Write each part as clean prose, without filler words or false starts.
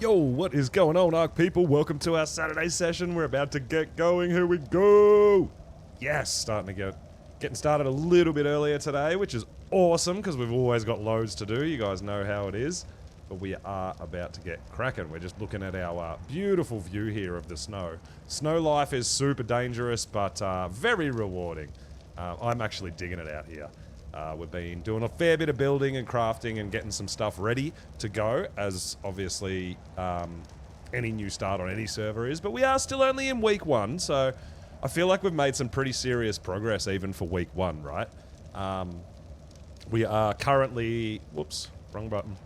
Yo, what is going on, Ark people? Welcome to our Saturday session. We're about to get going. Here we go. Yes, getting started a little bit earlier today, which is awesome because we've always got loads to do. You guys know how it is. But we are about to get cracking. We're just looking at our beautiful view here of the snow. Snow life is super dangerous, but very rewarding. I'm actually digging it out here. We've been doing a fair bit of building and crafting and getting some stuff ready to go, as obviously any new start on any server is. But we are still only in week 1, so I feel like we've made some pretty serious progress even for week 1, right? We are currently... Whoops, wrong button.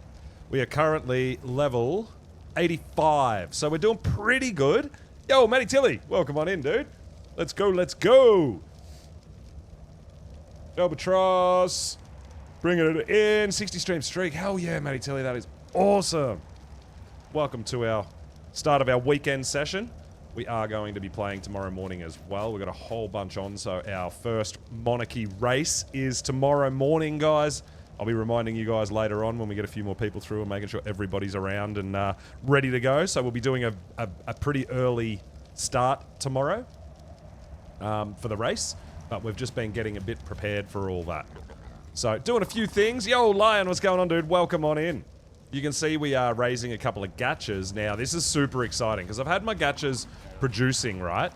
We are currently level 85, so we're doing pretty good. Yo, Matty Tilly, welcome on in, dude. Let's go, let's go. Albatross, bringing it in, 60 stream streak. Hell yeah, Matty Tilly, that is awesome. Welcome to our start of our weekend session. We are going to be playing tomorrow morning as well. We've got a whole bunch on, so our first Monarchy race is tomorrow morning, guys. I'll be reminding you guys later on when we get a few more people through and making sure everybody's around and ready to go. So we'll be doing a pretty early start tomorrow for the race. But we've just been getting a bit prepared for all that. So, doing a few things. Yo, Lion, what's going on, dude? Welcome on in. You can see we are raising a couple of gachas. Now, this is super exciting, because I've had my gachas producing, right?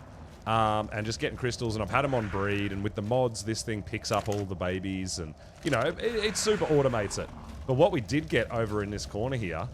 And just getting crystals, and I've had them on breed, and with the mods, this thing picks up all the babies, and, you know, it super automates it. But what we did get over in this corner here,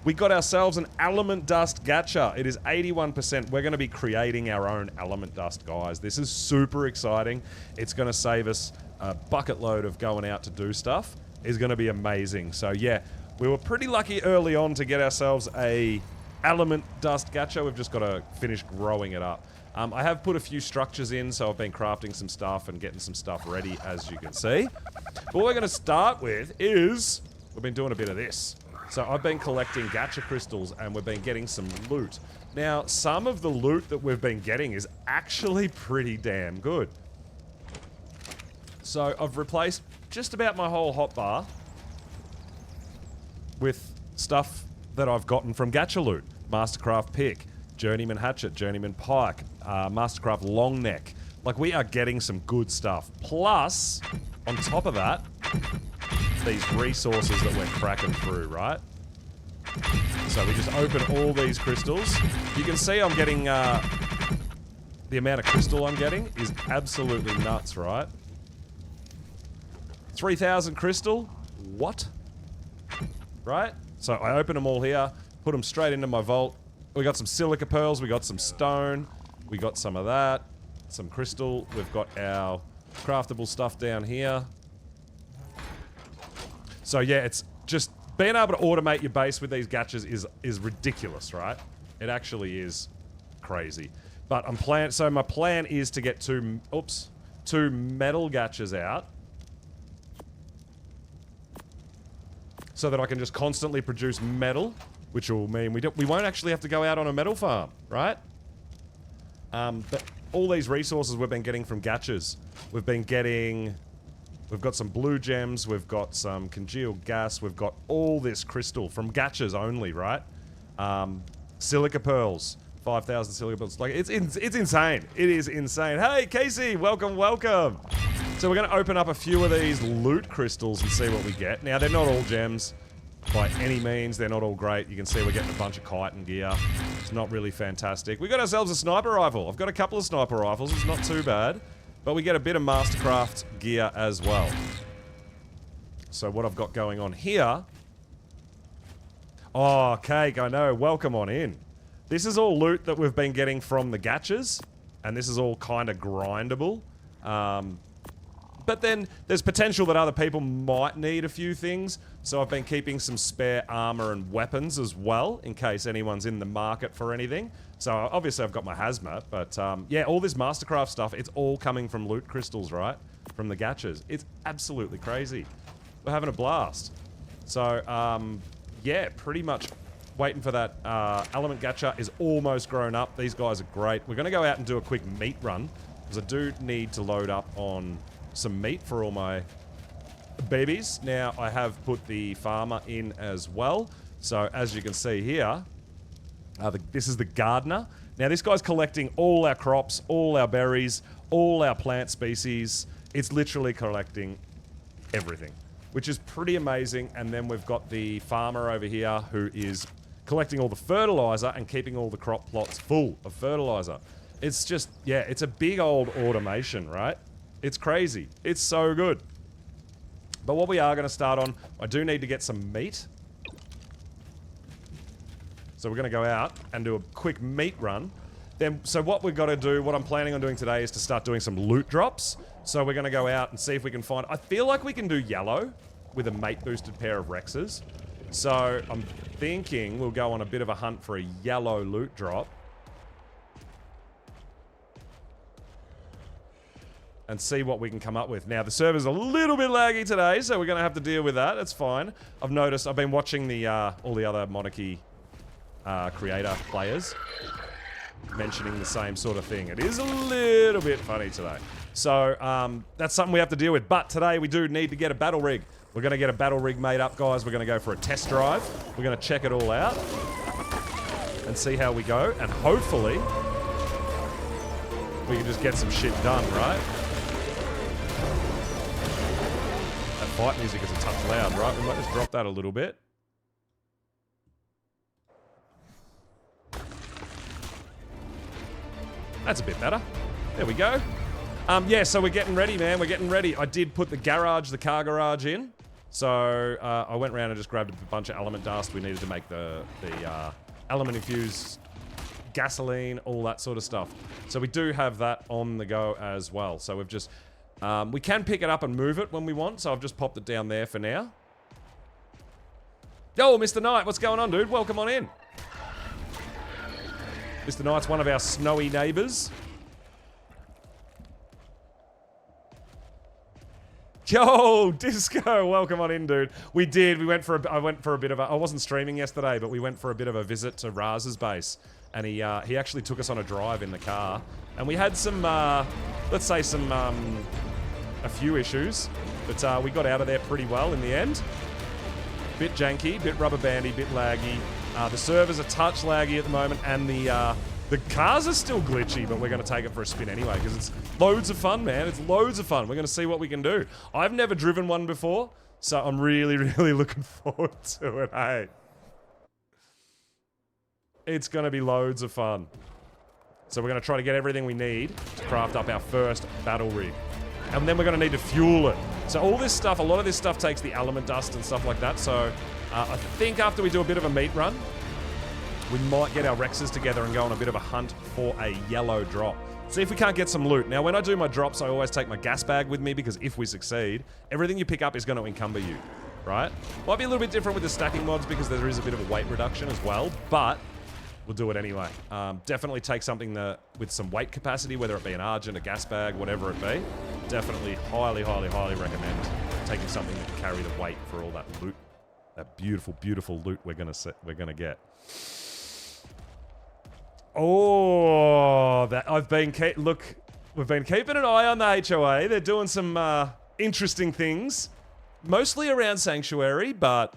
we got ourselves an element dust gacha. It is 81%. We're going to be creating our own element dust, guys. This is super exciting. It's going to save us a bucket load of going out to do stuff. It's going to be amazing. So yeah, we were pretty lucky early on to get ourselves a element dust gacha. We've just got to finish growing it up. I have put a few structures in, so I've been crafting some stuff and getting some stuff ready, as you can see. But what we're going to start with is... We've been doing a bit of this. So I've been collecting gacha crystals and we've been getting some loot. Now, some of the loot that we've been getting is actually pretty damn good. So I've replaced just about my whole hotbar with stuff that I've gotten from gacha loot. Mastercraft pick, Journeyman hatchet, Journeyman pike, Mastercraft long neck. Like, we are getting some good stuff. Plus, on top of that, these resources that we're cracking through, right? So we just open all these crystals. You can see I'm getting, the amount of crystal I'm getting is absolutely nuts, right? 3,000 crystal? What? Right? So I open them all here, put them straight into my vault. We got some silica pearls, we got some stone, we got some of that, some crystal. We've got our craftable stuff down here. So yeah, it's just being able to automate your base with these gachas is ridiculous, right? It actually is crazy. But so my plan is to get two metal gachas out, so that I can just constantly produce metal, which will mean we won't actually have to go out on a metal farm, right? But all these resources we've been getting from gachas. We've got some blue gems, we've got some congealed gas, we've got all this crystal from gachas only, right? Silica pearls, 5,000 silica pearls. Like, it's insane. It is insane. Hey, Casey, welcome, welcome. So we're going to open up a few of these loot crystals and see what we get. Now, they're not all gems by any means. They're not all great. You can see we're getting a bunch of chitin gear. It's not really fantastic. We got ourselves a sniper rifle. I've got a couple of sniper rifles. It's not too bad. But we get a bit of Mastercraft gear as well. So what I've got going on here... Oh, Cake, I know. Welcome on in. This is all loot that we've been getting from the gachas. And this is all kind of grindable. But then there's potential that other people might need a few things. So I've been keeping some spare armor and weapons as well, in case anyone's in the market for anything. So obviously I've got my hazmat, but yeah, all this Mastercraft stuff, it's all coming from loot crystals, right? From the gachas. It's absolutely crazy. We're having a blast. So yeah, pretty much waiting for that element gacha is almost grown up. These guys are great. We're going to go out and do a quick meat run, because I do need to load up on some meat for all my babies. Now, I have put the farmer in as well. So as you can see here, this is the gardener. Now this guy's collecting all our crops, all our berries, all our plant species. It's literally collecting everything, which is pretty amazing. And then we've got the farmer over here who is collecting all the fertilizer and keeping all the crop plots full of fertilizer. It's just, yeah, it's a big old automation, right? It's crazy. It's so good. But what we are going to start on, I do need to get some meat. So we're going to go out and do a quick meat run. Then, so what we've got to do, what I'm planning on doing today is to start doing some loot drops. So we're going to go out and see if we can find... I feel like we can do yellow with a mate-boosted pair of Rexes. So I'm thinking we'll go on a bit of a hunt for a yellow loot drop. And see what we can come up with. Now, the server's a little bit laggy today, so we're going to have to deal with that. It's fine. I've noticed, I've been watching the all the other Monarky creator players mentioning the same sort of thing. It is a little bit funny today. So, that's something we have to deal with. But today, we do need to get a battle rig. We're going to get a battle rig made up, guys. We're going to go for a test drive. We're going to check it all out and see how we go. And hopefully, we can just get some shit done, right? That fight music is a touch loud, right? We might just drop that a little bit. That's a bit better. There we go. Yeah, so we're getting ready, man. We're getting ready. I did put the car garage in. So I went around and just grabbed a bunch of element dust. We needed to make the element infused gasoline, all that sort of stuff. So we do have that on the go as well. So we've just... we can pick it up and move it when we want. So I've just popped it down there for now. Yo, Mr. Knight, what's going on, dude? Welcome on in. Mr. Knight's one of our snowy neighbors. Yo, Disco, welcome on in, dude. We did. I went for a bit of a... I wasn't streaming yesterday, but we went for a bit of a visit to Raz's base. And he actually took us on a drive in the car. And we had some, let's say some, a few issues. But we got out of there pretty well in the end. Bit janky, bit rubber bandy, bit laggy. The server's a touch laggy at the moment. And the cars are still glitchy, but we're going to take it for a spin anyway. Because it's loads of fun, man. It's loads of fun. We're going to see what we can do. I've never driven one before. So I'm really, really looking forward to it, hey. It's going to be loads of fun. So we're going to try to get everything we need to craft up our first battle rig. And then we're going to need to fuel it. So all this stuff, a lot of this stuff takes the element dust and stuff like that. So I think after we do a bit of a meat run, we might get our Rexes together and go on a bit of a hunt for a yellow drop. See if we can't get some loot. Now, when I do my drops, I always take my gas bag with me because if we succeed, everything you pick up is going to encumber you, right? Might be a little bit different with the stacking mods because there is a bit of a weight reduction as well, but... we'll do it anyway. Definitely take something with some weight capacity, whether it be an Argent, a gas bag, whatever it be. Definitely highly, highly, highly recommend taking something that can carry the weight for all that loot. That beautiful, beautiful loot we're gonna get. Oh, we've been keeping an eye on the HOA. They're doing some interesting things, mostly around Sanctuary, but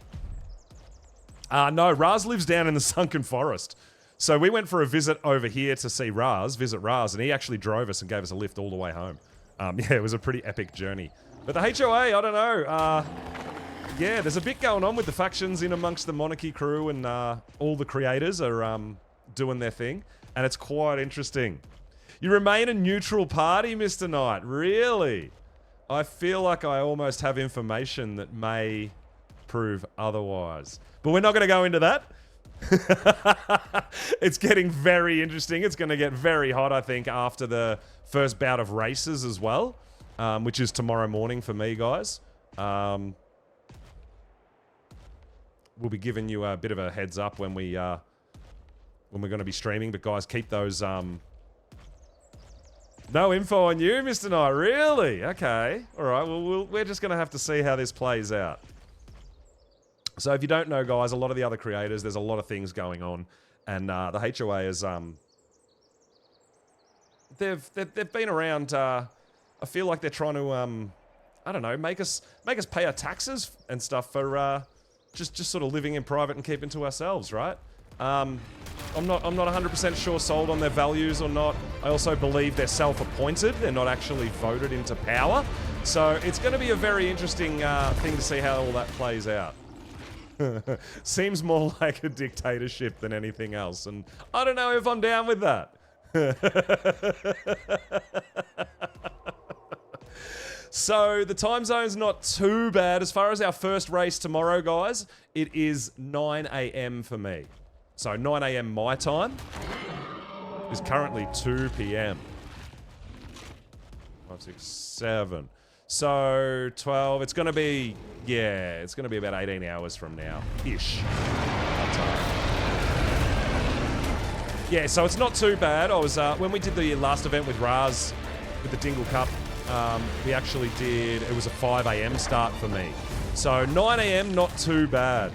no, Raz lives down in the Sunken Forest. So we went for a visit over here to see visit Raz, and he actually drove us and gave us a lift all the way home. Yeah, it was a pretty epic journey. But the HOA, I don't know. Yeah, there's a bit going on with the factions in amongst the Monarchy crew, and all the creators are doing their thing, and it's quite interesting. You remain a neutral party, Mr. Knight. Really? I feel like I almost have information that may prove otherwise. But we're not going to go into that. It's getting very interesting. It's going to get very hot, I think, after the first bout of races as well, which is tomorrow morning for me, guys. We'll be giving you a bit of a heads up when we're going to be streaming. But guys, keep those. No info on you, Mr. Knight. Really? Okay. All right. Well, we're just going to have to see how this plays out. So if you don't know, guys, a lot of the other creators, there's a lot of things going on, and the HOA is they've been around. I feel like they're trying to I don't know, make us pay our taxes and stuff for just sort of living in private and keeping to ourselves, right? I'm not 100% sure sold on their values or not. I also believe they're self-appointed. They're not actually voted into power. So it's going to be a very interesting thing to see how all that plays out. Seems more like a dictatorship than anything else, and I don't know if I'm down with that. So the time zone's not too bad. As far as our first race tomorrow, guys, it is 9 a.m. for me. So 9 a.m. my time is currently 2 p.m. 5, 6, 7. So 12, it's going to be, yeah, it's going to be about 18 hours from now-ish. Yeah, so it's not too bad. I was, when we did the last event with Raz, with the Dingle Cup, we actually did, it was a 5 a.m. start for me. So 9 a.m., not too bad.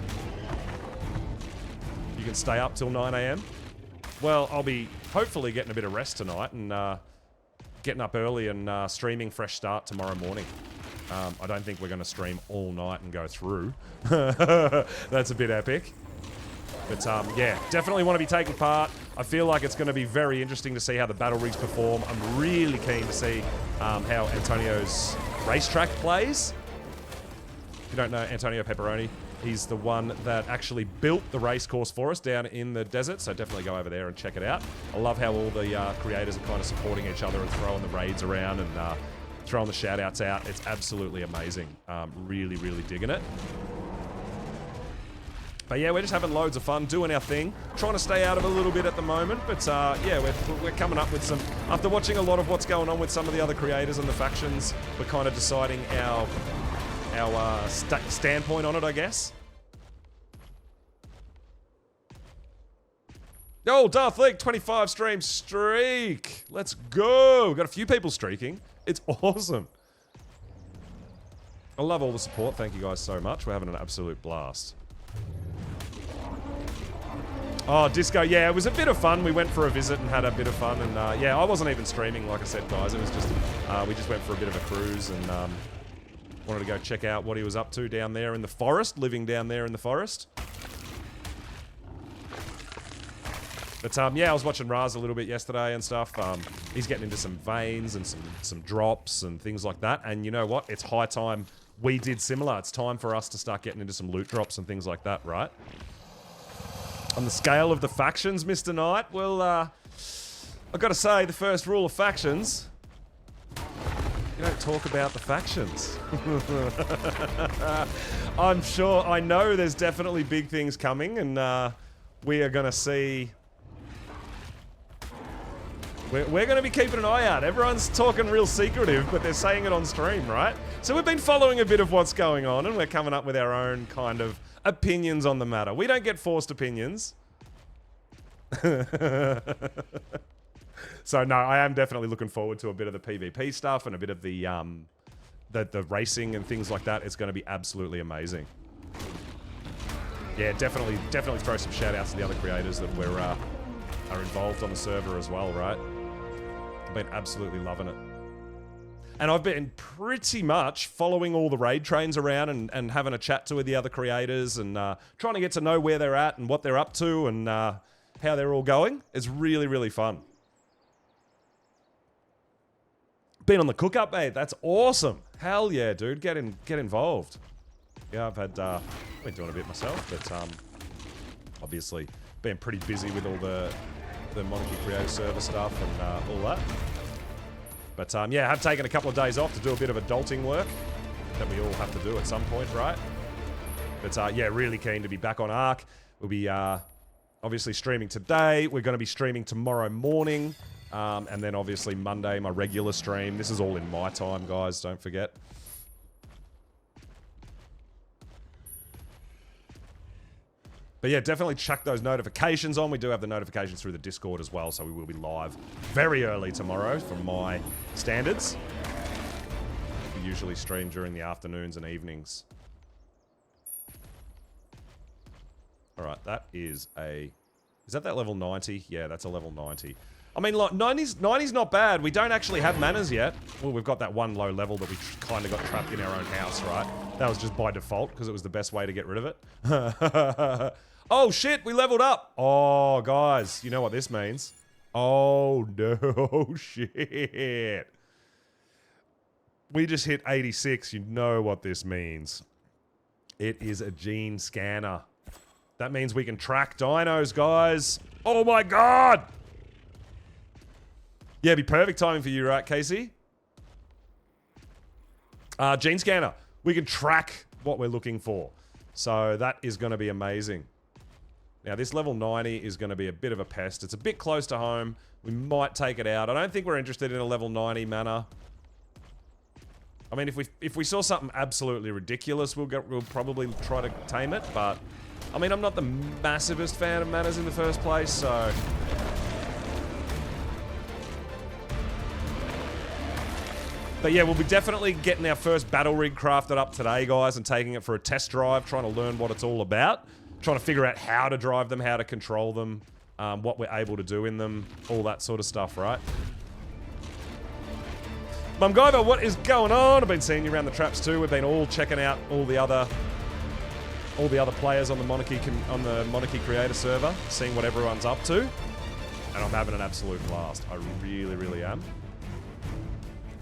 You can stay up till 9 a.m. Well, I'll be hopefully getting a bit of rest tonight and getting up early and streaming fresh start tomorrow morning. I don't think we're going to stream all night and go through. That's a bit epic. But yeah, definitely want to be taking part. I feel like it's going to be very interesting to see how the battle rigs perform. I'm really keen to see how Antonio's racetrack plays. If you don't know Antonio Pepperoni, he's the one that actually built the race course for us down in the desert, so definitely go over there and check it out. I love how all the creators are kind of supporting each other and throwing the raids around and throwing the shout-outs out. It's absolutely amazing. Really, really digging it. But yeah, we're just having loads of fun, doing our thing, trying to stay out of it a little bit at the moment. But yeah, we're coming up with some, after watching a lot of what's going on with some of the other creators and the factions, we're kind of deciding our standpoint on it, I guess. Oh, Darth League, 25 stream streak. Let's go. We've got a few people streaking. It's awesome. I love all the support. Thank you guys so much. We're having an absolute blast. Oh, Disco, yeah, it was a bit of fun. We went for a visit and had a bit of fun, and yeah, I wasn't even streaming, like I said, guys. It was just, we just went for a bit of a cruise and wanted to go check out what he was up to down there in the forest, living down there in the forest. But yeah, I was watching Raz a little bit yesterday and stuff. He's getting into some veins and some drops and things like that, and you know what? It's high time we did similar. It's time for us to start getting into some loot drops and things like that, right? On the scale of the factions, Mr. Knight, well, I've got to say, the first rule of factions, you don't talk about the factions. I'm sure, I know there's definitely big things coming, and we are going to see... We're going to be keeping an eye out. Everyone's talking real secretive, but they're saying it on stream, right? So we've been following a bit of what's going on, and we're coming up with our own kind of opinions on the matter. We don't get forced opinions. So no, I am definitely looking forward to a bit of the PvP stuff and a bit of the racing and things like that. It's going to be absolutely amazing. Yeah, definitely throw some shout outs to the other creators that are involved on the server as well, right? I've been absolutely loving it. And I've been pretty much following all the raid trains around and having a chat to the other creators and trying to get to know where they're at and what they're up to and how they're all going. It's really, really fun. Been on the cook-up, mate. That's awesome. Hell yeah, dude. Get involved. Yeah, I've been doing a bit myself, but obviously been pretty busy with all the Monarky Creator server stuff and all that. But yeah, I have taken a couple of days off to do a bit of adulting work that we all have to do at some point, right? But yeah, really keen to be back on Ark. We'll be obviously streaming today. We're going to be streaming tomorrow morning. And then obviously Monday, my regular stream. This is all in my time, guys. Don't forget. But yeah, definitely chuck those notifications on. We do have the notifications through the Discord as well, so we will be live very early tomorrow from my standards. We usually stream during the afternoons and evenings. Alright, that is a... Is that level 90? Yeah, that's a level 90. I mean, like, 90's not bad. We don't actually have manners yet. Well, we've got that one low level that we kind of got trapped in our own house, right? That was just by default, because it was the best way to get rid of it. Oh, shit, we leveled up. Oh, guys, you know what this means. Oh, no, shit. We just hit 86. You know what this means. It is a gene scanner. That means we can track dinos, guys. Oh, my God. Yeah, it'd be perfect timing for you, right, Casey? Gene scanner. We can track what we're looking for. So that is going to be amazing. Now, this level 90 is going to be a bit of a pest. It's a bit close to home. We might take it out. I don't think we're interested in a level 90 mana. I mean, if we saw something absolutely ridiculous, we'll probably try to tame it. But, I mean, I'm not the massivest fan of manas in the first place, so... But yeah, we'll be definitely getting our first battle rig crafted up today, guys, and taking it for a test drive, trying to learn what it's all about. Trying to figure out how to drive them, how to control them, what we're able to do in them, all that sort of stuff, right? Mumgaiva, what is going on? I've been seeing you around the traps too. We've been all checking out all the other players on the Monarky creator server, seeing what everyone's up to, and I'm having an absolute blast. I really, really am.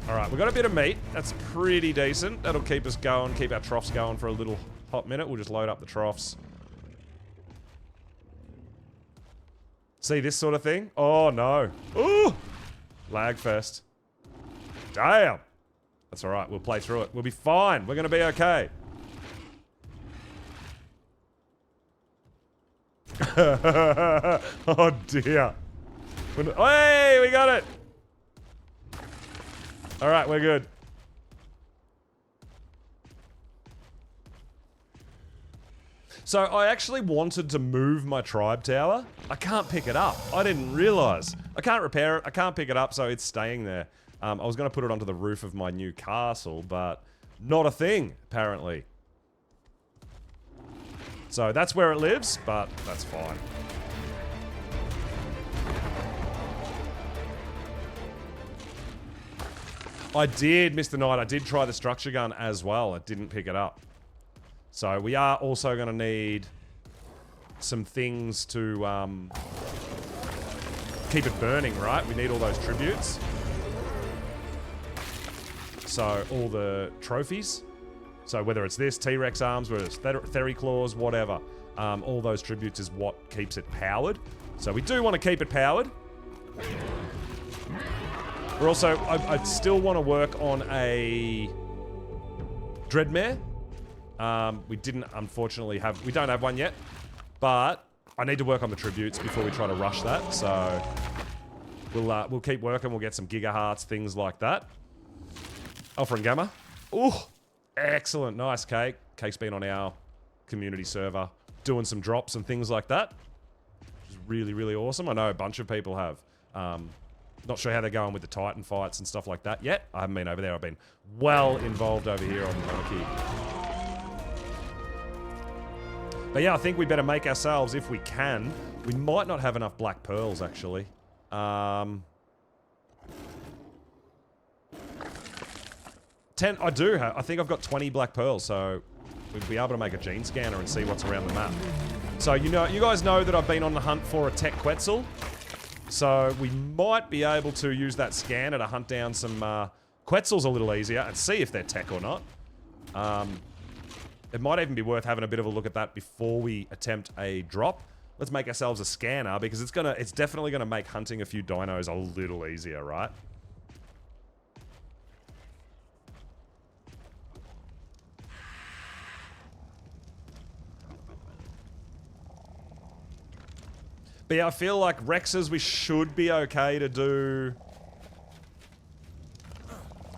All right, we've got a bit of meat. That's pretty decent. That'll keep us going, keep our troughs going for a little hot minute. We'll just load up the troughs. See this sort of thing? Oh, no. Ooh! Lag fest. Damn. That's all right. We'll play through it. We'll be fine. We're going to be okay. Oh, dear. Hey, we got it. All right, we're good. So I actually wanted to move my tribe tower. I can't pick it up. I didn't realize. I can't repair it. I can't pick it up, so it's staying there. I was going to put it onto the roof of my new castle, but not a thing, apparently. So that's where it lives, but that's fine. I did, Mr. Knight. I did try the structure gun as well. It didn't pick it up. So we are also going to need some things to keep it burning, right? We need all those tributes. So all the trophies. So whether it's this, T-Rex arms, whether it's Thericlaws, whatever. All those tributes is what keeps it powered. So we do want to keep it powered. We're also, I still want to work on a Dreadmare. We didn't, unfortunately, we don't have one yet, but I need to work on the tributes before we try to rush that, so we'll keep working, we'll get some Giga Hearts, things like that. Alpha and Gamma. Ooh, excellent, nice cake. Cake's been on our community server, doing some drops and things like that, which is really, really awesome. I know a bunch of people have. Not sure how they're going with the Titan fights and stuff like that yet. I haven't been over there. I've been well involved over here on Monarky. But yeah, I think we better make ourselves, if we can. We might not have enough black pearls, actually. 10, I do have. I think I've got 20 black pearls, so we'd be able to make a gene scanner and see what's around the map. So you guys know that I've been on the hunt for a tech Quetzal. So we might be able to use that scanner to hunt down some Quetzals a little easier and see if they're tech or not. It might even be worth having a bit of a look at that before we attempt a drop. Let's make ourselves a scanner because it's definitely gonna make hunting a few dinos a little easier, right? But yeah, I feel like Rexes, we should be okay to do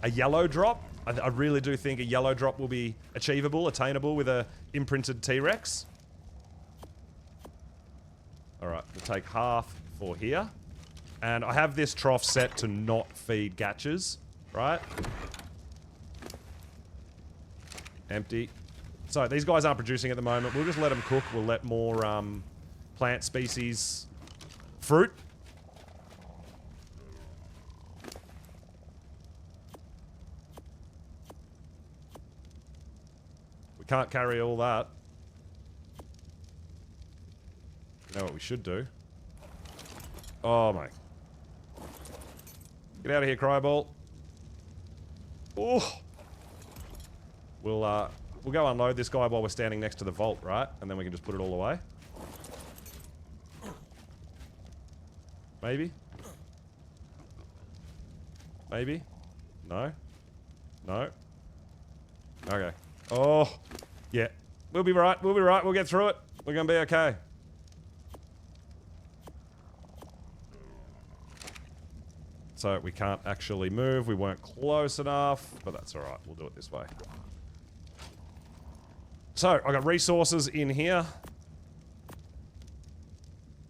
a yellow drop. I really do think a yellow drop will be achievable, attainable with a imprinted T-Rex. Alright, we'll take half for here. And I have this trough set to not feed gatches, right? Empty. So these guys aren't producing at the moment. We'll just let them cook. We'll let more plant species fruit. We can't carry all that. You know what we should do? Oh, my. Get out of here, Cryball. Oh. We'll go unload this guy while we're standing next to the vault, right? And then we can just put it all away. Maybe? Maybe? No? No? Okay. Oh. Yeah. We'll be right. We'll be right. We'll get through it. We're gonna be okay. So we can't actually move. We weren't close enough, but that's alright. We'll do it this way. So, I got resources in here.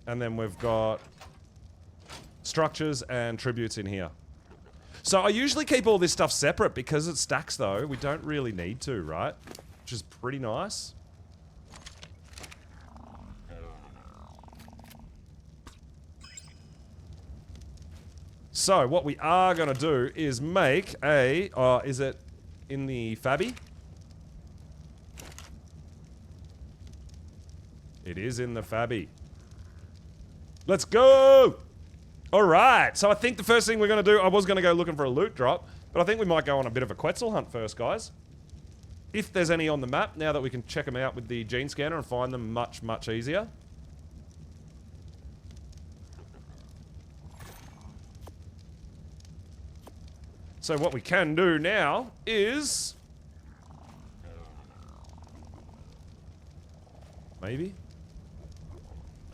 And then we've got structures and tributes in here. So I usually keep all this stuff separate because it stacks though. We don't really need to, right? Which is pretty nice. So what we are going to do is make a... is it in the Fabby? It is in the Fabby. Let's go! Alright, so I think the first thing we're going to do... I was going to go looking for a loot drop, but I think we might go on a bit of a Quetzal hunt first, guys. If there's any on the map, now that we can check them out with the gene scanner and find them much, much easier. So what we can do now is... Maybe?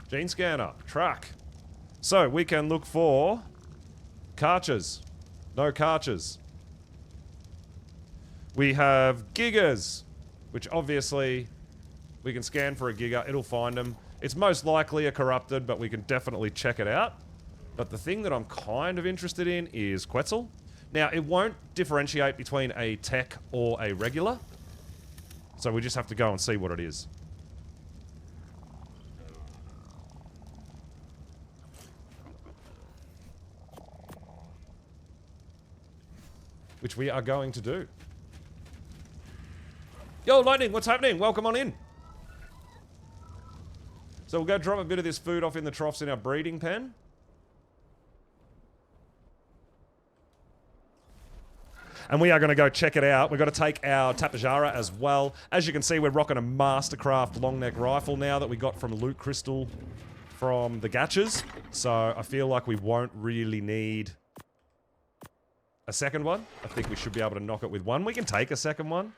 Gene scanner. Track. So we can look for... Karchers. No Karchers. We have Gigas, which obviously we can scan for a Giga. It'll find them. It's most likely a corrupted, but we can definitely check it out. But the thing that I'm kind of interested in is Quetzal. Now, it won't differentiate between a tech or a regular. So we just have to go and see what it is. Which we are going to do. Yo, Lightning, what's happening? Welcome on in. So we'll go drop a bit of this food off in the troughs in our breeding pen. And we are going to go check it out. We've got to take our Tapajara as well. As you can see, we're rocking a Mastercraft long neck rifle now that we got from Loot Crystal from the Gatchers. So I feel like we won't really need a second one. I think we should be able to knock it with one. We can take a second one.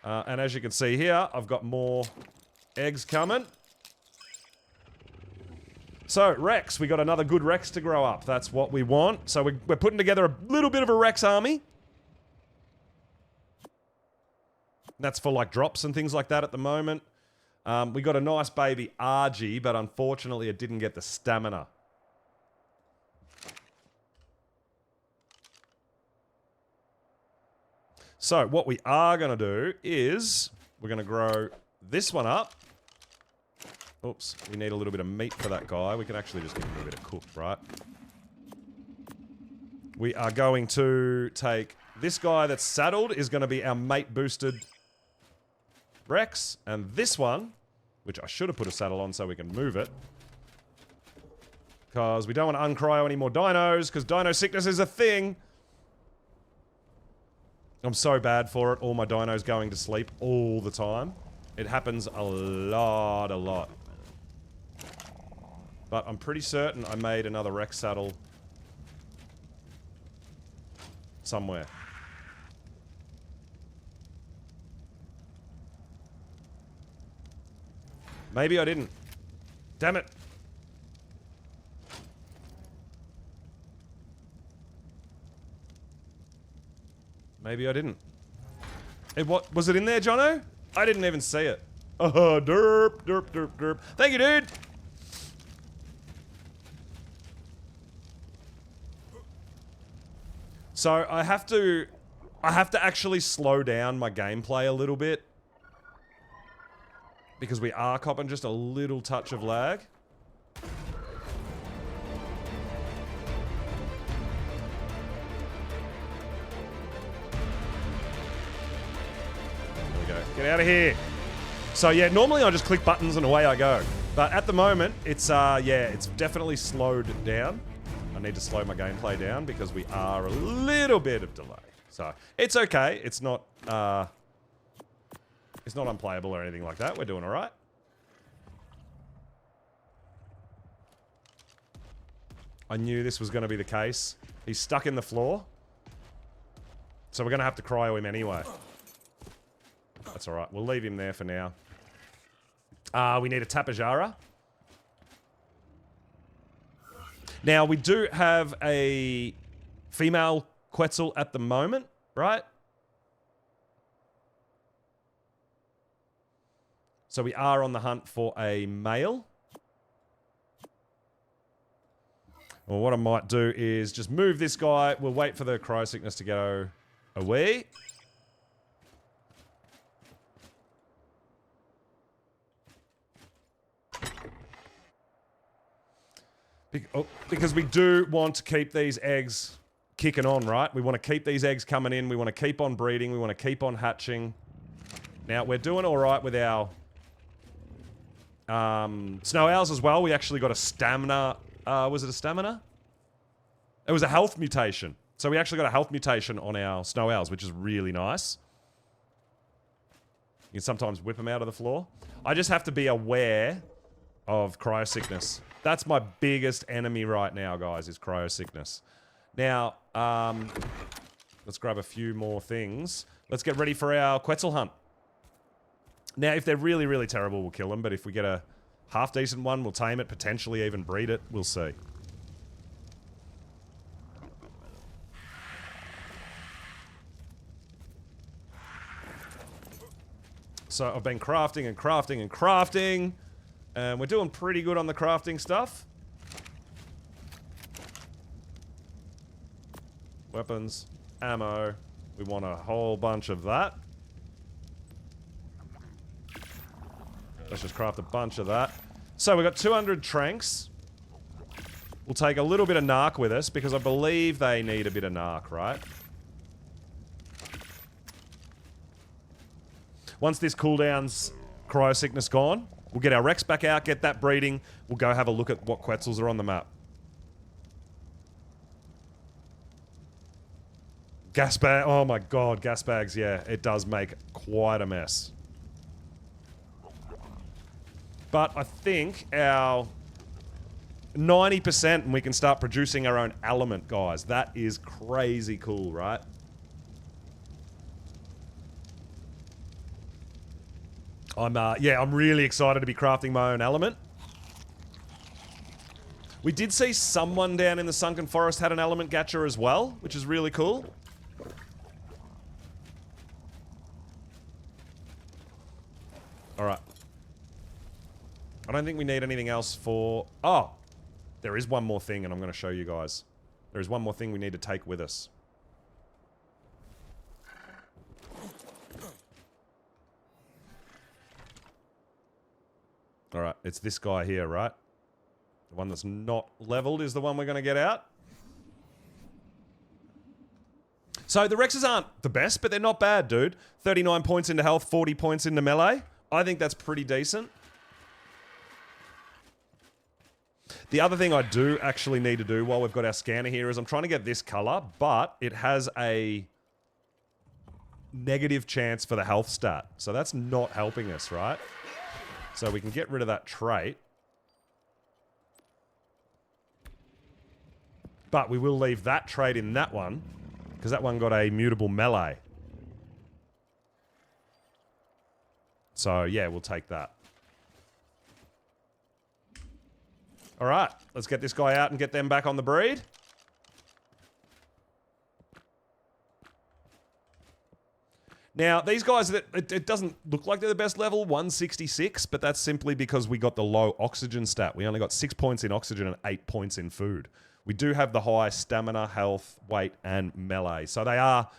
And as you can see here, I've got more eggs coming. So, Rex. We got another good Rex to grow up. That's what we want. So we're putting together a little bit of a Rex army. That's for like drops and things like that at the moment. We got a nice baby RG, but unfortunately it didn't get the stamina. So what we are going to do is we're going to grow this one up. Oops, we need a little bit of meat for that guy. We can actually just give him a bit of cooked, right? We are going to take this guy that's saddled is going to be our mate boosted Rex, and this one, which I should have put a saddle on so we can move it, because we don't want to uncryo any more dinos, because dino sickness is a thing. I'm so bad for it. All my dinos going to sleep all the time. It happens a lot. But I'm pretty certain I made another Rex saddle somewhere. Maybe I didn't. Damn it. Maybe I didn't. What was it in there, Jono? I didn't even see it. Oh, derp. Thank you, dude. So I have to actually slow down my gameplay a little bit because we are copping just a little touch of lag. There we go. Get out of here. So yeah, normally I just click buttons and away I go. But at the moment, it's it's definitely slowed down. I need to slow my gameplay down because we are a little bit of delay. So it's okay. It's not unplayable or anything like that. We're doing all right. I knew this was going to be the case. He's stuck in the floor. So we're going to have to cryo him anyway. That's all right. We'll leave him there for now. We need a Tapajara. Now, we do have a female Quetzal at the moment, right? So we are on the hunt for a male. Well, what I might do is just move this guy. We'll wait for the cryo sickness to go away. Because we do want to keep these eggs kicking on, right? We want to keep these eggs coming in. We want to keep on breeding. We want to keep on hatching. Now, we're doing all right with our snow owls as well. We actually got a stamina. Was it a stamina? It was a health mutation. So we actually got a health mutation on our snow owls, which is really nice. You can sometimes whip them out of the floor. I just have to be aware of cryo sickness. That's my biggest enemy right now, guys, is cryo sickness. Now, let's grab a few more things. Let's get ready for our Quetzal hunt. Now, if they're really, really terrible, we'll kill them. But if we get a half-decent one, we'll tame it, potentially even breed it. We'll see. So I've been crafting and crafting and crafting. And we're doing pretty good on the crafting stuff. Weapons, ammo. We want a whole bunch of that. Let's just craft a bunch of that. So we've got 200 tranks. We'll take a little bit of narc with us because I believe they need a bit of narc, right? Once this cooldown's cryo sickness gone, we'll get our Rex back out, get that breeding. We'll go have a look at what Quetzals are on the map. Gas bag. Oh my god, gas bags, yeah. It does make quite a mess. But I think our 90% and we can start producing our own element, guys. That is crazy cool, right? I'm really excited to be crafting my own element. We did see someone down in the Sunken Forest had an element gacha as well, which is really cool. Alright. I don't think we need anything else for... Oh! There is one more thing, and I'm going to show you guys. There is one more thing we need to take with us. Alright, it's this guy here, right? The one that's not leveled is the one we're going to get out. So the Rexes aren't the best, but they're not bad, dude. 39 points into health, 40 points into melee. I think that's pretty decent. The other thing I do actually need to do while we've got our scanner here is I'm trying to get this color, but it has a negative chance for the health stat. So that's not helping us, right? So we can get rid of that trait. But we will leave that trait in that one, because that one got a mutable melee. So yeah, we'll take that. Alright, let's get this guy out and get them back on the breed. Now, these guys, it doesn't look like they're the best level, 166, but that's simply because we got the low oxygen stat. We only got 6 points in oxygen and 8 points in food. We do have the high stamina, health, weight, and melee. So they are...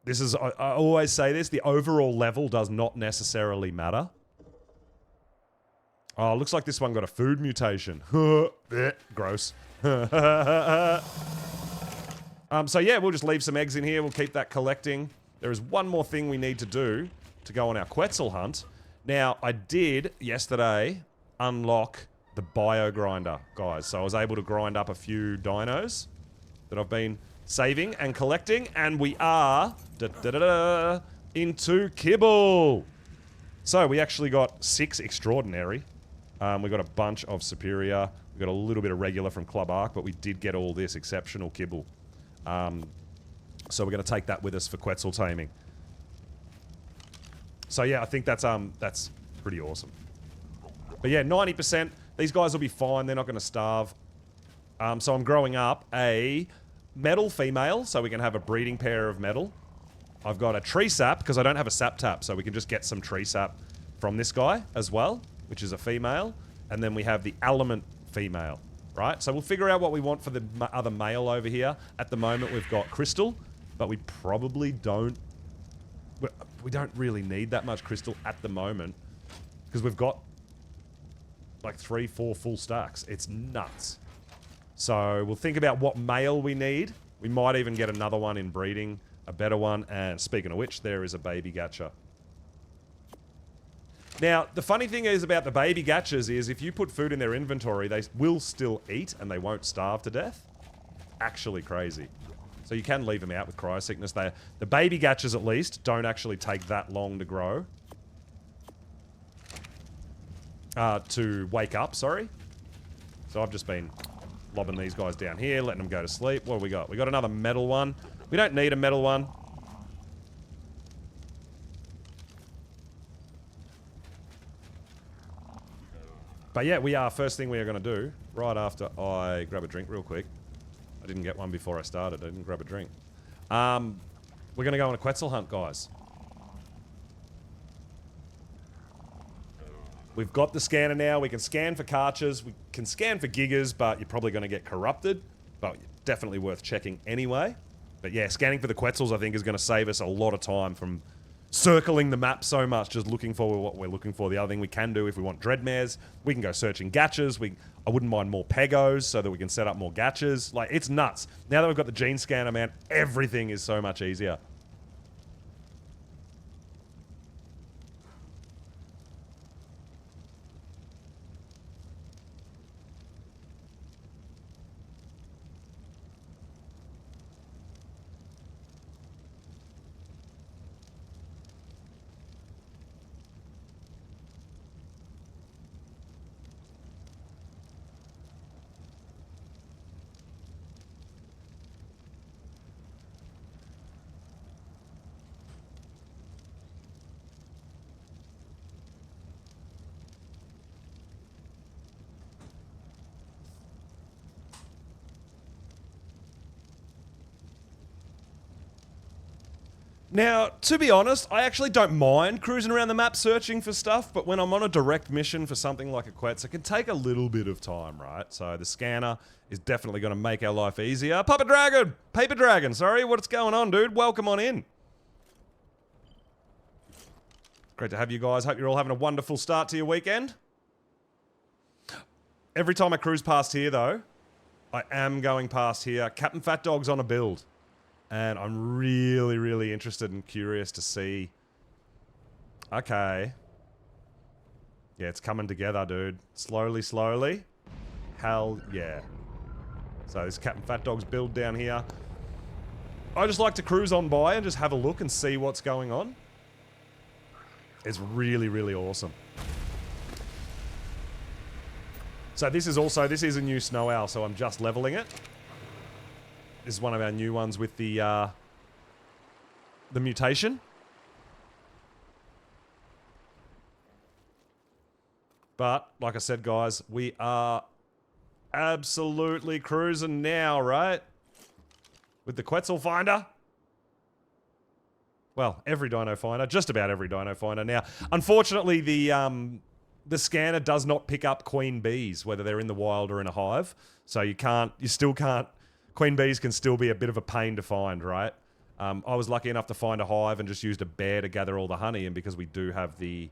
This is... I always say this, the overall level does not necessarily matter. Oh, looks like this one got a food mutation. Gross. So yeah, we'll just leave some eggs in here. We'll keep that collecting. There is one more thing we need to do, to go on our Quetzal hunt. Now, I did, yesterday, unlock the bio grinder, guys. So I was able to grind up a few dinos that I've been saving and collecting. And we are into kibble. So we actually got 6 extraordinary. We got a bunch of superior. We got a little bit of regular from Club Arc, but we did get all this exceptional kibble. So we're going to take that with us for Quetzal taming. So yeah, I think that's pretty awesome. But yeah, 90%. These guys will be fine. They're not going to starve. So I'm growing up a metal female, so we can have a breeding pair of metal. I've got a tree sap, because I don't have a sap tap, so we can just get some tree sap from this guy as well, which is a female. And then we have the element female, right? So we'll figure out what we want for the other male over here. At the moment, we've got crystal, but we probably don't... We don't really need that much crystal at the moment, because we've got like 3, 4 full stacks. It's nuts. So we'll think about what male we need. We might even get another one in breeding, a better one. And speaking of which, there is a baby gacha. Now, the funny thing is about the baby gachas is if you put food in their inventory, they will still eat and they won't starve to death. Actually crazy. So you can leave them out with cryosickness. The baby gachas, at least, don't actually take that long to grow. To wake up, sorry. So I've just been lobbing these guys down here, letting them go to sleep. What do we got? We got another metal one. We don't need a metal one. But yeah, we are. First thing we are going to do, right after I grab a drink real quick. I didn't get one before I started. I didn't grab a drink. We're going to go on a Quetzal hunt, guys. We've got the scanner now. We can scan for carches. We can scan for gigas, but you're probably going to get corrupted. But definitely worth checking anyway. But yeah, scanning for the Quetzals, I think, is going to save us a lot of time from circling the map so much, just looking for what we're looking for. The other thing we can do if we want dreadmares, we can go searching gachas. I wouldn't mind more pegos so that we can set up more gachas. Like, it's nuts. Now that we've got the gene scanner, man, everything is so much easier. Now, to be honest, I actually don't mind cruising around the map searching for stuff, but when I'm on a direct mission for something like a Quetz, it can take a little bit of time, right? So the scanner is definitely going to make our life easier. Paper Dragon, sorry, what's going on, dude? Welcome on in. Great to have you guys. Hope you're all having a wonderful start to your weekend. Every time I cruise past here, though, I am going past here. Captain Fat Dog's on a build. And I'm really, really interested and curious to see. Okay. Yeah, it's coming together, dude. Slowly, slowly. Hell yeah. So this Captain Fat Dog's build down here. I just like to cruise on by and just have a look and see what's going on. It's really, really awesome. So this is a new snow owl, so I'm just leveling it. This is one of our new ones with the mutation. But, like I said, guys, we are absolutely cruising now, right? With the Quetzal Finder. Well, every Dino Finder, just about every Dino Finder. Now, unfortunately, the scanner does not pick up queen bees, whether they're in the wild or in a hive. So you still can't. Queen bees can still be a bit of a pain to find, right? I was lucky enough to find a hive and just used a bear to gather all the honey. And because we do have the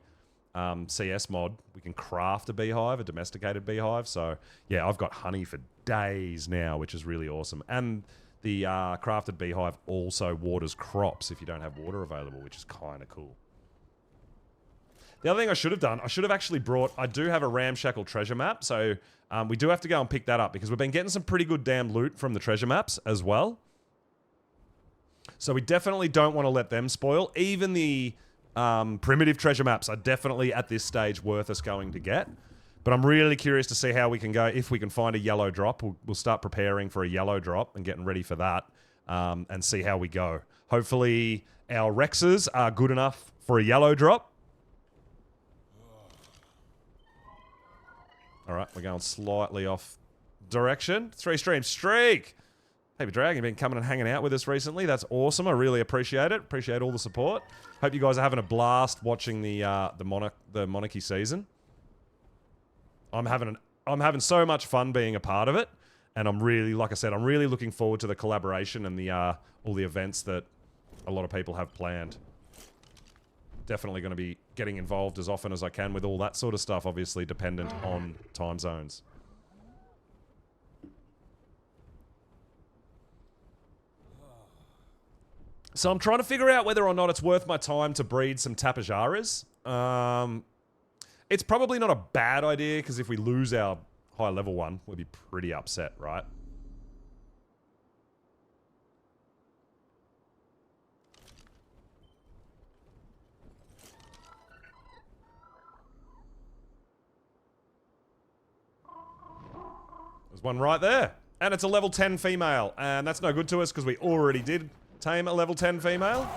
CS mod, we can craft a beehive, a domesticated beehive. So, yeah, I've got honey for days now, which is really awesome. And the crafted beehive also waters crops if you don't have water available, which is kind of cool. The other thing I should have done, I should have actually brought... I do have a ramshackle treasure map, so we do have to go and pick that up because we've been getting some pretty good damn loot from the treasure maps as well. So we definitely don't want to let them spoil. Even the primitive treasure maps are definitely at this stage worth us going to get. But I'm really curious to see how we can go. If we can find a yellow drop, we'll start preparing for a yellow drop and getting ready for that and see how we go. Hopefully our Rexes are good enough for a yellow drop. All right, we're going slightly off direction. 3-stream streak. Baby Dragon, you've been coming and hanging out with us recently. That's awesome. I really appreciate it. Appreciate all the support. Hope you guys are having a blast watching the Monarchy season. I'm having so much fun being a part of it, and I'm really, like I said, I'm really looking forward to the collaboration and the all the events that a lot of people have planned. Definitely going to be getting involved as often as I can with all that sort of stuff, obviously dependent on time zones. So I'm trying to figure out whether or not it's worth my time to breed some Tapajaras. It's probably not a bad idea, because if we lose our high level one, we'll be pretty upset, right? There's one right there. And it's a level 10 female. And that's no good to us because we already did tame a level 10 female.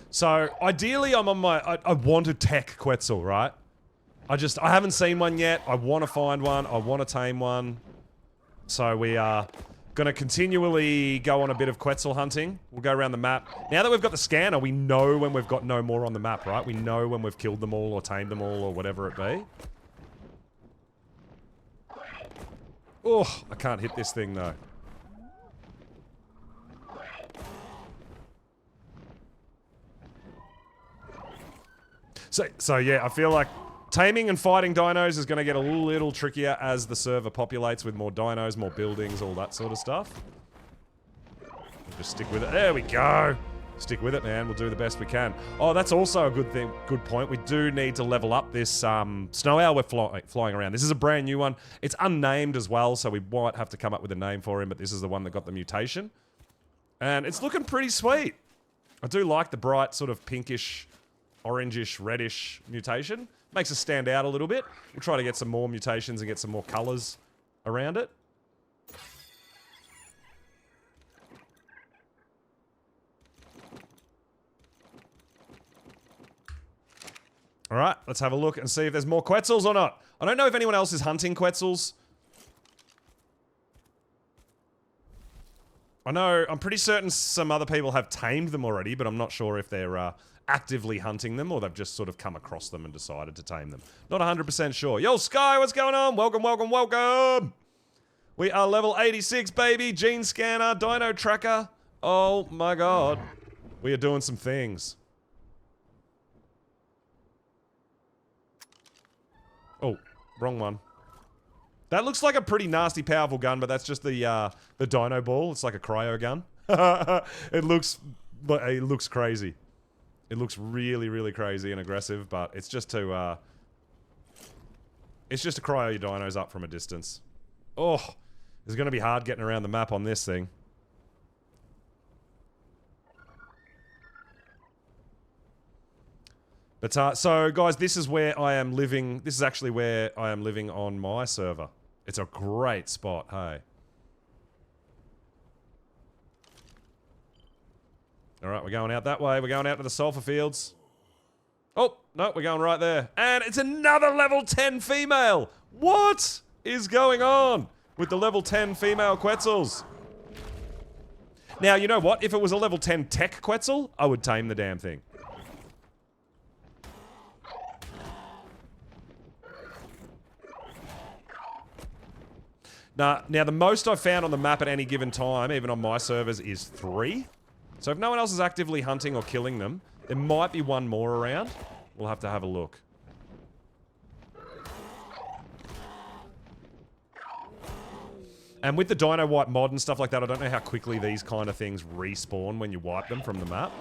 So, ideally, I'm on my... I want to tech Quetzal, right? I haven't seen one yet. I want to find one. I want to tame one. So, we are going to continually go on a bit of Quetzal hunting. We'll go around the map. Now that we've got the scanner, we know when we've got no more on the map, right? We know when we've killed them all or tamed them all or whatever it be. Oh, I can't hit this thing, though. So yeah, I feel like taming and fighting dinos is going to get a little trickier as the server populates with more dinos, more buildings, all that sort of stuff. We'll just stick with it. There we go. Stick with it, man. We'll do the best we can. Oh, that's also a good thing. Good point. We do need to level up this snow owl we're flying around. This is a brand new one. It's unnamed as well, so we might have to come up with a name for him, but this is the one that got the mutation. And it's looking pretty sweet. I do like the bright sort of pinkish, orangish, reddish mutation. Makes us stand out a little bit. We'll try to get some more mutations and get some more colors around it. Alright, let's have a look and see if there's more Quetzals or not. I don't know if anyone else is hunting Quetzals. I know, I'm pretty certain some other people have tamed them already, but I'm not sure if they're actively hunting them or they've just sort of come across them and decided to tame them. Not 100% sure. Yo, Sky, what's going on? Welcome, welcome, welcome! We are level 86, baby. Gene scanner, dino tracker. Oh my god. We are doing some things. Oh, wrong one. That looks like a pretty nasty, powerful gun, but that's just the dino ball. It's like a cryo gun. It looks crazy. It looks really, really crazy and aggressive, but it's just to cryo your dinos up from a distance. Oh, it's going to be hard getting around the map on this thing. But, so, guys, this is where I am living. This is actually where I am living on my server. It's a great spot, hey. Alright, we're going out that way. We're going out to the sulfur fields. Oh, no, we're going right there. And it's another level 10 female! What is going on with the level 10 female Quetzals? Now, you know what? If it was a level 10 tech Quetzal, I would tame the damn thing. Now, the most I've found on the map at any given time, even on my servers, is 3. So if no one else is actively hunting or killing them, there might be one more around. We'll have to have a look. And with the Dino Wipe mod and stuff like that, I don't know how quickly these kind of things respawn when you wipe them from the map.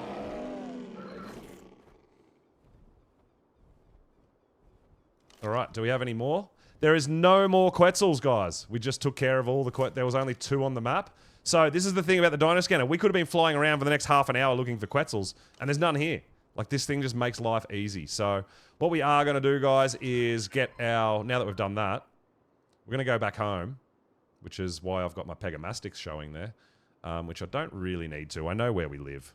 Alright, do we have any more? There is no more Quetzals, guys. We just took care of all the there was only 2 on the map. So, this is the thing about the Dino Scanner. We could have been flying around for the next half an hour looking for Quetzals, and there's none here. Like, this thing just makes life easy. So, what we are going to do, guys, is get our... Now that we've done that, we're going to go back home, which is why I've got my Pegamastics showing there, which I don't really need to. I know where we live.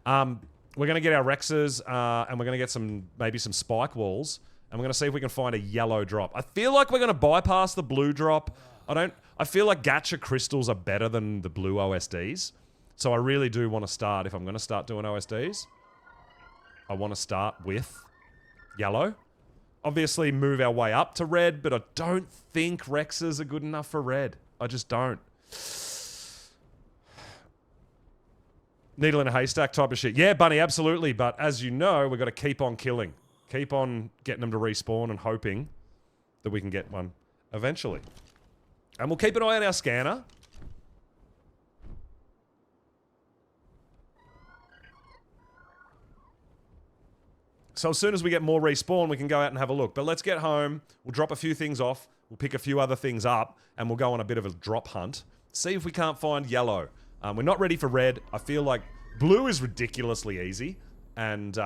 We're going to get our Rexes, and we're going to get maybe some spike walls, and we're going to see if we can find a yellow drop. I feel like we're going to bypass the blue drop. I feel like gacha crystals are better than the blue OSDs. So I really do want to start, if I'm going to start doing OSDs, I want to start with yellow. Obviously move our way up to red, but I don't think Rexes are good enough for red. I just don't. Needle in a haystack type of shit. Yeah, Bunny, absolutely. But as you know, we've got to keep on killing. Keep on getting them to respawn and hoping that we can get one eventually. And we'll keep an eye on our scanner. So as soon as we get more respawn, we can go out and have a look. But let's get home. We'll drop a few things off. We'll pick a few other things up. And we'll go on a bit of a drop hunt. See if we can't find yellow. We're not ready for red. I feel like blue is ridiculously easy. And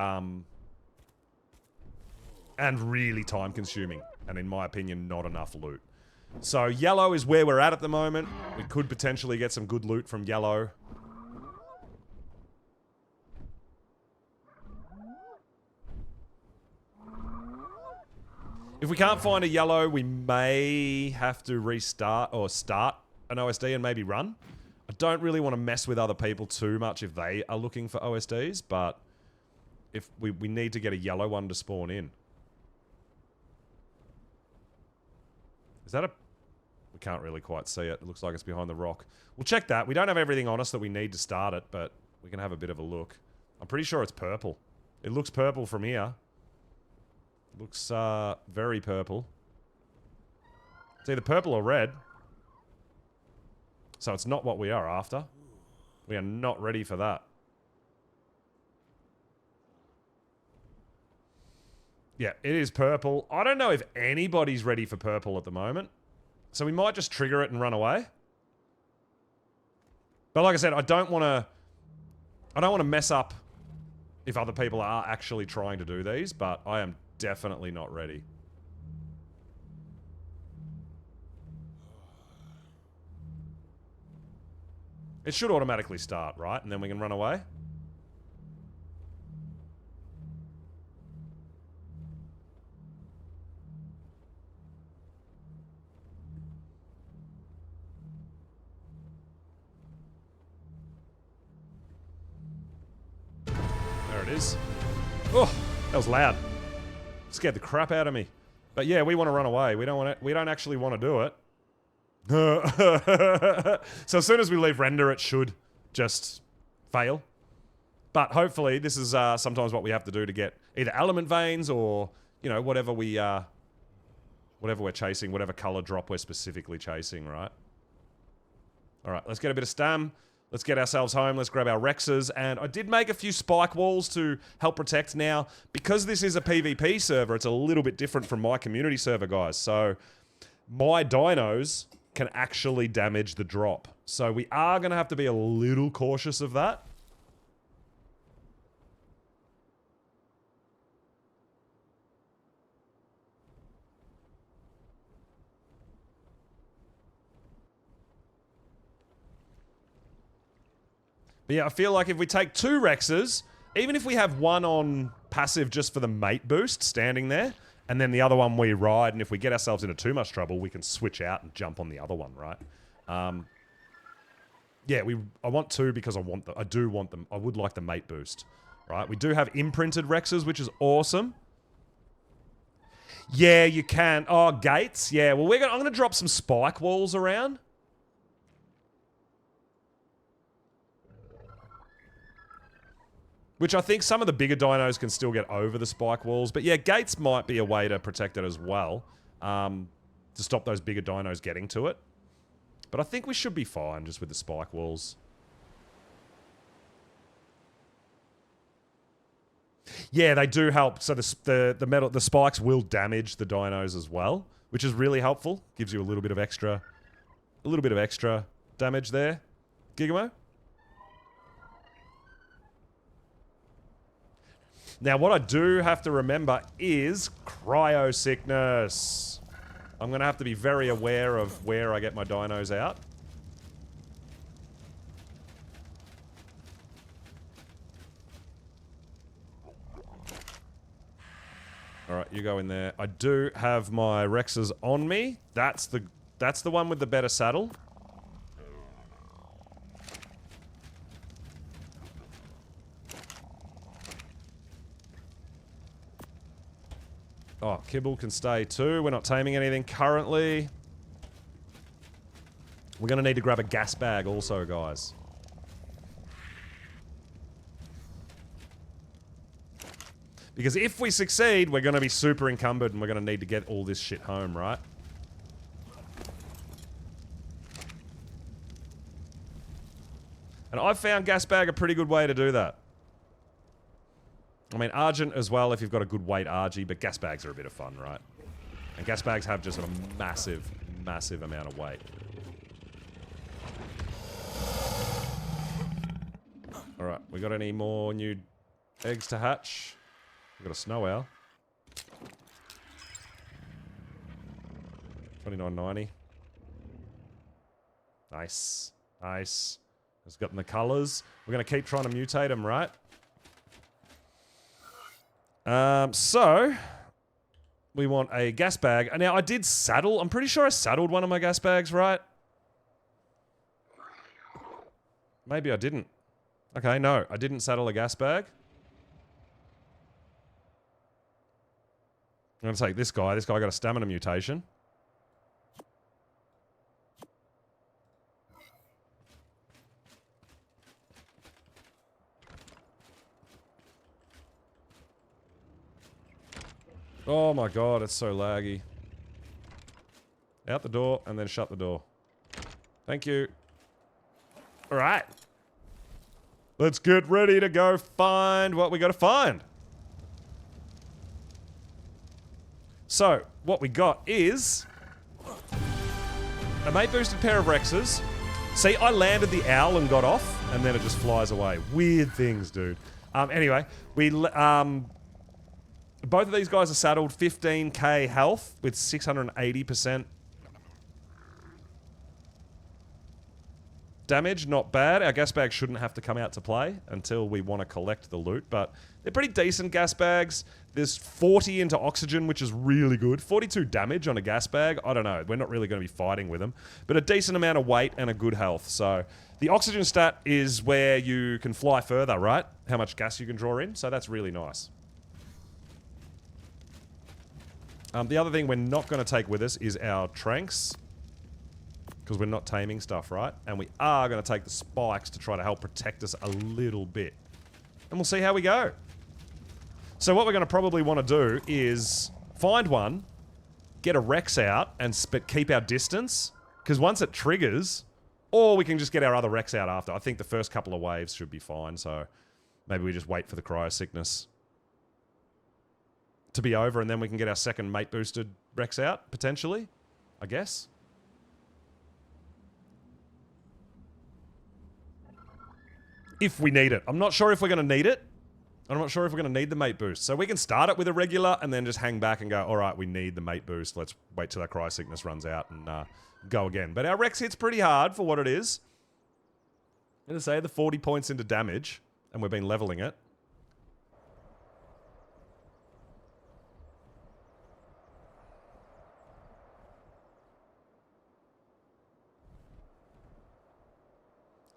really time consuming. And in my opinion, not enough loot. So yellow is where we're at the moment. We could potentially get some good loot from yellow. If we can't find a yellow, we may have to restart or start an OSD and maybe run. I don't really want to mess with other people too much if they are looking for OSDs, but if we need to get a yellow one to spawn in. Is that a... We can't really quite see it. It looks like it's behind the rock. We'll check that. We don't have everything on us that we need to start it, but we can have a bit of a look. I'm pretty sure it's purple. It looks purple from here. Looks very purple. It's either purple or red. So it's not what we are after. We are not ready for that. Yeah, it is purple. I don't know if anybody's ready for purple at the moment. So we might just trigger it and run away. But like I said, I don't want to mess up if other people are actually trying to do these, but I am definitely not ready. It should automatically start, right? And then we can run away. There it is. Oh, that was loud. Scared the crap out of me. But yeah, we want to run away. We don't actually want to do it. So as soon as we leave render, it should just fail. But hopefully this is sometimes what we have to do to get either element veins or, you know, whatever we're chasing, whatever color drop we're specifically chasing, right? Alright, let's get a bit of stam. Let's get ourselves home. Let's grab our Rexes. And I did make a few spike walls to help protect. Now, because this is a PvP server, it's a little bit different from my community server, guys. So, my dinos can actually damage the drop. So, we are going to have to be a little cautious of that. But yeah, I feel like if we take 2 Rexes, even if we have one on passive just for the mate boost, standing there, and then the other one we ride, and if we get ourselves into too much trouble, we can switch out and jump on the other one, right? Yeah, I want 2 because I do want them. I would like the mate boost, right? We do have imprinted Rexes, which is awesome. Yeah, you can. Oh, gates. Yeah, well, I'm going to drop some spike walls around. Which I think some of the bigger dinos can still get over the spike walls. But yeah, gates might be a way to protect it as well. To stop those bigger dinos getting to it. But I think we should be fine just with the spike walls. Yeah, they do help. So the spikes will damage the dinos as well, which is really helpful. Gives you a little bit of extra damage there. Gigamo? Now, what I do have to remember is cryo sickness. I'm going to have to be very aware of where I get my dinos out. Alright, you go in there. I do have my Rexes on me. That's the one with the better saddle. Oh, Kibble can stay too. We're not taming anything currently. We're going to need to grab a gas bag also, guys. Because if we succeed, we're going to be super encumbered and we're going to need to get all this shit home, right? And I've found gas bag a pretty good way to do that. I mean, Argent as well if you've got a good weight Argy, but gas bags are a bit of fun, right? And gas bags have just a massive, massive amount of weight. Alright, we got any more new eggs to hatch? We've got a snow owl. 29.90. Nice. Nice. It's got the colours. We're going to keep trying to mutate them, right? So, we want a gas bag. Now, I did saddle. I'm pretty sure I saddled one of my gas bags, right? Maybe I didn't. Okay, no. I didn't saddle a gas bag. I'm going to take this guy. This guy got a stamina mutation. Oh my god, it's so laggy. Out the door, and then shut the door. Thank you. Alright. Let's get ready to go find what we gotta find. So, what we got is a mate-boosted pair of Rexes. See, I landed the owl and got off, and then it just flies away. Weird things, dude. Anyway, both of these guys are saddled 15k health with 680% damage. Not bad. Our gas bags shouldn't have to come out to play until we want to collect the loot, but they're pretty decent gas bags. There's 40 into oxygen, which is really good. 42 damage on a gas bag. I don't know. We're not really going to be fighting with them, but a decent amount of weight and a good health. So the oxygen stat is where you can fly further, right? How much gas you can draw in. So that's really nice. The other thing we're not going to take with us is our tranks, because we're not taming stuff, right? And we are going to take the spikes to try to help protect us a little bit. And we'll see how we go. So what we're going to probably want to do is find one, get a Rex out, and keep our distance, because once it triggers, or we can just get our other Rex out after. I think the first couple of waves should be fine, so maybe we just wait for the cryo sickness to be over, and then we can get our second mate-boosted Rex out, potentially, I guess. If we need it. I'm not sure if we're going to need it. I'm not sure if we're going to need the mate boost. So we can start it with a regular and then just hang back and go, alright, we need the mate boost. Let's wait till our cryo sickness runs out and go again. But our Rex hits pretty hard for what it is. I'm going to say the 40 points into damage, and we've been leveling it.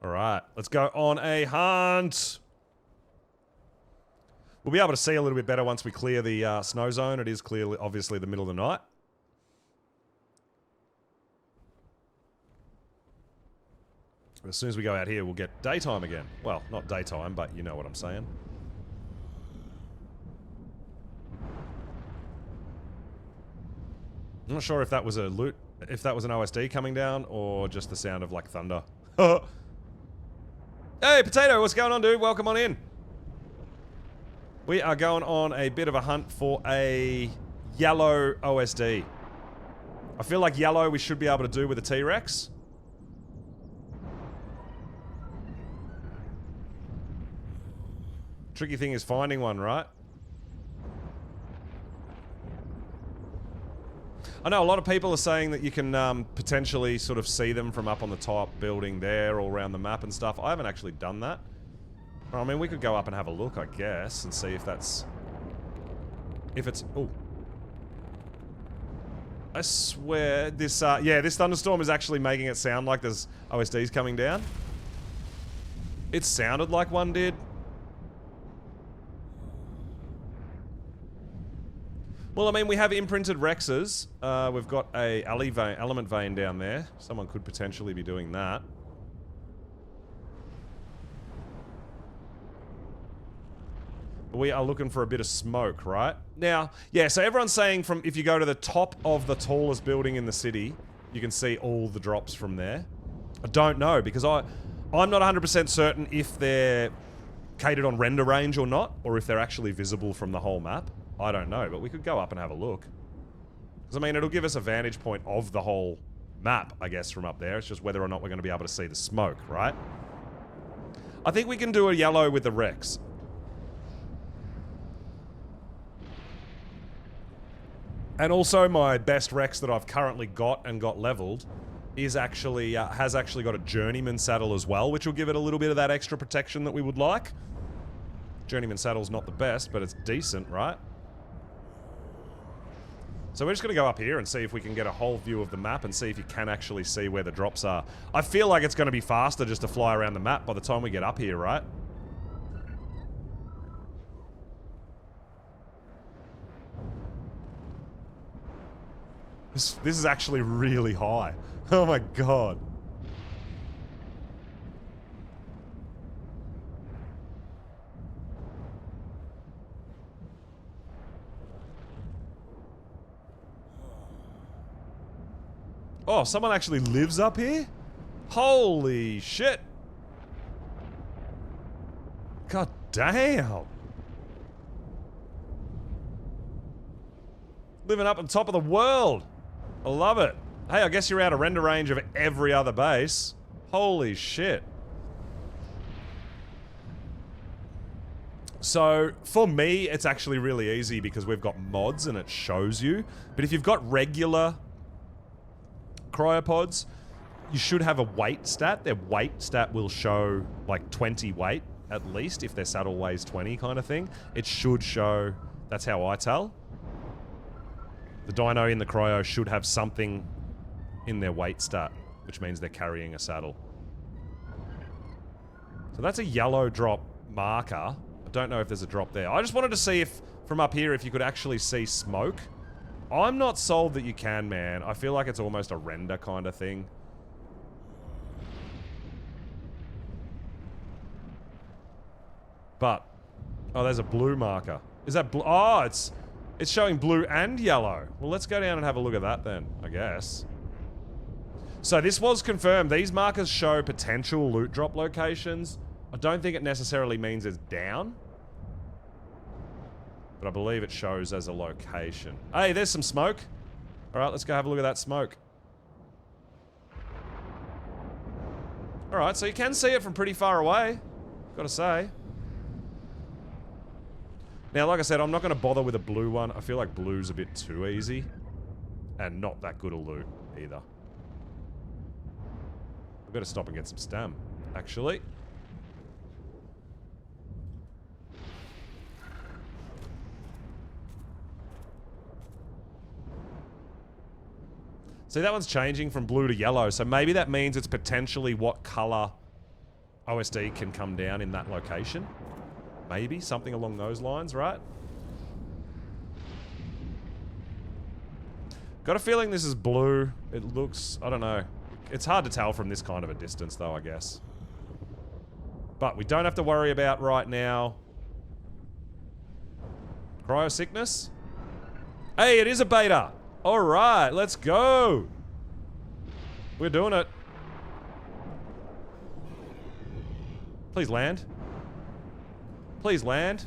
Alright, let's go on a hunt. We'll be able to see a little bit better once we clear the snow zone. It is clearly, obviously, the middle of the night. As soon as we go out here, we'll get daytime again. Well, not daytime, but you know what I'm saying. I'm not sure if that was a loot, if that was an OSD coming down, or just the sound of, like, thunder. Hey, Potato, what's going on, dude? Welcome on in. We are going on a bit of a hunt for a yellow OSD. I feel like yellow we should be able to do with a T-Rex. Tricky thing is finding one, right? I know a lot of people are saying that you can potentially sort of see them from up on the top building there all around the map and stuff. I haven't actually done that. I mean, we could go up and have a look, I guess, and see if that's... If it's... Oh. I swear this, yeah, this thunderstorm is actually making it sound like there's OSDs coming down. It sounded like one did. Well, I mean, we have imprinted Rexes. We've got a element vein down there. Someone could potentially be doing that. We are looking for a bit of smoke, right? Now, yeah, so everyone's saying from if you go to the top of the tallest building in the city, you can see all the drops from there. I don't know, because I'm not 100% certain if they're catered on render range or not, or if they're actually visible from the whole map. I don't know, but we could go up and have a look. Because, I mean, it'll give us a vantage point of the whole map, I guess, from up there. It's just whether or not we're going to be able to see the smoke, right? I think we can do a yellow with the Rex. And also my best Rex that I've currently got and got leveled is actually, has actually got a Journeyman saddle as well, which will give it a little bit of that extra protection that we would like. Journeyman saddle's not the best, but it's decent, right? So we're just going to go up here and see if we can get a whole view of the map and see if you can actually see where the drops are. I feel like it's going to be faster just to fly around the map by the time we get up here, right? This is actually really high. Oh my god. Oh, someone actually lives up here? Holy shit. God damn. Living up on top of the world. I love it. Hey, I guess you're out of render range of every other base. Holy shit. So, for me, it's actually really easy because we've got mods and it shows you. But if you've got regular cryopods, you should have a weight stat. Their weight stat will show like 20 weight at least if their saddle weighs 20 kind of thing. It should show, that's how I tell. The dino in the cryo should have something in their weight stat, which means they're carrying a saddle. So that's a yellow drop marker. I don't know if there's a drop there. I just wanted to see if, from up here, if you could actually see smoke. I'm not sold that you can, man. I feel like it's almost a render kind of thing. But, oh, there's a blue marker. Is that blue? Oh, it's showing blue and yellow. Well, let's go down and have a look at that then, I guess. So this was confirmed. These markers show potential loot drop locations. I don't think it necessarily means it's down. But I believe it shows as a location. Hey, there's some smoke. Alright, let's go have a look at that smoke. Alright, so you can see it from pretty far away. Gotta say. Now, like I said, I'm not going to bother with a blue one. I feel like blue's a bit too easy. And not that good a loot, either. I better stop and get some stam, actually. See, that one's changing from blue to yellow, so maybe that means it's potentially what color OSD can come down in that location. Maybe, something along those lines, right? Got a feeling this is blue. It looks, I don't know. It's hard to tell from this kind of a distance, though, I guess. But we don't have to worry about right now. Cryo sickness? Hey, it is a beta! Alright, let's go. We're doing it. Please land. Please land.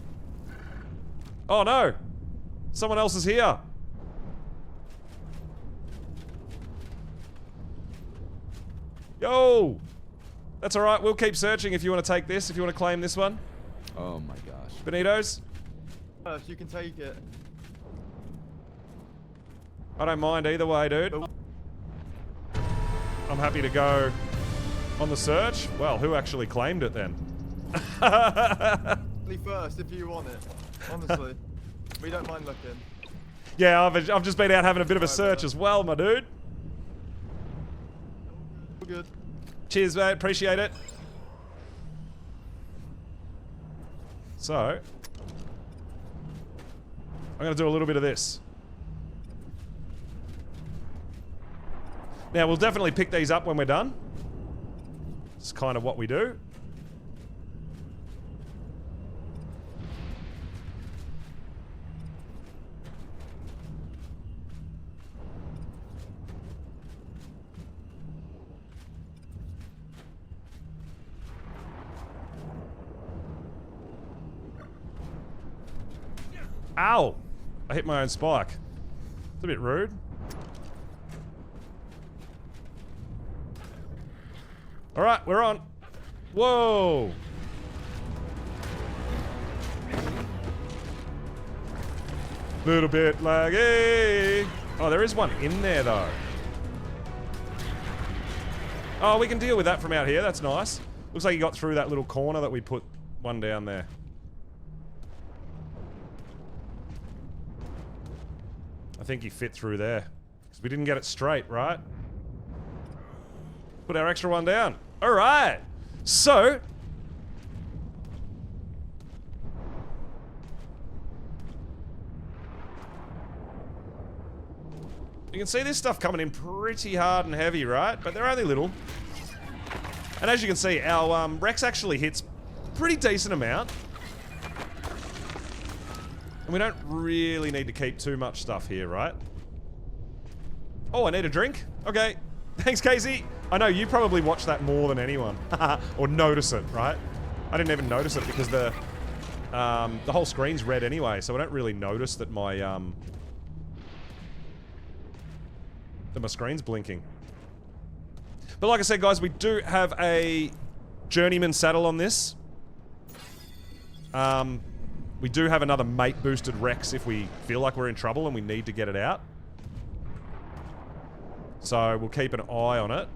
Oh no! Someone else is here. Yo! That's alright, we'll keep searching if you want to take this, if you want to claim this one. Oh my gosh. Bonitos? If you can take it. I don't mind either way, dude. I'm happy to go on the search. Well, who actually claimed it then? First, if you want it. Honestly. We don't mind looking. Yeah, I've just been out having a bit of a search as well, my dude. All good. Cheers, mate. Appreciate it. So, I'm going to do a little bit of this. Now, we'll definitely pick these up when we're done. It's kind of what we do. Ow! I hit my own spike. It's a bit rude. Alright, we're on. Whoa! Little bit laggy. Oh, there is one in there though. Oh, we can deal with that from out here. That's nice. Looks like you got through that little corner that we put one down there. I think he fit through there. Because we didn't get it straight, right? Put our extra one down. Alright! So... you can see this stuff coming in pretty hard and heavy, right? But they're only little. And as you can see, our Rex actually hits pretty decent amount. And we don't really need to keep too much stuff here, right? Oh, I need a drink? Okay. Thanks, Casey. I know you probably watch that more than anyone. Or notice it, right? I didn't even notice it because the whole screen's red anyway, so I don't really notice that my screen's blinking. But like I said, guys, we do have a journeyman saddle on this. We do have another mate-boosted Rex if we feel like we're in trouble and we need to get it out. So we'll keep an eye on it.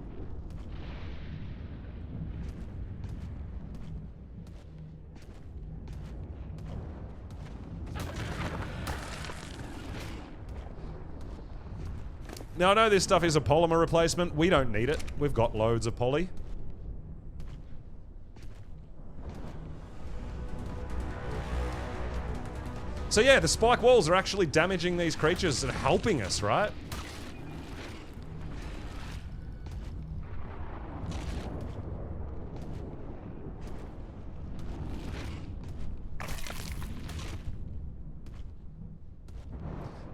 Now, I know this stuff is a polymer replacement. We don't need it. We've got loads of poly. So yeah, the spike walls are actually damaging these creatures and helping us, right?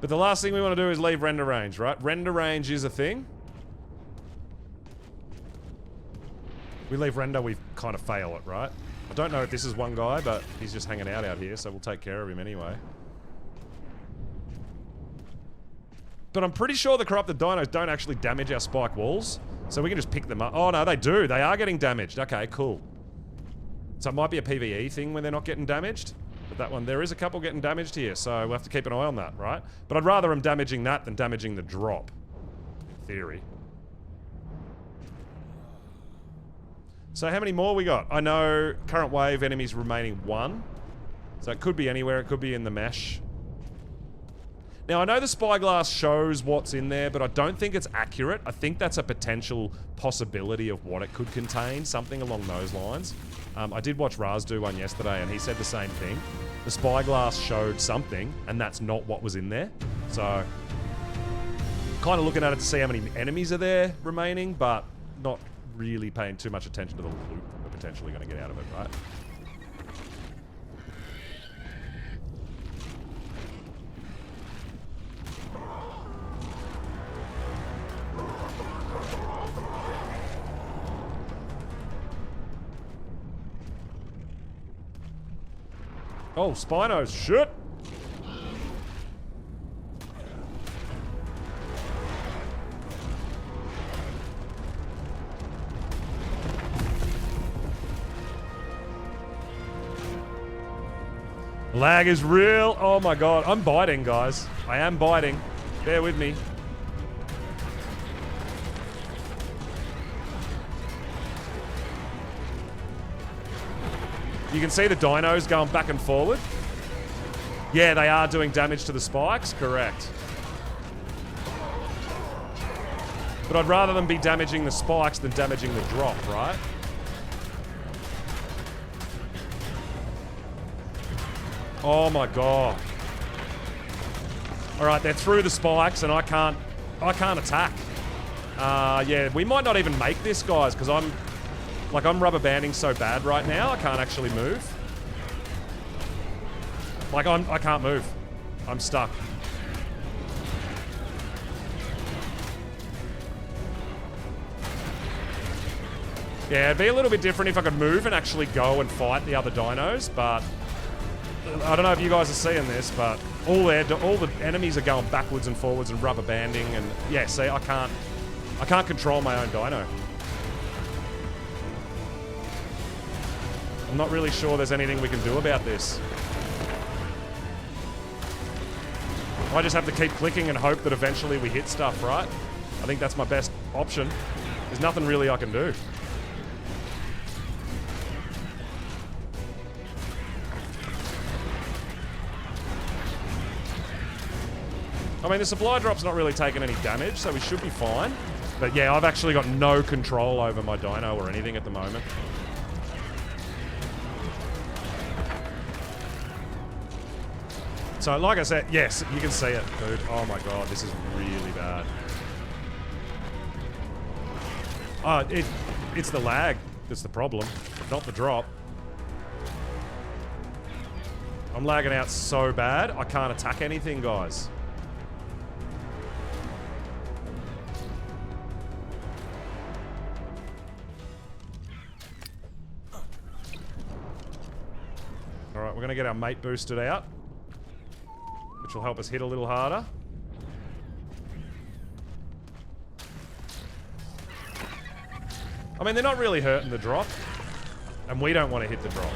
But the last thing we want to do is leave render range, right? Render range is a thing. We leave render, we kind of fail it, right? I don't know if this is one guy, but he's just hanging out here, so we'll take care of him anyway. But I'm pretty sure the corrupted dinos don't actually damage our spike walls, so we can just pick them up. Oh no, they do. They are getting damaged. Okay, cool. So it might be a PvE thing when they're not getting damaged. But that one, there is a couple getting damaged here, so we'll have to keep an eye on that, right? But I'd rather them damaging that than damaging the drop. In theory. So how many more we got? I know current wave enemies remaining 1. So it could be anywhere. It could be in the mesh. Now, I know the spyglass shows what's in there, but I don't think it's accurate. I think that's a potential possibility of what it could contain, something along those lines. I did watch Raz do one yesterday, and he said the same thing. The spyglass showed something, and that's not what was in there. So, kind of looking at it to see how many enemies are there remaining, but not really paying too much attention to the loot that we're potentially going to get out of it, right? Oh, Spinos. Shit. Lag is real. Oh my god. I'm biting, guys. I am biting. Bear with me. You can see the dinos going back and forward. Yeah, they are doing damage to the spikes. Correct. But I'd rather them be damaging the spikes than damaging the drop, right? Oh my god. Alright, they're through the spikes and I can't attack. Yeah, we might not even make this, guys, because I'm rubber banding so bad right now, I can't actually move. Like, I can't move. I'm stuck. Yeah, it'd be a little bit different if I could move and actually go and fight the other dinos, but I don't know if you guys are seeing this, but all the enemies are going backwards and forwards and rubber banding, and yeah, see, I can't control my own dino. I'm not really sure there's anything we can do about this. I just have to keep clicking and hope that eventually we hit stuff, right? I think that's my best option. There's nothing really I can do. I mean, the supply drop's not really taking any damage, so we should be fine. But yeah, I've actually got no control over my dino or anything at the moment. So, like I said, yes, you can see it, dude. Oh my god, this is really bad. It's the lag that's the problem, not the drop. I'm lagging out so bad, I can't attack anything, guys. Alright, we're going to get our mate boosted out, which will help us hit a little harder. I mean, they're not really hurting the drop, and we don't want to hit the drop.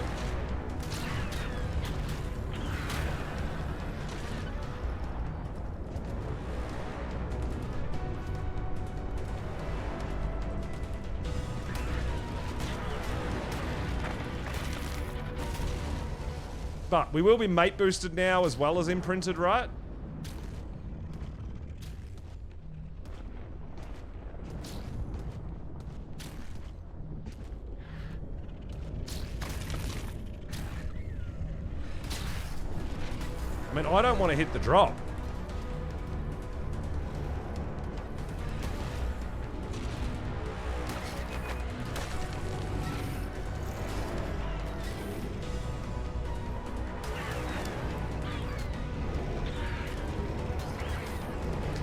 But we will be mate boosted now as well as imprinted, right? I mean, I don't want to hit the drop.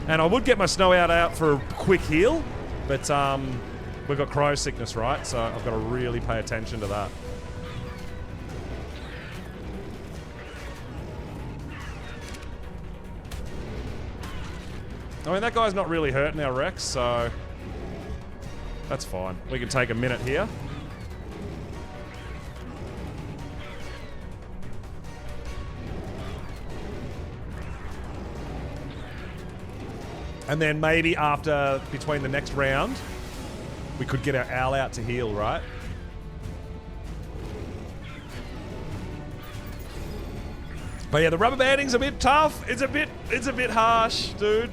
And I would get my snow out for a quick heal, but we've got crow sickness, right? So I've got to really pay attention to that. I mean, that guy's not really hurting our Rex, so that's fine. We can take a minute here. And then maybe after, between the next round, we could get our owl out to heal, right? But yeah, the rubber banding's a bit tough. It's a bit harsh, dude.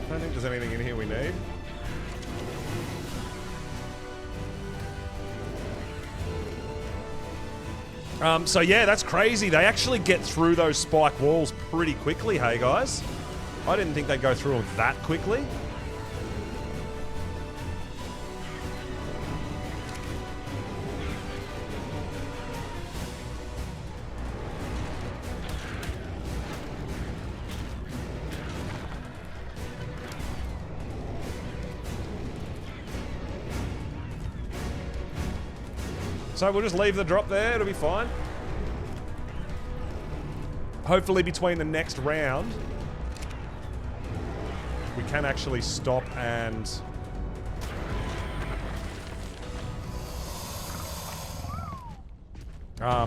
I don't think there's anything in here we need. So yeah, that's crazy. They actually get through those spike walls pretty quickly, hey guys? I didn't think they'd go through them that quickly. So we'll just leave the drop there. It'll be fine. Hopefully between the next round, we can actually stop and...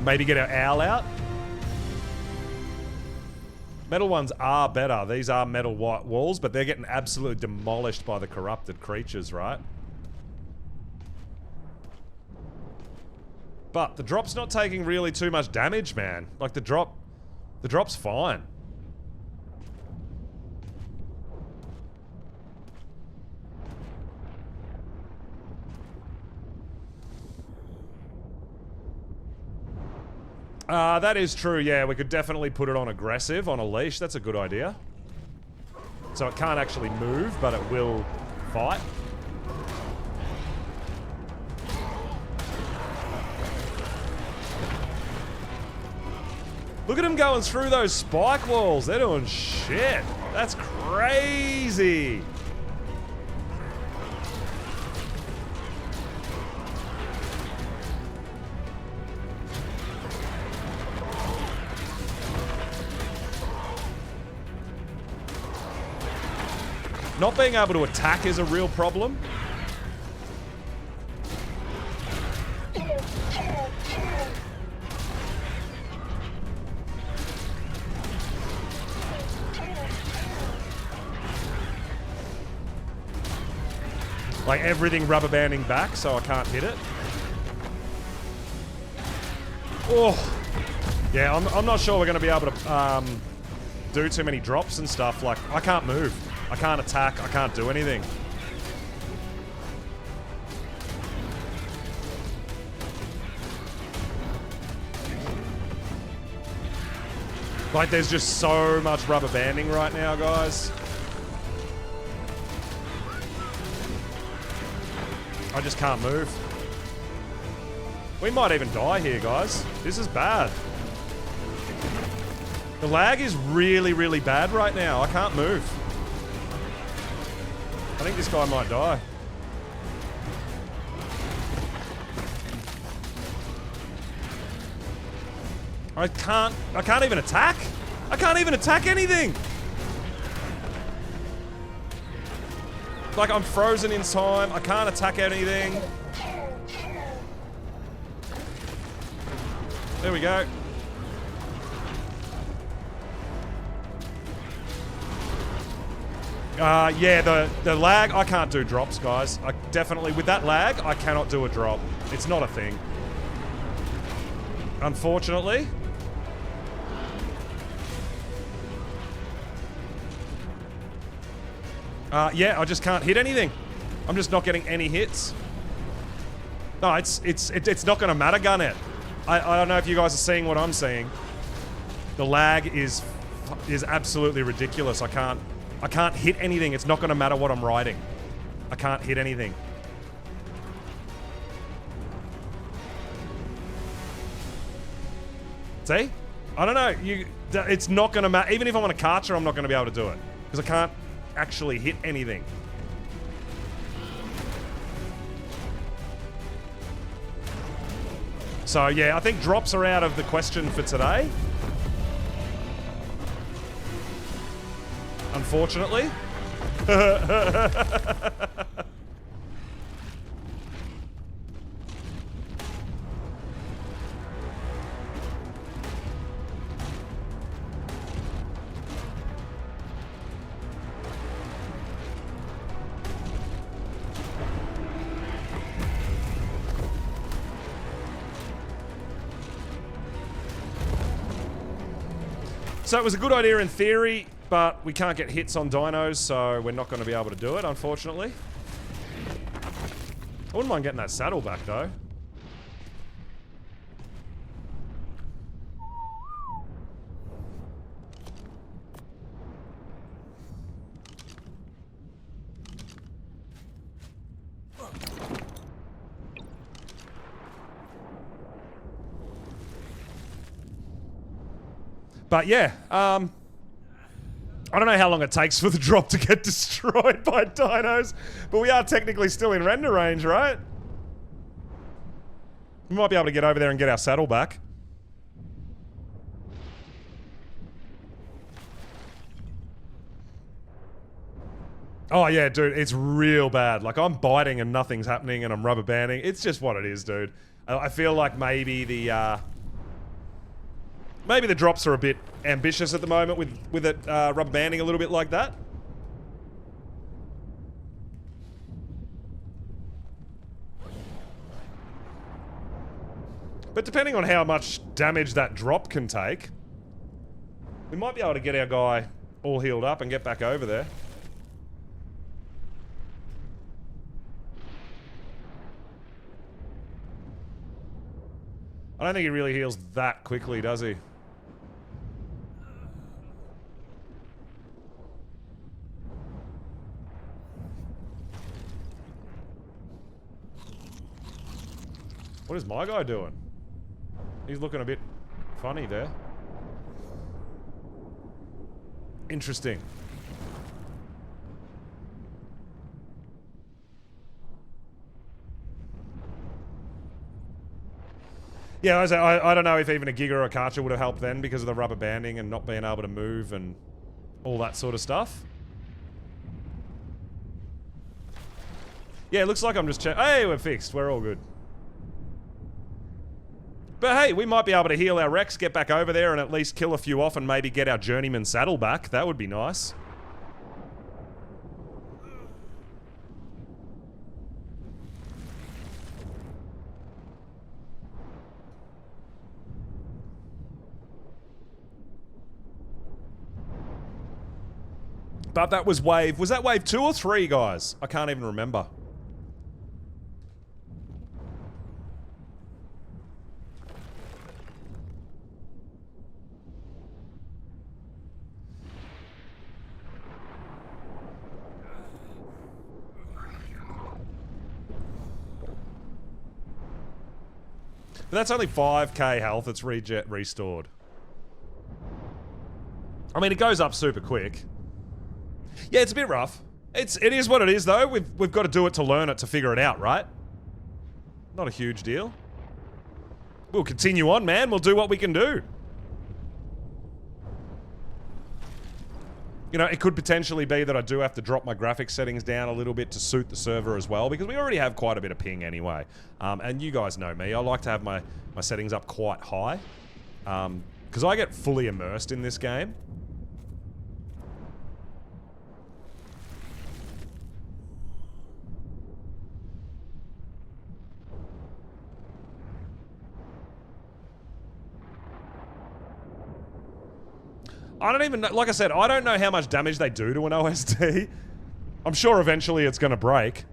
maybe get our owl out. Metal ones are better. These are metal white walls, but they're getting absolutely demolished by the corrupted creatures, right? But the drop's not taking really too much damage, man. Like the drop's fine. That is true, yeah. We could definitely put it on aggressive, on a leash. That's a good idea. So it can't actually move, but it will fight. Look at him going through those spike walls. They're doing shit. That's crazy. Not being able to attack is a real problem. Like everything rubber banding back, so I can't hit it. Oh, yeah. I'm not sure we're going to be able to do too many drops and stuff. Like I can't move, I can't attack, I can't do anything. Like there's just so much rubber banding right now, guys. I just can't move. We might even die here, guys. This is bad. The lag is really, really bad right now. I can't move. I think this guy might die. I can't even attack. I can't even attack anything. Like I'm frozen in time. I can't attack anything. There we go. Yeah, the lag, I can't do drops, guys. I definitely, with that lag, I cannot do a drop. It's not a thing. Unfortunately. Yeah, I just can't hit anything. I'm just not getting any hits. No, it's not gonna matter, Gunnet. I don't know if you guys are seeing what I'm seeing. The lag is absolutely ridiculous. I can't hit anything. It's not gonna matter what I'm riding. I can't hit anything. See? I don't know. It's not gonna matter. Even if I'm on a Karcher, I'm not gonna be able to do it because I can't actually hit anything. So yeah, I think drops are out of the question for today. Unfortunately. So it was a good idea in theory, but we can't get hits on dinos, so we're not going to be able to do it, unfortunately. I wouldn't mind getting that saddle back, though. But yeah, I don't know how long it takes for the drop to get destroyed by dinos, but we are technically still in render range, right? We might be able to get over there and get our saddle back. Oh yeah, dude, it's real bad. Like, I'm biting and nothing's happening and I'm rubber banding. It's just what it is, dude. I feel like maybe the drops are a bit ambitious at the moment with it rubber banding a little bit like that. But depending on how much damage that drop can take, we might be able to get our guy all healed up and get back over there. I don't think he really heals that quickly, does he? What is my guy doing? He's looking a bit funny there. Interesting. Yeah, I don't know if even a Giga or a Karcher would have helped then because of the rubber banding and not being able to move and all that sort of stuff. Yeah, it looks like I'm just hey, we're fixed. We're all good. But hey, we might be able to heal our Rex, get back over there and at least kill a few off and maybe get our Journeyman saddle back. That would be nice. But that was wave... Was that wave 2 or 3, guys? I can't even remember. But that's only 5k health. It's restored. I mean, it goes up super quick. Yeah, it's a bit rough. It is what it is, though. We've got to do it to learn it, to figure it out, right? Not a huge deal. We'll continue on, man. We'll do what we can do. You know, it could potentially be that I do have to drop my graphics settings down a little bit to suit the server as well, because we already have quite a bit of ping anyway. And you guys know me. I like to have my settings up quite high. Because I get fully immersed in this game. I don't even know, like I said, I don't know how much damage they do to an OSD. I'm sure eventually it's gonna break.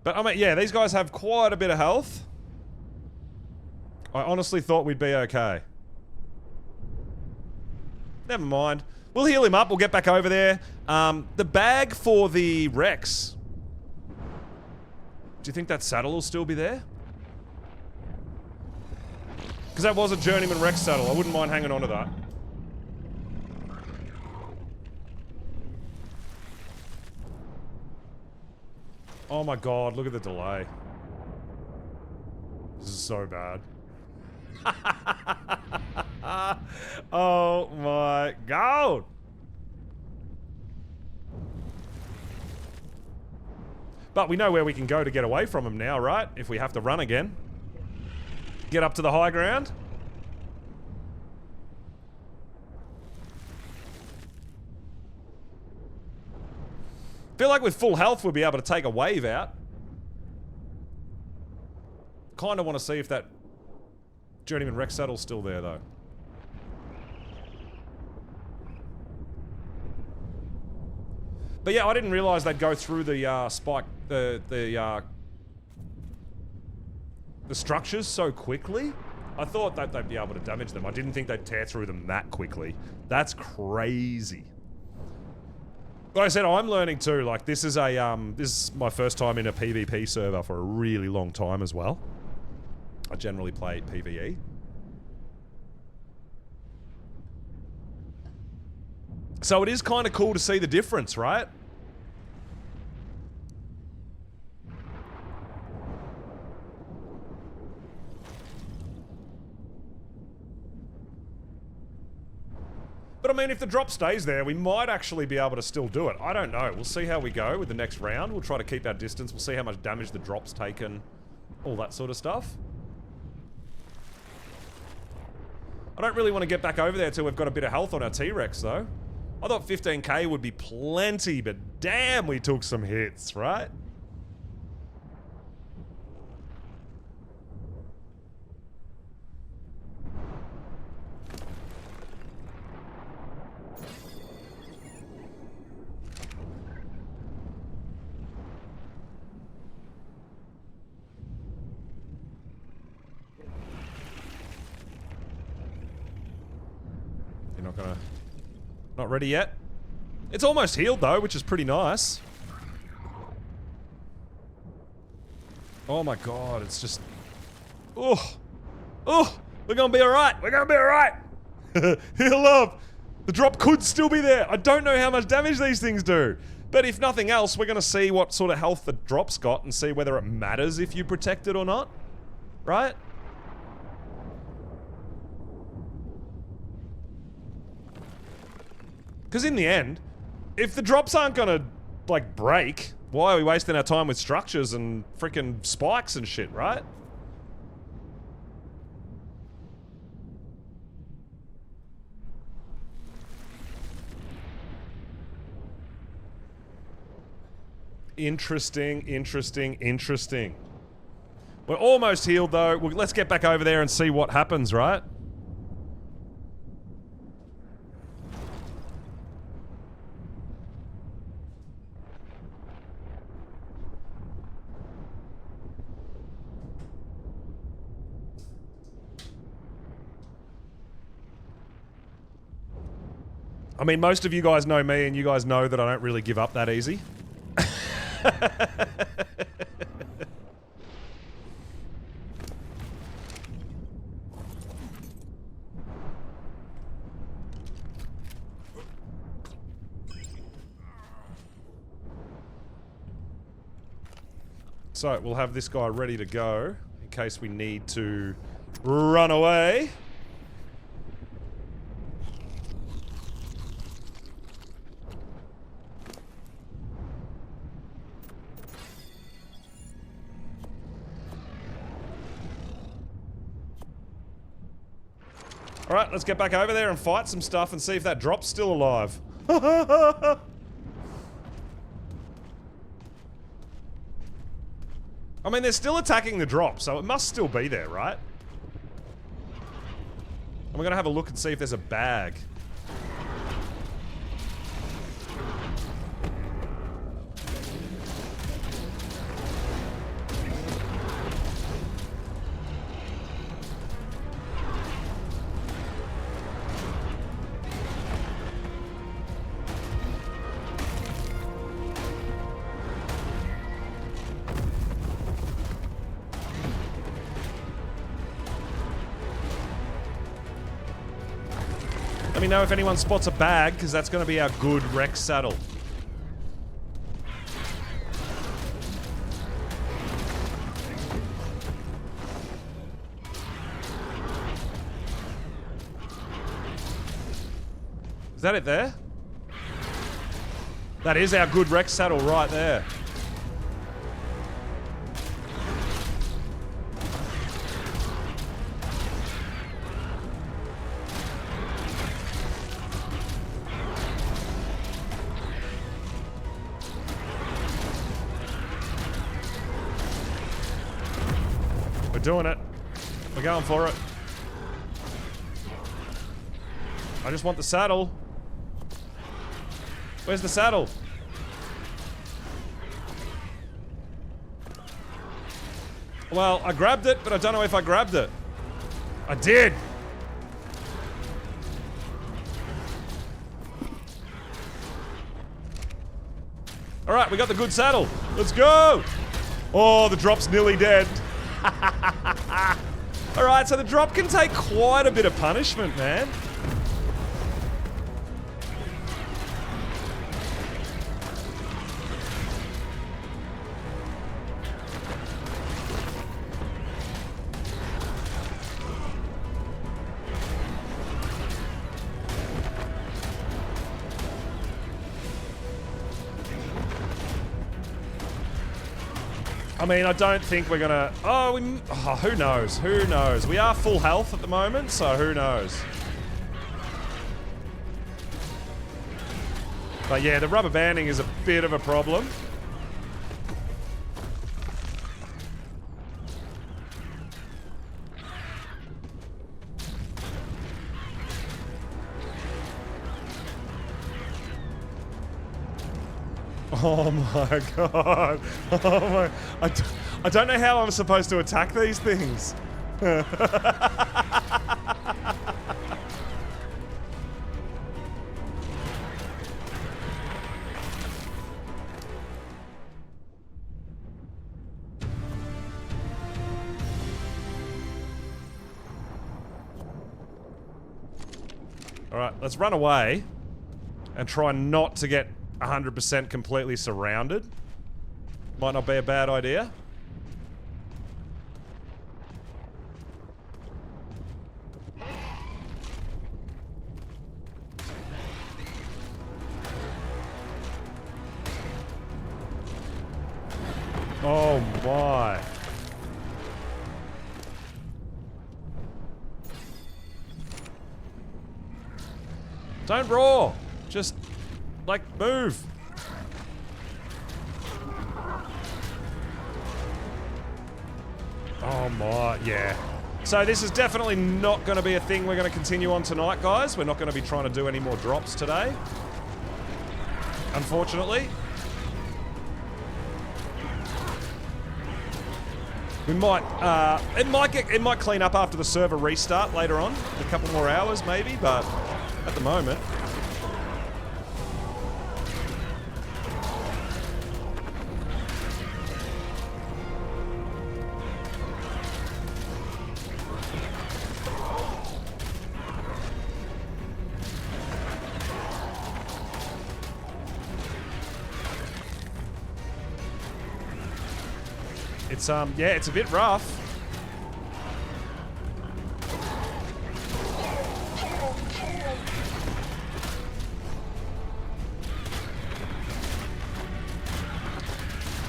But, I mean, yeah, these guys have quite a bit of health. I honestly thought we'd be okay. Never mind. We'll heal him up. We'll get back over there. The bag for the Rex. Do you think that saddle will still be there? Because that was a Journeyman Rex saddle. I wouldn't mind hanging on to that. Oh my god, look at the delay. This is so bad. Oh my god! But we know where we can go to get away from him now, right? If we have to run again. Get up to the high ground. Feel like with full health we'll be able to take a wave out. Kind of want to see if that Journeyman Rex saddle's still there though. But yeah, I didn't realize they'd go through the spike, the structures so quickly. I thought that they'd be able to damage them. I didn't think they'd tear through them that quickly. That's crazy. Like I said, I'm learning too. Like, this is my first time in a PvP server for a really long time as well. I generally play PvE. So it is kind of cool to see the difference, right? But I mean, if the drop stays there, we might actually be able to still do it. I don't know. We'll see how we go with the next round. We'll try to keep our distance. We'll see how much damage the drop's taken. All that sort of stuff. I don't really want to get back over there till we've got a bit of health on our T-Rex, though. I thought 15k would be plenty, but damn, we took some hits, right? You're not gonna... Not ready yet? It's almost healed though, which is pretty nice. Oh my god, it's just... Oh! Oh! We're gonna be alright! We're gonna be alright! Heal up! The drop could still be there! I don't know how much damage these things do! But if nothing else, we're gonna see what sort of health the drop's got and see whether it matters if you protect it or not. Right? Because in the end, if the drops aren't gonna, like, break, why are we wasting our time with structures and freaking spikes and shit, right? Interesting, interesting, interesting. We're almost healed, though. Well, let's get back over there and see what happens, right? I mean, most of you guys know me, and you guys know that I don't really give up that easy. So, we'll have this guy ready to go, in case we need to run away. Alright, let's get back over there and fight some stuff and see if that drop's still alive. I mean, they're still attacking the drop, so it must still be there, right? And we're gonna have a look and see if there's a bag. Let me know if anyone spots a bag, because that's going to be our good Rex saddle. Is that it there? That is our good Rex saddle right there. Doing it. We're going for it. I just want the saddle. Where's the saddle? Well, I grabbed it, but I don't know if I grabbed it. I did! Alright, we got the good saddle. Let's go! Oh, the drop's nearly dead. Alright, so the drop can take quite a bit of punishment, man. I mean, I don't think we're gonna... Oh, who knows? Who knows? We are full health at the moment, so who knows? But yeah, the rubber banding is a bit of a problem. Oh my god. Oh my... I don't know how I'm supposed to attack these things. Alright, let's run away and try not to get 100% completely surrounded. Might not be a bad idea. Oh my. Don't roar. Just, like, move. Oh my, yeah. So this is definitely not going to be a thing we're going to continue on tonight, guys. We're not going to be trying to do any more drops today. Unfortunately. We might, it might clean up after the server restart later on. A couple more hours maybe, but at the moment. It's, yeah, it's a bit rough.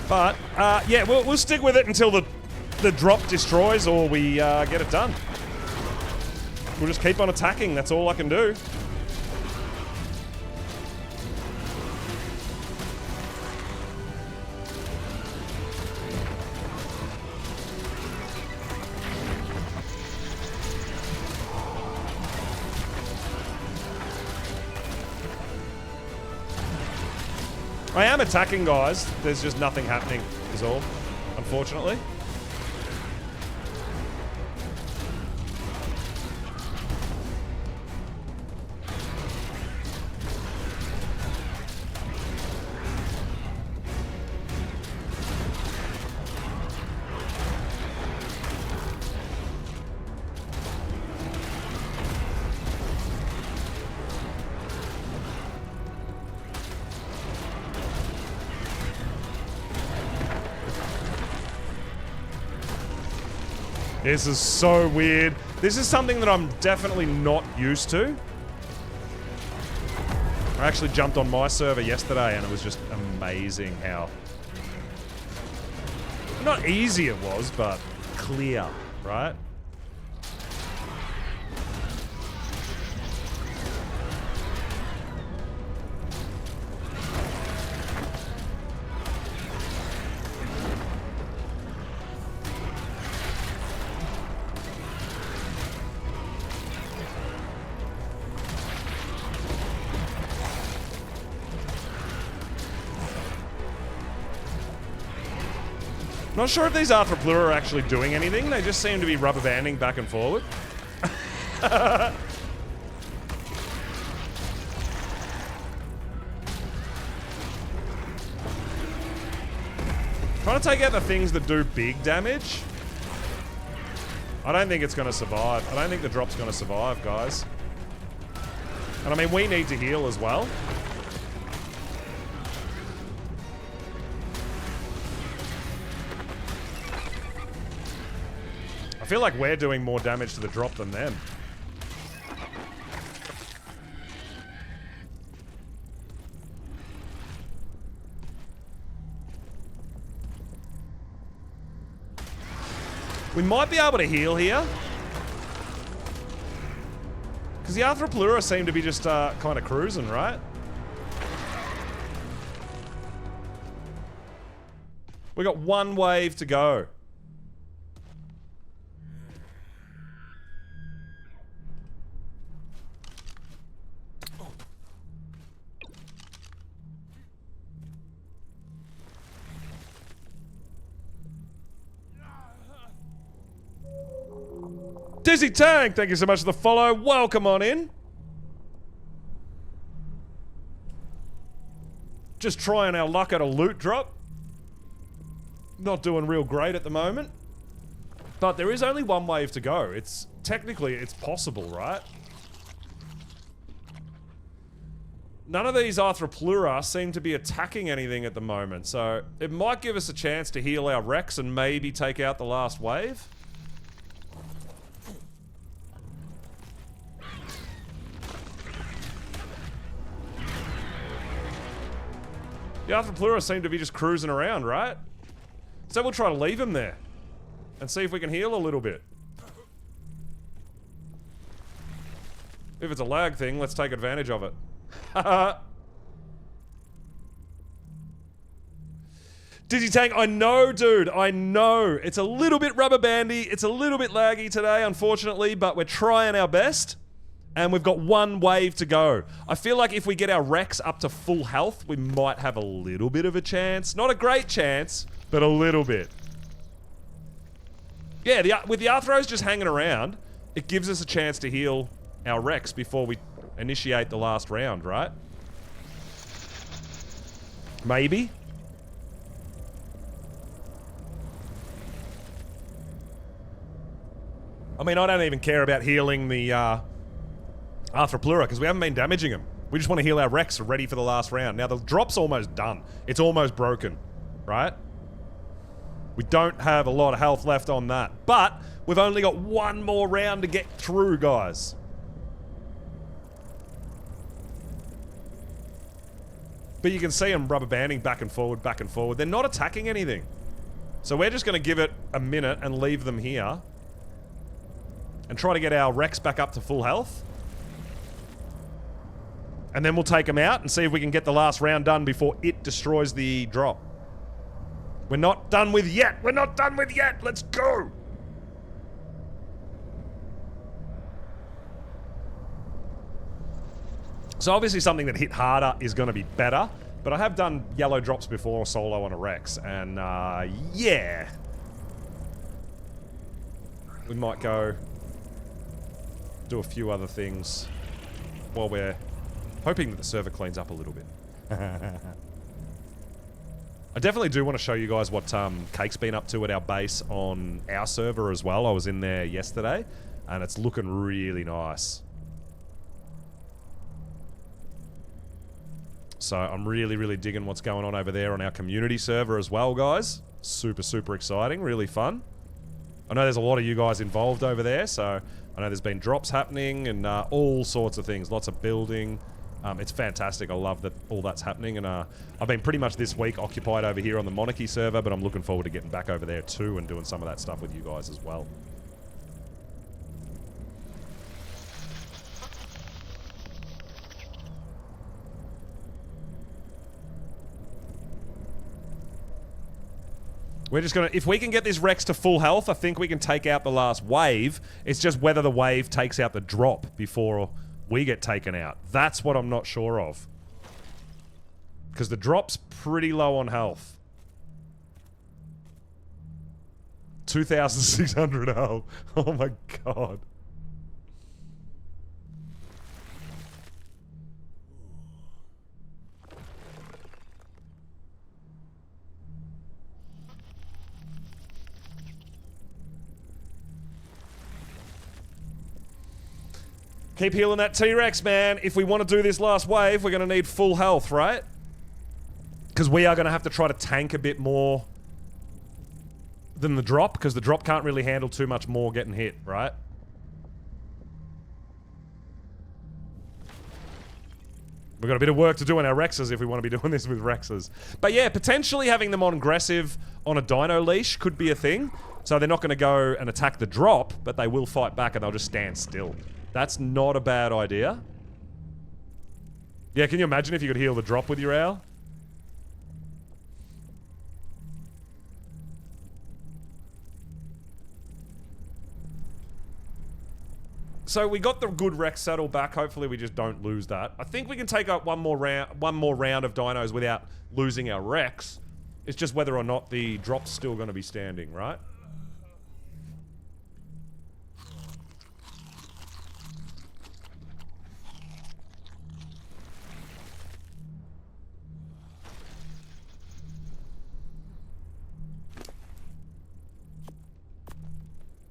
But, yeah, we'll stick with it until the drop destroys or we get it done. We'll just keep on attacking, that's all I can do. I am attacking, guys. There's just nothing happening, is all, unfortunately. This is so weird. This is something that I'm definitely not used to. I actually jumped on my server yesterday and it was just amazing how... Not easy it was, but clear, right? Not sure if these Arthropleura are actually doing anything. They just seem to be rubber banding back and forward. Trying to take out the things that do big damage. I don't think it's going to survive. I don't think the drop's going to survive, guys. And I mean, we need to heal as well. I feel like we're doing more damage to the drop than them. We might be able to heal here. Because the Arthroplura seem to be just kind of cruising, right? We got one wave to go. Dizzy Tank, thank you so much for the follow. Welcome on in. Just trying our luck at a loot drop. Not doing real great at the moment. But there is only one wave to go. It's technically, it's possible, right? None of these Arthroplura seem to be attacking anything at the moment, so it might give us a chance to heal our Rex and maybe take out the last wave. The Arthroplura seem to be just cruising around, right? So we'll try to leave him there and see if we can heal a little bit. If it's a lag thing, let's take advantage of it. Dizzy Tank, I know, dude, I know. It's a little bit rubber bandy, it's a little bit laggy today, unfortunately, but we're trying our best. And we've got one wave to go. I feel like if we get our Rex up to full health, we might have a little bit of a chance. Not a great chance, but a little bit. Yeah, with the Arthros just hanging around, it gives us a chance to heal our Rex before we initiate the last round, right? Maybe. I mean, I don't even care about healing the Arthroplura, because we haven't been damaging him. We just want to heal our Rex ready for the last round. Now, the drop's almost done. It's almost broken, right? We don't have a lot of health left on that. But we've only got one more round to get through, guys. But you can see them rubber banding back and forward, back and forward. They're not attacking anything. So we're just going to give it a minute and leave them here. And try to get our Rex back up to full health. And then we'll take them out and see if we can get the last round done before it destroys the drop. We're not done with yet. We're not done with yet. Let's go. So obviously something that hit harder is going to be better. But I have done yellow drops before solo on a Rex. And yeah. We might go do a few other things while we're hoping that the server cleans up a little bit. I definitely do want to show you guys what Cake's been up to at our base on our server as well. I was in there yesterday, and it's looking really nice. So I'm really, really digging what's going on over there on our community server as well, guys. Super, super exciting, really fun. I know there's a lot of you guys involved over there, so I know there's been drops happening and all sorts of things, lots of building. It's fantastic. I love that all that's happening, and I've been pretty much this week occupied over here on the Monarky server, but I'm looking forward to getting back over there too and doing some of that stuff with you guys as well. We're just gonna, if we can get this Rex to full health, I think we can take out the last wave. It's just whether the wave takes out the drop before we get taken out. That's what I'm not sure of. Because the drop's pretty low on health. 2,600 health. Oh my god. Keep healing that T-Rex, man. If we want to do this last wave, we're going to need full health, right? Because we are going to have to try to tank a bit more than the drop, because the drop can't really handle too much more getting hit, right? We've got a bit of work to do on our Rexes if we want to be doing this with Rexes. But yeah, potentially having them on aggressive on a dino leash could be a thing. So they're not going to go and attack the drop, but they will fight back and they'll just stand still. That's not a bad idea. Yeah, can you imagine if you could heal the drop with your owl? So we got the good Rex saddle back. Hopefully we just don't lose that. I think we can take up one more round of dinos without losing our Rex. It's just whether or not the drop's still going to be standing, right?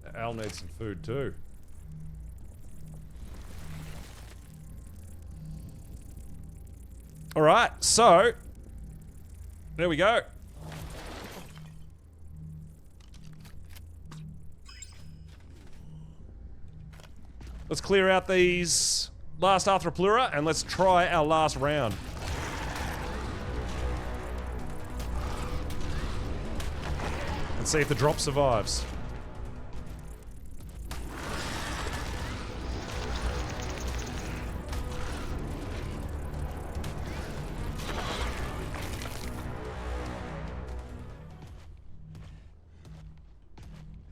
The owl needs some food too. Alright, so there we go. Let's clear out these last Arthropleura and let's try our last round. And see if the drop survives.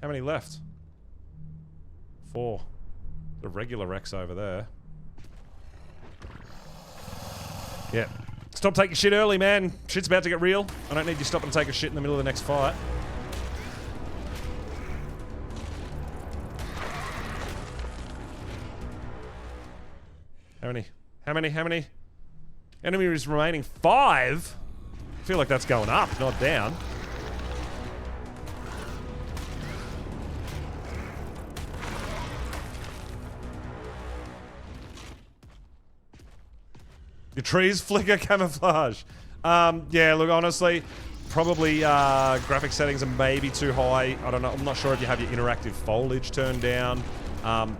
How many left? 4. The regular Rex over there. Yeah. Stop taking shit early, man. Shit's about to get real. I don't need you stopping to take a shit in the middle of the next fight. How many? How many? How many? Enemies remaining 5? I feel like that's going up, not down. Your trees flicker camouflage. Yeah, look, honestly, probably graphic settings are maybe too high. I don't know. I'm not sure if you have your interactive foliage turned down.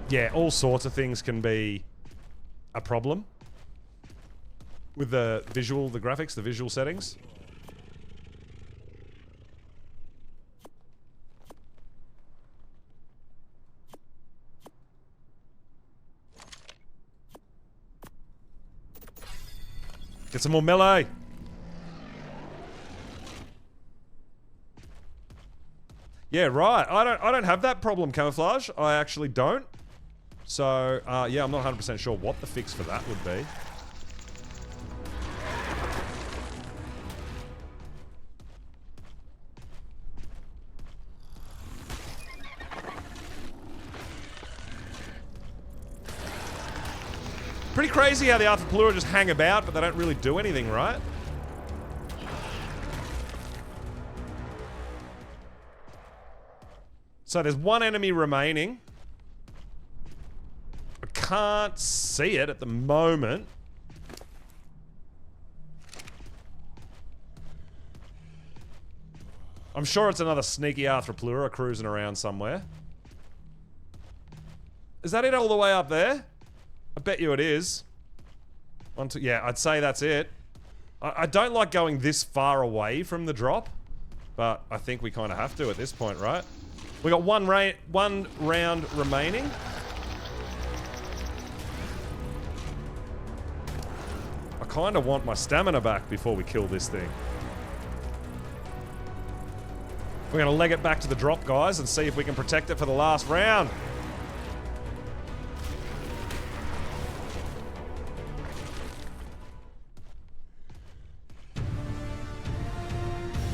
Yeah, all sorts of things can be a problem with the graphics, the visual settings. Get some more melee. Yeah, right. I don't have that problem, camouflage. I actually don't. So, yeah, I'm not 100% sure what the fix for that would be. Pretty crazy how the Arthropleura just hang about, but they don't really do anything, right? So there's one enemy remaining. I can't see it at the moment. I'm sure it's another sneaky Arthropleura cruising around somewhere. Is that it all the way up there? I bet you it is. Yeah, I'd say that's it. I don't like going this far away from the drop, but I think we kind of have to at this point, right? We got one round remaining. I kind of want my stamina back before we kill this thing. We're going to leg it back to the drop, guys, and see if we can protect it for the last round.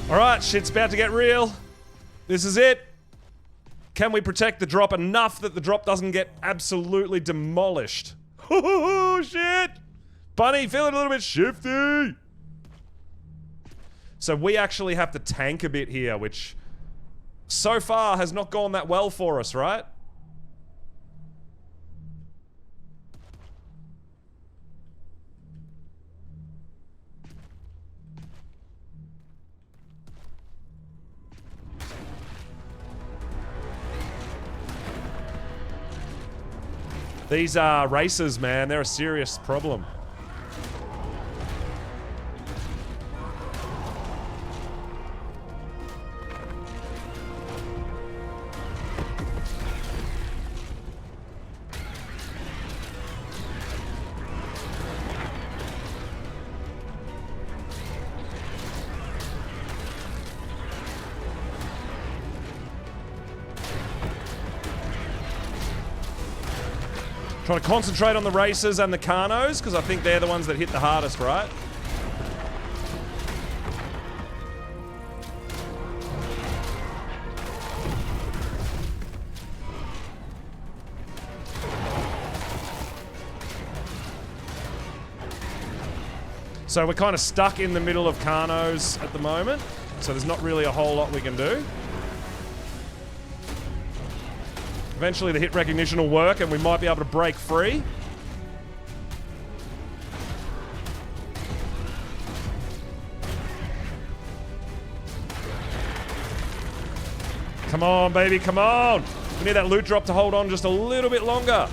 Alright, shit's about to get real. This is it. Can we protect the drop enough that the drop doesn't get absolutely demolished? Oh, shit! Bunny, feeling a little bit shifty! So we actually have to tank a bit here, which so far has not gone that well for us, right? These racers, man, they're a serious problem. Trying to concentrate on the racers and the Carnos, because I think they're the ones that hit the hardest, right? So we're kind of stuck in the middle of Carnos at the moment, so there's not really a whole lot we can do. Eventually the hit recognition will work and we might be able to break free. Come on, baby, come on! We need that loot drop to hold on just a little bit longer.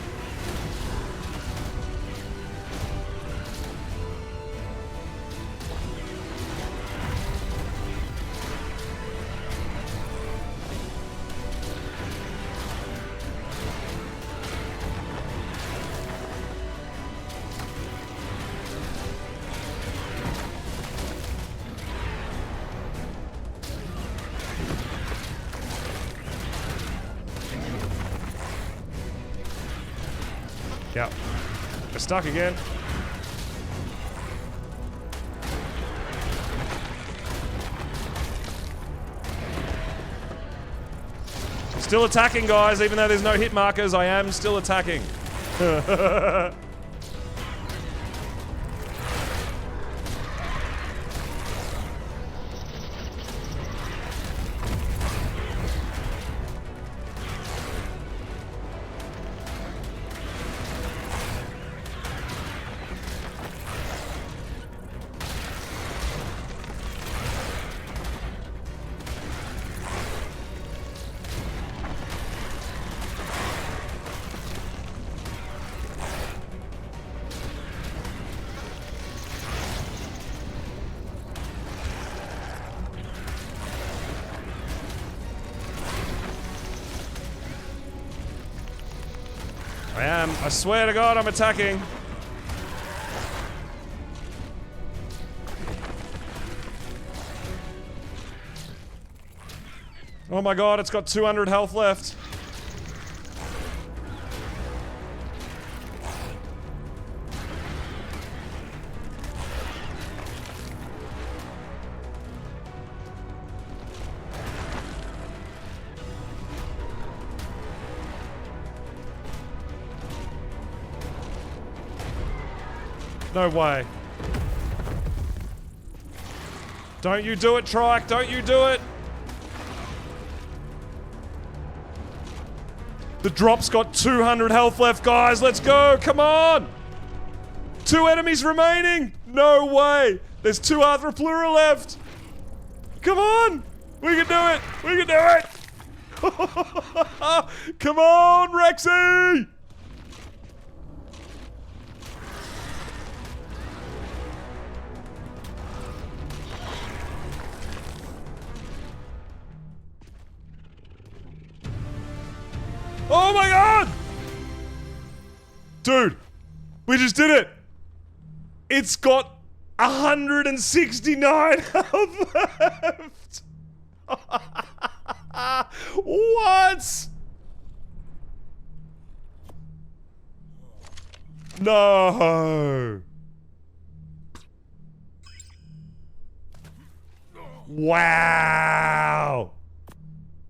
Yep. We're stuck again. Still attacking, guys. Even though there's no hit markers, I am still attacking. I swear to God, I'm attacking. Oh my God, it's got 200 health left. No way. Don't you do it, Trike. Don't you do it. The drop's got 200 health left, guys. Let's go. Come on. 2 enemies remaining. No way. There's 2 Arthur Plura left. Come on. We can do it. We can do it. Come on, Rexy. Oh my God! Dude, we just did it! It's got 169 health left! What? No! Wow!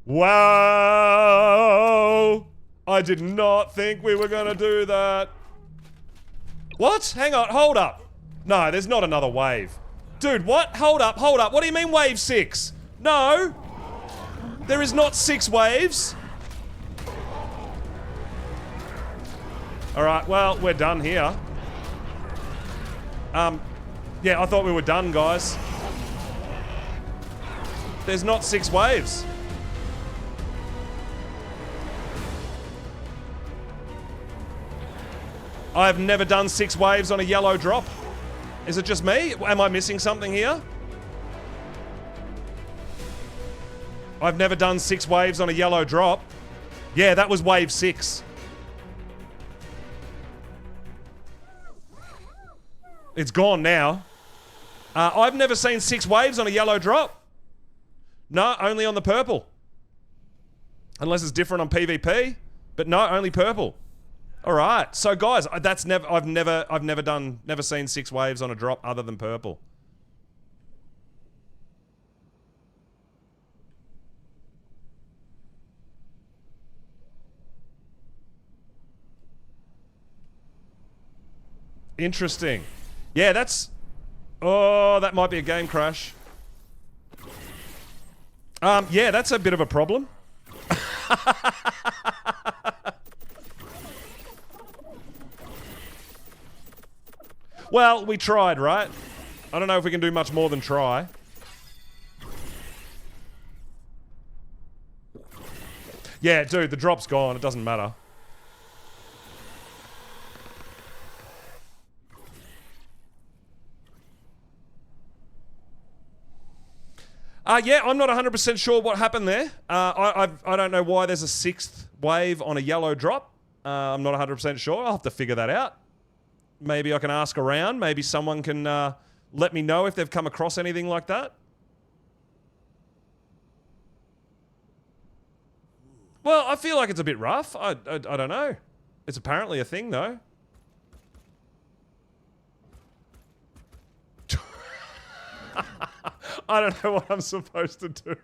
Wow! I did not think we were gonna do that. What? Hang on, hold up. No, there's not another wave. Dude, what? Hold up, hold up. What do you mean wave 6? No! There is not 6 waves. Alright, well, we're done here. Yeah, I thought we were done, guys. There's not 6 waves. I've never done 6 waves on a yellow drop. Is it just me? Am I missing something here? I've never done 6 waves on a yellow drop. Yeah, that was wave 6. It's gone now. I've never seen 6 waves on a yellow drop. No, only on the purple. Unless it's different on PvP. But no, only purple. All right. So guys, that's never I've never seen 6 waves on a drop other than purple. Interesting. Yeah, that's... Oh, that might be a game crash. Yeah, that's a bit of a problem. Well, we tried, right? I don't know if we can do much more than try. Yeah, dude, the drop's gone. It doesn't matter. Yeah, I'm not 100% sure what happened there. I don't know why there's a 6th wave on a yellow drop. I'm not 100% sure. I'll have to figure that out. Maybe I can ask around. Maybe someone can let me know if they've come across anything like that. Well, I feel like it's a bit rough. I don't know. It's apparently a thing, though. I don't know what I'm supposed to do.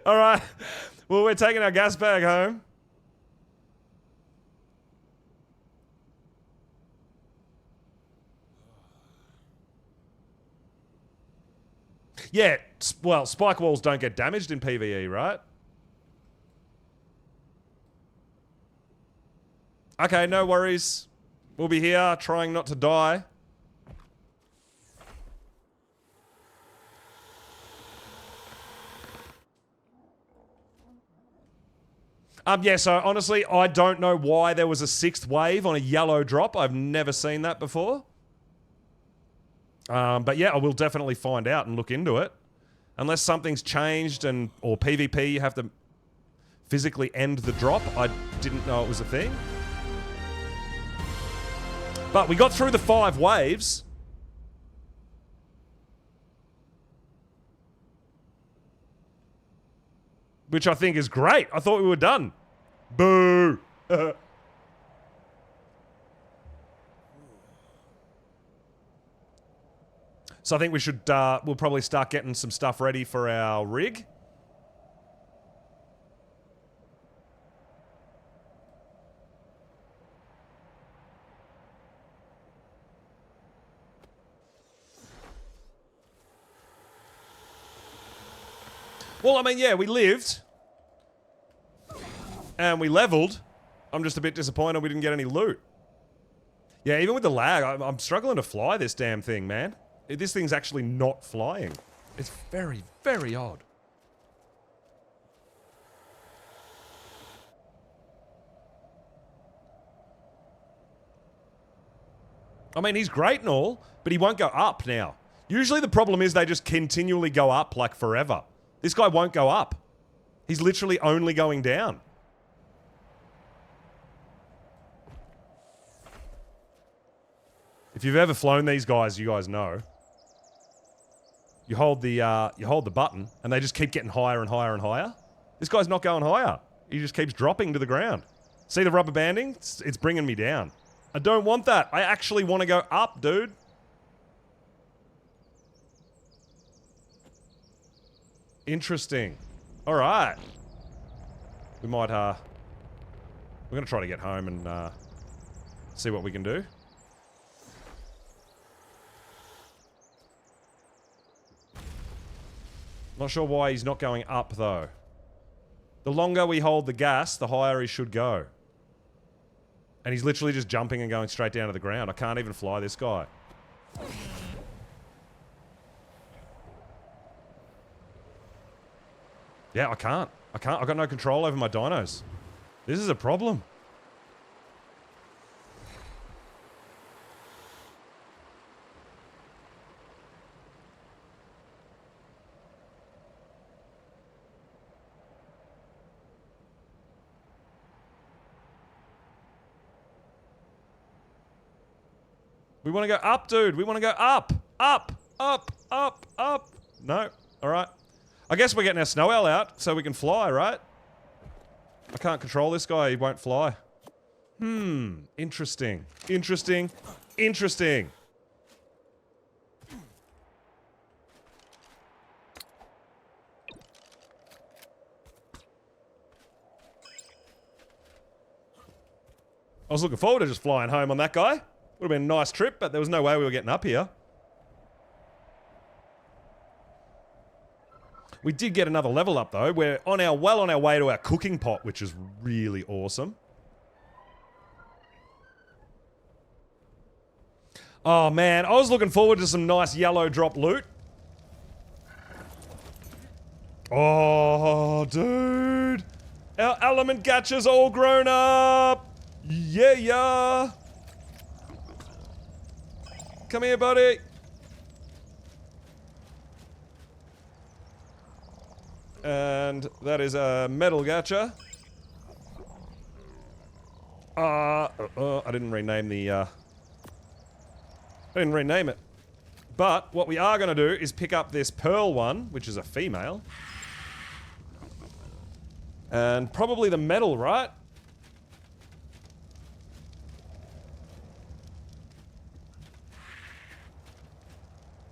All right. Well, we're taking our gas bag home. Yeah, well, spike walls don't get damaged in PvE, right? Okay, no worries. We'll be here trying not to die. Yeah, so honestly, I don't know why there was a 6th wave on a yellow drop. I've never seen that before. But yeah, I will definitely find out and look into it. Unless something's changed and or PvP, you have to physically end the drop. I didn't know it was a thing. But we got through the 5 waves. Which I think is great. I thought we were done. Boo! So I think we should, we'll probably start getting some stuff ready for our rig. Well, I mean, yeah, we lived. And we leveled. I'm just a bit disappointed we didn't get any loot. Yeah, even with the lag, I'm struggling to fly this damn thing, man. This thing's actually not flying. It's very, very odd. I mean, he's great and all, but he won't go up now. Usually the problem is they just continually go up like forever. This guy won't go up. He's literally only going down. If you've ever flown these guys, you guys know. You hold the button, and they just keep getting higher and higher and higher. This guy's not going higher. He just keeps dropping to the ground. See the rubber banding? It's bringing me down. I don't want that. I actually want to go up, dude. Interesting. All right. We might, we're going to try to get home and, see what we can do. Not sure why he's not going up, though. The longer we hold the gas, the higher he should go. And he's literally just jumping and going straight down to the ground. I can't even fly this guy. Yeah, I can't. I've got no control over my dinos. This is a problem. We want to go up, dude. We want to go up. Up. Up. Up. Up. No. Alright. I guess we're getting our snow owl out so we can fly, right? I can't control this guy. He won't fly. Interesting. Interesting. Interesting. I was looking forward to just flying home on that guy. Would have been a nice trip, but there was no way we were getting up here. We did get another level up though. We're well on our way to our cooking pot, which is really awesome. Oh man, I was looking forward to some nice yellow drop loot. Oh, dude. Our element gacha's all grown up. Yeah, yeah. Come here, buddy. And that is a metal gacha. I didn't rename the, I didn't rename it. But what we are going to do is pick up this pearl one, which is a female. And probably the metal, right?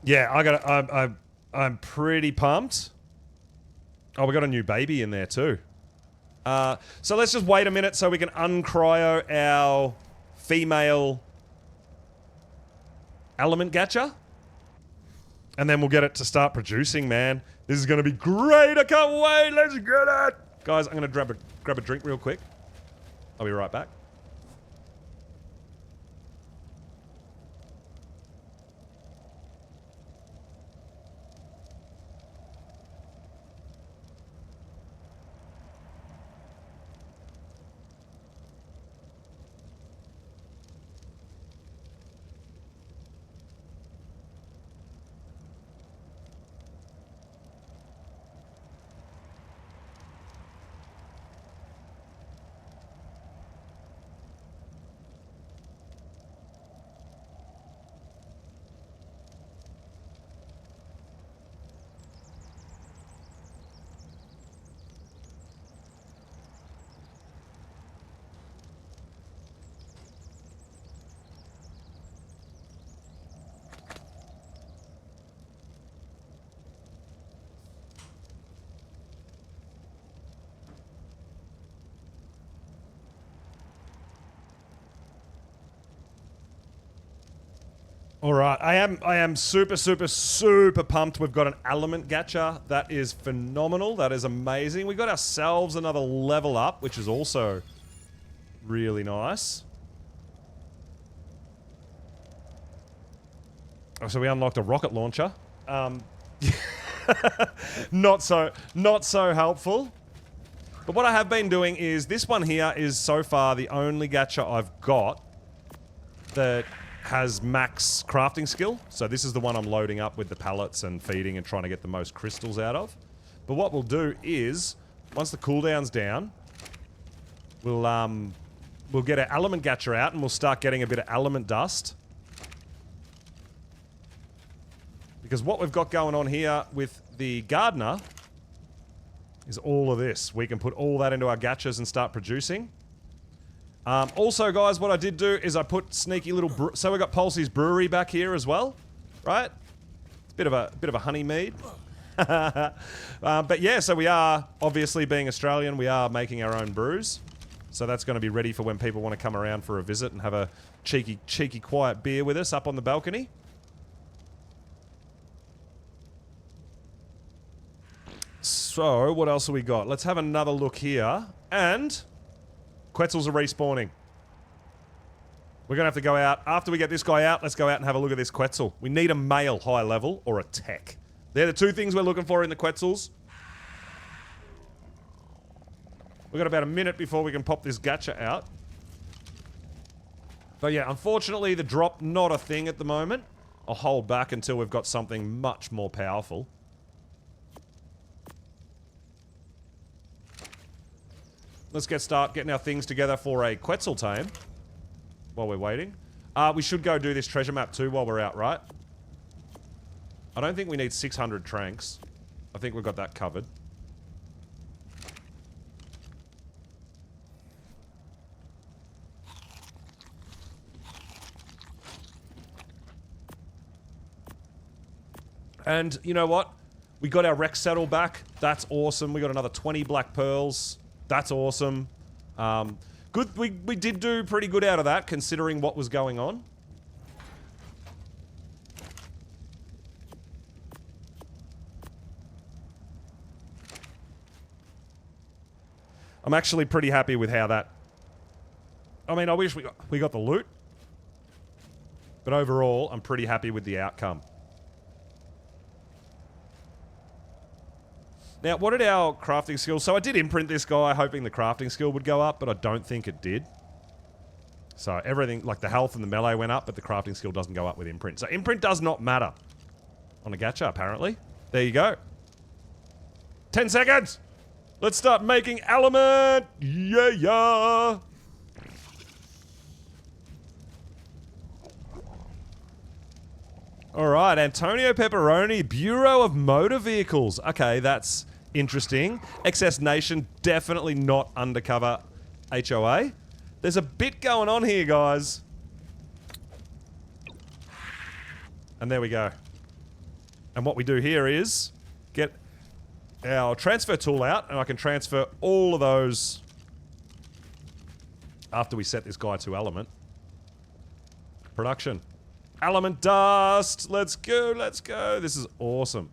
Yeah, I'm pretty pumped. Oh, we got a new baby in there too. So let's just wait a minute so we can uncryo our female element gacha. And then we'll get it to start producing, man. This is gonna be great, I can't wait, let's get it! Guys, I'm gonna grab a drink real quick. I'll be right back. All right, I am super pumped. We've got an element gacha. That is phenomenal. That is amazing. We got ourselves another level up, which is also really nice. Oh, so we unlocked a rocket launcher. Not so helpful. But what I have been doing is this one here is so far the only gacha I've got that has max crafting skill. So this is the one I'm loading up with the pallets and feeding and trying to get the most crystals out of. But what we'll do is, once the cooldown's down, we'll get our element gacha out and we'll start getting a bit of element dust. Because what we've got going on here with the gardener is all of this. We can put all that into our gachas and start producing. Also, guys, what I did do is I put sneaky little so we got Pulsey's brewery back here as well, right? It's a bit of a honey mead. But yeah, so we are obviously being Australian. We are making our own brews, so that's going to be ready for when people want to come around for a visit and have a cheeky, quiet beer with us up on the balcony. So, what else have we got? Let's have another look here. And Quetzals are respawning. We're going to have to go out. After we get this guy out, let's go out and have a look at this Quetzal. We need a male high level or a tech. They're the two things we're looking for in the Quetzals. We've got about a minute before we can pop this gacha out. But yeah, unfortunately, the drop, not a thing at the moment. I'll hold back until we've got something much more powerful. Let's start getting our things together for a Quetzal tame. While we're waiting. We should go do this treasure map too while we're out, right? I don't think we need 600 tranks. I think we've got that covered. And you know what? We got our Rex saddle back. That's awesome. We got another 20 black pearls. That's awesome. Good. We did do pretty good out of that, considering what was going on. I'm actually pretty happy with how that... I mean, I wish we got the loot. But overall, I'm pretty happy with the outcome. Now, what did our crafting skills... So I did imprint this guy, hoping the crafting skill would go up, but I don't think it did. So everything, like the health and the melee went up, but the crafting skill doesn't go up with imprint. So imprint does not matter. On a gacha, apparently. There you go. 10 seconds! Let's start making element! Yeah, yeah! Alright, Antonio Pepperoni, Bureau of Motor Vehicles. Okay, that's interesting. XS Nation, definitely not undercover HOA. There's a bit going on here, guys. And there we go. And what we do here is get our transfer tool out, and I can transfer all of those after we set this guy to element. Production. Element dust! Let's go, let's go. This is awesome.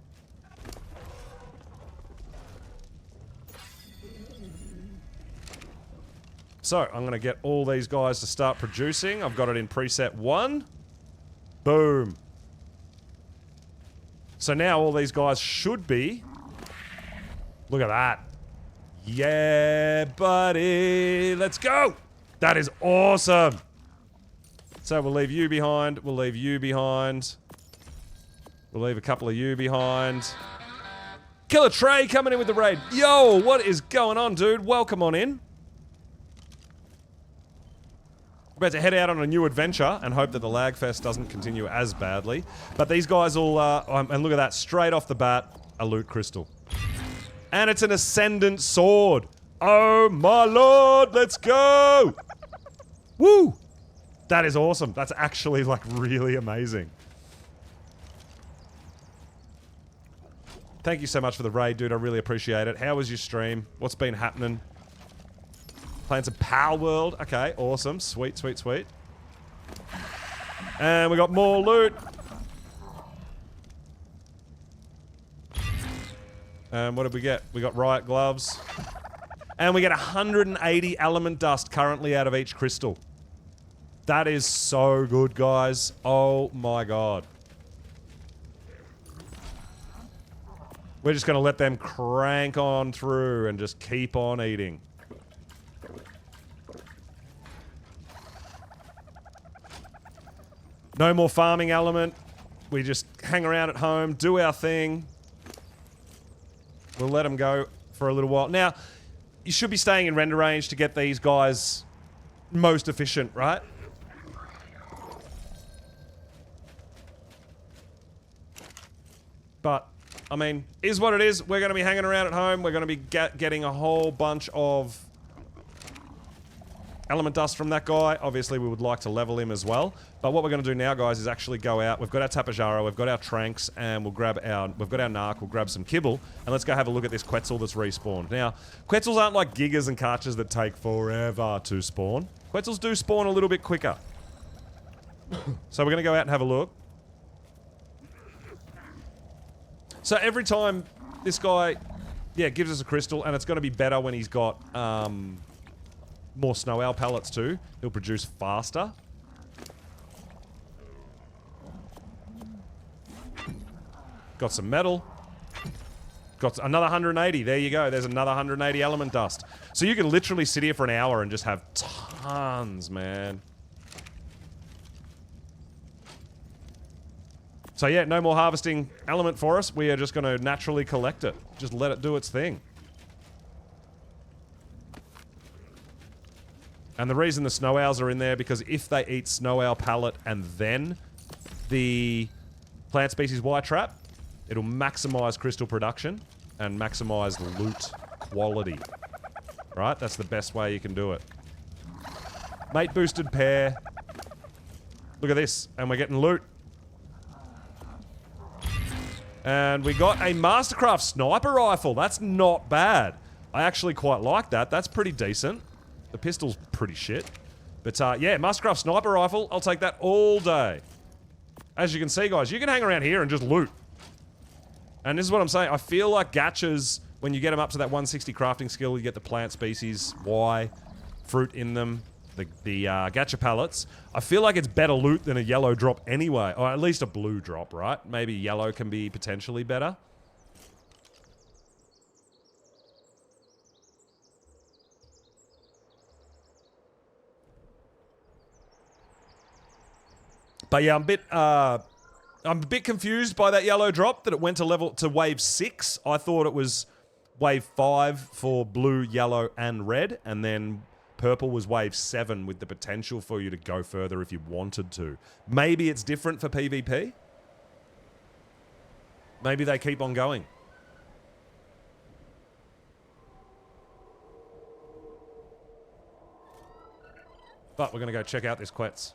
So, I'm going to get all these guys to start producing. I've got it in preset 1. Boom. So now all these guys should be... Look at that. Yeah, buddy. Let's go. That is awesome. So we'll leave you behind. We'll leave you behind. We'll leave a couple of you behind. Killer Trey coming in with the raid. Yo, what is going on, dude? Welcome on in. We're about to head out on a new adventure and hope that the lag fest doesn't continue as badly. But these guys will, and look at that, straight off the bat, a loot crystal. And it's an Ascendant sword. Oh my lord, let's go! Woo! That is awesome. That's actually, like, really amazing. Thank you so much for the raid, dude. I really appreciate it. How was your stream? What's been happening? Playing some Power World. Okay, awesome. Sweet, sweet, sweet. And we got more loot. And what did we get? We got riot gloves. And we get 180 element dust currently out of each crystal. That is so good, guys. Oh my god. We're just going to let them crank on through and just keep on eating. No more farming element. We just hang around at home, do our thing. We'll let them go for a little while. Now, you should be staying in render range to get these guys most efficient, right? But, I mean, is what it is. We're going to be hanging around at home. We're going to be getting a whole bunch of element dust from that guy. Obviously, we would like to level him as well. But what we're going to do now, guys, is actually go out. We've got our Tapajara, we've got our Tranks, and we'll grab our... We've got our Narc, we'll grab some kibble, and let's go have a look at this Quetzal that's respawned. Now, Quetzals aren't like Gigas and Karchas that take forever to spawn. Quetzals do spawn a little bit quicker. So we're going to go out and have a look. So every time this guy, yeah, gives us a crystal, and it's going to be better when he's got more snow owl pellets too. He'll produce faster. Got some metal. Got another 180. There you go. There's another 180 element dust. So you can literally sit here for an hour and just have tons, man. So yeah, no more harvesting element for us. We are just going to naturally collect it. Just let it do its thing. And the reason the snow owls are in there, because if they eat snow owl pallet and then the plant species Y trap, it'll maximize crystal production and maximize loot quality. Right? That's the best way you can do it. Mate boosted pair. Look at this. And we're getting loot. And we got a Mastercraft sniper rifle. That's not bad. I actually quite like that. That's pretty decent. The pistol's pretty shit. But yeah, Mastercraft sniper rifle. I'll take that all day. As you can see, guys, you can hang around here and just loot. And this is what I'm saying. I feel like gachas, when you get them up to that 160 crafting skill, you get the plant species, Y, fruit in them, the gacha pallets. I feel like it's better loot than a yellow drop anyway. Or at least a blue drop, right? Maybe yellow can be potentially better. But yeah, I'm a bit confused by that yellow drop, that it went to wave 6. I thought it was wave 5 for blue, yellow, and red, and then purple was wave 7 with the potential for you to go further if you wanted to. Maybe it's different for PvP. Maybe they keep on going. But we're going to go check out this Quetz.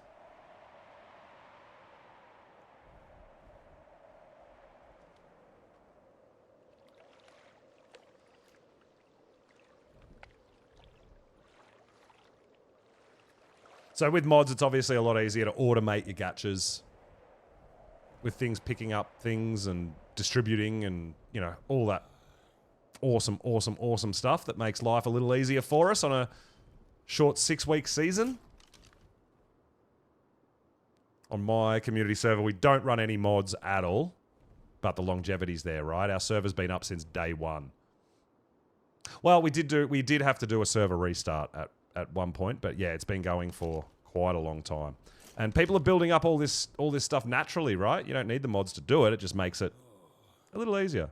So with mods, it's obviously a lot easier to automate your gachas with things picking up things and distributing and, you know, all that awesome, awesome, awesome stuff that makes life a little easier for us on a short 6-week season. On my community server, we don't run any mods at all, but the longevity's there, right? Our server's been up since day 1. Well, we did have to do a server restart at one point, but yeah, it's been going for quite a long time. And people are building up all this stuff naturally, right? You don't need the mods to do it. It just makes it a little easier.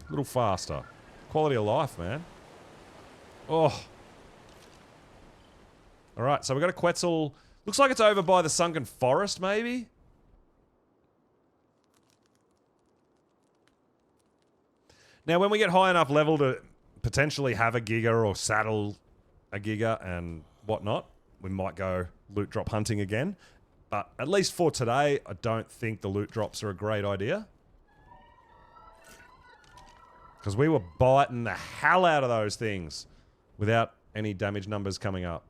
A little faster. Quality of life, man. Oh. Alright, so we got a Quetzal. Looks like it's over by the sunken forest, maybe? Now, when we get high enough level to potentially have a Giga or saddle a Giga and whatnot, we might go loot drop hunting again. But at least for today, I don't think the loot drops are a great idea. Because we were biting the hell out of those things without any damage numbers coming up.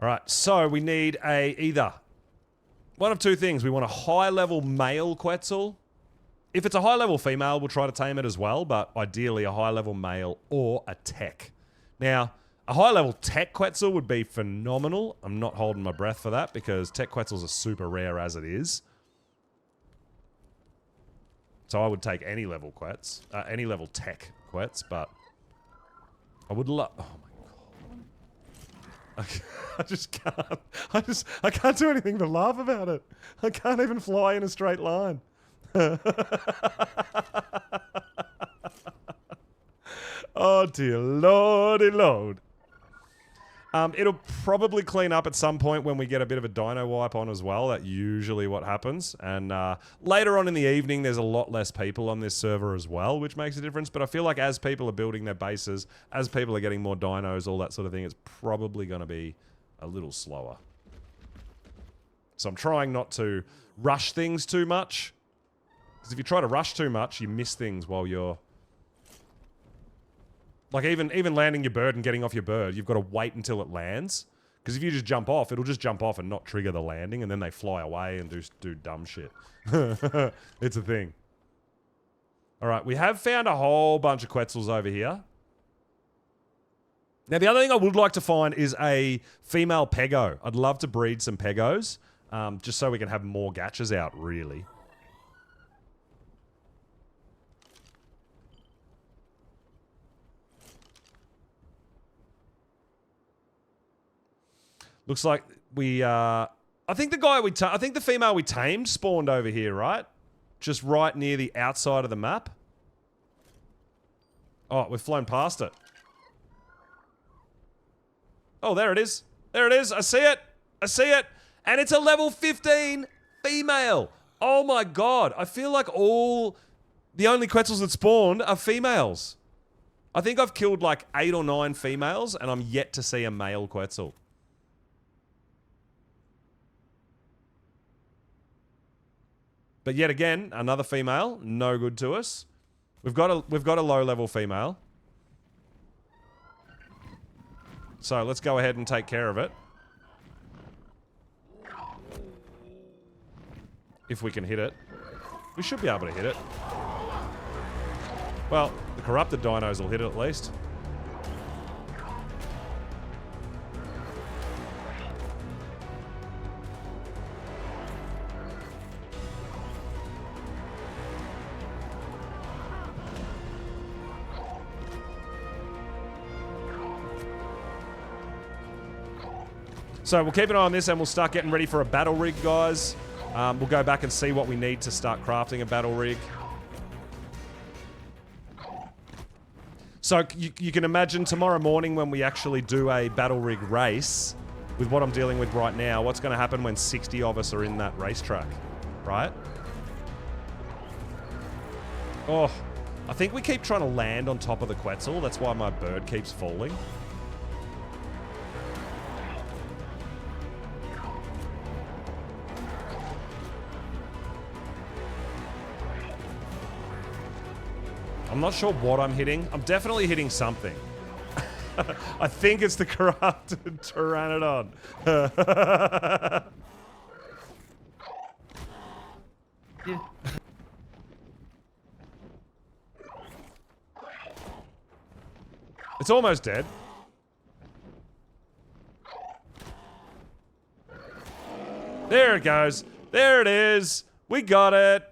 Alright, so we need either one of two things. We want a high-level male Quetzal. If it's a high-level female, we'll try to tame it as well, but ideally a high-level male or a tech. Now, a high-level tech Quetzal would be phenomenal. I'm not holding my breath for that because tech Quetzals are super rare as it is. So I would take any level Quetz, any level tech Quetz, but I would love... Oh my I just can't. I can't do anything but laugh about it. I can't even fly in a straight line. Oh dear lordy lord. It'll probably clean up at some point when we get a bit of a dino wipe on as well. That's usually what happens. And later on in the evening, there's a lot less people on this server as well, which makes a difference. But I feel like as people are building their bases, as people are getting more dinos, all that sort of thing, it's probably going to be a little slower. So I'm trying not to rush things too much. Because if you try to rush too much, you miss things while you're... Like, even landing your bird and getting off your bird, you've got to wait until it lands. Because if you just jump off, it'll just jump off and not trigger the landing, and then they fly away and do dumb shit. It's a thing. Alright, we have found a whole bunch of Quetzals over here. Now, the other thing I would like to find is a female pego. I'd love to breed some pegos, just so we can have more gachas out, really. Looks like we, I think the female we tamed spawned over here, right? Just right near the outside of the map. Oh, we've flown past it. Oh, there it is. There it is. I see it. I see it. And it's a level 15 female. Oh my god. I feel like the only Quetzals that spawned are females. I think I've killed like 8 or 9 females and I'm yet to see a male Quetzal. But yet again, another female, no good to us. We've got a low level female. So let's go ahead and take care of it. If we can hit it. We should be able to hit it. Well, the corrupted dinos will hit it at least. So we'll keep an eye on this and we'll start getting ready for a battle rig, guys. We'll go back and see what we need to start crafting a battle rig. So you can imagine tomorrow morning when we actually do a battle rig race, with what I'm dealing with right now, what's going to happen when 60 of us are in that racetrack, right? Oh, I think we keep trying to land on top of the Quetzal. That's why my bird keeps falling. I'm not sure what I'm hitting. I'm definitely hitting something. I think it's the corrupted Pteranodon. Yeah. It's almost dead. There it goes. There it is. We got it.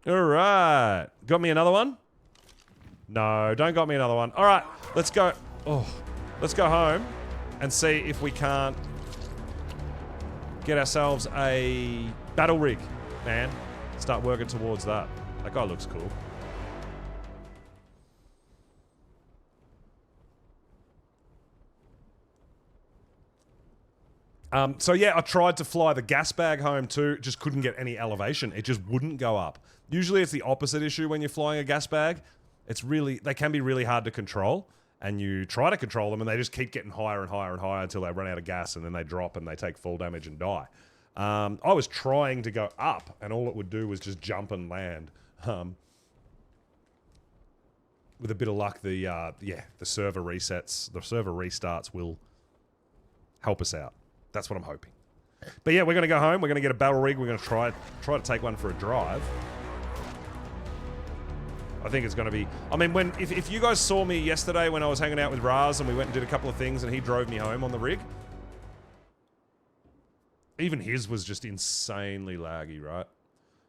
All right. Got me another one? No, don't got me another one. All right, let's go. Oh, let's go home and see if we can't get ourselves a battle rig, man. Start working towards that. That guy looks cool. So yeah, I tried to fly the gas bag home too, just couldn't get any elevation. It just wouldn't go up. Usually it's the opposite issue when you're flying a gas bag. They can be really hard to control, and you try to control them and they just keep getting higher and higher and higher until they run out of gas and then they drop and they take full damage and die. I was trying to go up and all it would do was just jump and land. With a bit of luck, the server resets, the server restarts will help us out. That's what I'm hoping. But yeah, we're going to go home. We're going to get a battle rig. We're going to try to take one for a drive. I think it's going to be... I mean, if you guys saw me yesterday when I was hanging out with Raz and we went and did a couple of things and he drove me home on the rig, even his was just insanely laggy, right?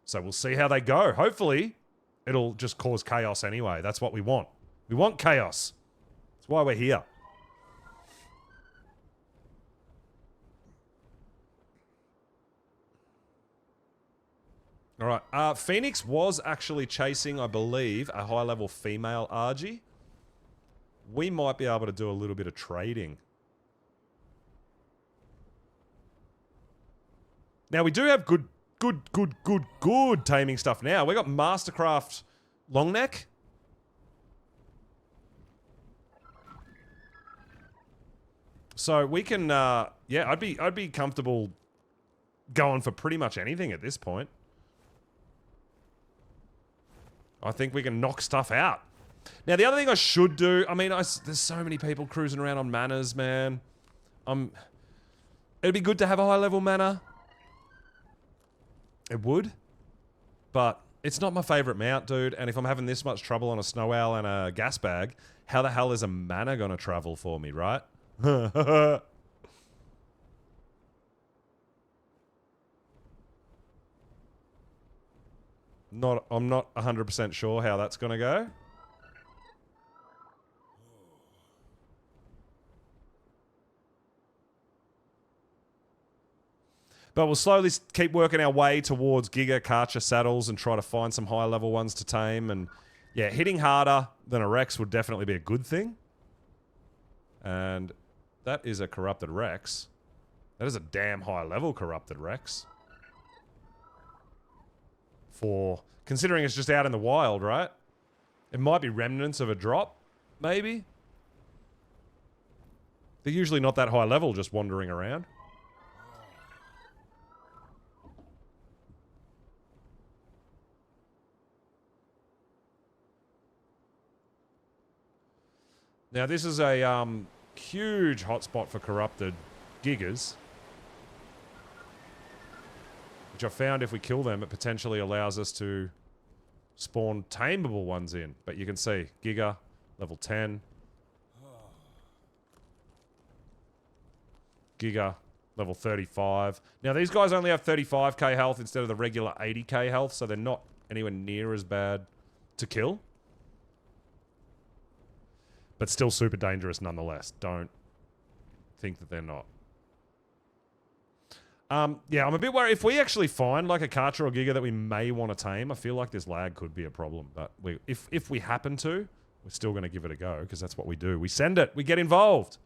So we'll see how they go. Hopefully, it'll just cause chaos anyway. That's what we want. We want chaos. That's why we're here. All right. Phoenix was actually chasing, I believe, a high-level female Argy. We might be able to do a little bit of trading. Now, we do have good taming stuff now. We got Mastercraft Longneck. So we can, yeah, I'd be comfortable going for pretty much anything at this point. I think we can knock stuff out. Now, the other thing I should do... I mean, there's so many people cruising around on manors, man. It'd be good to have a high-level manor. It would. But It's not my favorite mount, dude. And if I'm having this much trouble on a snow owl and a gas bag, how the hell is a mana gonna travel for me, right? I'm not 100% sure how that's gonna go. But we'll slowly keep working our way towards Giga Karcher saddles and try to find some high level ones to tame. And yeah, hitting harder than a Rex would definitely be a good thing. And that is a corrupted Rex. That is a damn high level corrupted Rex. For considering it's just out in the wild, right? It might be remnants of a drop, maybe. They're usually not that high level, just wandering around. Now this is a huge hotspot for corrupted gigas, which I found if we kill them, it potentially allows us to spawn tameable ones in. But you can see Giga level 10, Giga level 35. Now these guys only have 35k health instead of the regular 80k health, so they're not anywhere near as bad to kill. But still super dangerous nonetheless. Don't think that they're not. Yeah, I'm a bit worried. If we actually find like a Karcher or Giga that we may want to tame, I feel like this lag could be a problem. But if we happen to, we're still going to give it a go because that's what we do. We send it. We get involved.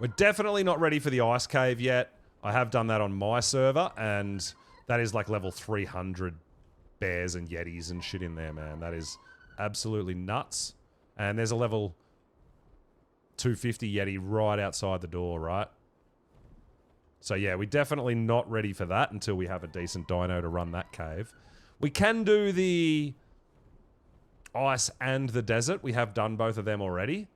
We're definitely not ready for the ice cave yet. I have done that on my server, and that is like level 300 bears and yetis and shit in there, man. That is absolutely nuts. And there's a level 250 yeti right outside the door, right? So yeah, we're definitely not ready for that until we have a decent dino to run that cave. We can do the ice and the desert. We have done both of them already.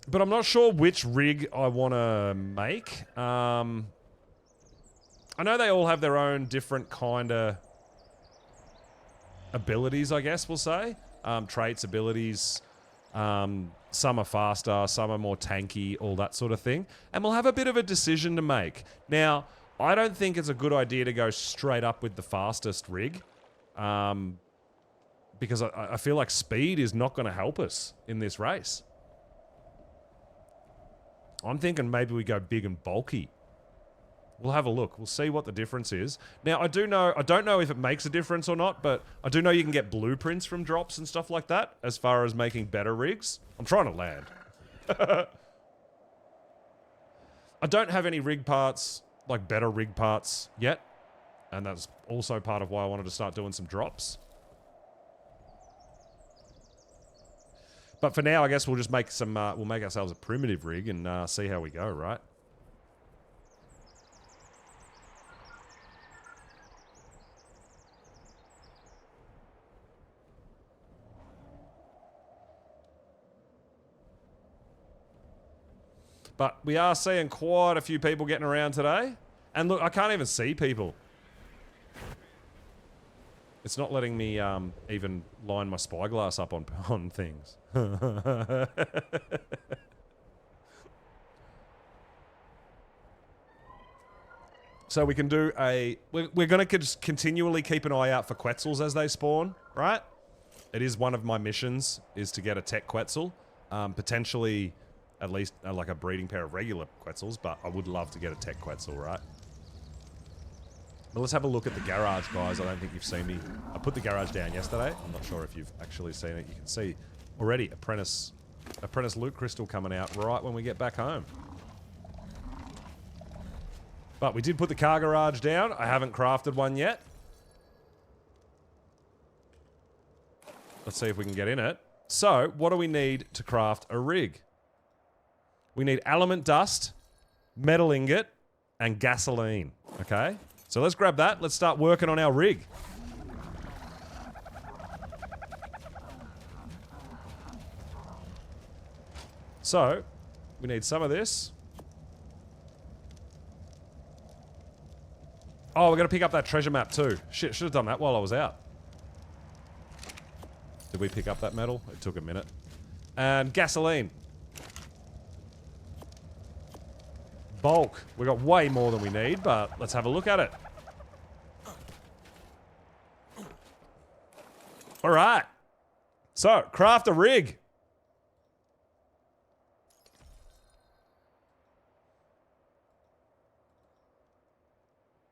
But I'm not sure which rig I want to make. I know they all have their own different kind of abilities, I guess we'll say. Traits, abilities. Some are faster, some are more tanky, all that sort of thing. And we'll have a bit of a decision to make. Now, I don't think it's a good idea to go straight up with the fastest rig. Because I feel like speed is not going to help us in this race. I'm thinking maybe we go big and bulky. We'll have a look. We'll see what the difference is. Now, I don't know if it makes a difference or not, but I do know you can get blueprints from drops and stuff like that as far as making better rigs. I'm trying to land. I don't have any rig parts, like better rig parts yet. And that's also part of why I wanted to start doing some drops. But for now, I guess we'll just make some, we'll make ourselves a primitive rig and see how we go, right? But we are seeing quite a few people getting around today. And look, I can't even see people. It's not letting me even line my spyglass up on things. So we can do a... We're going to just continually keep an eye out for Quetzals as they spawn, right? It is one of my missions, is to get a tech Quetzal. Potentially, at least, like a breeding pair of regular Quetzals, but I would love to get a tech Quetzal, right? But let's have a look at the garage, guys. I don't think you've seen me. I put the garage down yesterday. I'm not sure if you've actually seen it. You can see already apprentice loot crystal coming out right when we get back home. But we did put the car garage down. I haven't crafted one yet. Let's see if we can get in it. So, what do we need to craft a rig? We need element dust, metal ingot, and gasoline. Okay? So let's grab that. Let's start working on our rig. So, we need some of this. Oh, we're going to pick up that treasure map too. Shit, should have done that while I was out. Did we pick up that metal? It took a minute. And gasoline. Bulk. We got way more than we need, but let's have a look at it. Alright. So, craft a rig.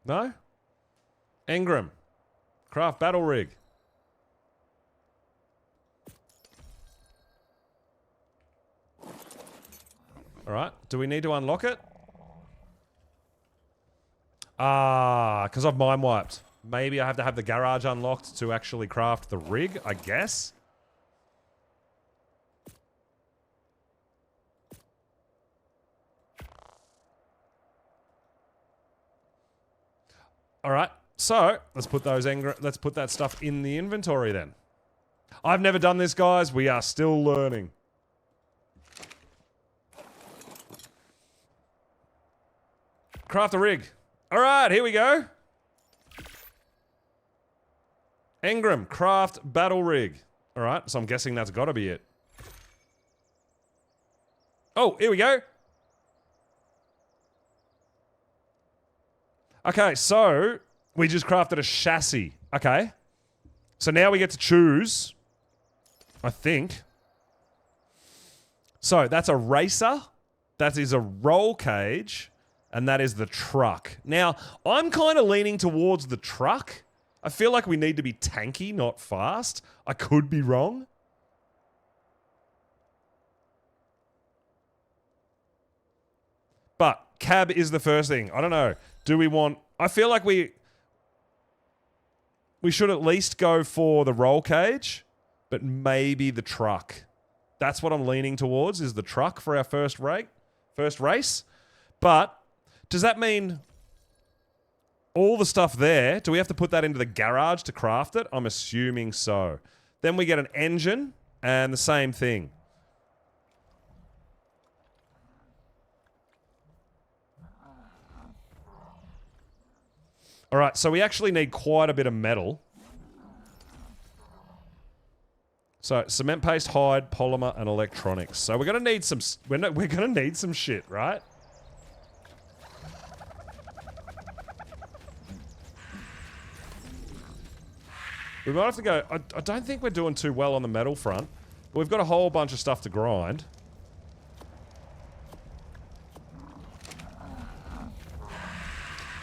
No? Engram. Craft battle rig. Alright. Do we need to unlock it? Ah, because I've mind wiped. Maybe I have to have the garage unlocked to actually craft the rig, I guess. Alright, so let's put those let's put that stuff in the inventory then. I've never done this, guys. We are still learning. Craft a rig. Alright, here we go. Engram, craft battle rig. Alright, so I'm guessing that's gotta be it. Oh, here we go. Okay, so we just crafted a chassis. Okay. So now we get to choose, I think. So that's a racer, that is a roll cage, and that is the truck. Now, I'm kind of leaning towards the truck. I feel like we need to be tanky, not fast. I could be wrong. But cab is the first thing. I don't know. Do we want... I feel like we should at least go for the roll cage, but maybe the truck. That's what I'm leaning towards, is the truck for our first race. But does that mean all the stuff there, do we have to put that into the garage to craft it? I'm assuming so. Then we get an engine and the same thing. Alright, so we actually need quite a bit of metal. So, cement paste, hide, polymer, and electronics. So we're gonna need some... We're gonna need some shit, right? We might have to go... I don't think we're doing too well on the metal front. But we've got a whole bunch of stuff to grind.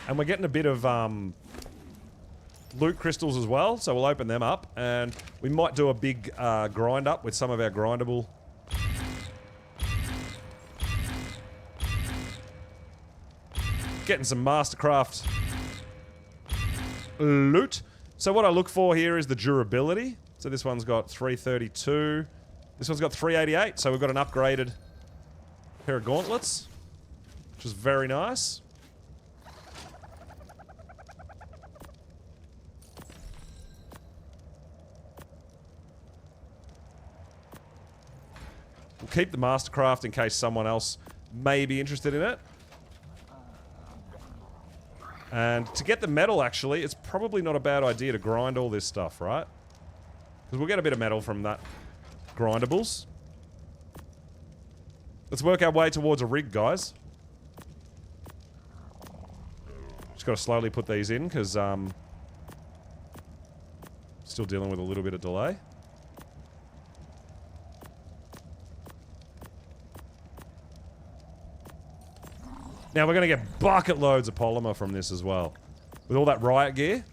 And we're getting a bit of loot crystals as well, so we'll open them up. And we might do a big grind up with some of our grindable... Getting some Mastercraft loot. So what I look for here is the durability. So this one's got 332. This one's got 388, so we've got an upgraded pair of gauntlets, which is very nice. We'll keep the Mastercraft in case someone else may be interested in it. And to get the metal, actually, it's probably not a bad idea to grind all this stuff, right? Because we'll get a bit of metal from that grindables. Let's work our way towards a rig, guys. Just got to slowly put these in, because, still dealing with a little bit of delay. Now we're going to get bucket loads of polymer from this as well. With all that riot gear.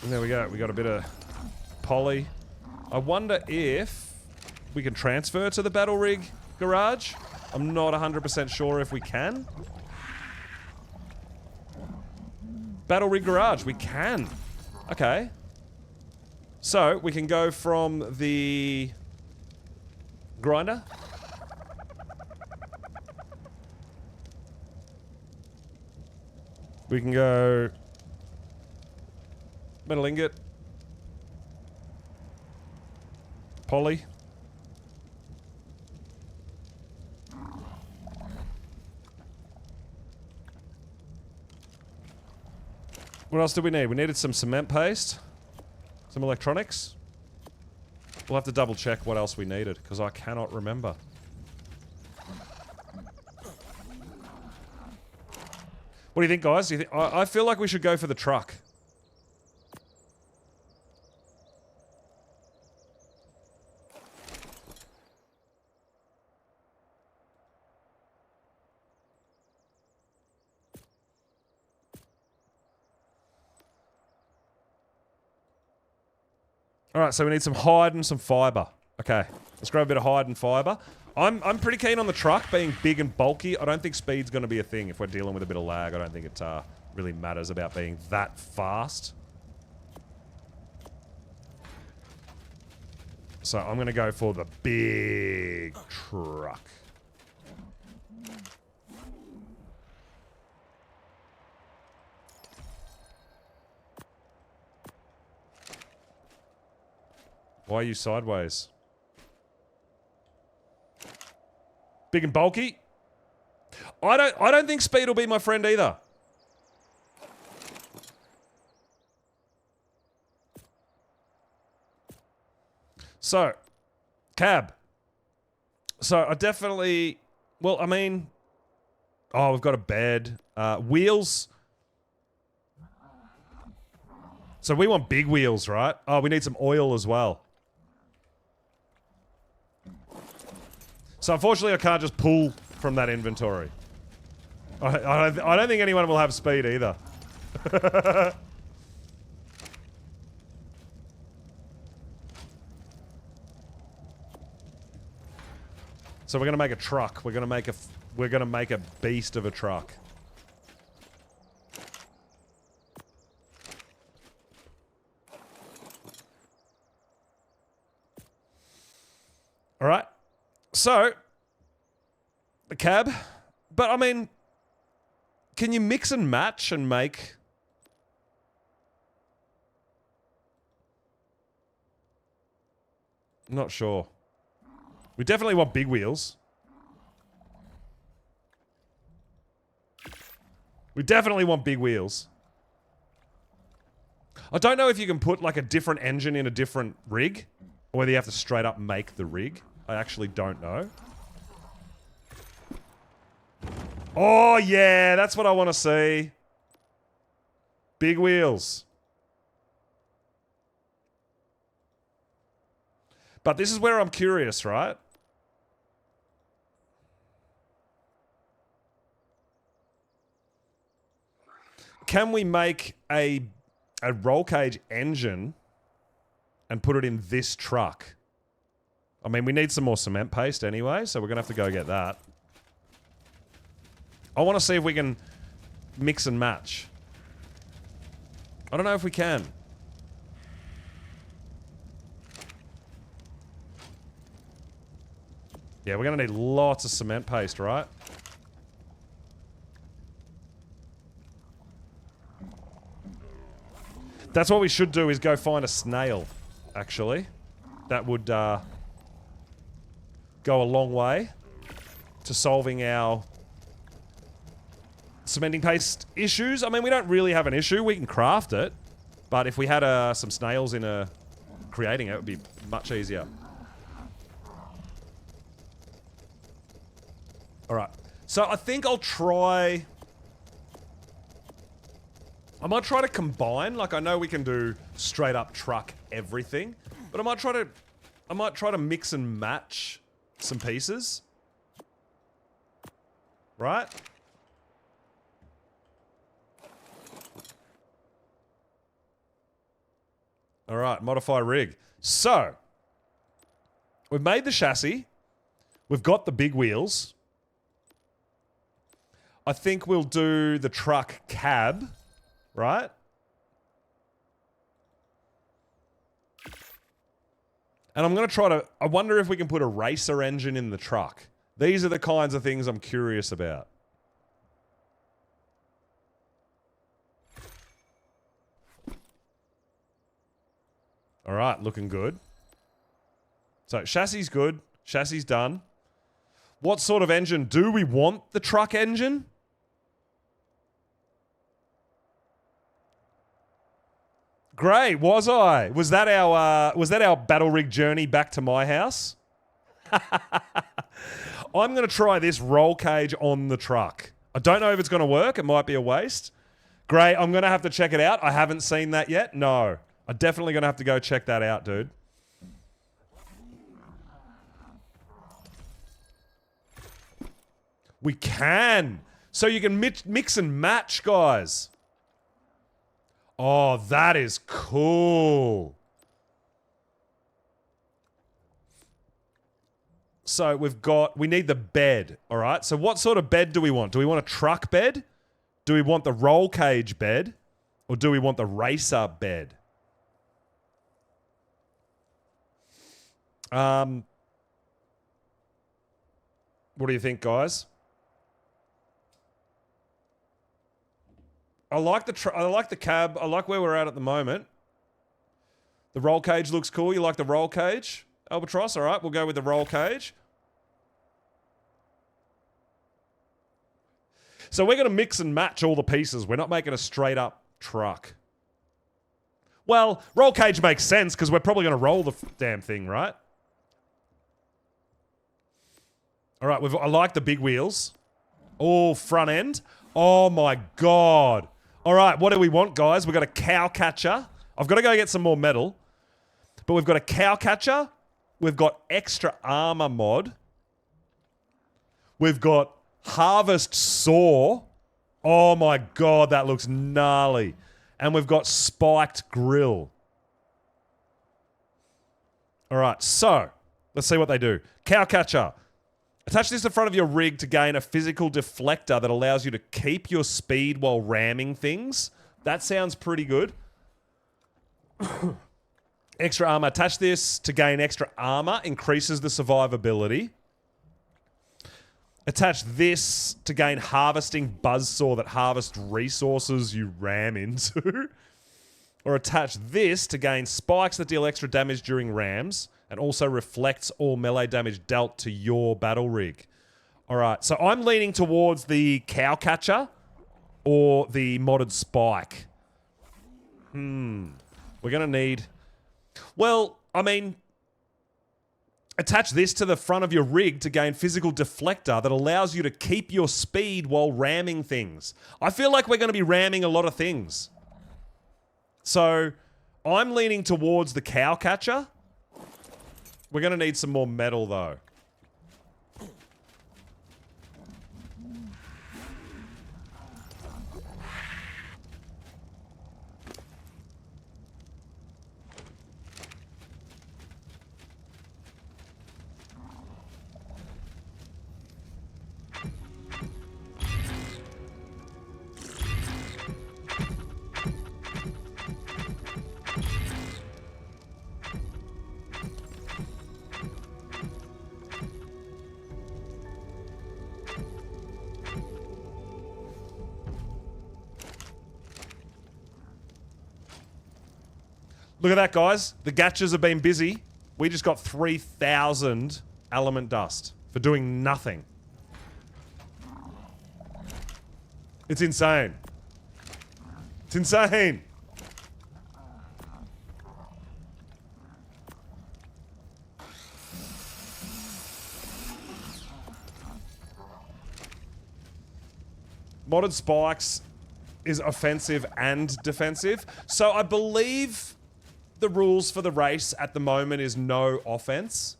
And there we go. We got a bit of poly. I wonder if we can transfer to the battle rig garage. I'm not 100% sure if we can. Battle rig garage. We can. Okay. So, we can go from the grinder. We can go Metal ingot. Poly. What else did we need? We needed some cement paste. Some electronics. We'll have to double check what else we needed, because I cannot remember. What do you think, guys? Do you think, I feel like we should go for the truck. Alright, so we need some hide and some fiber. Okay, let's grab a bit of hide and fiber. I'm pretty keen on the truck being big and bulky. I don't think speed's going to be a thing if we're dealing with a bit of lag. I don't think it really matters about being that fast. So I'm going to go for the big truck. Why are you sideways? Big and bulky? I don't think speed will be my friend either. So, cab. So I definitely, well, I mean, oh, we've got a bed. Wheels. So we want big wheels, right? Oh, we need some oil as well. So unfortunately, I can't just pull from that inventory. I don't think anyone will have speed either. So we're gonna make a truck. We're gonna make a beast of a truck. All right. So, the cab. But, I mean, can you mix and match and make... I'm not sure. We definitely want big wheels. We definitely want big wheels. I don't know if you can put, like, a different engine in a different rig, or whether you have to straight up make the rig. I actually don't know. Oh, yeah, that's what I want to see. Big wheels. But this is where I'm curious, right? Can we make a roll cage engine and put it in this truck? I mean, we need some more cement paste anyway, so we're going to have to go get that. I want to see if we can mix and match. I don't know if we can. Yeah, we're going to need lots of cement paste, right? That's what we should do, is go find a snail, actually. That would go a long way to solving our cementing paste issues. I mean, we don't really have an issue. We can craft it. But if we had some snails in creating it, it would be much easier. Alright. So I think I'll try... I might try to combine. Like, I know we can do straight up truck everything. But I might try to mix and match some pieces. Right? Alright, modify rig. So, we've made the chassis. We've got the big wheels. I think we'll do the truck cab, right? And I'm going to try to... I wonder if we can put a racer engine in the truck. These are the kinds of things I'm curious about. All right, looking good. So chassis good. Chassis done. What sort of engine? Do we want the truck engine? Great, was I? Was that our battle rig journey back to my house? I'm going to try this roll cage on the truck. I don't know if it's going to work. It might be a waste. Great, I'm going to have to check it out. I haven't seen that yet. No. I'm definitely going to have to go check that out, dude. We can. So you can mix and match, guys. Oh, that is cool. So we need the bed, all right? So what sort of bed do we want? Do we want a truck bed? Do we want the roll cage bed? Or do we want the racer bed? What do you think, guys? I like the cab. I like where we're at the moment. The roll cage looks cool. You like the roll cage? Albatross, all right. We'll go with the roll cage. So we're going to mix and match all the pieces. We're not making a straight up truck. Well, roll cage makes sense because we're probably going to roll the damn thing, right? All right, I like the big wheels. Oh, front end. Oh my God. All right, what do we want, guys? We've got a cow catcher. I've got to go get some more metal. But we've got a cow catcher. We've got extra armor mod. We've got harvest saw. Oh my God, that looks gnarly. And we've got spiked grill. All right, so let's see what they do. Cow catcher. Attach this to the front of your rig to gain a physical deflector that allows you to keep your speed while ramming things. That sounds pretty good. Extra armor. Attach this to gain extra armor. Increases the survivability. Attach this to gain harvesting buzzsaw that harvests resources you ram into. Or attach this to gain spikes that deal extra damage during rams and also reflects all melee damage dealt to your battle rig. All right, so I'm leaning towards the cow catcher or the modded spike. We're going to need... Well, I mean... Attach this to the front of your rig to gain physical deflector that allows you to keep your speed while ramming things. I feel like we're going to be ramming a lot of things. So, I'm leaning towards the cow catcher. We're going to need some more metal, though. Look at that, guys. The Gatchers have been busy. We just got 3,000 element dust for doing nothing. It's insane. It's insane. Modded spikes is offensive and defensive. So I believe the rules for the race at the moment is no offense.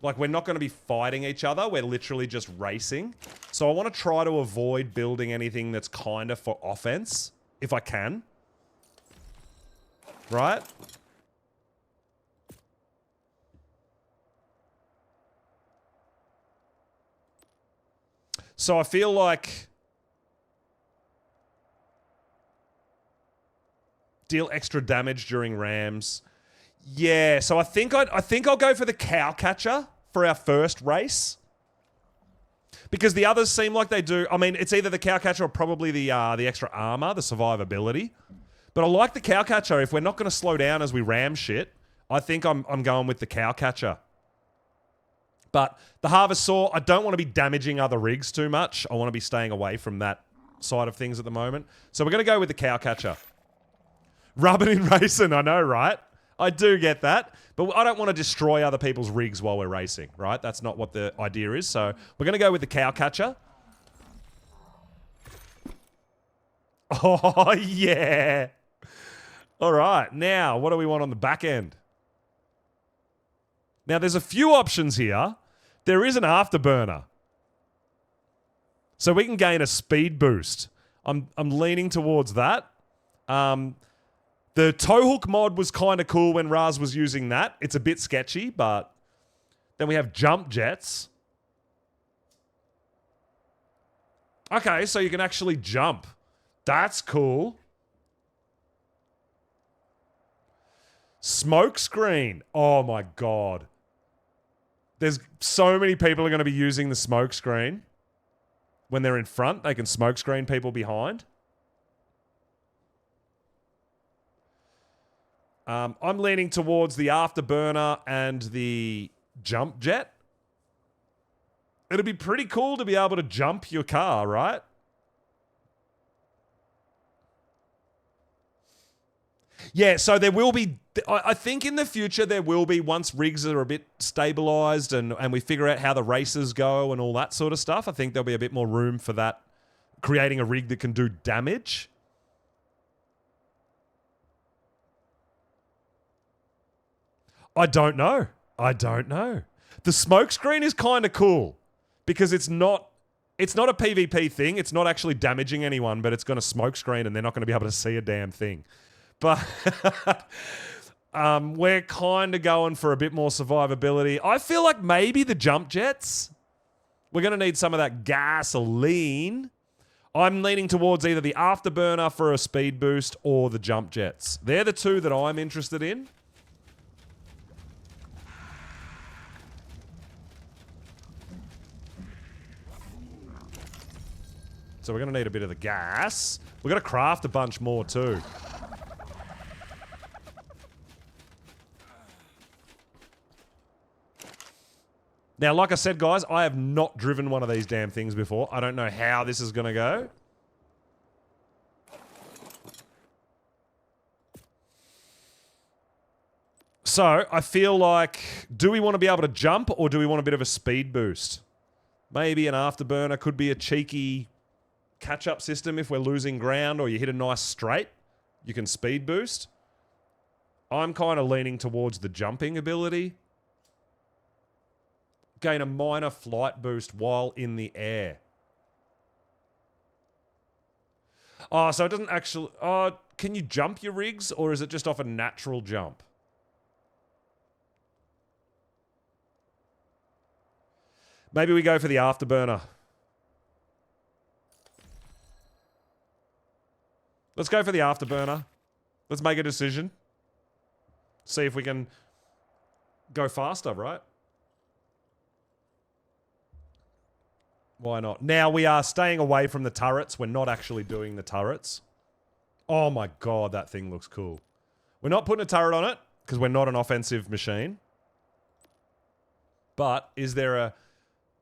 Like, we're not going to be fighting each other. We're literally just racing. So I want to try to avoid building anything that's kind of for offense, if I can. Right? So I feel like... Deal extra damage during rams. Yeah, so I think I'll go for the cow catcher for our first race. Because the others seem like they do. I mean, it's either the cow catcher or probably the extra armor, the survivability. But I like the cow catcher if we're not going to slow down as we ram shit. I think I'm going with the cow catcher. But the harvest saw, I don't want to be damaging other rigs too much. I want to be staying away from that side of things at the moment. So we're going to go with the cow catcher. Rubbing in racing, I know, right? I do get that. But I don't want to destroy other people's rigs while we're racing, right? That's not what the idea is. So we're going to go with the cow catcher. Oh, yeah. All right. Now, what do we want on the back end? Now, there's a few options here. There is an afterburner. So we can gain a speed boost. I'm leaning towards that. The towhook mod was kind of cool when Raz was using that. It's a bit sketchy, but then we have jump jets. Okay, so you can actually jump. That's cool. Smoke screen. Oh my God. There's so many people are going to be using the smoke screen. When they're in front, they can smoke screen people behind. I'm leaning towards the afterburner and the jump jet. It'd be pretty cool to be able to jump your car, right? Yeah, so there will be... I think in the future there will be, once rigs are a bit stabilized and we figure out how the races go and all that sort of stuff, I think there'll be a bit more room for that, creating a rig that can do damage. I don't know. The smoke screen is kind of cool because it's not a PvP thing. It's not actually damaging anyone, but it's going to smoke screen and they're not going to be able to see a damn thing. But we're kind of going for a bit more survivability. I feel like maybe the jump jets. We're going to need some of that gasoline. I'm leaning towards either the afterburner for a speed boost or the jump jets. They're the two that I'm interested in. So we're going to need a bit of the gas. We're going to craft a bunch more too. Now, like I said, guys, I have not driven one of these damn things before. I don't know how this is going to go. So, I feel like, do we want to be able to jump or do we want a bit of a speed boost? Maybe an afterburner could be a cheeky catch-up system if we're losing ground or you hit a nice straight. You can speed boost. I'm kind of leaning towards the jumping ability. Gain a minor flight boost while in the air. Oh, so it doesn't actually... can you jump your rigs or is it just off a natural jump? Maybe we go for the afterburner. Let's go for the afterburner. Let's make a decision. See if we can go faster, right? Why not? Now we are staying away from the turrets. We're not actually doing the turrets. Oh my God, that thing looks cool. We're not putting a turret on it because we're not an offensive machine. But is there a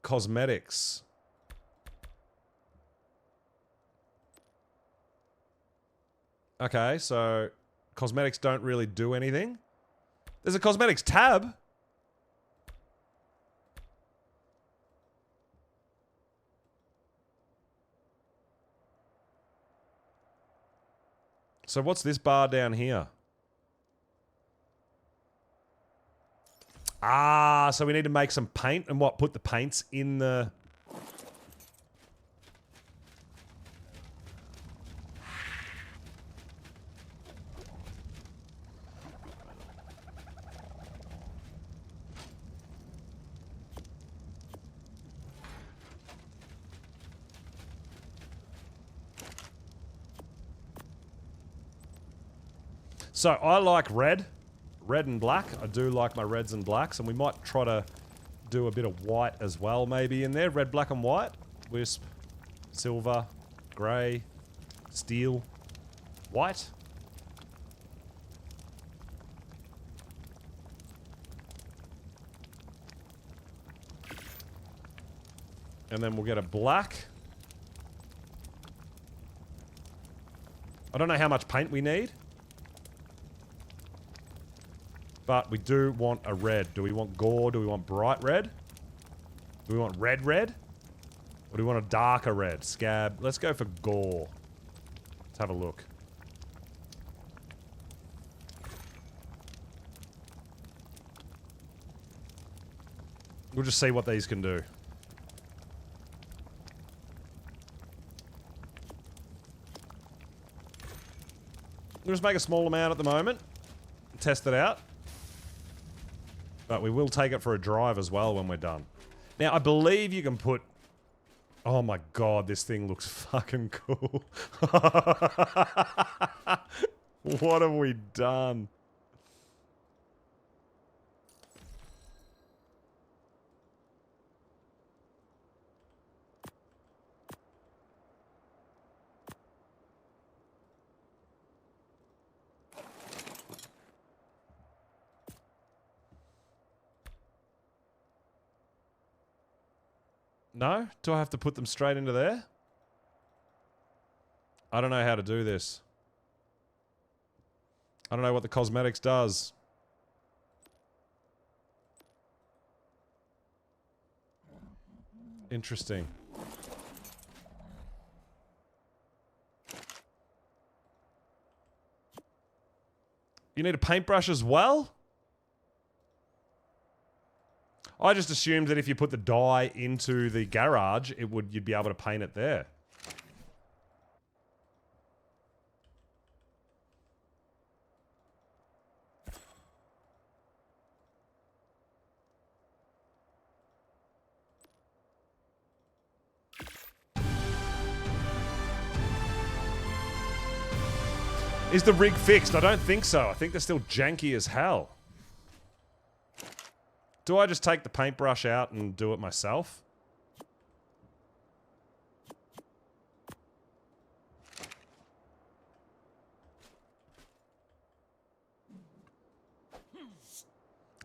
cosmetics? Okay, so cosmetics don't really do anything. There's a cosmetics tab. So what's this bar down here? Ah, so we need to make some paint and what? Put the paints in the... So I like red and black. I do like my reds and blacks, and we might try to do a bit of white as well maybe in there. Red, black and white. Wisp, silver, grey, steel, white. And then we'll get a black. I don't know how much paint we need. But we do want a red. Do we want gore? Do we want bright red? Do we want red red? Or do we want a darker red? Scab. Let's go for gore. Let's have a look. We'll just see what these can do. We'll just make a small amount at the moment. Test it out. But we will take it for a drive as well when we're done. Now, I believe you can put... Oh my god, this thing looks fucking cool. What have we done? No? Do I have to put them straight into there? I don't know how to do this. I don't know what the cosmetics does. Interesting. You need a paintbrush as well? I just assumed that if you put the dye into the garage, you'd be able to paint it there. Is the rig fixed? I don't think so. I think they're still janky as hell. Do I just take the paintbrush out and do it myself?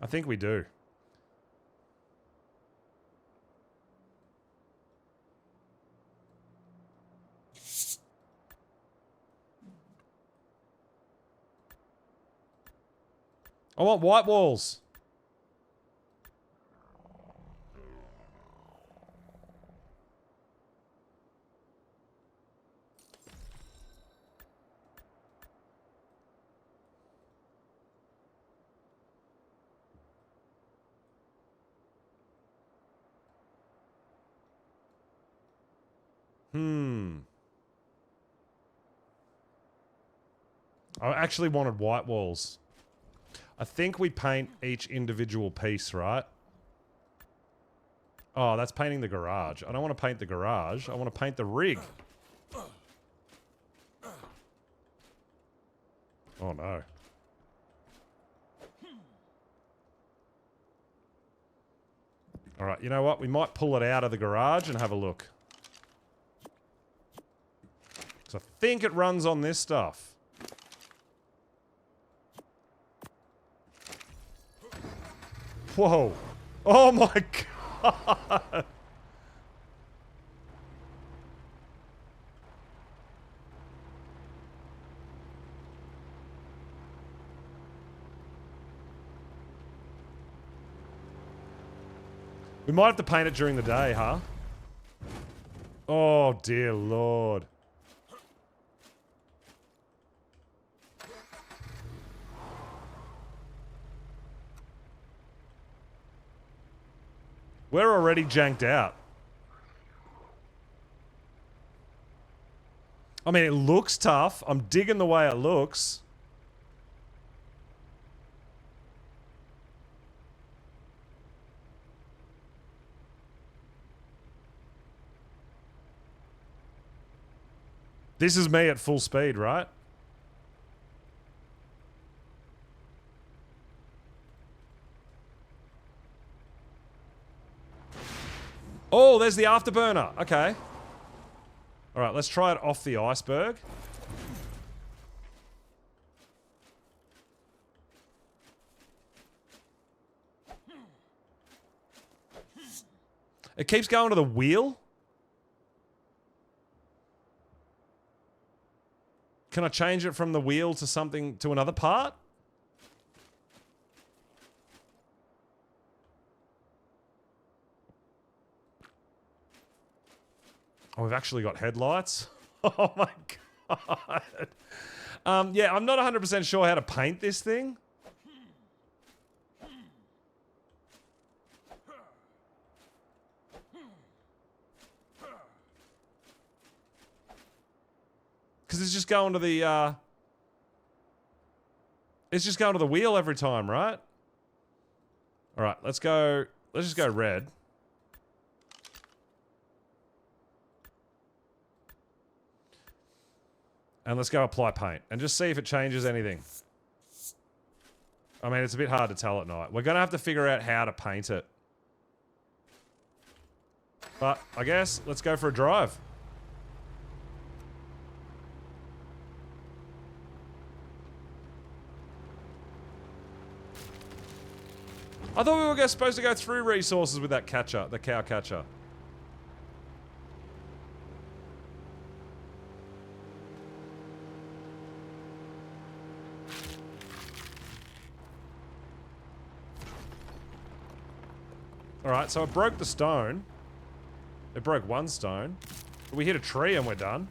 I think we do. I want white walls. I actually wanted white walls. I think we paint each individual piece, right? Oh, that's painting the garage. I don't want to paint the garage. I want to paint the rig. Oh, no. Alright, you know what? We might pull it out of the garage and have a look. So I think it runs on this stuff. Whoa. Oh my god. We might have to paint it during the day, huh? Oh dear lord. We're already janked out. I mean, it looks tough. I'm digging the way it looks. This is me at full speed, right? Oh, there's the afterburner. Okay. All right, let's try it off the iceberg. It keeps going to the wheel? Can I change it from the wheel to something, to another part? Oh, we've actually got headlights. Oh my god. Yeah, I'm not 100% sure how to paint this thing. Because it's just going to the, it's just going to the wheel every time, right? Alright, let's just go red. And let's go apply paint. And just see if it changes anything. I mean, it's a bit hard to tell at night. We're gonna have to figure out how to paint it. But, I guess, let's go for a drive. I thought we were supposed to go through resources with that catcher, the cow catcher. Alright, so it broke the stone. It broke one stone. But we hit a tree and we're done.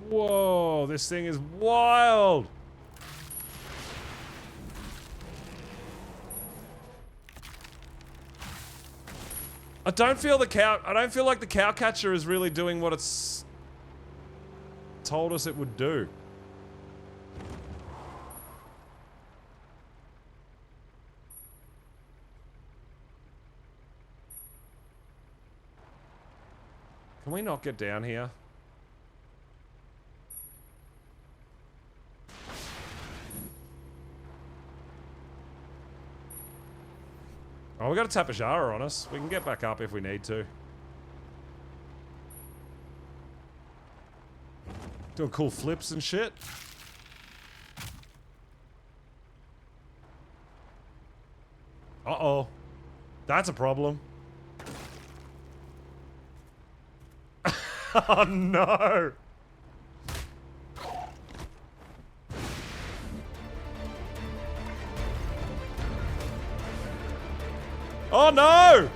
Whoa, this thing is wild. I don't feel like the cow catcher is really doing what it's told us it would do. Can we not get down here? Oh, we got a Tapajara on us. We can get back up if we need to. Doing cool flips and shit. Uh-oh. That's a problem. Oh, no. Oh no!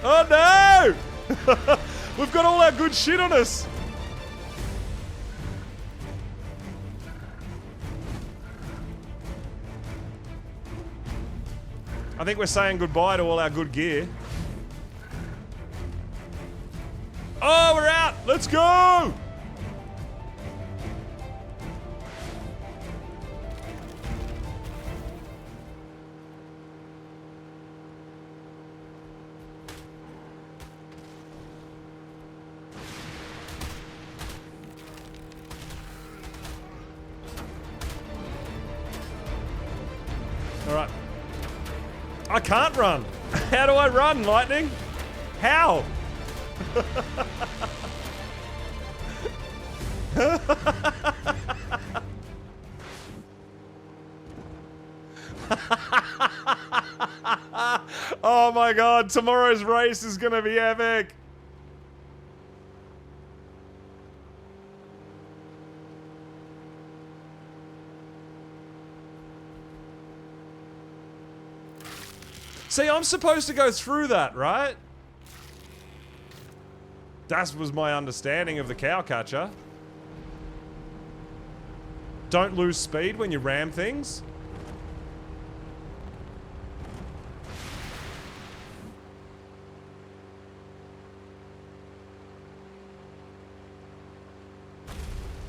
Oh no! We've got all our good shit on us! I think we're saying goodbye to all our good gear. Oh, we're out! Let's go! Alright. I can't run. How do I run, Lightning? How? Oh my god, tomorrow's race is gonna be epic. See, I'm supposed to go through that, right? That was my understanding of the cow catcher. Don't lose speed when you ram things.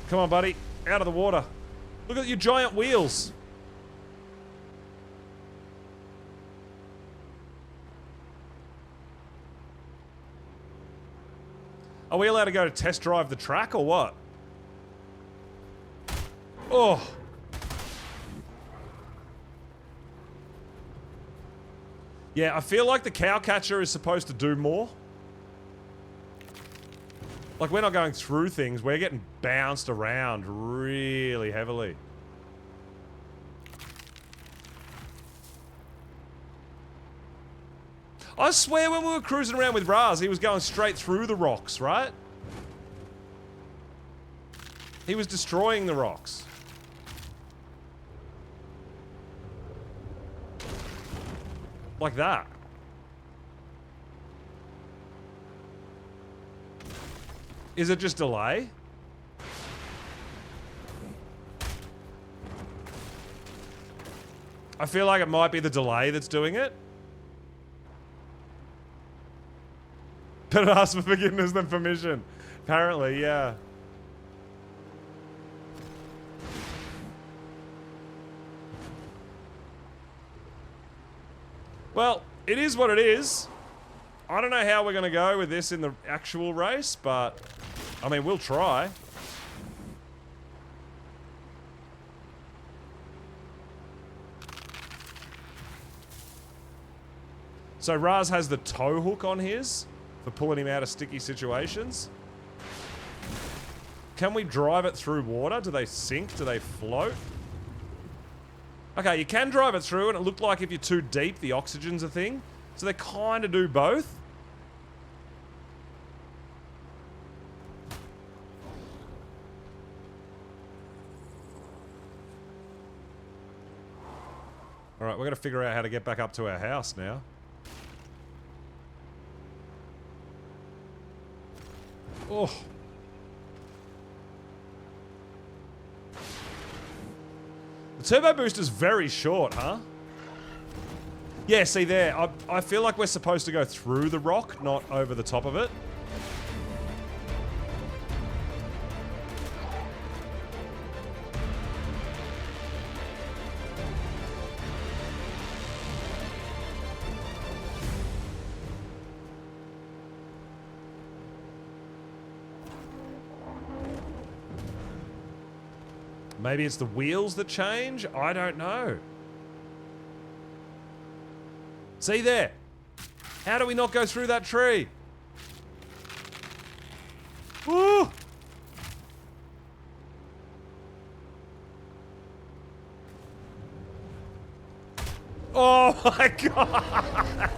Come on, buddy. Out of the water. Look at your giant wheels. Are we allowed to go to test drive the track or what? Oh. Yeah, I feel like the cow catcher is supposed to do more. Like, we're not going through things, we're getting bounced around really heavily. I swear when we were cruising around with Raz, he was going straight through the rocks, right? He was destroying the rocks. Like that. Is it just delay? I feel like it might be the delay that's doing it. Better ask for forgiveness than permission. Apparently, yeah. Well, it is what it is. I don't know how we're going to go with this in the actual race, but I mean, we'll try. So Raz has the tow hook on his for pulling him out of sticky situations. Can we drive it through water? Do they sink? Do they float? Okay, you can drive it through, and it looked like if you're too deep, the oxygen's a thing. So they kind of do both. Alright, we're going to figure out how to get back up to our house now. Oh. The turbo boost is very short, huh? Yeah, see there, I feel like we're supposed to go through the rock, not over the top of it. Maybe it's the wheels that change? I don't know. See there? How do we not go through that tree? Woo! Oh my god!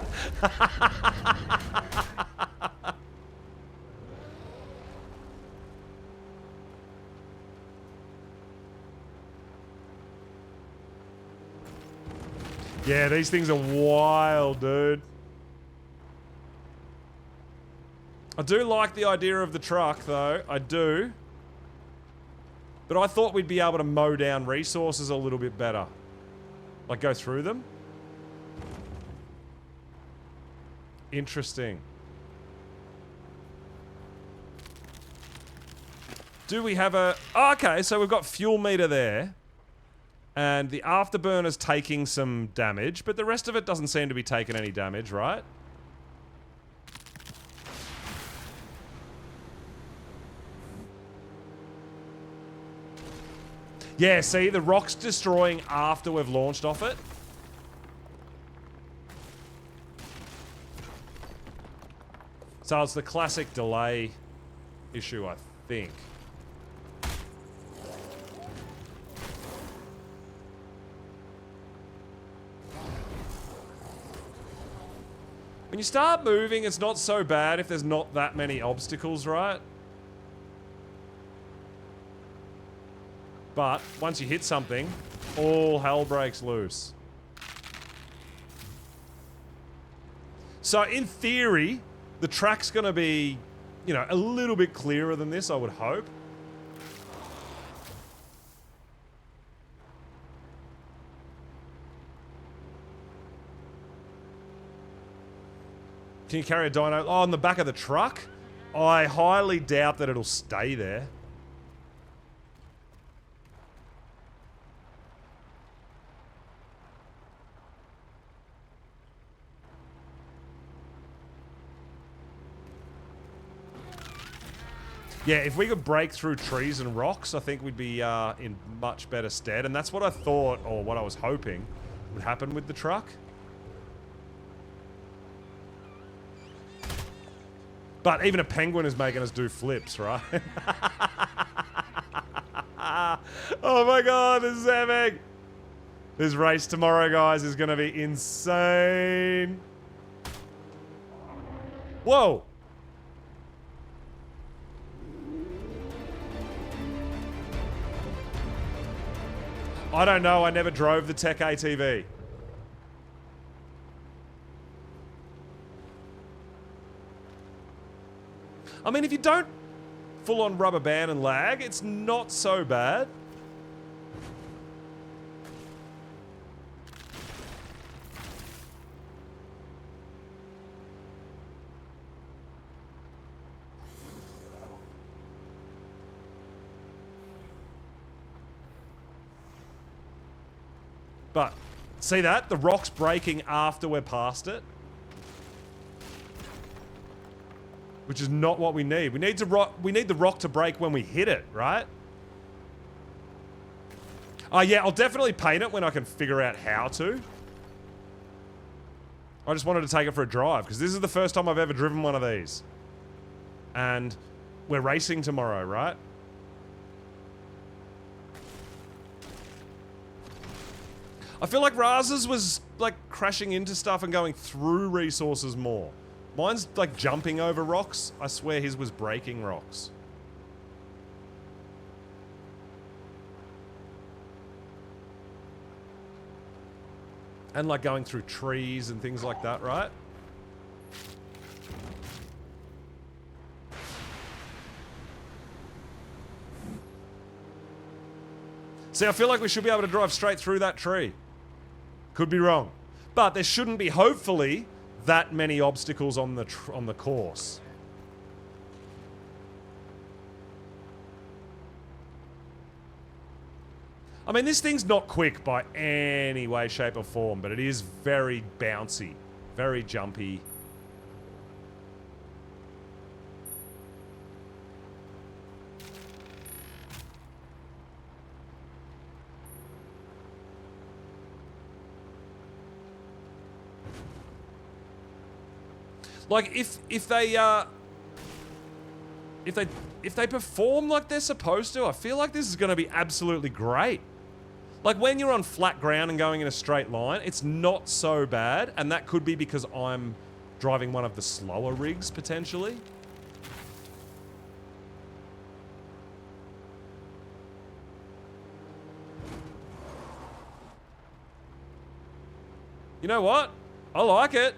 Yeah, these things are wild, dude. I do like the idea of the truck, though. I do. But I thought we'd be able to mow down resources a little bit better. Like, go through them. Interesting. Do we have a... Oh, okay, so we've got fuel meter there. And the afterburner's taking some damage, but the rest of it doesn't seem to be taking any damage, right? Yeah, see, the rock's destroying after we've launched off it. So it's the classic delay issue, I think. When you start moving, it's not so bad if there's not that many obstacles, right? But once you hit something, all hell breaks loose. So in theory, the track's gonna be, you know, a little bit clearer than this, I would hope. Can you carry a dyno? Oh, on the back of the truck? I highly doubt that it'll stay there. Yeah, if we could break through trees and rocks, I think we'd be in much better stead. And that's what I thought, or what I was hoping, would happen with the truck. But even a penguin is making us do flips, right? Oh my god, this is epic! This race tomorrow, guys, is going to be insane. Whoa! I don't know, I never drove the Tech ATV. I mean, if you don't full-on rubber band and lag, it's not so bad. But, see that? The rock's breaking after we're past it. Which is not what we need. We need the rock to break when we hit it, right? Oh yeah, I'll definitely paint it when I can figure out how to. I just wanted to take it for a drive, because this is the first time I've ever driven one of these. And we're racing tomorrow, right? I feel like Raz's was like crashing into stuff and going through resources more. Mine's like jumping over rocks. I swear his was breaking rocks. And like going through trees and things like that, right? See, I feel like we should be able to drive straight through that tree. Could be wrong. But there shouldn't be, hopefully, that many obstacles on the course. I mean, this thing's not quick by any way, shape, or form, but it is very bouncy, very jumpy. Like if they perform like they're supposed to, I feel like this is going to be absolutely great. Like when you're on flat ground and going in a straight line, it's not so bad, and that could be because I'm driving one of the slower rigs potentially. You know what? I like it.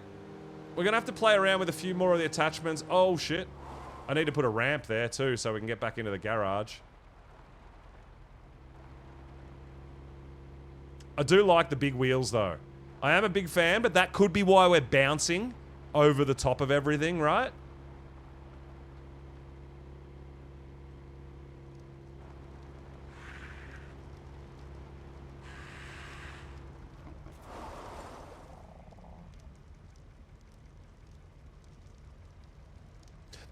We're going to have to play around with a few more of the attachments. Oh, shit. I need to put a ramp there, too, so we can get back into the garage. I do like the big wheels, though. I am a big fan, but that could be why we're bouncing over the top of everything, right?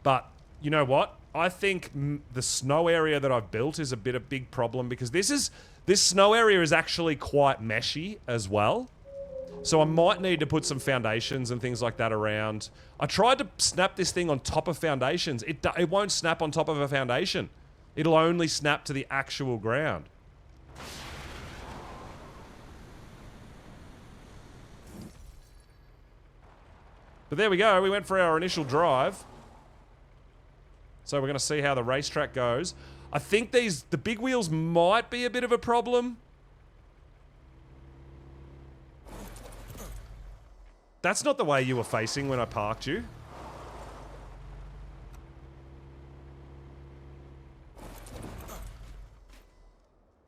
But you know what? I think the snow area that I've built is a big problem, because this snow area is actually quite meshy as well. So I might need to put some foundations and things like that around. I tried to snap this thing on top of foundations. It won't snap on top of a foundation. It'll only snap to the actual ground. But there we go. We went for our initial drive. So we're going to see how the racetrack goes. I think the big wheels might be a bit of a problem. That's not the way you were facing when I parked you.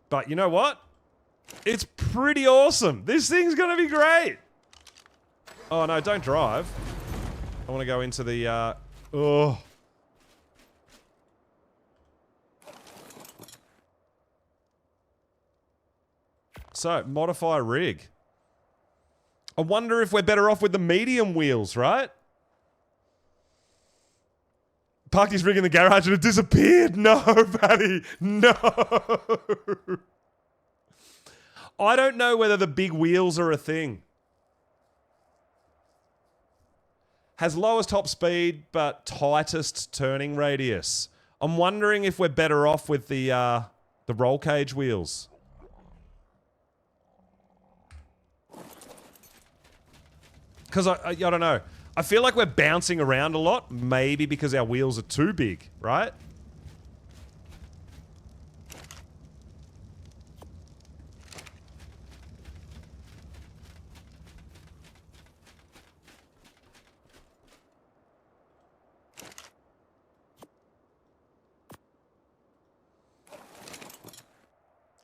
But you know what? It's pretty awesome. This thing's going to be great. Oh no, don't drive. I want to go into the, oh. So, modify rig. I wonder if we're better off with the medium wheels, right? Parked his rig in the garage and it disappeared. No, Patty. No. I don't know whether the big wheels are a thing. Has lowest top speed, but tightest turning radius. I'm wondering if we're better off with the roll cage wheels. Because I don't know. I feel like we're bouncing around a lot. Maybe because our wheels are too big, right?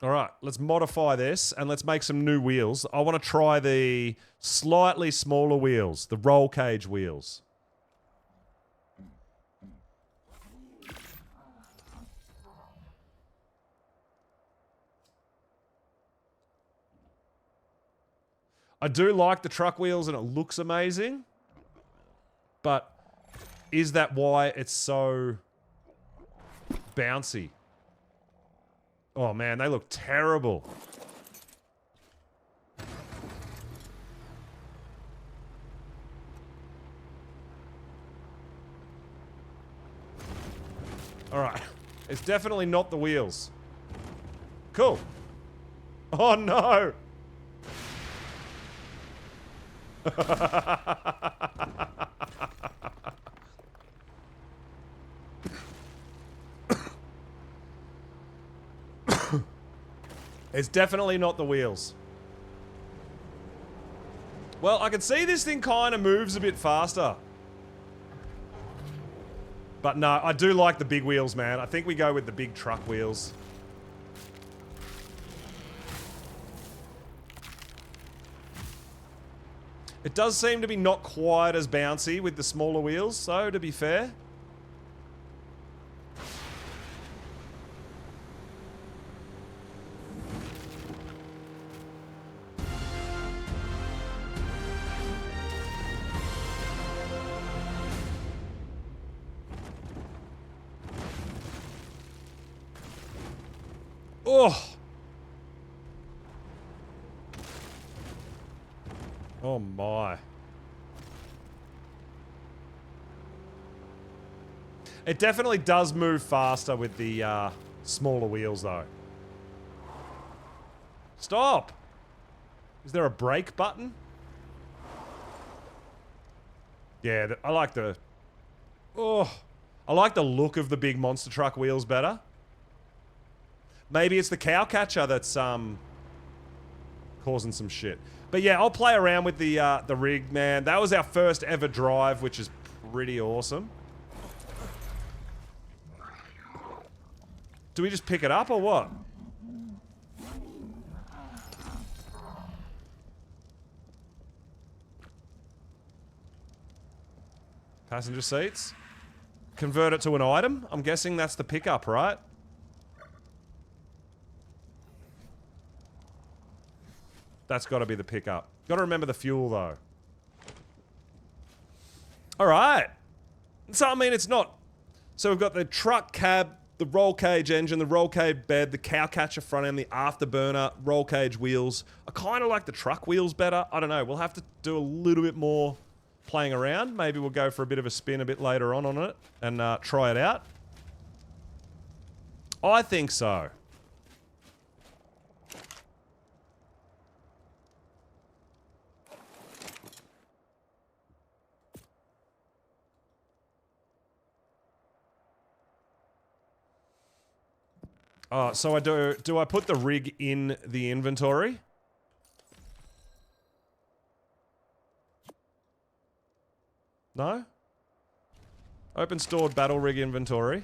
Alright, let's modify this and let's make some new wheels. I want to try the slightly smaller wheels, the roll cage wheels. I do like the truck wheels and it looks amazing, but is that why it's so bouncy? Oh man, they look terrible. Alright. It's definitely not the wheels. Cool. Oh no! It's definitely not the wheels. Well, I can see this thing kind of moves a bit faster. But no, I do like the big wheels, man. I think we go with the big truck wheels. It does seem to be not quite as bouncy with the smaller wheels, so to be fair. Oh! Oh my. It definitely does move faster with the smaller wheels though. Stop! Is there a brake button? Yeah, I like the... Oh! I like the look of the big monster truck wheels better. Maybe it's the cow catcher that's causing some shit. But yeah, I'll play around with the rig, man. That was our first ever drive, which is pretty awesome. Do we just pick it up or what? Passenger seats. Convert it to an item. I'm guessing that's the pickup, right? That's got to be the pickup. Got to remember the fuel, though. Alright. So, I mean, it's not... So, we've got the truck cab, the roll cage engine, the roll cage bed, the cow catcher front end, the afterburner, roll cage wheels. I kind of like the truck wheels better. I don't know. We'll have to do a little bit more playing around. Maybe we'll go for a bit of a spin a bit later on it and try it out. I think so. So do I put the rig in the inventory? No? Open stored battle rig inventory.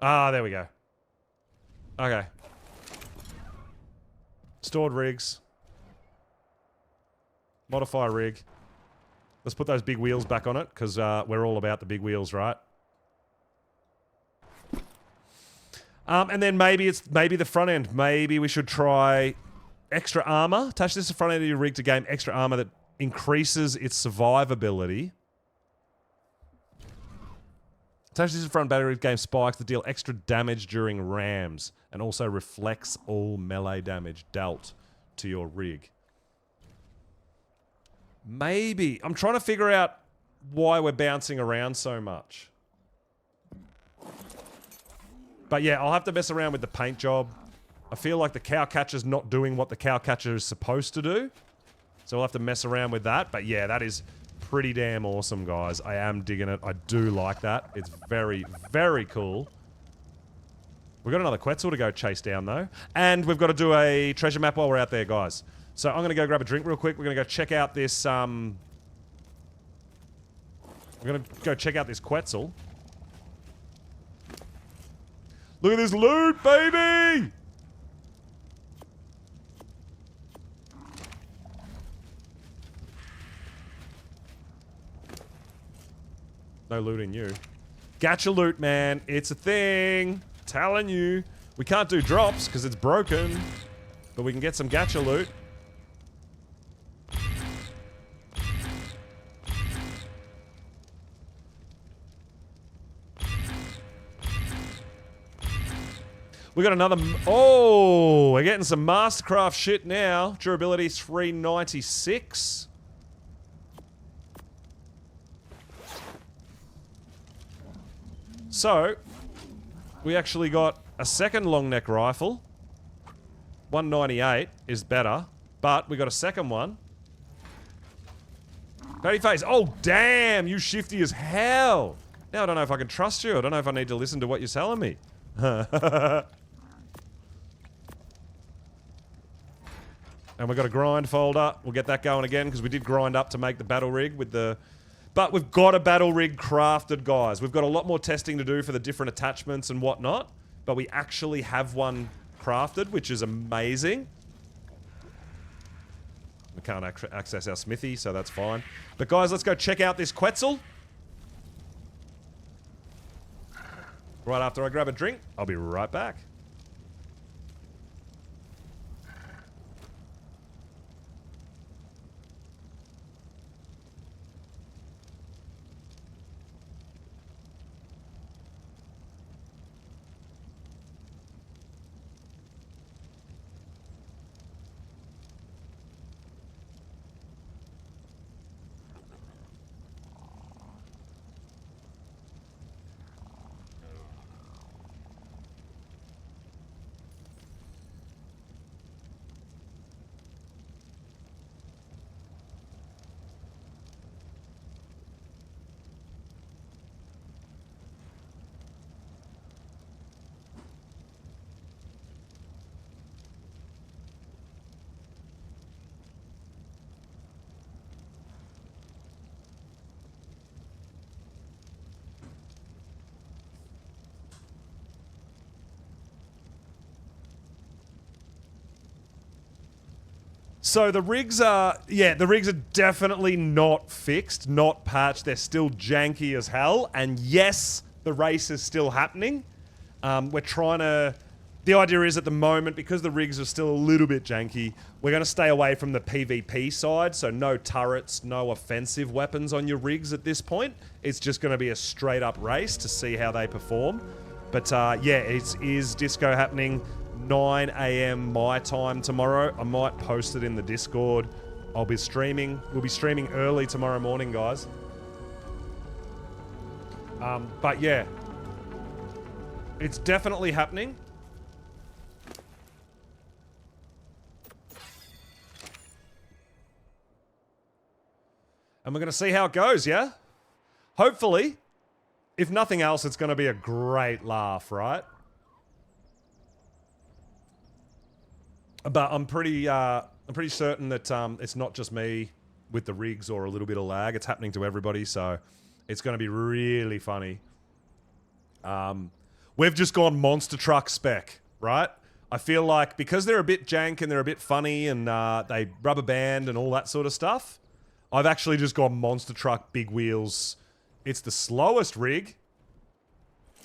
Ah, there we go. Okay. Stored rigs. Modify rig. Let's put those big wheels back on it, because we're all about the big wheels, right? And then maybe the front end. Maybe we should try extra armor. Attach this to the front end of your rig to gain extra armor that increases its survivability. Attach this to the front battery to gain spikes that deal extra damage during rams and also reflects all melee damage dealt to your rig. Maybe. I'm trying to figure out why we're bouncing around so much. But yeah, I'll have to mess around with the paint job. I feel like the cow catcher's not doing what the cow catcher is supposed to do. So we'll have to mess around with that. But yeah, that is pretty damn awesome, guys. I am digging it. I do like that. It's very, very cool. We've got another Quetzal to go chase down, though. And we've got to do a treasure map while we're out there, guys. So I'm going to go grab a drink real quick. We're going to go check out this, We're going to go check out this Quetzal. Look at this loot, baby! No loot in you. Gacha loot, man. It's a thing. Telling you. We can't do drops because it's broken. But we can get some gacha loot. We got another... Oh! We're getting some Mastercraft shit now. Durability 396. So, we actually got a second long neck rifle. 198 is better, but we got a second one. Patty face. Oh, damn! You shifty as hell! Now I don't know if I can trust you. I don't know if I need to listen to what you're telling me. And we've got a grind folder. We'll get that going again, because we did grind up to make the battle rig with the... But we've got a battle rig crafted, guys. We've got a lot more testing to do for the different attachments and whatnot. But we actually have one crafted, which is amazing. We can't access our smithy, so that's fine. But guys, let's go check out this Quetzal. Right after I grab a drink, I'll be right back. So the rigs are, yeah, the rigs are definitely not fixed, not patched. They're still janky as hell. And yes, the race is still happening. We're trying to, the idea is at the moment, because the rigs are still a little bit janky, we're going to stay away from the PvP side. So no turrets, no offensive weapons on your rigs at this point. It's just going to be a straight up race to see how they perform. But yeah, it is disco happening. 9 AM my time tomorrow. I might post it in the Discord. I'll be streaming. We'll be streaming early tomorrow morning, guys. But yeah. It's definitely happening. And we're going to see how it goes, yeah? Hopefully, if nothing else, it's going to be a great laugh, right? But I'm pretty certain that it's not just me with the rigs or a little bit of lag. It's happening to everybody, so it's going to be really funny. We've just gone monster truck spec, right? I feel like because they're a bit jank and they're a bit funny and they rubber band and all that sort of stuff, I've actually just gone monster truck, big wheels. It's the slowest rig,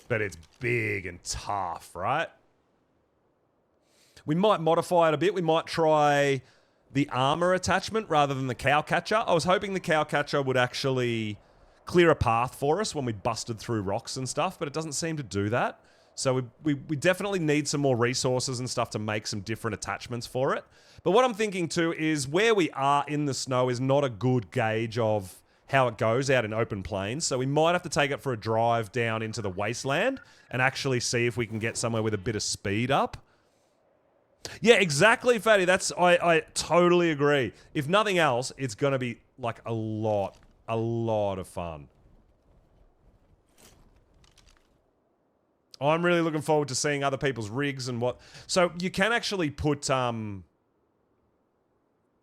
but it's big and tough, right? We might modify it a bit. We might try the armor attachment rather than the cow catcher. I was hoping the cow catcher would actually clear a path for us when we busted through rocks and stuff, but it doesn't seem to do that. So we definitely need some more resources and stuff to make some different attachments for it. But what I'm thinking too is where we are in the snow is not a good gauge of how it goes out in open plains. So we might have to take it for a drive down into the wasteland and actually see if we can get somewhere with a bit of speed up. Yeah, exactly, Fatty. I totally agree. If nothing else, it's going to be like a lot of fun. I'm really looking forward to seeing other people's rigs and what... So you can actually put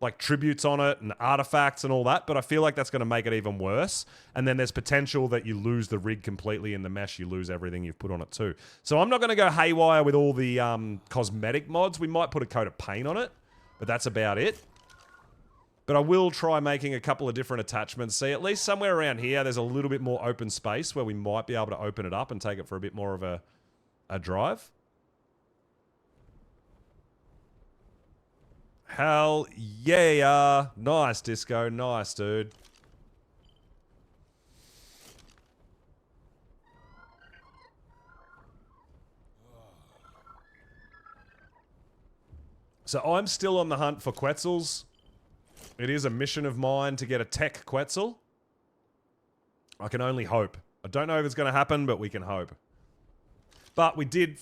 like tributes on it and artifacts and all that, but I feel like that's going to make it even worse. And then there's potential that you lose the rig completely in the mesh. You lose everything you've put on it too. So I'm not going to go haywire with all the cosmetic mods. We might put a coat of paint on it, but that's about it. But I will try making a couple of different attachments. See, at least somewhere around here, there's a little bit more open space where we might be able to open it up and take it for a bit more of a drive. Hell yeah. Nice, Disco. Nice, dude. So I'm still on the hunt for Quetzals. It is a mission of mine to get a tech Quetzal. I can only hope. I don't know if it's going to happen, but we can hope. But we did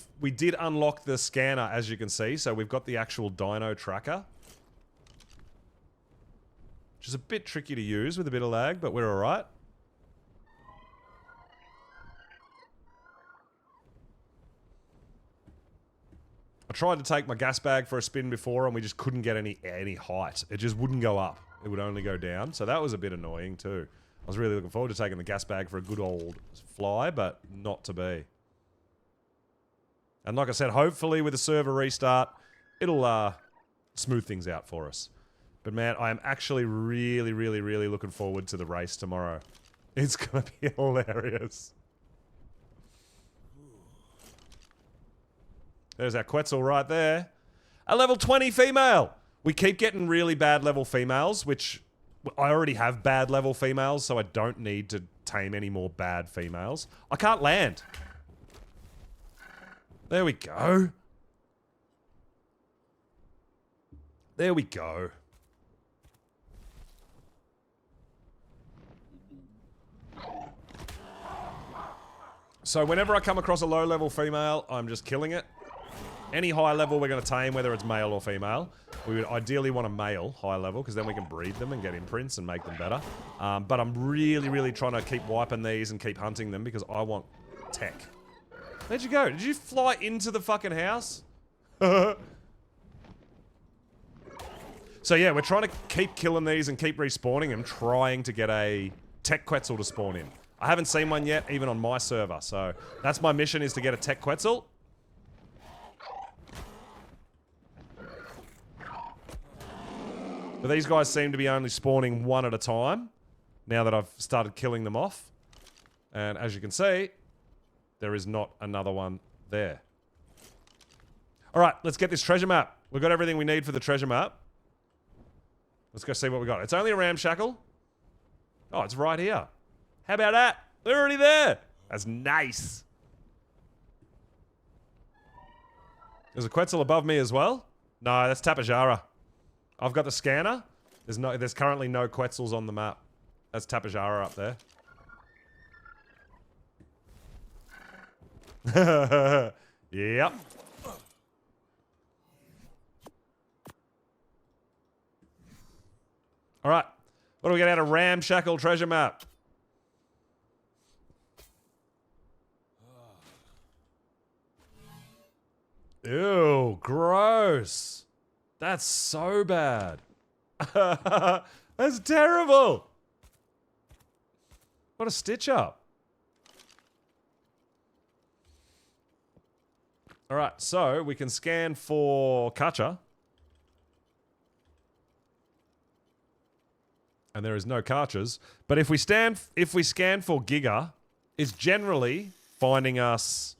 unlock the scanner, as you can see. So we've got the actual dino tracker. Which is a bit tricky to use with a bit of lag, but we're alright. I tried to take my gas bag for a spin before and we just couldn't get any height. It just wouldn't go up. It would only go down. So that was a bit annoying too. I was really looking forward to taking the gas bag for a good old fly, but not to be. And like I said, hopefully with the server restart, it'll smooth things out for us. But man, I am actually really looking forward to the race tomorrow. It's gonna be hilarious. There's our Quetzal right there. A level 20 female! We keep getting really bad level females, which I already have bad level females, so I don't need to tame any more bad females. I can't land. There we go. There we go. So whenever I come across a low-level female, I'm just killing it. Any high level we're going to tame, whether it's male or female. We would ideally want a male high level, because then we can breed them and get imprints and make them better. But I'm really trying to keep wiping these and keep hunting them, because I want tech. Where'd you go? Did you fly into the fucking house? So yeah, we're trying to keep killing these and keep respawning them, trying to get a tech Quetzal to spawn in. I haven't seen one yet, even on my server, so that's my mission, is to get a tech Quetzal. But these guys seem to be only spawning one at a time, now that I've started killing them off. And as you can see, there is not another one there. Alright, let's get this treasure map. We've got everything we need for the treasure map. Let's go see what we got. It's only a ramshackle. Oh, it's right here. How about that? They're already there. That's nice. There's a Quetzal above me as well. No, that's Tapajara. I've got the scanner. There's currently no Quetzals on the map. That's Tapajara up there. Yep. Alright. What do we get out of ramshackle treasure map? Ew, gross. That's so bad. That's terrible. What a stitch up. Alright, so we can scan for Kacha. And there is no cartridges. But if we scan for Giga, it's generally finding us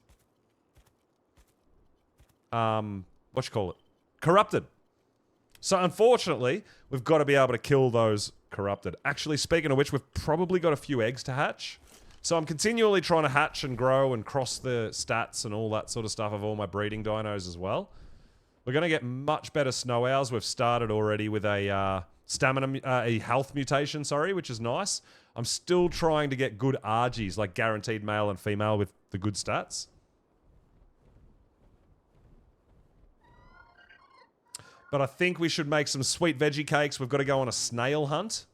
corrupted. So unfortunately, we've got to be able to kill those corrupted. Actually, speaking of which, we've probably got a few eggs to hatch. So I'm continually trying to hatch and grow and cross the stats and all that sort of stuff of all my breeding dinos as well. We're going to get much better snow owls. We've started already with a a health mutation, sorry, which is nice. I'm still trying to get good RGs, like guaranteed male and female with the good stats. But I think we should make some sweet veggie cakes. We've got to go on a snail hunt.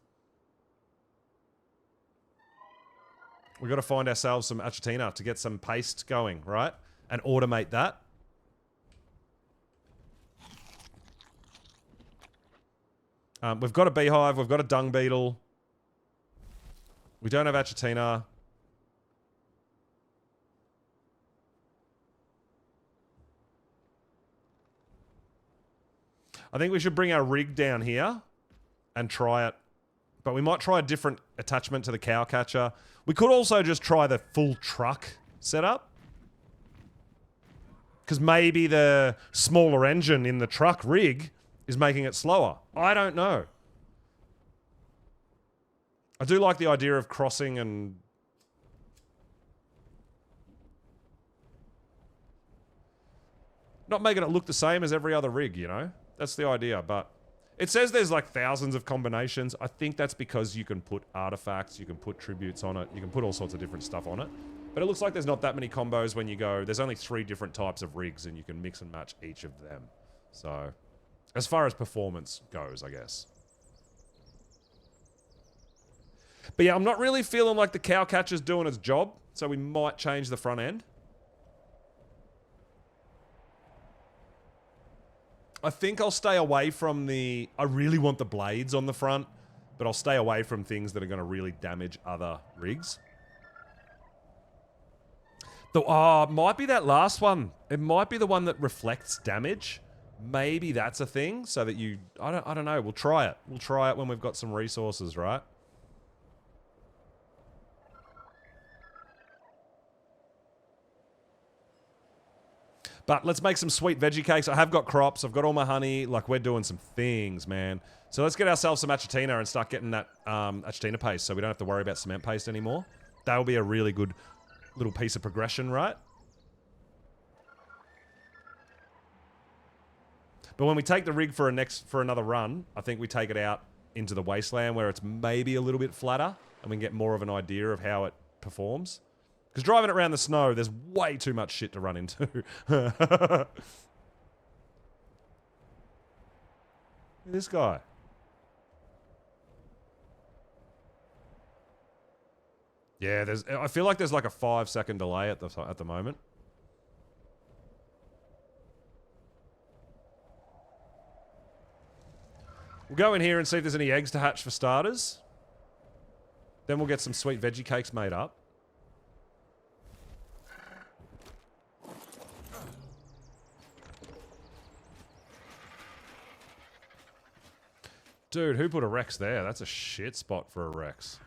We've got to find ourselves some achatina to get some paste going, right? And automate that. We've got a beehive. We've got a dung beetle. We don't have achatina. I think we should bring our rig down here and try it. But we might try a different attachment to the cow catcher. We could also just try the full truck setup. Because maybe the smaller engine in the truck rig is making it slower. I don't know. I do like the idea of crossing and... not making it look the same as every other rig, you know? That's the idea, but... it says there's like thousands of combinations. I think that's because you can put artifacts, you can put tributes on it, you can put all sorts of different stuff on it. But it looks like there's not that many combos when you go... there's only 3 different types of rigs and you can mix and match each of them. So... as far as performance goes, I guess. But yeah, I'm not really feeling like the cow catcher's doing its job, so we might change the front end. I think I'll stay away from the... I really want the blades on the front, but I'll stay away from things that are going to really damage other rigs. Oh, it might be that last one. It might be the one that reflects damage. Maybe that's a thing, so that you... I don't know. We'll try it. We'll try it when we've got some resources, right? But let's make some sweet veggie cakes. I have got crops. I've got all my honey. Like, we're doing some things, man. So let's get ourselves some achatina and start getting that achatina paste so we don't have to worry about cement paste anymore. That will be a really good little piece of progression, right? But when we take the rig for another run, I think we take it out into the wasteland where it's maybe a little bit flatter and we can get more of an idea of how it performs. Because driving it around the snow, there's way too much shit to run into. This guy. Yeah, I feel like there's like a 5-second delay at the moment. We'll go in here and see if there's any eggs to hatch for starters. Then we'll get some sweet veggie cakes made up. Dude, who put a Rex there? That's a shit spot for a Rex.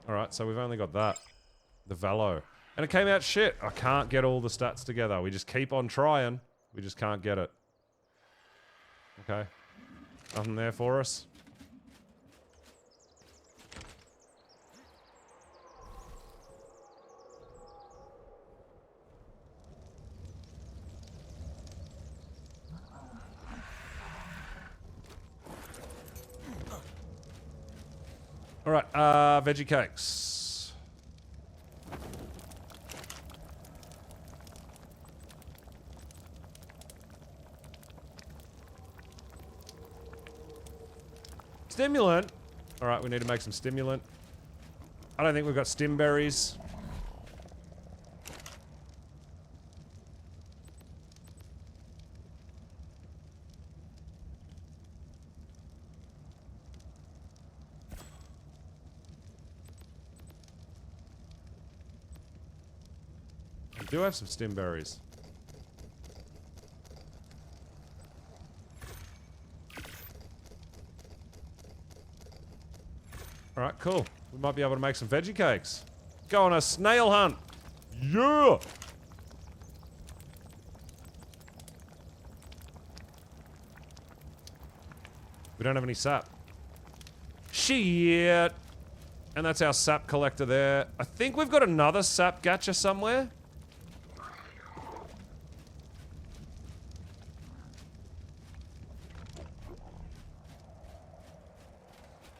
Alright, so we've only got that. The Velo. And it came out shit. I can't get all the stats together. We just keep on trying. We just can't get it. Okay. Nothing there for us. Alright, veggie cakes. Stimulant? Alright, we need to make some stimulant. I don't think we've got stim berries. We do have some stim berries. Alright, cool. We might be able to make some veggie cakes. Go on a snail hunt. Yeah! We don't have any sap. Shit! And that's our sap collector there. I think we've got another sap gacha somewhere.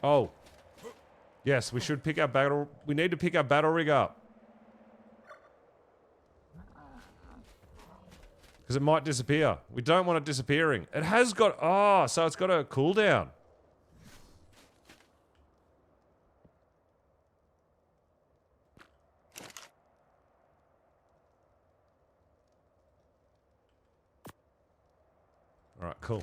Oh. Yes, we should pick our battle... We need to pick our battle rig up. Because it might disappear. We don't want it disappearing. It has got... Oh, so it's got a cooldown. Alright, cool.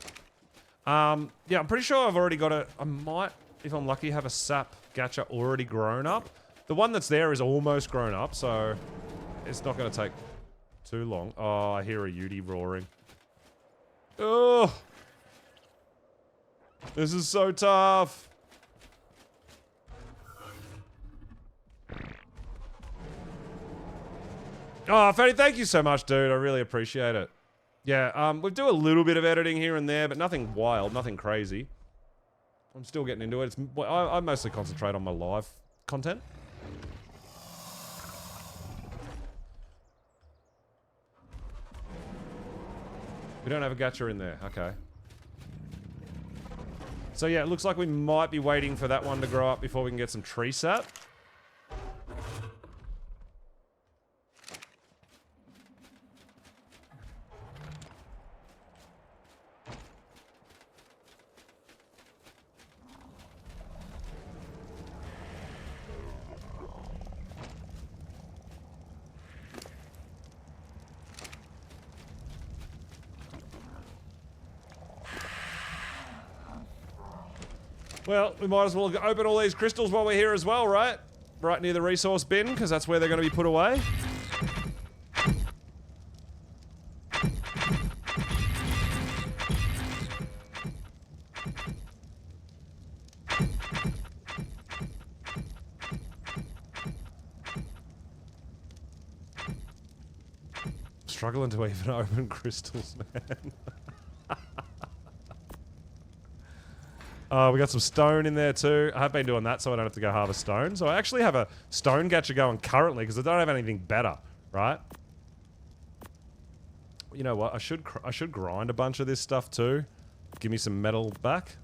Yeah, I'm pretty sure I've already got a... I might, if I'm lucky, have a sap gacha already grown up. The one that's there is almost grown up, so it's not going to take too long. Oh, I hear a Yudi roaring. Oh! This is so tough! Oh, Fanny, thank you so much, dude. I really appreciate it. Yeah, we do a little bit of editing here and there, but nothing wild, nothing crazy. I'm still getting into it. I mostly concentrate on my live content. We don't have a gacha in there. Okay. So yeah, it looks like we might be waiting for that one to grow up before we can get some tree sap. Well, we might as well open all these crystals while we're here as well, right? Right near the resource bin, because that's where they're going to be put away. Struggling to even open crystals, man. We got some stone in there too. I have been doing that so I don't have to go harvest stone. So I actually have a stone gacha going currently because I don't have anything better, right? You know what? I should grind a bunch of this stuff too. Give me some metal back.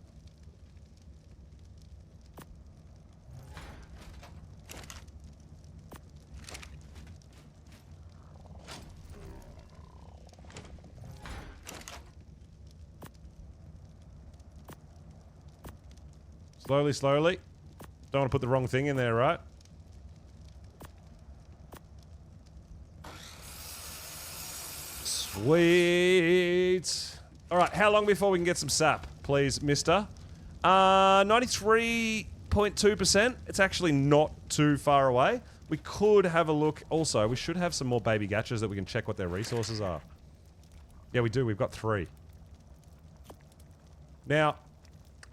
Slowly, slowly. Don't want to put the wrong thing in there, right? Sweet. Alright, how long before we can get some sap, please, mister? 93.2%. It's actually not too far away. We could have a look. Also, we should have some more baby gachas that we can check what their resources are. Yeah, we do. We've got 3. Now...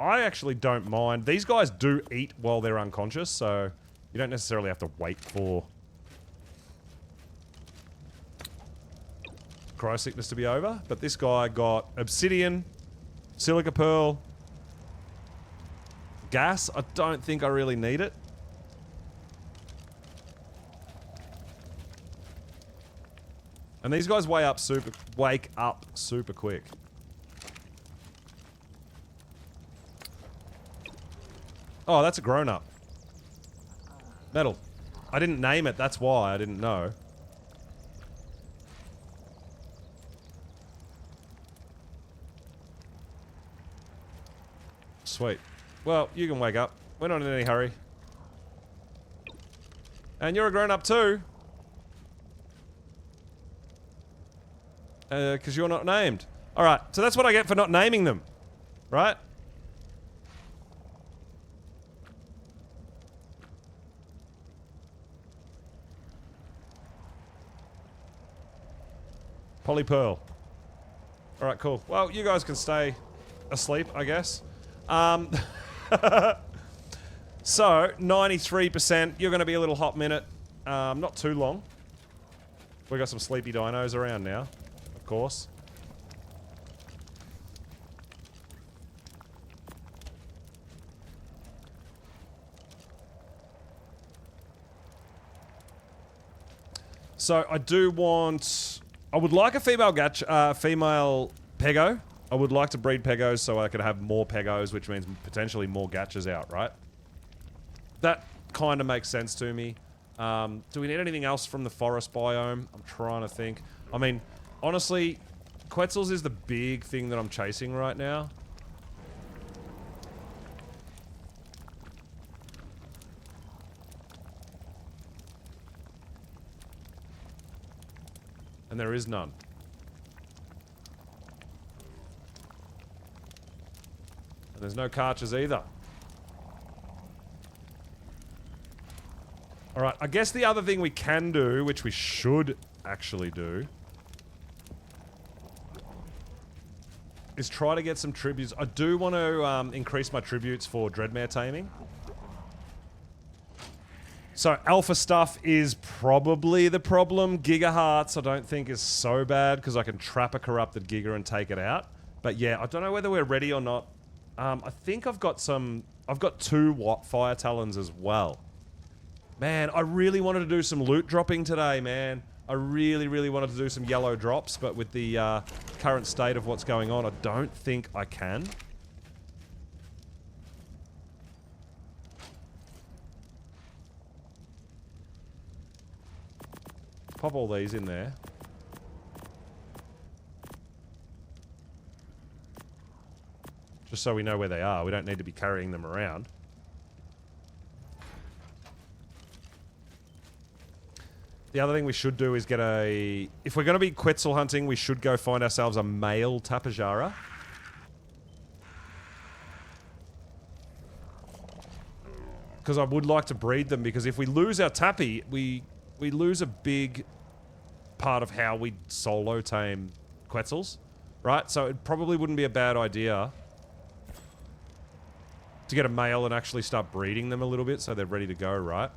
I actually don't mind. These guys do eat while they're unconscious, so you don't necessarily have to wait for cryo sickness to be over. But this guy got obsidian, silica pearl, gas. I don't think I really need it. And these guys wake up super quick. Oh, that's a grown-up. Metal. I didn't name it, that's why I didn't know. Sweet. Well, you can wake up. We're not in any hurry. And you're a grown-up too. Because you're not named. Alright, so that's what I get for not naming them. Right? Polypearl. Alright, cool. Well, you guys can stay asleep, I guess. So, 93%. You're going to be a little hot minute. Not too long. We got some sleepy dinos around now, of course. So I do want... I would like a female female pego. I would like to breed pegos so I could have more pegos, which means potentially more gachas out, right? That kind of makes sense to me. Do we need anything else from the forest biome? I'm trying to think. I mean, honestly, Quetzals is the big thing that I'm chasing right now. And there is none. And there's no carches either. Alright, I guess the other thing we can do, which we should actually do, is try to get some tributes. I do want to increase my tributes for Dreadmare taming. So, alpha stuff is probably the problem. Gigahearts I don't think is so bad, because I can trap a corrupted Giga and take it out. But yeah, I don't know whether we're ready or not. I think I've got some... I've got 2 Fire Talons as well. Man, I really wanted to do some loot dropping today, man. I really, really wanted to do some yellow drops, but with the current state of what's going on, I don't think I can. Pop all these in there. Just so we know where they are. We don't need to be carrying them around. The other thing we should do is get a... If we're going to be Quetzal hunting, we should go find ourselves a male Tapejara. Because I would like to breed them, because if we lose our Tappy, we lose a big part of how we solo tame Quetzals, right? So it probably wouldn't be a bad idea to get a male and actually start breeding them a little bit so they're ready to go, right?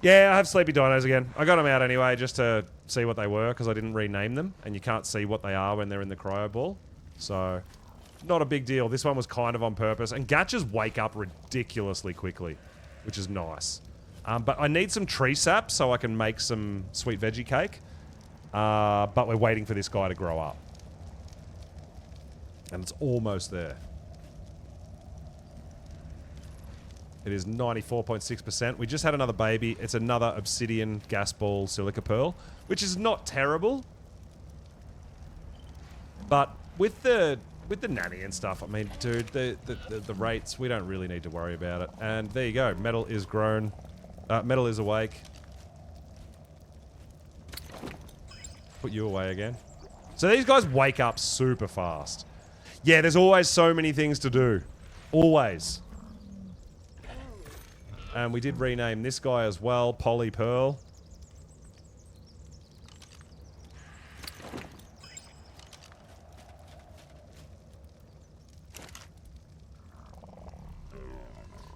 Yeah, I have sleepy dinos again. I got them out anyway just to see what they were, because I didn't rename them, and you can't see what they are when they're in the cryo ball. So, not a big deal. This one was kind of on purpose. And gachas wake up ridiculously quickly, which is nice. But I need some tree sap so I can make some sweet veggie cake. But we're waiting for this guy to grow up. And it's almost there. It is 94.6%. We just had another baby. It's another obsidian gas ball silica pearl, which is not terrible. But with the nanny and stuff, I mean, dude, the rates, we don't really need to worry about it. And there you go. Metal is grown. Metal is awake. Put you away again. So these guys wake up super fast. Yeah, there's always so many things to do. Always. And we did rename this guy as well, Polly Pearl.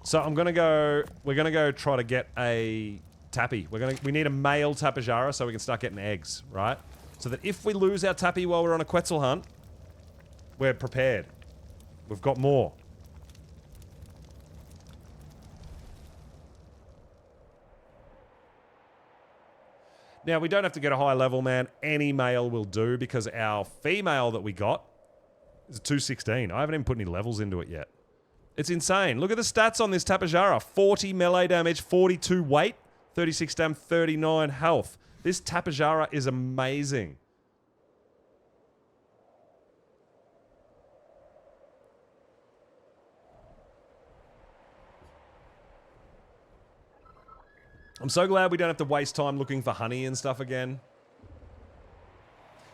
So we're gonna go try to get a Tappy. We need a male Tapejara so we can start getting eggs, right? So that if we lose our Tappy while we're on a Quetzal hunt, we're prepared. We've got more. Now, we don't have to get a high level, man. Any male will do, because our female that we got is a 216. I haven't even put any levels into it yet. It's insane. Look at the stats on this Tapejara. 40 melee damage, 42 weight, 36 stam, 39 health. This Tapejara is amazing. I'm so glad we don't have to waste time looking for honey and stuff again.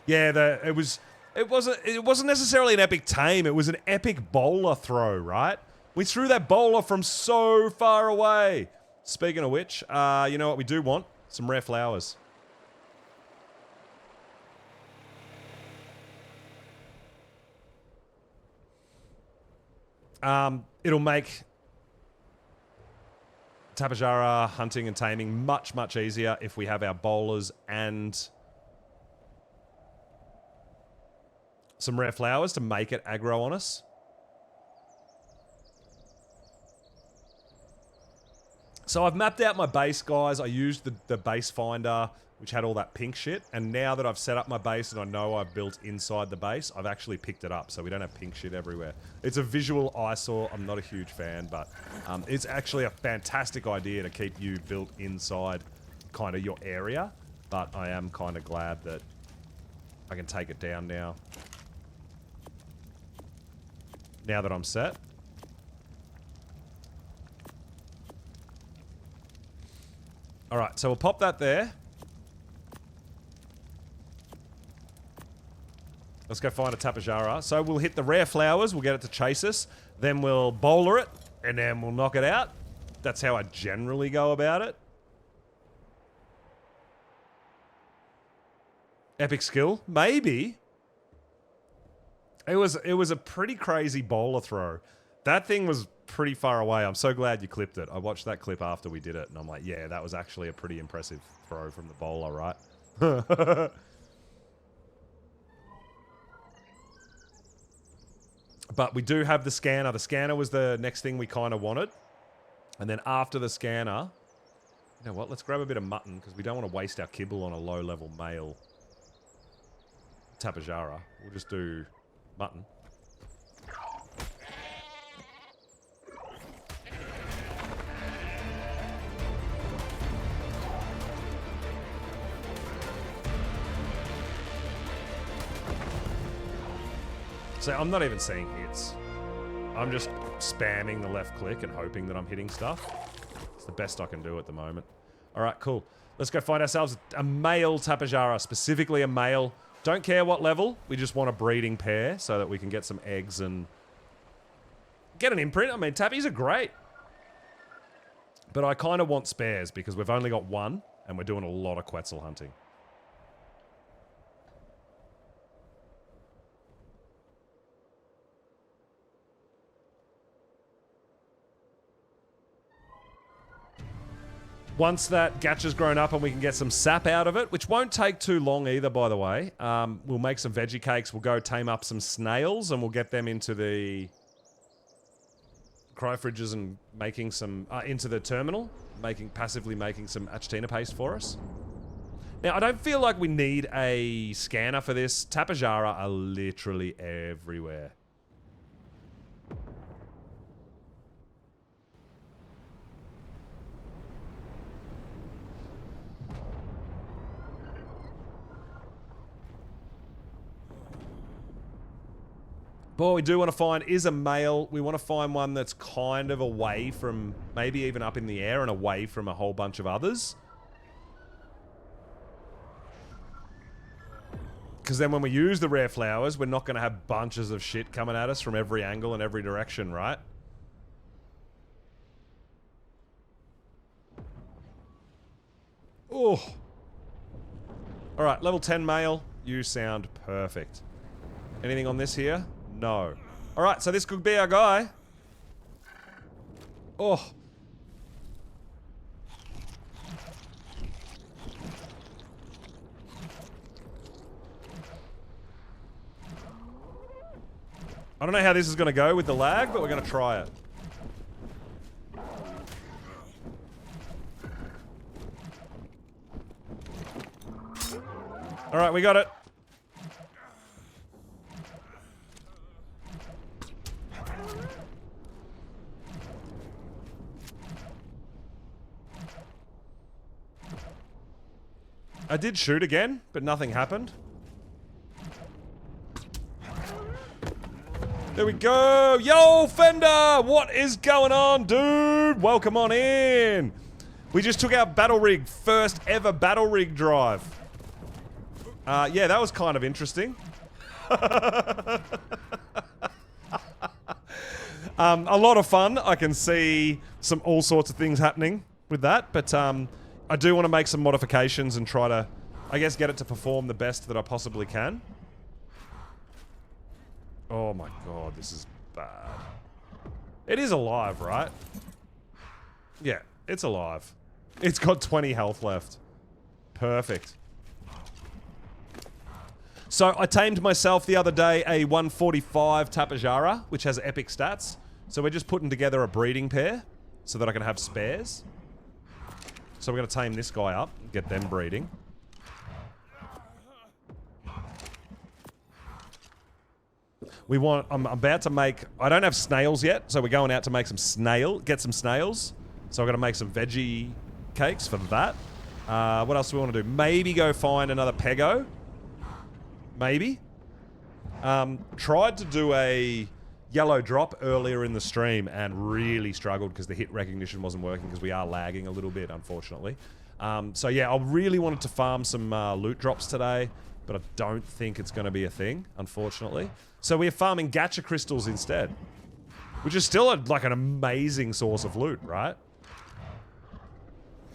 Yeah, it wasn't necessarily an epic tame. It was an epic bowler throw, right? We threw that bowler from so far away. Speaking of which, you know what we do want? Some rare flowers. It'll make Tapejara hunting and taming much, much easier if we have our bowlers and some rare flowers to make it aggro on us. So I've mapped out my base, guys. I used the base finder, which had all that pink shit. And now that I've set up my base and I know I've built inside the base, I've actually picked it up. So we don't have pink shit everywhere. It's a visual eyesore. I'm not a huge fan, but it's actually a fantastic idea to keep you built inside kind of your area. But I am kind of glad that I can take it down now. Now that I'm set. Alright, so we'll pop that there. Let's go find a Tapejara. So we'll hit the rare flowers, we'll get it to chase us, then we'll bowler it, and then we'll knock it out. That's how I generally go about it. Epic skill? Maybe. It was a pretty crazy bowler throw. That thing was pretty far away. I'm so glad you clipped it. I watched that clip after we did it, and I'm like, yeah, that was actually a pretty impressive throw from the bowler, right? But we do have the scanner. The scanner was the next thing we kind of wanted. And then after the scanner, you know what? Let's grab a bit of mutton, because we don't want to waste our kibble on a low-level male Tapejara. We'll just do mutton. So I'm not even seeing hits. I'm just spamming the left click and hoping that I'm hitting stuff. It's the best I can do at the moment. Alright, cool. Let's go find ourselves a male Tapejara, specifically a male. Don't care what level, we just want a breeding pair so that we can get some eggs and get an imprint. I mean, Tappies are great. But I kind of want spares because we've only got one and we're doing a lot of Quetzal hunting. Once that Gacha's grown up and we can get some sap out of it, which won't take too long either, by the way, we'll make some veggie cakes, we'll go tame up some snails, and we'll get them into the cryo fridges and making some, into the terminal, passively making some Achatina paste for us. Now, I don't feel like we need a scanner for this. Tapejara are literally everywhere. But what we do want to find is a male. We want to find one that's kind of away from, maybe even up in the air and away from a whole bunch of others. Because then when we use the rare flowers, we're not going to have bunches of shit coming at us from every angle and every direction, right? Oh. Alright, level 10 male. You sound perfect. Anything on this here? No. Alright, so this could be our guy. Oh. I don't know how this is going to go with the lag, but we're going to try it. Alright, we got it. I did shoot again, but nothing happened. There we go. Yo, Fender! What is going on, dude? Welcome on in. We just took our battle rig, first ever battle rig drive. Yeah, that was kind of interesting. A lot of fun. I can see all sorts of things happening with that, but I do want to make some modifications and try to, I guess, get it to perform the best that I possibly can. Oh my god, this is bad. It is alive, right? Yeah, it's alive. It's got 20 health left. Perfect. So I tamed myself the other day a 145 Tapajara, which has epic stats. So we're just putting together a breeding pair so that I can have spares. So we're going to tame this guy up, get them breeding. We want, I'm about to make, I don't have snails yet, so we're going out to make some get some snails. So I'm going to make some veggie cakes for that. What else do we want to do? Maybe go find another pego. Maybe. Tried to do a yellow drop earlier in the stream and really struggled because the hit recognition wasn't working because we are lagging a little bit, unfortunately. So yeah, I really wanted to farm some loot drops today, but I don't think it's going to be a thing, unfortunately. So we're farming gacha crystals instead, which is still like an amazing source of loot, right?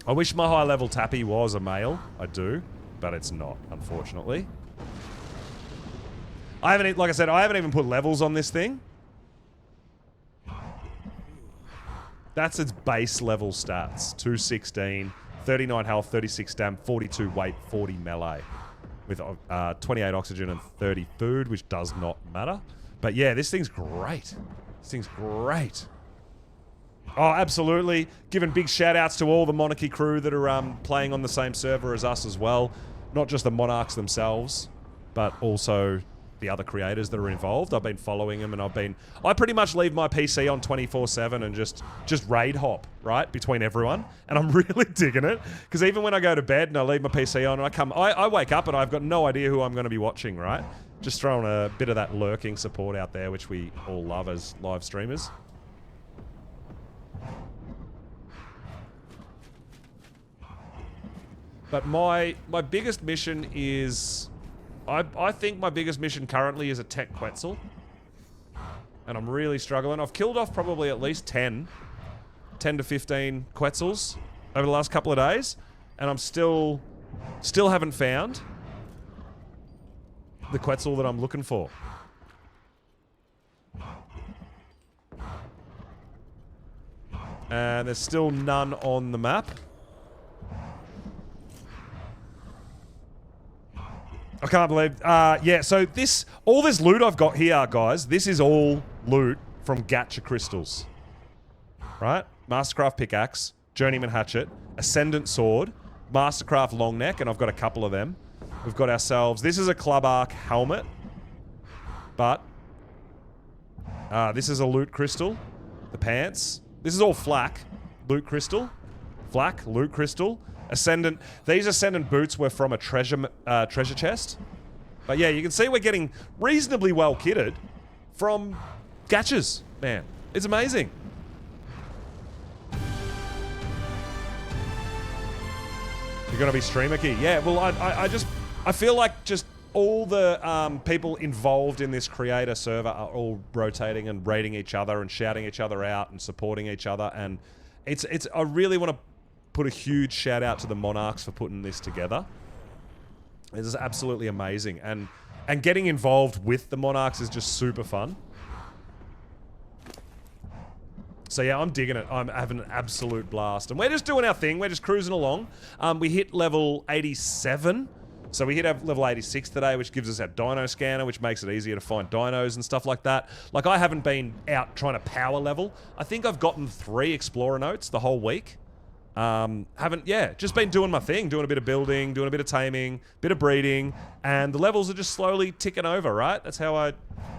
I wish my high level tappy was a male. I do, but it's not, unfortunately. I haven't, like I said, I haven't even put levels on this thing. That's its base level stats. 216, 39 health, 36 stam, 42 weight, 40 melee. With 28 oxygen and 30 food, which does not matter. But yeah, this thing's great. This thing's great. Oh, absolutely. Giving big shout-outs to all the Monarky crew that are playing on the same server as us as well. Not just the Monarchs themselves, but also the other creators that are involved. I've been following them, and I pretty much leave my PC on 24/7 and just raid hop, right, between everyone. And I'm really digging it, because even when I go to bed and I leave my PC on, and I wake up and I've got no idea who I'm going to be watching, right? Just throwing a bit of that lurking support out there, which we all love as live streamers. But my biggest mission is... I think my biggest mission currently is a tech Quetzal. And I'm really struggling. I've killed off probably at least 10 to 15 Quetzals over the last couple of days. And I'm still haven't found the Quetzal that I'm looking for. And there's still none on the map. I can't believe, yeah, so all this loot I've got here, guys, this is all loot from gacha crystals. Right? Mastercraft pickaxe, Journeyman hatchet, Ascendant sword, Mastercraft long neck, and I've got a couple of them. We've got ourselves, this is a Club Arc helmet, but this is a loot crystal, the pants. This is all flak, loot crystal, flak, loot crystal. Ascendant. These Ascendant boots were from a treasure chest. But yeah, you can see we're getting reasonably well kitted from gachas, man. It's amazing. You're gonna be streamer key. Yeah, well, I feel like just all the people involved in this creator server are all rotating and raiding each other and shouting each other out and supporting each other, and I really want to put a huge shout out to the Monarchs for putting this together. This is absolutely amazing, and getting involved with the Monarchs is just super fun. So yeah, I'm digging it. I'm having an absolute blast, and we're just doing our thing. We're just cruising along. We hit level 87, so we hit level 86 today, which gives us our dino scanner, which makes it easier to find dinos and stuff like that. Like, I haven't been out trying to power level. I think I've gotten 3 explorer notes the whole week. Just been doing my thing, doing a bit of building, doing a bit of taming, bit of breeding, and the levels are just slowly ticking over, right? That's how I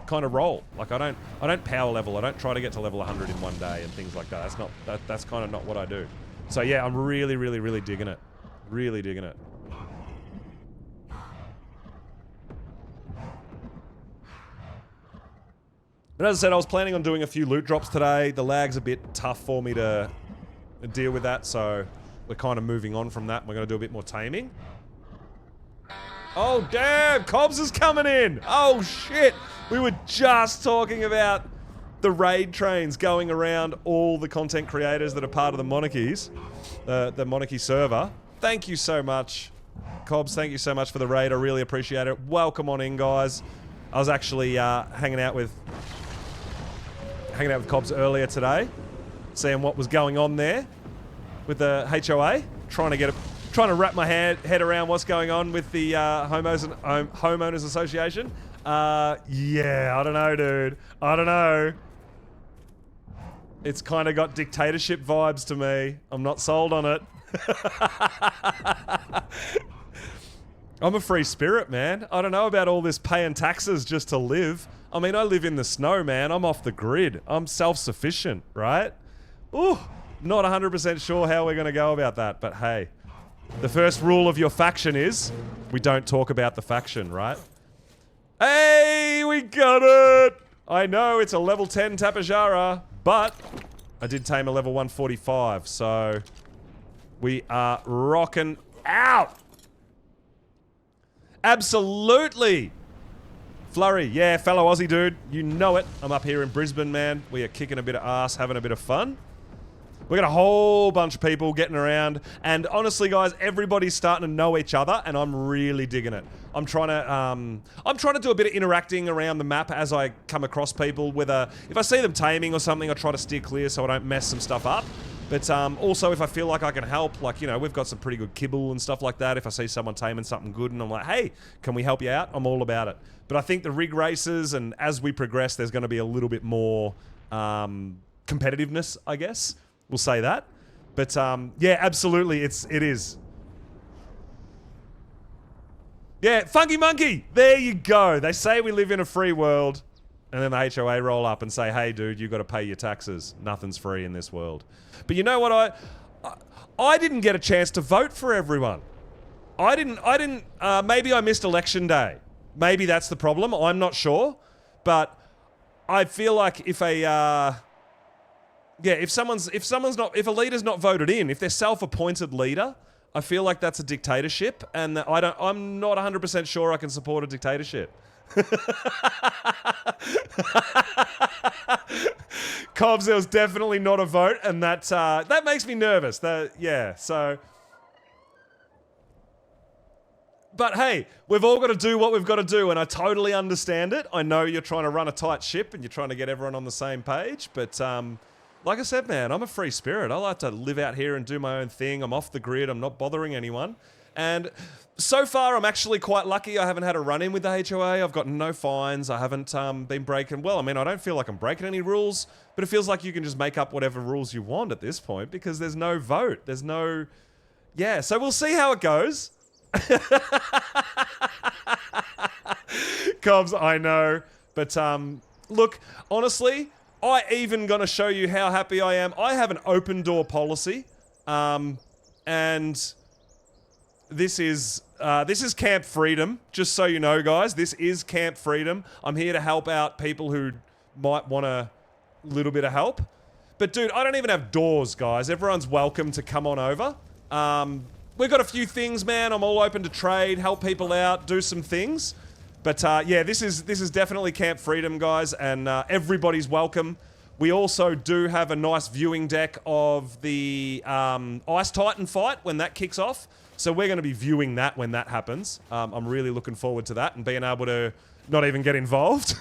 kind of roll. Like, I don't power level. I don't try to get to level 100 in one day and things like that. That's kind of not what I do. So yeah, I'm really, really, really digging it. Really digging it. But as I said, I was planning on doing a few loot drops today. The lag's a bit tough for me to deal with that, so we're kind of moving on from that. We're going to do a bit more taming. Oh, damn! Cobbs is coming in! Oh, shit! We were just talking about the raid trains going around all the content creators that are part of the Monarchies, the Monarchy server. Thank you so much, Cobbs. Thank you so much for the raid. I really appreciate it. Welcome on in, guys. I was actually hanging out with hanging out with Cobbs earlier today, seeing what was going on there with the HOA, trying to wrap my head around what's going on with the homeowners association. Yeah, I don't know, dude. I don't know. It's kind of got dictatorship vibes to me. I'm not sold on it. I'm a free spirit, man. I don't know about all this paying taxes just to live. I mean, I live in the snow, man. I'm off the grid. I'm self-sufficient, right? Ooh, not 100% sure how we're going to go about that, but hey. The first rule of your faction is we don't talk about the faction, right? Hey, we got it! I know it's a level 10 Tapajara, but I did tame a level 145, so we are rocking out! Absolutely! Flurry, yeah, fellow Aussie dude, you know it. I'm up here in Brisbane, man. We are kicking a bit of ass, having a bit of fun. We got a whole bunch of people getting around, and honestly, guys, everybody's starting to know each other, and I'm really digging it. I'm trying to do a bit of interacting around the map as I come across people. Whether if I see them taming or something, I try to steer clear so I don't mess some stuff up. But also, if I feel like I can help, like, you know, we've got some pretty good kibble and stuff like that. If I see someone taming something good and I'm like, hey, can we help you out? I'm all about it. But I think the rig races, and as we progress, there's going to be a little bit more competitiveness, I guess. We'll say that. But, yeah, absolutely, it is. Yeah, Funky Monkey! There you go. They say we live in a free world, and then the HOA roll up and say, hey, dude, you got to pay your taxes. Nothing's free in this world. But you know what? I didn't get a chance to vote for everyone. Maybe I missed election day. Maybe that's the problem. I'm not sure. But I feel like if a leader's not voted in, if they're self-appointed leader, I feel like that's a dictatorship, and I'm not 100% sure I can support a dictatorship. Cobbs, there was definitely not a vote, and that makes me nervous. So. But hey, we've all got to do what we've got to do, and I totally understand it. I know you're trying to run a tight ship, and you're trying to get everyone on the same page, but like I said, man, I'm a free spirit. I like to live out here and do my own thing. I'm off the grid. I'm not bothering anyone. And so far, I'm actually quite lucky. I haven't had a run-in with the HOA. I've got no fines. I haven't been breaking... Well, I mean, I don't feel like I'm breaking any rules, but it feels like you can just make up whatever rules you want at this point because there's no vote. There's no... Yeah, so we'll see how it goes. Cobbs, I know. But, look, honestly... I even gonna show you how happy I am. I have an open door policy, and this is Camp Freedom. Just so you know, guys, this is Camp Freedom. I'm here to help out people who might want a little bit of help. But dude, I don't even have doors, guys. Everyone's welcome to come on over. We've got a few things, man. I'm all open to trade, help people out, do some things. But yeah, this is definitely Camp Freedom, guys, and everybody's welcome. We also do have a nice viewing deck of the Ice Titan fight when that kicks off. So we're going to be viewing that when that happens. I'm really looking forward to that and being able to not even get involved.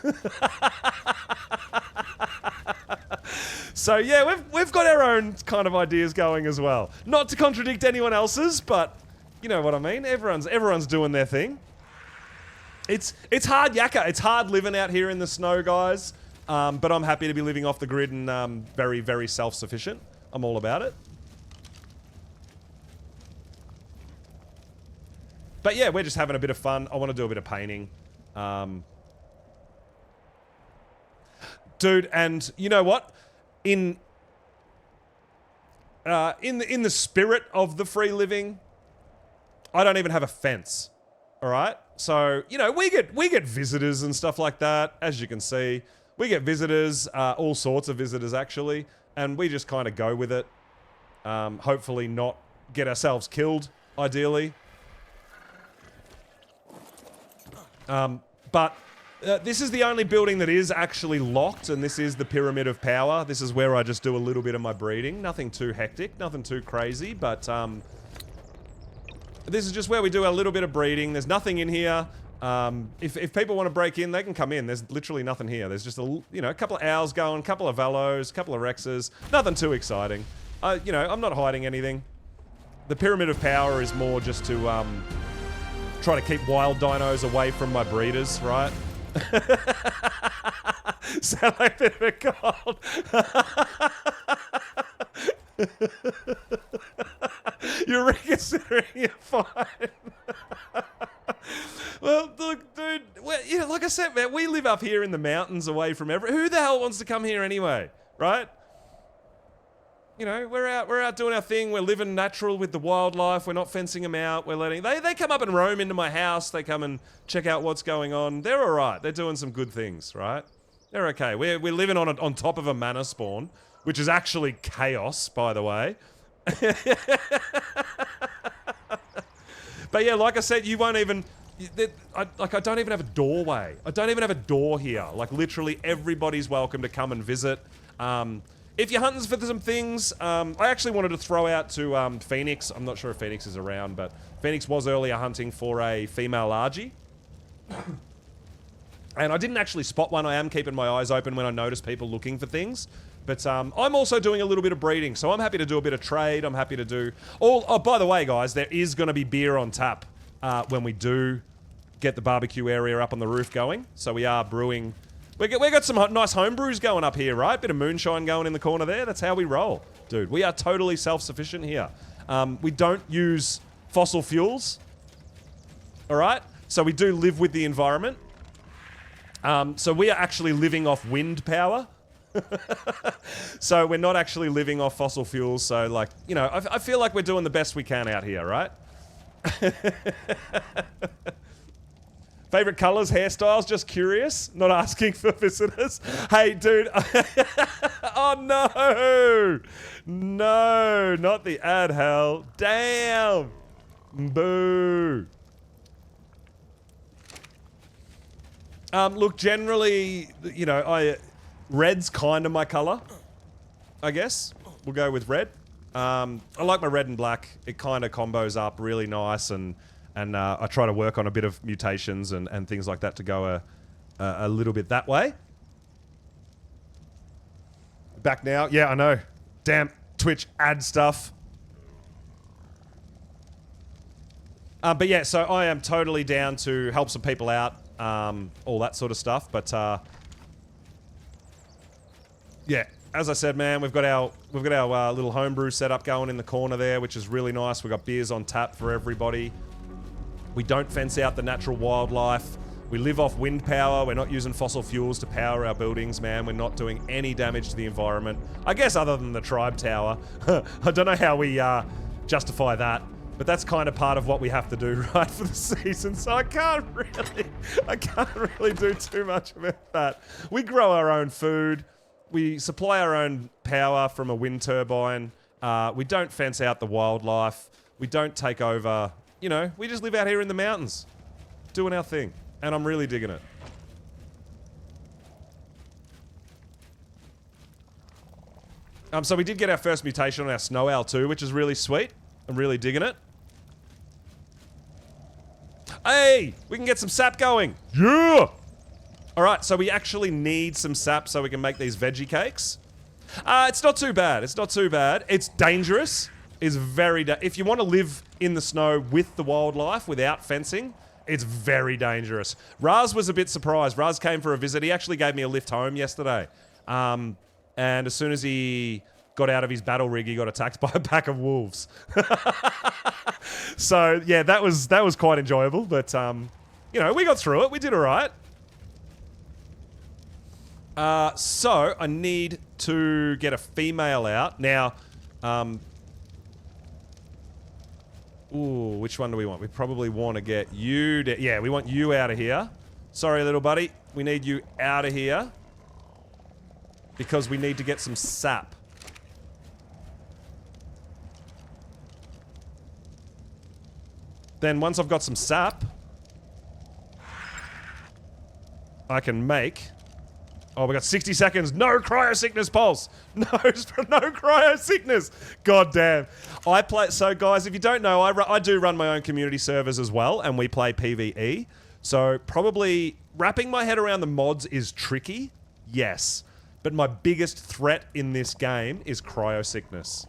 So yeah, we've got our own kind of ideas going as well. Not to contradict anyone else's, but you know what I mean. Everyone's doing their thing. It's hard yakka. It's hard living out here in the snow, guys. But I'm happy to be living off the grid and very, very self-sufficient. I'm all about it. But yeah, we're just having a bit of fun. I want to do a bit of painting. Dude, and you know what? In the spirit of the free living, I don't even have a fence. All right? So, you know, we get visitors and stuff like that, as you can see. We get visitors, all sorts of visitors, actually, and we just kind of go with it. Hopefully not get ourselves killed, ideally. But this is the only building that is actually locked, and this is the Pyramid of Power. This is where I just do a little bit of my breeding. Nothing too hectic, nothing too crazy, but... this is just where we do a little bit of breeding. There's nothing in here. If people want to break in, they can come in. There's literally nothing here. There's just a couple of owls going, a couple of velos, a couple of rexes. Nothing too exciting. I'm not hiding anything. The Pyramid of Power is more just to try to keep wild dinos away from my breeders, right? Sound like a bit of a gold. You're reconsidering your fine. Well, look, dude, like I said, man, we live up here in the mountains away from who the hell wants to come here anyway, right? We're out doing our thing. We're living natural with the wildlife. We're not fencing them out. We're letting they come up and roam into my house. They come and check out what's going on. They're all right. They're doing some good things, right? They're okay. We're living on top of a mana spawn, which is actually chaos, by the way. But yeah, like I said, you won't even. I don't even have a doorway. I don't even have a door here. Like literally, everybody's welcome to come and visit. If you're hunting for some things, I actually wanted to throw out to Phoenix. I'm not sure if Phoenix is around, but Phoenix was earlier hunting for a female Argy. And I didn't actually spot one. I am keeping my eyes open when I notice people looking for things. But I'm also doing a little bit of breeding, so I'm happy to do a bit of trade. I'm happy to do... Oh, by the way, guys, there is going to be beer on tap when we do get the barbecue area up on the roof going. So we are brewing... We got some nice home brews going up here, right? Bit of moonshine going in the corner there. That's how we roll. Dude, we are totally self-sufficient here. We don't use fossil fuels. All right? So we do live with the environment. So we are actually living off wind power. So we're not actually living off fossil fuels. So, like, I feel like we're doing the best we can out here, right? Favorite colors, hairstyles, just curious. Not asking for visitors. Hey, dude. Oh, no. No, not the ad hell. Damn. Boo. Look, generally, red's kind of my color, I guess. We'll go with red. I like my red and black. It kind of combos up really nice, and I try to work on a bit of mutations and things like that to go a little bit that way. Back now? Yeah, I know. Damn, Twitch ad stuff. But yeah, so I am totally down to help some people out, all that sort of stuff. But yeah, as I said, man, we've got our little homebrew setup going in the corner there, which is really nice. We've got beers on tap for everybody. We don't fence out the natural wildlife. We live off wind power. We're not using fossil fuels to power our buildings, man. We're not doing any damage to the environment. I guess other than the tribe tower. I don't know how we justify that, but that's kind of part of what we have to do, right, for the season. So I can't really do too much about that. We grow our own food. We supply our own power from a wind turbine. We don't fence out the wildlife. We don't take over... we just live out here in the mountains, doing our thing, and I'm really digging it. So we did get our first mutation on our snow owl too, which is really sweet. I'm really digging it. Hey, we can get some sap going. Yeah! Alright, so we actually need some sap so we can make these veggie cakes. It's not too bad. It's not too bad. It's dangerous. It's very if you want to live in the snow with the wildlife without fencing, it's very dangerous. Raz was a bit surprised. Raz came for a visit. He actually gave me a lift home yesterday. And as soon as he got out of his battle rig, he got attacked by a pack of wolves. So, yeah, that was quite enjoyable. But, we got through it. We did all right. So, I need to get a female out. Now, ooh, which one do we want? We probably want to get you... yeah, we want you out of here. Sorry, little buddy. We need you out of here. Because we need to get some sap. Then once I've got some sap, I can make... Oh, we got 60 seconds. No cryo-sickness pulse. No cryo-sickness. God damn. I play... So, guys, if you don't know, I do run my own community servers as well, and we play PvE. So probably wrapping my head around the mods is tricky, yes. But my biggest threat in this game is cryo sickness.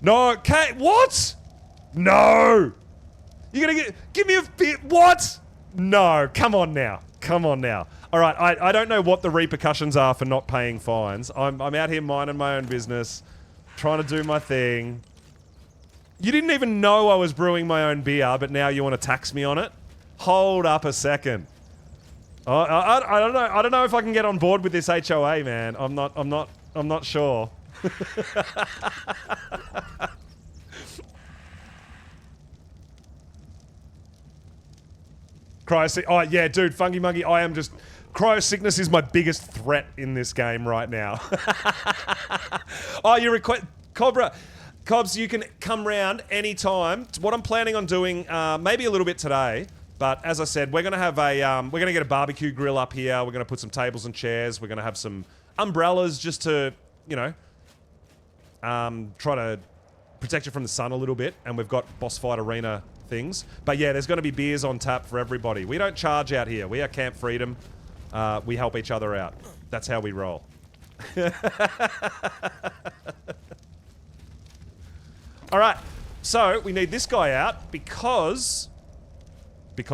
No, Kate, what? No! You're gonna give me a bit, what? No, come on now. Come on now. Alright, I don't know what the repercussions are for not paying fines. I'm out here minding my own business, trying to do my thing. You didn't even know I was brewing my own beer, but now you want to tax me on it? Hold up a second. I don't know. I don't know if I can get on board with this HOA, man. I'm not sure. Oh yeah, dude, Funky Monkey, I am just... Cryo sickness is my biggest threat in this game right now. Oh, you request... Cobra... Cobs, you can come round anytime. What I'm planning on doing, maybe a little bit today, but as I said, we're gonna have a, we're gonna get a barbecue grill up here. We're gonna put some tables and chairs. We're gonna have some umbrellas just to, you know, try to protect you from the sun a little bit. And we've got boss fight arena things. But yeah, there's gonna be beers on tap for everybody. We don't charge out here. We are Camp Freedom. We help each other out. That's how we roll. Alright, so we need this guy out because we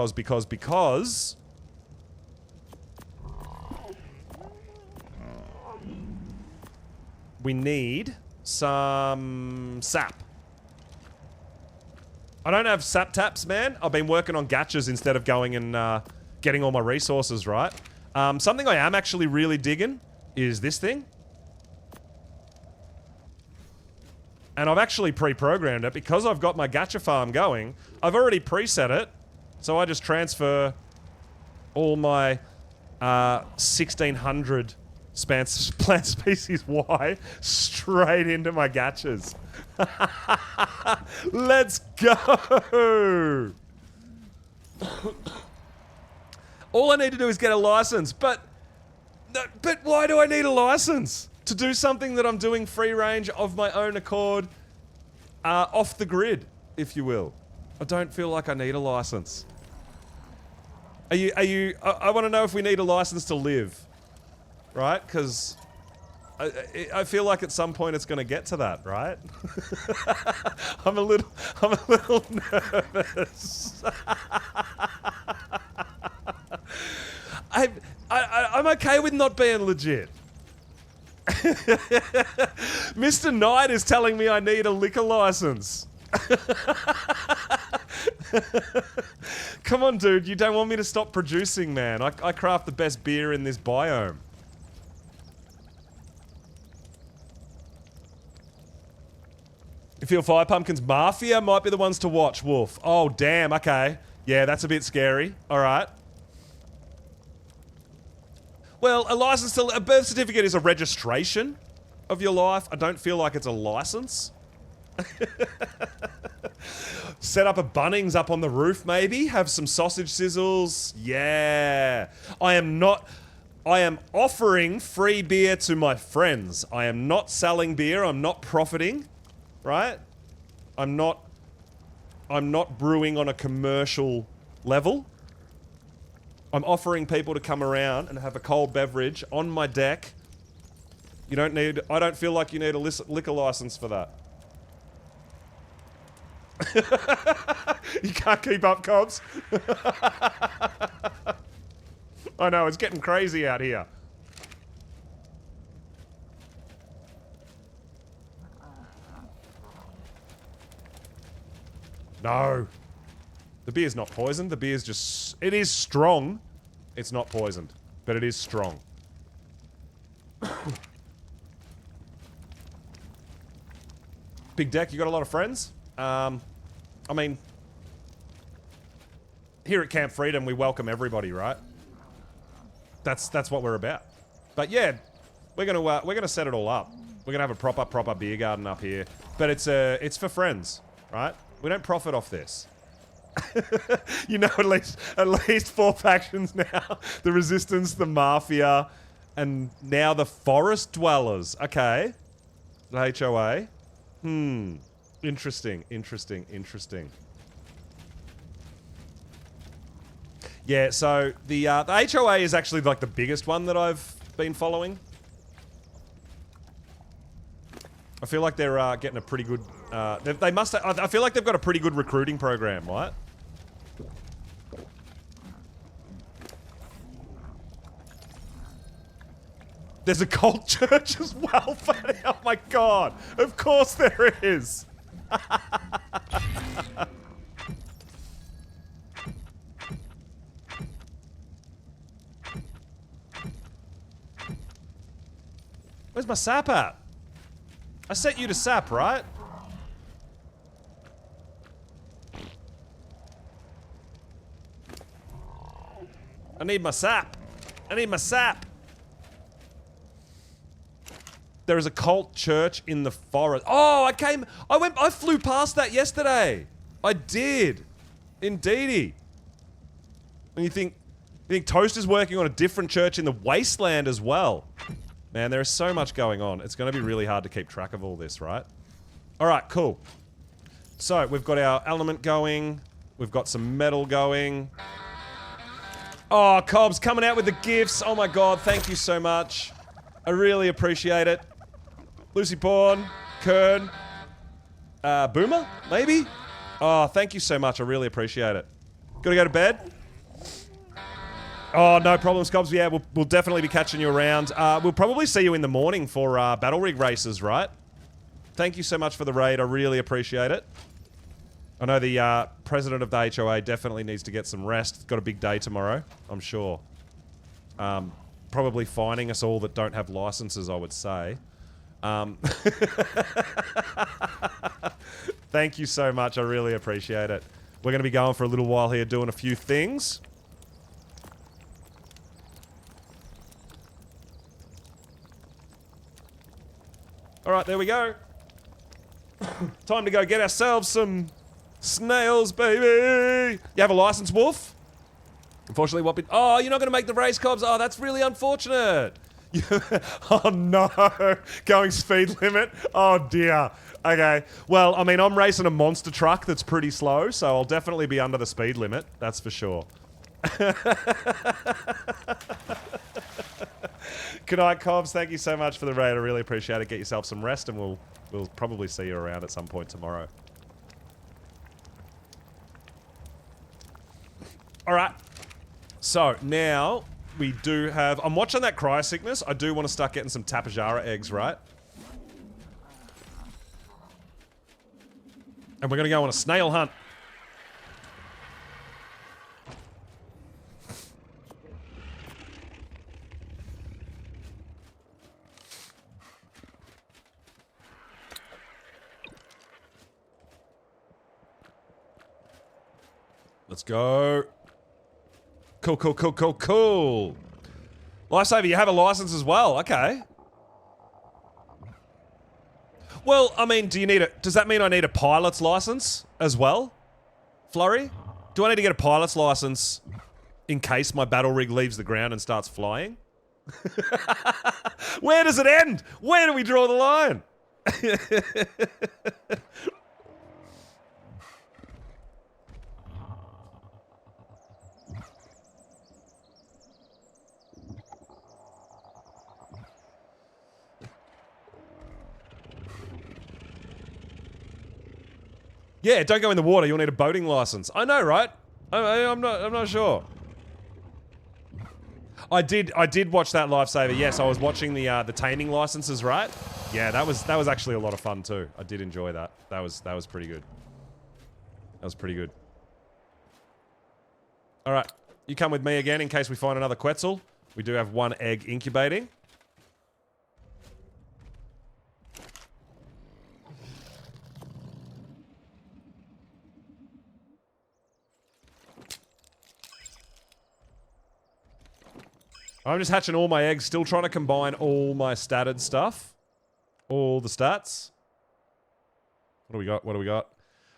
need some sap. I don't have sap taps, man. I've been working on gachas instead of going and getting all my resources right. Something I am actually really digging is this thing. And I've actually pre-programmed it because I've got my gacha farm going. I've already preset it, so I just transfer all my 1600 plant species Y straight into my gachas. Let's go! All I need to do is get a license, but why do I need a license? To do something that I'm doing free range of my own accord, off the grid, if you will. I don't feel like I need a license. I want to know if we need a license to live. Right? Because I feel like at some point it's going to get to that, right? I'm a little nervous. I'm okay with not being legit. Mr. Knight is telling me I need a liquor license. Come on, dude. You don't want me to stop producing, man. I craft the best beer in this biome. You feel Fire Pumpkins Mafia might be the ones to watch, Wolf. Oh, damn. Okay. Yeah, that's a bit scary. All right. Well, a birth certificate is a registration of your life. I don't feel like it's a license. Set up a Bunnings up on the roof, maybe. Have some sausage sizzles. Yeah. I am offering free beer to my friends. I am not selling beer. I'm not profiting. Right? I'm not brewing on a commercial level. I'm offering people to come around and have a cold beverage on my deck. I don't feel like you need a liquor license for that. You can't keep up, Cobbs. I know, it's getting crazy out here. No. The beer's not poisoned. The beer's just... It is strong. It's not poisoned. But it is strong. Big Deck, you got a lot of friends? I mean... Here at Camp Freedom, we welcome everybody, right? That's what we're about. But yeah, we're gonna set it all up. We're gonna have a proper beer garden up here. But it's for friends, right? We don't profit off this. You know, at least 4 factions now. The Resistance, the Mafia, and now the Forest Dwellers. Okay. The HOA. Interesting. Yeah, so the HOA is actually like the biggest one that I've been following. I feel like they're getting a pretty good... they must... I feel like they've got a pretty good recruiting program, right? There's a cult church as well, Fanny. Oh my god. Of course there is. Where's my sap at? I set you to sap, right? I need my sap. I need my sap. There is a cult church in the forest. Oh, I flew past that yesterday. I did. Indeedy. And you think Toast is working on a different church in the wasteland as well. Man, there is so much going on. It's going to be really hard to keep track of all this, right? Alright, cool. So, we've got our element going. We've got some metal going. Oh, Cobb's coming out with the gifts. Oh my god, thank you so much. I really appreciate it. Lucy Porn, Kern, Boomer, maybe? Oh, thank you so much. I really appreciate it. Gotta go to bed? Oh, no problems, Cobbs. Yeah, we'll definitely be catching you around. We'll probably see you in the morning for battle rig races, right? Thank you so much for the raid. I really appreciate it. I know the president of the HOA definitely needs to get some rest. Got a big day tomorrow, I'm sure. Probably fining us all that don't have licenses, I would say. Thank you so much. I really appreciate it. We're going to be going for a little while here doing a few things. Alright, there we go. Time to go get ourselves some snails, baby! You have a license, Wolf? Unfortunately, what... Oh, you're not going to make the race, Cobbs? Oh, that's really unfortunate. Oh, no. Going speed limit? Oh, dear. Okay. Well, I mean, I'm racing a monster truck that's pretty slow, so I'll definitely be under the speed limit. That's for sure. Good night, Cobbs. Thank you so much for the raid. I really appreciate it. Get yourself some rest, and we'll probably see you around at some point tomorrow. Alright. So, now we do have... I'm watching that cryo sickness. I do want to start getting some Tapajara eggs, right? And we're going to go on a snail hunt. Let's go. Cool, cool, cool, cool, cool. Lifesaver, you have a license as well. Okay. Well, I mean, does that mean I need a pilot's license as well? Flurry? Do I need to get a pilot's license in case my battle rig leaves the ground and starts flying? Where does it end? Where do we draw the line? Yeah, don't go in the water. You'll need a boating license. I know, right? I'm not sure. I did watch that Lifesaver. Yes, I was watching the taming licenses, right? Yeah, that was actually a lot of fun too. I did enjoy that. That was pretty good. That was pretty good. All right, you come with me again in case we find another Quetzal. We do have one egg incubating. I'm just hatching all my eggs, still trying to combine all my statted stuff. All the stats. What do we got? What do we got?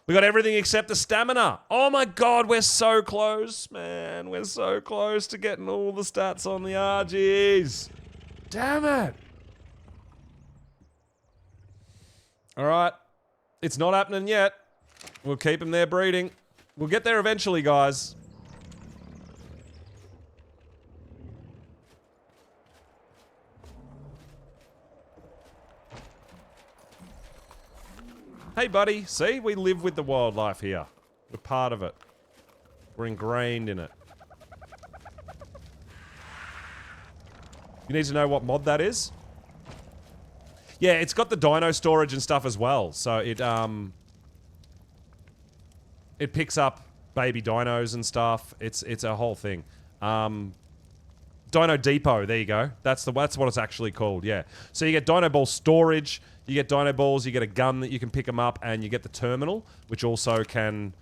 We got everything except the stamina. Oh my god, we're so close, man. We're so close to getting all the stats on the RGs. Damn it. Alright. It's not happening yet. We'll keep them there breeding. We'll get there eventually, guys. Hey, buddy. See? We live with the wildlife here. We're part of it. We're ingrained in it. You need to know what mod that is? Yeah, it's got the dino storage and stuff as well. So it picks up baby dinos and stuff. It's a whole thing. Dino Depot, there you go. That's what it's actually called, yeah. So you get dino ball storage, you get dino balls, you get a gun that you can pick them up, and you get the terminal, which also can,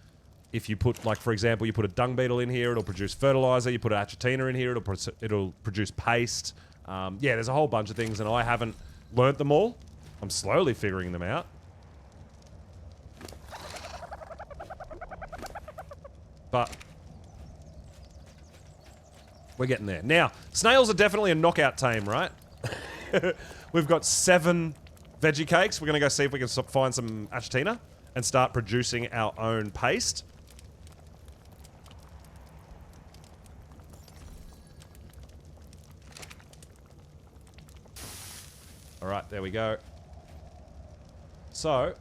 if you put, like, for example, you put a dung beetle in here, it'll produce fertilizer. You put an achatina in here, it'll produce paste. Yeah, there's a whole bunch of things, and I haven't learnt them all. I'm slowly figuring them out. But we're getting there. Now, snails are definitely a knockout tame, right? We've got 7 veggie cakes. We're going to go see if we can find some achatina and start producing our own paste. Alright, there we go. So...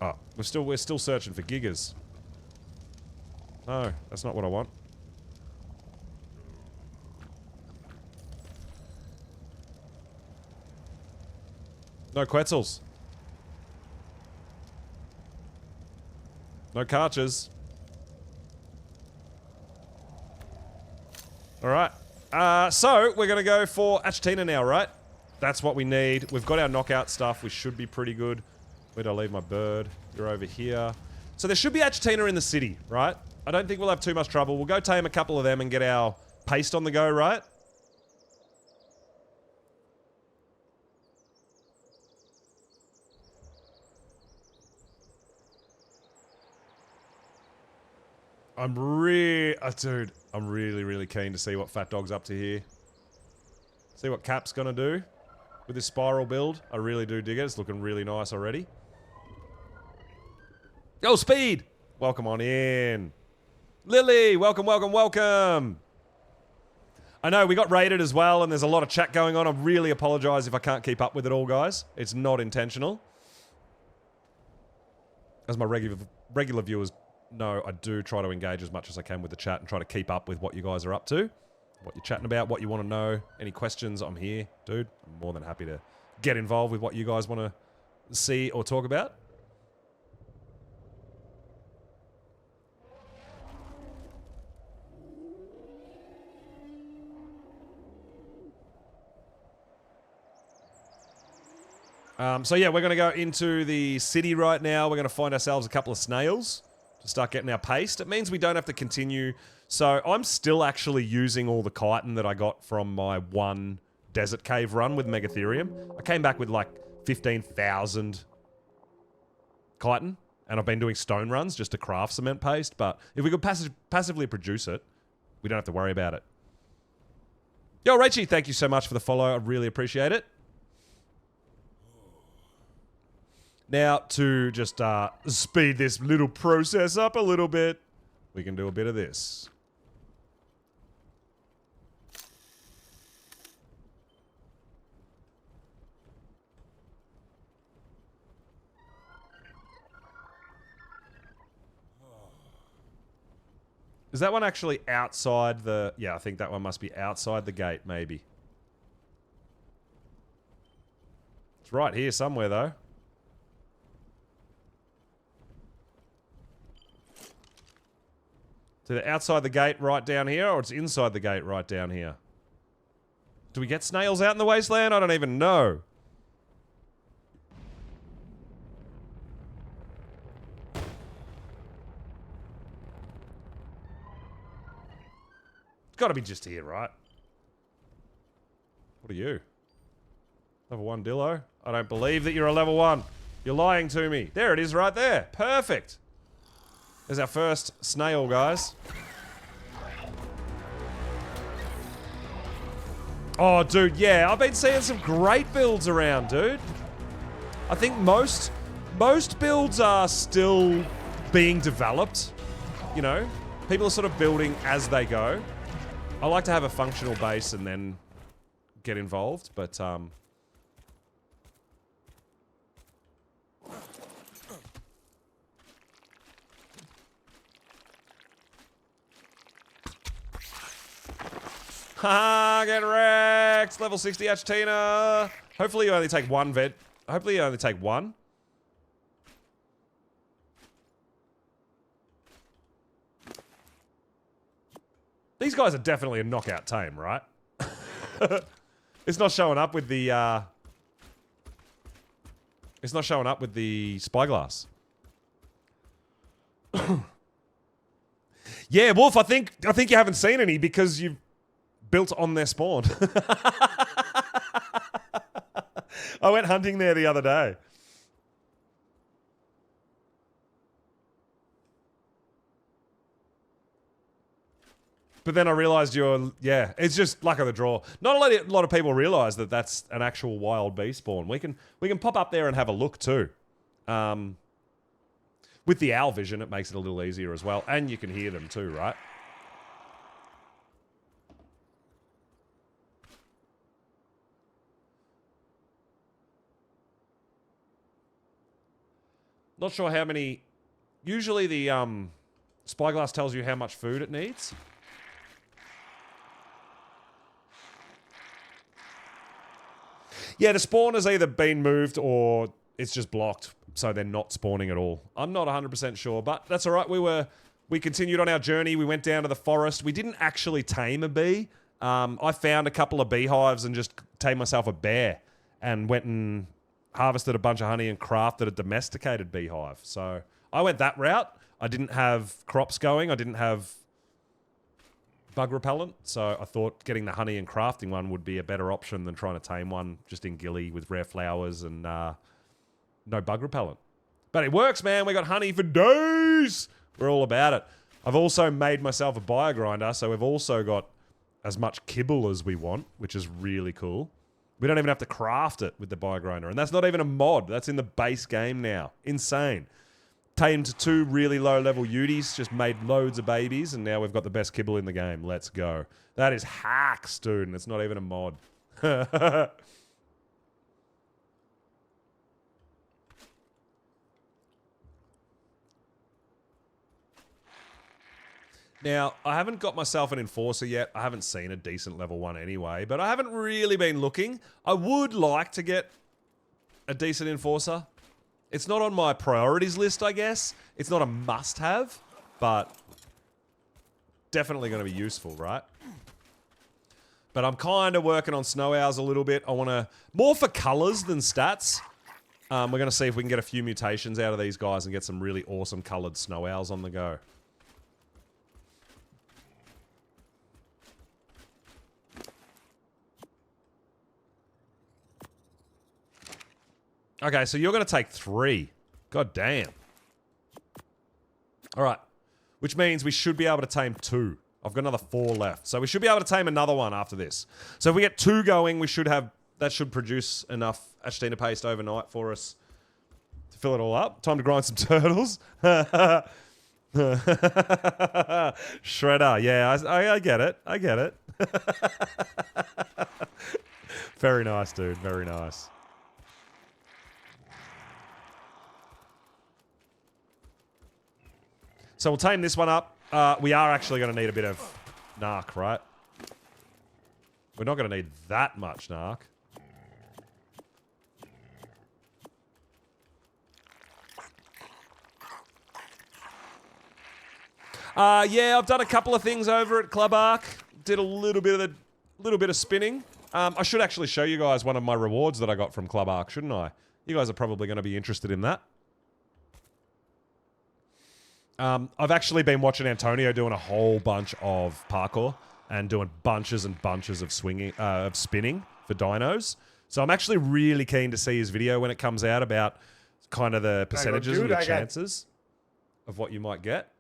oh, we're still searching for gigas. No, that's not what I want. No Quetzals. No Karchers. Alright. So, we're gonna go for achatina now, right? That's what we need. We've got our knockout stuff. We should be pretty good. Where'd I leave my bird? You're over here. So there should be achatina in the city, right? I don't think we'll have too much trouble. We'll go tame a couple of them and get our paste on the go, right? Dude, I'm really keen to see what Fat Dog's up to here. See what Cap's gonna do with this spiral build. I really do dig it. It's looking really nice already. Go, Speed! Welcome on in. Lily, welcome. I know, we got raided as well, and there's a lot of chat going on. I really apologise if I can't keep up with it all, guys. It's not intentional. As my regular viewers know, I do try to engage as much as I can with the chat and try to keep up with what you guys are up to, what you're chatting about, what you want to know. Any questions, I'm here, dude. I'm more than happy to get involved with what you guys want to see or talk about. So yeah, we're going to go into the city right now. We're going to find ourselves a couple of snails to start getting our paste. It means we don't have to continue. So I'm still actually using all the chitin that I got from my one desert cave run with Megatherium. I came back with like 15,000 chitin, and I've been doing stone runs just to craft cement paste. But if we could passively produce it, we don't have to worry about it. Yo, Rachie, thank you so much for the follow. I really appreciate it. Now, to just speed this little process up a little bit, we can do a bit of this. Is that one actually outside the... yeah, I think that one must be outside the gate, maybe. It's right here somewhere, though. To the outside the gate right down here, or it's inside the gate right down here? Do we get snails out in the wasteland? I don't even know. It's gotta be just here, right? What are you? Level 1 Dillo? I don't believe that you're a level 1. You're lying to me. There it is right there. Perfect. There's our first snail, guys. Oh, dude, yeah. I've been seeing some great builds around, dude. I think most builds are still being developed. You know? People are sort of building as they go. I like to have a functional base and then get involved, but, Haha, get wrecked. Level 60 Achtina. Hopefully you only take one vet. Hopefully you only take one. These guys are definitely a knockout tame, right? It's not showing up with the, It's not showing up with the spyglass. Yeah, Wolf, I think you haven't seen any because you've built on their spawn. I went hunting there the other day. But then I realized yeah, it's just luck of the draw. Not a lot of people realize that that's an actual wild bee spawn. We can pop up there and have a look too. With the owl vision, it makes it a little easier as well. And you can hear them too, right? Not sure how many... Usually the spyglass tells you how much food it needs. Yeah, the spawn has either been moved or it's just blocked, so they're not spawning at all. I'm not 100% sure, but that's all right. We continued on our journey. We went down to the forest. We didn't actually tame a bee. I found a couple of beehives and just tamed myself a bear and went and harvested a bunch of honey and crafted a domesticated beehive. So I went that route. I didn't have crops going. I didn't have bug repellent, so I thought getting the honey and crafting one would be a better option than trying to tame one just in gilly with rare flowers and no bug repellent. But it works, man. We got honey for days. We're all about it. I've also made myself a biogrinder, so we've also got as much kibble as we want, which is really cool. We don't even have to craft it with the biogrinder, and that's not even a mod. That's in the base game now. Insane. Tamed 2 really low-level Uties, just made loads of babies, and now we've got the best kibble in the game. Let's go. That is hacks, dude, and it's not even a mod. Now, I haven't got myself an enforcer yet. I haven't seen a decent level 1 anyway, but I haven't really been looking. I would like to get a decent enforcer. It's not on my priorities list, I guess. It's not a must-have, but definitely going to be useful, right? But I'm kind of working on snow owls a little bit. I want to... More for colors than stats. We're going to see if we can get a few mutations out of these guys and get some really awesome colored snow owls on the go. Okay, so you're going to take 3. God damn. All right. Which means we should be able to tame 2. I've got another 4 left. So we should be able to tame another one after this. So if we get 2 going, we should have... That should produce enough Achtina paste overnight for us to fill it all up. Time to grind some turtles. Shredder. Yeah, I get it. I get it. Very nice, dude. Very nice. So we'll tame this one up. We are actually going to need a bit of narc, right? We're not going to need that much narc. Yeah, I've done a couple of things over at Club Arc. Did a little bit of spinning. I should actually show you guys one of my rewards that I got from Club Arc, shouldn't I? You guys are probably going to be interested in that. I've actually been watching Antonio doing a whole bunch of parkour and doing bunches and bunches of spinning for dinos. So I'm actually really keen to see his video when it comes out about kind of the percentages and the chances of what you might get.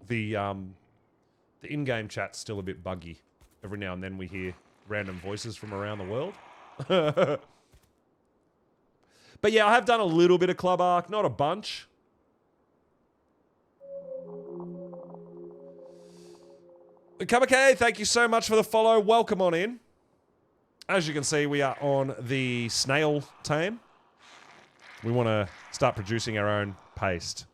The in-game chat's still a bit buggy. Every now and then we hear random voices from around the world. But yeah, I have done a little bit of Club Arc, not a bunch. Kamake, thank you so much for the follow. Welcome on in. As you can see, we are on the snail tame. We want to start producing our own paste.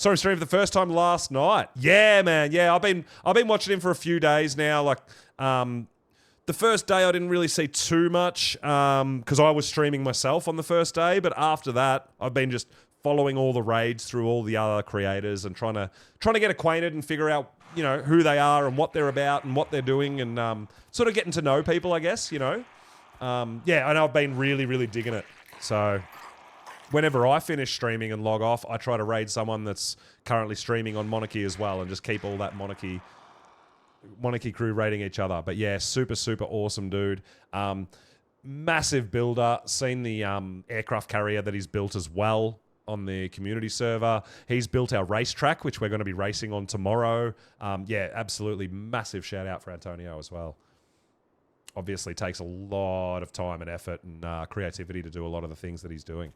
Sorry, streamed for the first time last night. Yeah, man. Yeah, I've been watching him for a few days now. Like, the first day I didn't really see too much because I was streaming myself on the first day. But after that, I've been just following all the raids through all the other creators and trying to get acquainted and figure out, you know, who they are and what they're about and what they're doing and sort of getting to know people, I guess, you know. Yeah, I know I've been really, really digging it. So whenever I finish streaming and log off, I try to raid someone that's currently streaming on Monarky as well and just keep all that Monarky crew raiding each other. But yeah, super, super awesome dude. Massive builder. Seen the aircraft carrier that he's built as well on the community server. He's built our racetrack, which we're going to be racing on tomorrow. Yeah, absolutely massive shout out for Antonio as well. Obviously takes a lot of time and effort and creativity to do a lot of the things that he's doing.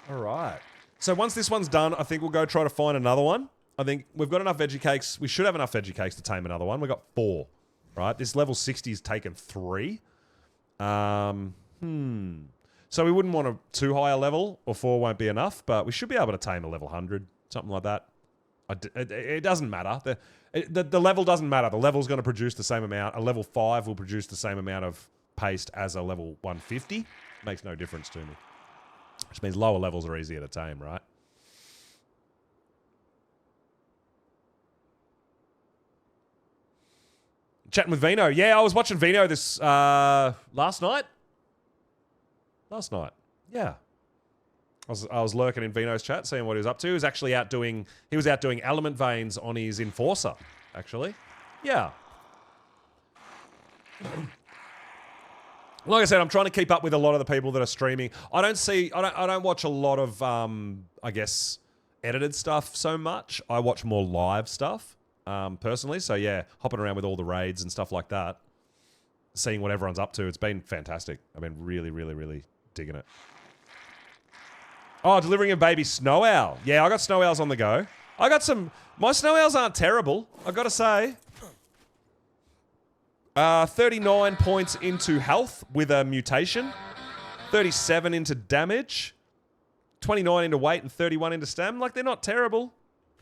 All right. So once this one's done, I think we'll go try to find another one. I think we've got enough veggie cakes. We should have enough veggie cakes to tame another one. We've got 4, right? This level 60's taken 3. So we wouldn't want a too high a level, or 4 won't be enough, but we should be able to tame a level 100, something like that. It doesn't matter. The level doesn't matter. The level's going to produce the same amount. A level 5 will produce the same amount of paste as a level 150. Makes no difference to me. Which means lower levels are easier to tame, right? Chatting with Vino. Yeah, I was watching Vino this last night. Yeah. I was lurking in Vino's chat, seeing what he was up to. He was actually out doing element veins on his Enforcer, actually. Yeah. Like I said, I'm trying to keep up with a lot of the people that are streaming. I don't watch a lot of I guess edited stuff so much. I watch more live stuff, personally. So yeah, hopping around with all the raids and stuff like that, seeing what everyone's up to. It's been fantastic. I've been really, really, really digging it. Oh, delivering a baby snow owl. Yeah, I got snow owls on the go. My snow owls aren't terrible, I gotta say. 39 points into health with a mutation. 37 into damage. 29 into weight and 31 into stam. Like, they're not terrible.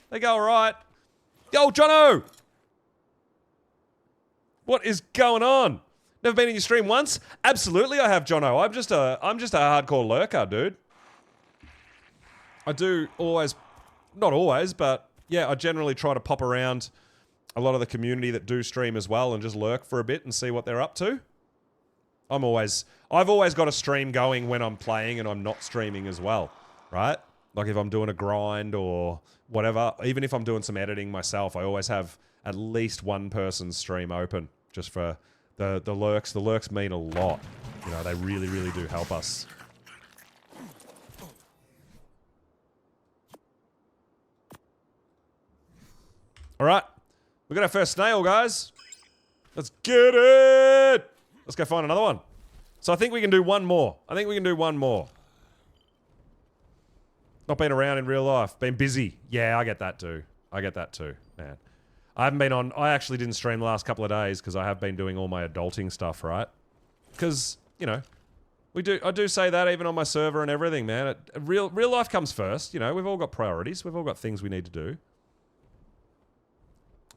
They go alright. Yo, Jono! What is going on? Never been in your stream once? Absolutely I have, Jono. I'm just a hardcore lurker, dude. I do always, not always, but yeah, I generally try to pop around a lot of the community that do stream as well and just lurk for a bit and see what they're up to. I've always got a stream going when I'm playing and I'm not streaming as well, right? Like if I'm doing a grind or whatever, even if I'm doing some editing myself, I always have at least one person's stream open just for the lurks. The lurks mean a lot. You know, they really, really do help us. All right. We got our first snail, guys. Let's get it! Let's go find another one. So I think we can do one more. Not been around in real life. Been busy. Yeah, I get that too. Man. I actually didn't stream the last couple of days because I have been doing all my adulting stuff, right? Because, you know, I do say that even on my server and everything, man. Real life comes first. You know, we've all got priorities. We've all got things we need to do.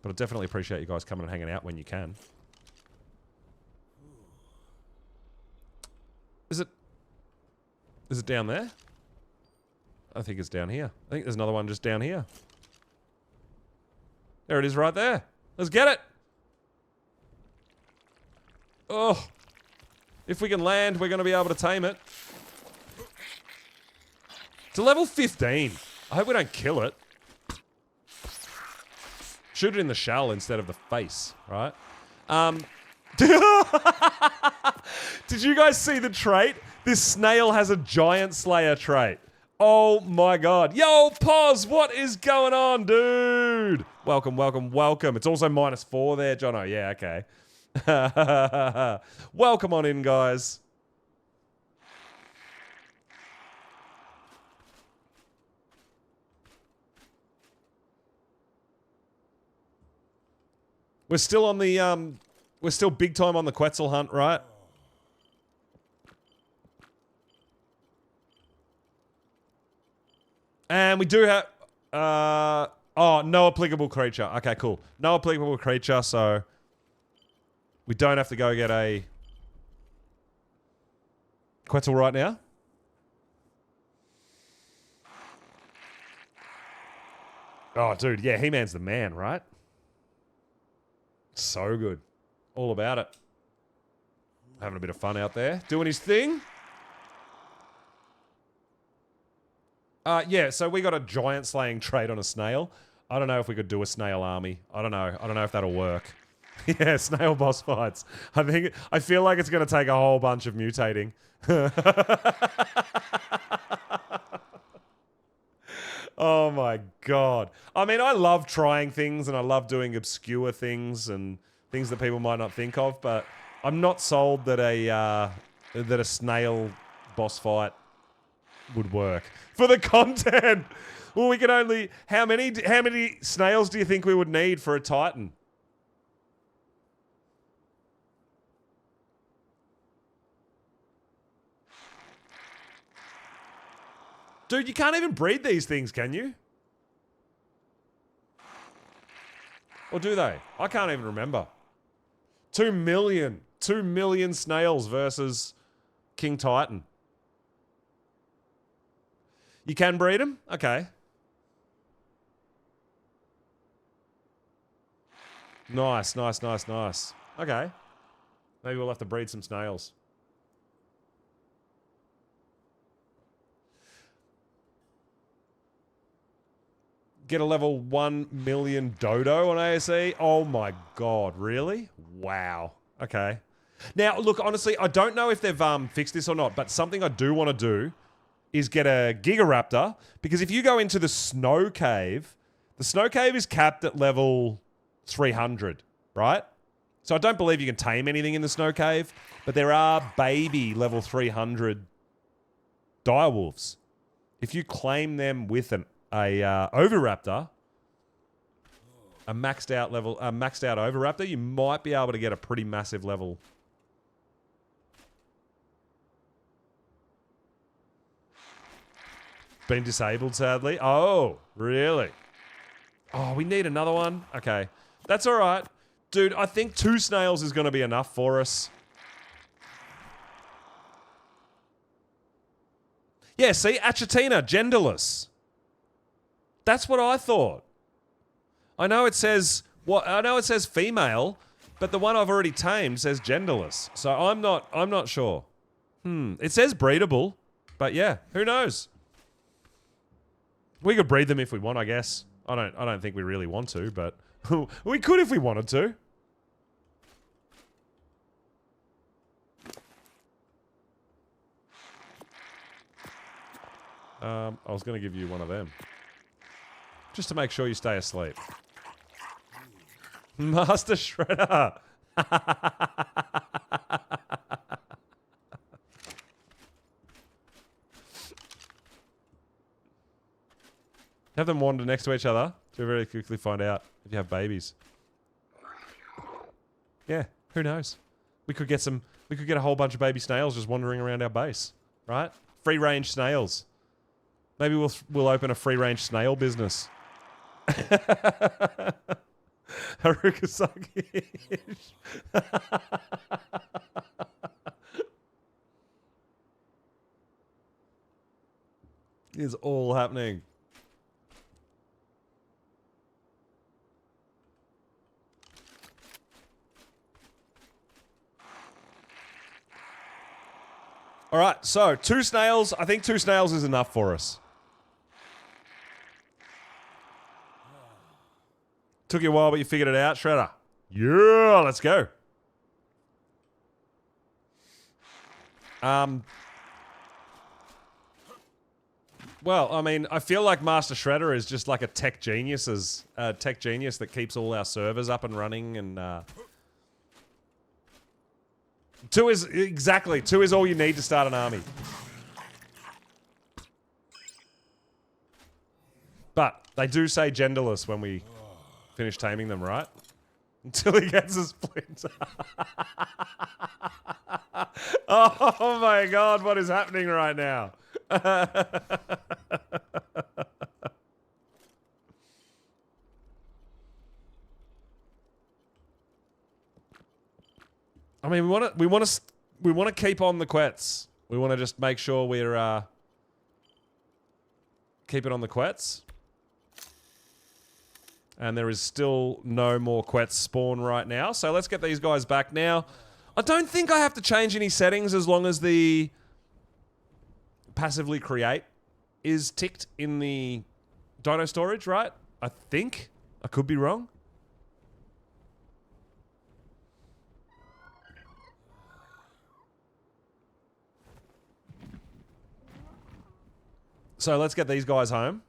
But I definitely appreciate you guys coming and hanging out when you can. Is it down there? I think it's down here. I think there's another one just down here. There it is right there. Let's get it. Oh. If we can land, we're going to be able to tame it. It's a level 15. I hope we don't kill it. Shoot it in the shell instead of the face, right? Did you guys see the trait? This snail has a giant slayer trait. Oh my god. Yo, Pos, what is going on, dude? Welcome, welcome, welcome. It's also -4 there, Jono. Yeah, okay. Welcome on in, guys. We're still on the, we're still big time on the Quetzal hunt, right? And we do have... oh, no applicable creature. Okay, cool. No applicable creature, so... We don't have to go get a... Quetzal right now. Oh, dude, yeah, He-Man's the man, right? So good. All about it. Having a bit of fun out there. Doing his thing. Yeah, so we got a giant slaying trait on a snail. I don't know if we could do a snail army. I don't know. I don't know if that'll work. Yeah, snail boss fights. I feel like it's going to take a whole bunch of mutating. Oh my god. I mean, I love trying things and I love doing obscure things and things that people might not think of, but I'm not sold that a snail boss fight would work for the content. Well, we can only how many snails do you think we would need for a Titan? Dude, you can't even breed these things, can you? Or do they? I can't even remember. 2 million. 2 million snails versus King Titan. You can breed them? Okay. Nice, nice, nice, nice. Okay. Maybe we'll have to breed some snails. Get a level 1 million dodo on ASE? Oh my god, really? Wow. Okay. Now, look, honestly, I don't know if they've fixed this or not, but something I do want to do is get a Gigaraptor, because if you go into the snow cave is capped at level 300, right? So I don't believe you can tame anything in the snow cave, but there are baby level 300 direwolves. If you claim them with a Oviraptor, a maxed out Oviraptor, you might be able to get a pretty massive level. Been disabled, sadly. Oh, really? Oh, we need another one? Okay. That's all right. Dude, I think 2 snails is going to be enough for us. Yeah, see? Achatina, genderless. That's what I thought. I know it says female, but the one I've already tamed says genderless. So I'm not sure. It says breedable, but yeah, who knows? We could breed them if we want, I guess. I don't think we really want to, but we could if we wanted to. I was going to give you one of them. Just to make sure you stay asleep. Master Shredder! Have them wander next to each other to very quickly find out if you have babies. Yeah, who knows? We could get a whole bunch of baby snails just wandering around our base, right? Free range snails. Maybe we'll open a free range snail business. Harukasaki. It's all happening. All right, so 2 snails. I think 2 snails is enough for us. Took you a while, but you figured it out, Shredder. Yeah, let's go. Well, I mean, I feel like Master Shredder is just like a tech genius that keeps all our servers up and running, and 2 is all you need to start an army. But they do say genderless when we finish taming them, right? Until he gets a splinter. Oh my god, what is happening right now? I mean, we want to keep on the quets. We want to just make sure we're keep it on the quets. And there is still no more quets spawn right now. So let's get these guys back now. I don't think I have to change any settings as long as the passively create is ticked in the dino storage, right? I think. I could be wrong. So let's get these guys home.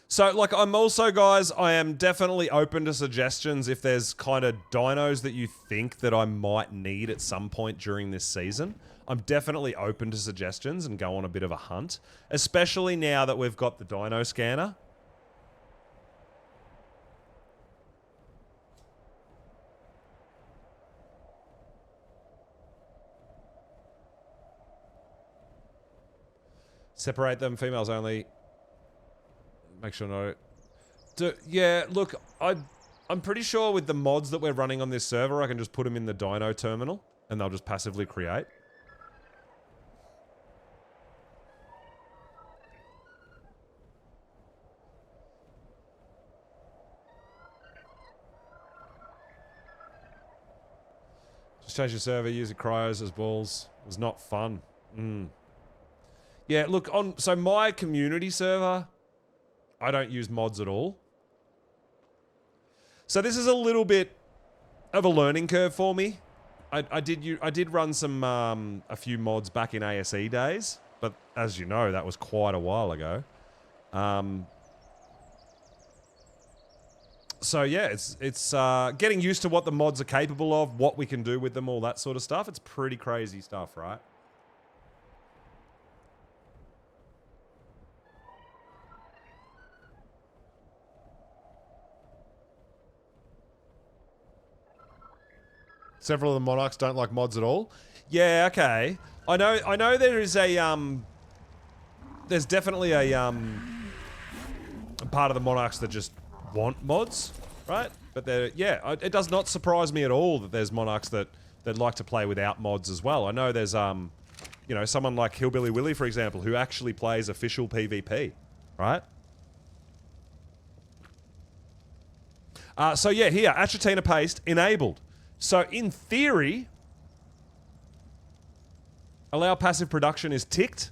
So, like, I'm also, guys, I am definitely open to suggestions if there's kind of dinos that you think that I might need at some point during this season. I'm definitely open to suggestions and go on a bit of a hunt, especially now that we've got the dino scanner. Separate them, females only. Make sure no... yeah, look, I'm pretty sure with the mods that we're running on this server, I can just put them in the dino terminal, and they'll just passively create. Just change your server, use the cryos as balls. It was not fun. Yeah, look, so my community server, I don't use mods at all. So this is a little bit of a learning curve for me. I did run some a few mods back in ASE days, but as you know, that was quite a while ago. So yeah, it's getting used to what the mods are capable of, what we can do with them, all that sort of stuff. It's pretty crazy stuff, right? Several of the monarchs don't like mods at all. Yeah, okay. I know there is a there's definitely a part of the monarchs that just want mods, right? But yeah, it does not surprise me at all that there's monarchs that like to play without mods as well. I know there's you know, someone like Hillbilly Willy, for example, who actually plays official PvP, right? So yeah, here, Atratina paste enabled. So in theory, allow passive production is ticked.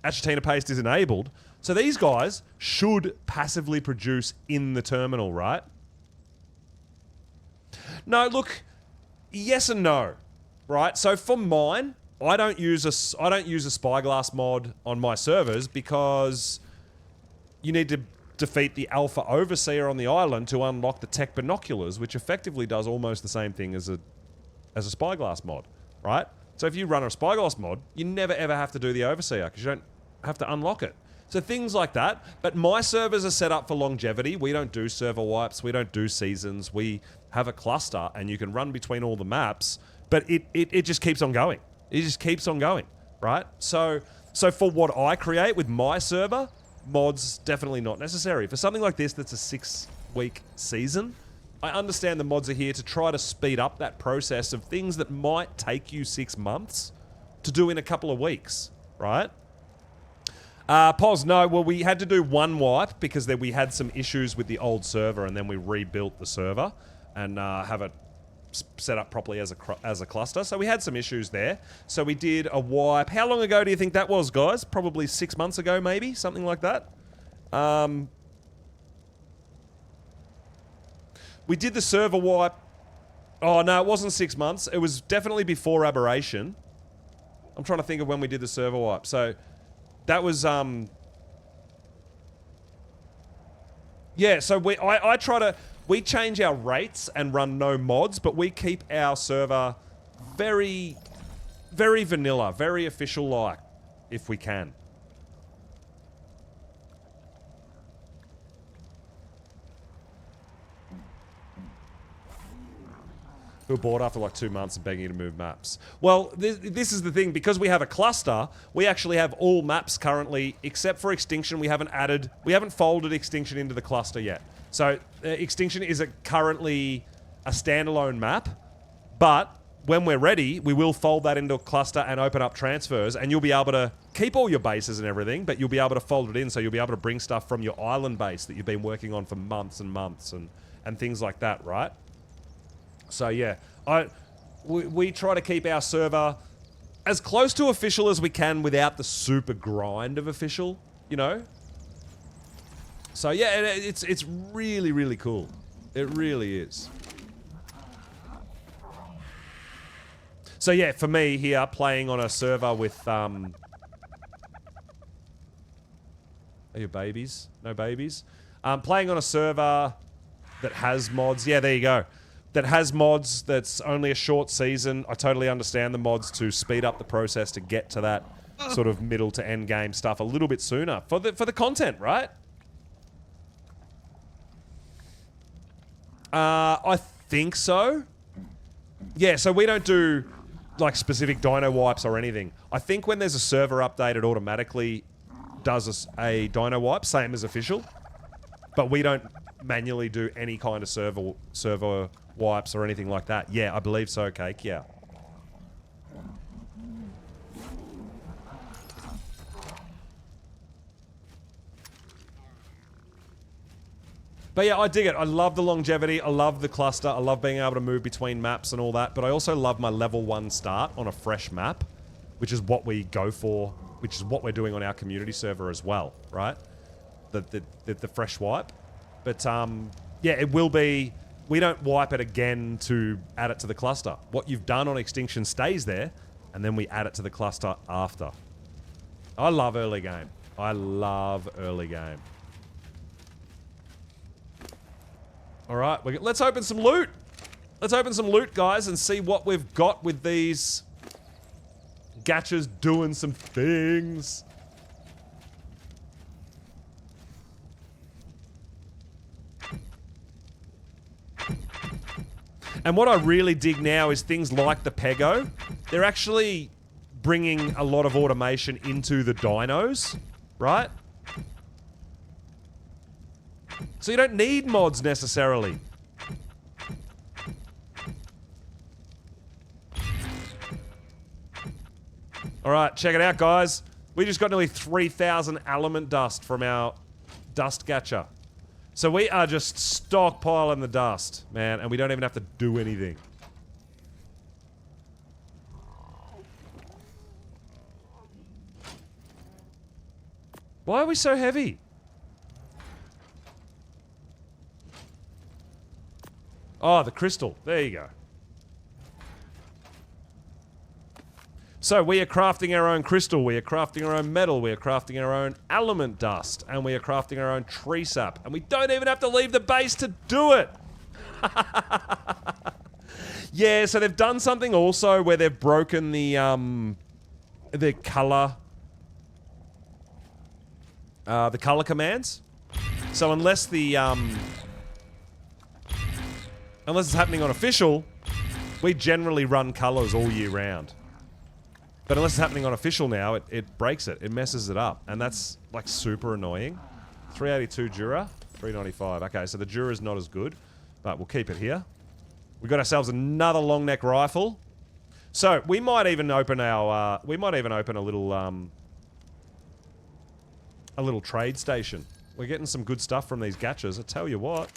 Atratina paste is enabled. So these guys should passively produce in the terminal, right? No, look, yes and no, right? So for mine, I don't use a spyglass mod on my servers because you need to defeat the Alpha Overseer on the island to unlock the tech binoculars, which effectively does almost the same thing as a spyglass mod, right? So if you run a spyglass mod, you never ever have to do the Overseer because you don't have to unlock it. So things like that. But my servers are set up for longevity. We don't do server wipes. We don't do seasons. We have a cluster and you can run between all the maps, but it just keeps on going. It just keeps on going, right? So for what I create with my server, mods definitely not necessary. For something like this that's a 6-week season, I understand the mods are here to try to speed up that process of things that might take you 6 months to do in a couple of weeks, right? Pos, no, well, we had to do one wipe because we had some issues with the old server and then we rebuilt the server and have it set up properly as a cluster. So we had some issues there. So we did a wipe. How long ago do you think that was, guys? Probably 6 months ago, maybe? Something like that. We did the server wipe. Oh, no, it wasn't 6 months. It was definitely before Aberration. I'm trying to think of when we did the server wipe. So that was... yeah, so I try to... We change our rates and run no mods, but we keep our server very, very vanilla, very official-like, if we can. who are bored after like 2 months and begging you to move maps. Well, this is the thing. Because we have a cluster, we actually have all maps currently, except for Extinction. We haven't folded Extinction into the cluster yet. So Extinction is currently a standalone map, but when we're ready, we will fold that into a cluster and open up transfers, and you'll be able to keep all your bases and everything, but you'll be able to fold it in, so you'll be able to bring stuff from your island base that you've been working on for months and months and things like that, right? So yeah, we try to keep our server as close to official as we can without the super grind of official, you know? So yeah, it's really, really cool. It really is. So yeah, for me here, playing on a server with, are your babies? No babies? Playing on a server that has mods. Yeah, there you go. That has mods, that's only a short season. I totally understand the mods to speed up the process to get to that sort of middle to end game stuff a little bit sooner. For the content, right? I think so. Yeah, so we don't do like specific dino wipes or anything. I think when there's a server update, it automatically does a dino wipe, same as official. But we don't manually do any kind of server wipes or anything like that. Yeah, I believe so, Cake, yeah. But yeah, I dig it. I love the longevity. I love the cluster. I love being able to move between maps and all that. But I also love my level 1 start on a fresh map, which is what we go for, which is what we're doing on our community server as well, right? The fresh wipe. But yeah, it will be... We don't wipe it again to add it to the cluster. What you've done on Extinction stays there, and then we add it to the cluster after. I love early game. I love early game. Alright, let's open some loot. Let's open some loot, guys, and see what we've got with these gachas doing some things. And what I really dig now is things like the Pego. They're actually bringing a lot of automation into the dinos, right? So you don't need mods necessarily. Alright, check it out, guys. We just got nearly 3,000 element dust from our dust gacha. So we are just stockpiling the dust, man, and we don't even have to do anything. Why are we so heavy? Oh, the crystal. There you go. So we are crafting our own crystal, we are crafting our own metal, we are crafting our own element dust, and we are crafting our own tree sap. And we don't even have to leave the base to do it! Yeah, so they've done something also where they've broken the color commands. So unless it's happening on official, we generally run colors all year round. But unless it's happening on official now, it breaks it. It messes it up. And that's, like, super annoying. 382 Jura, 395. Okay, so the Jura's not as good, but we'll keep it here. We got ourselves another long neck rifle. So, we might even open our, a little trade station. We're getting some good stuff from these gachas, I tell you what.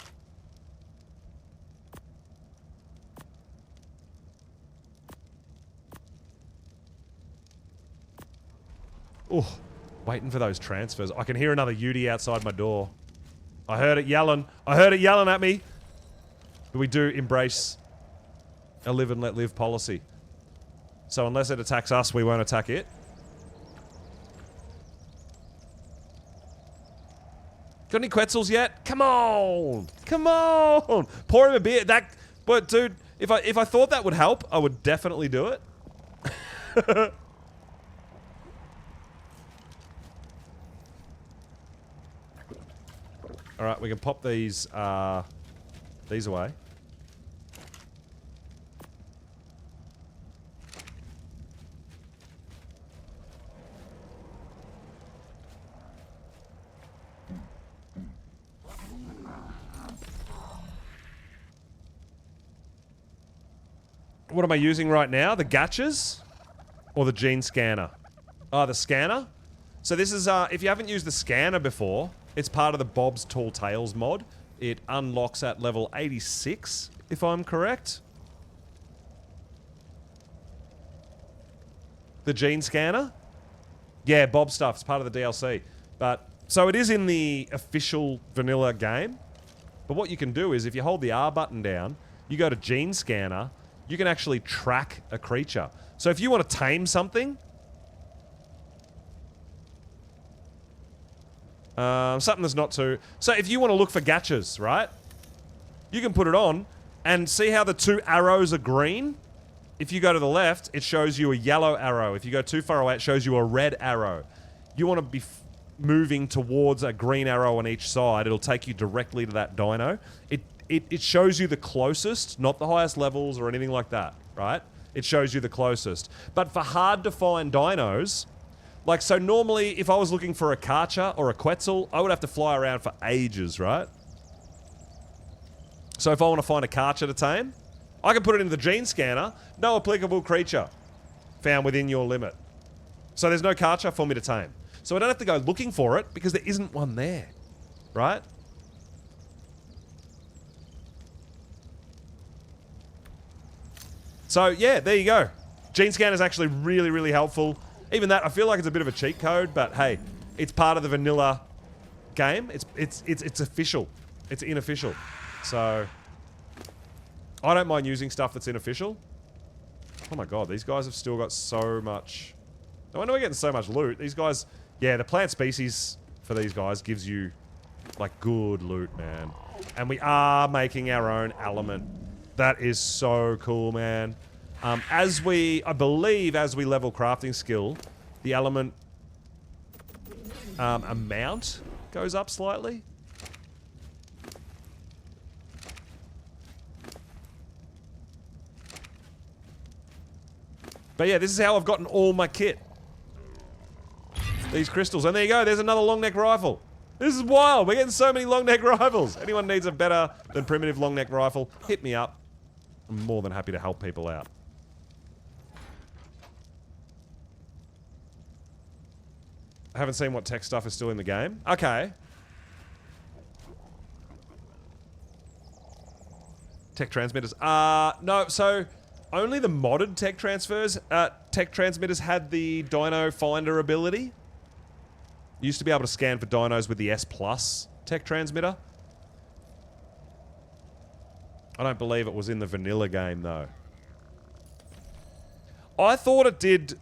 Oh, waiting for those transfers. I can hear another Yudi outside my door. I heard it yelling. I heard it yelling at me. But we do embrace a live and let live policy. So unless it attacks us, we won't attack it. Got any Quetzals yet? Come on! Come on! Pour him a beer. But dude, if I thought that would help, I would definitely do it. Alright, we can pop these away. What am I using right now? The Gatchas? Or the gene scanner? Oh, the scanner? So this is, if you haven't used the scanner before, it's part of the Bob's Tall Tales mod. It unlocks at level 86, if I'm correct. The gene scanner? Yeah, Bob stuff. It's part of the DLC. But, so it is in the official vanilla game. But what you can do is, if you hold the R button down, you go to gene scanner, you can actually track a creature. So if you want to tame something, something that's not too... So if you want to look for Gatchas, right? You can put it on and see how the two arrows are green? If you go to the left, it shows you a yellow arrow. If you go too far away, it shows you a red arrow. You want to be moving towards a green arrow on each side. It'll take you directly to that dino. It shows you the closest, not the highest levels or anything like that, right? It shows you the closest. But for hard to find dinos... Like, so normally, if I was looking for a Karcher or a Quetzal, I would have to fly around for ages, right? So if I want to find a Karcher to tame, I can put it into the gene scanner. No applicable creature found within your limit. So there's no Karcher for me to tame. So I don't have to go looking for it because there isn't one there, right? So yeah, there you go. Gene scanner is actually really, really helpful. Even that, I feel like it's a bit of a cheat code, but hey, it's part of the vanilla game. It's official. It's unofficial. So I don't mind using stuff that's unofficial. Oh my god, these guys have still got so much. No wonder we're getting so much loot. These guys, yeah, the plant species for these guys gives you like good loot, man. And we are making our own element. That is so cool, man. I believe as we level crafting skill, the element amount goes up slightly. But yeah, this is how I've gotten all my kit. These crystals. And there you go, there's another long neck rifle. This is wild, we're getting so many long neck rifles. Anyone needs a better than primitive long neck rifle, hit me up. I'm more than happy to help people out. I haven't seen what tech stuff is still in the game. Okay. Tech transmitters. No, so only the modded tech transmitters had the Dino Finder ability. You used to be able to scan for dinos with the S Plus tech transmitter. I don't believe it was in the vanilla game, though. I thought it did...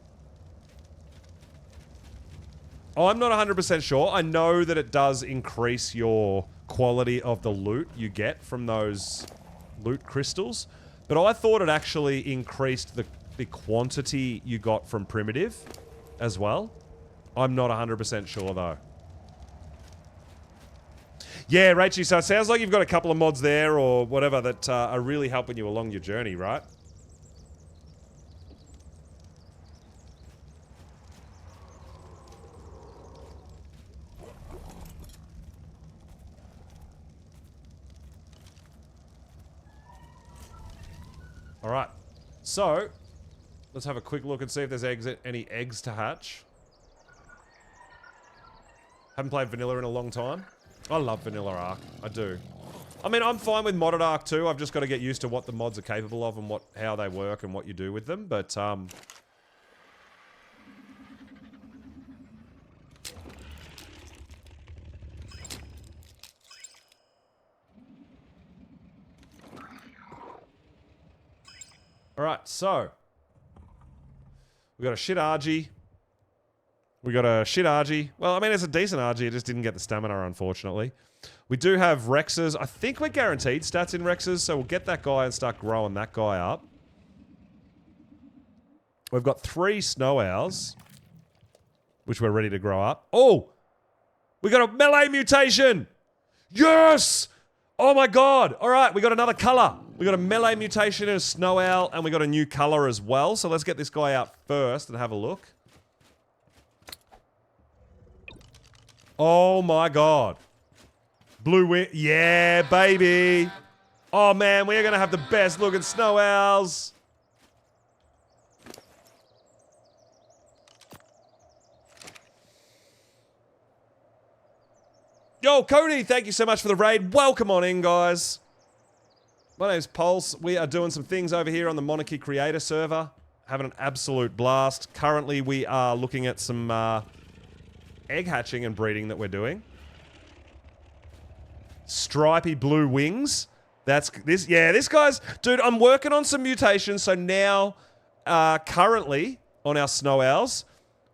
I'm not 100% sure. I know that it does increase your quality of the loot you get from those loot crystals. But I thought it actually increased the quantity you got from primitive as well. I'm not 100% sure, though. Yeah, Rachie, so it sounds like you've got a couple of mods there or whatever that are really helping you along your journey, right? Alright, so let's have a quick look and see if there's any eggs to hatch. Haven't played vanilla in a long time. I love vanilla Ark, I do. I mean, I'm fine with modded Ark too. I've just got to get used to what the mods are capable of and how they work and what you do with them, but Alright, so we got a shit RG. We got a shit RG. Well, I mean, it's a decent RG. It just didn't get the stamina, unfortunately. We do have Rexes. I think we're guaranteed stats in Rexes, so we'll get that guy and start growing that guy up. We've got 3 snow owls, which we're ready to grow up. Oh! We got a melee mutation! Yes! Oh my god! Alright, we got another color. We got a melee mutation and a snow owl, and we got a new color as well. So let's get this guy out first and have a look. Oh my god. Blue wing. Yeah, baby. Oh man, we are going to have the best looking snow owls. Yo, Cody, thank you so much for the raid. Welcome on in, guys. My name's Pulse. We are doing some things over here on the Monarky creator server. Having an absolute blast. Currently, we are looking at some egg hatching and breeding that we're doing. Stripy blue wings. That's this. Yeah, this guy's... Dude, I'm working on some mutations. So now, currently, on our snow owls,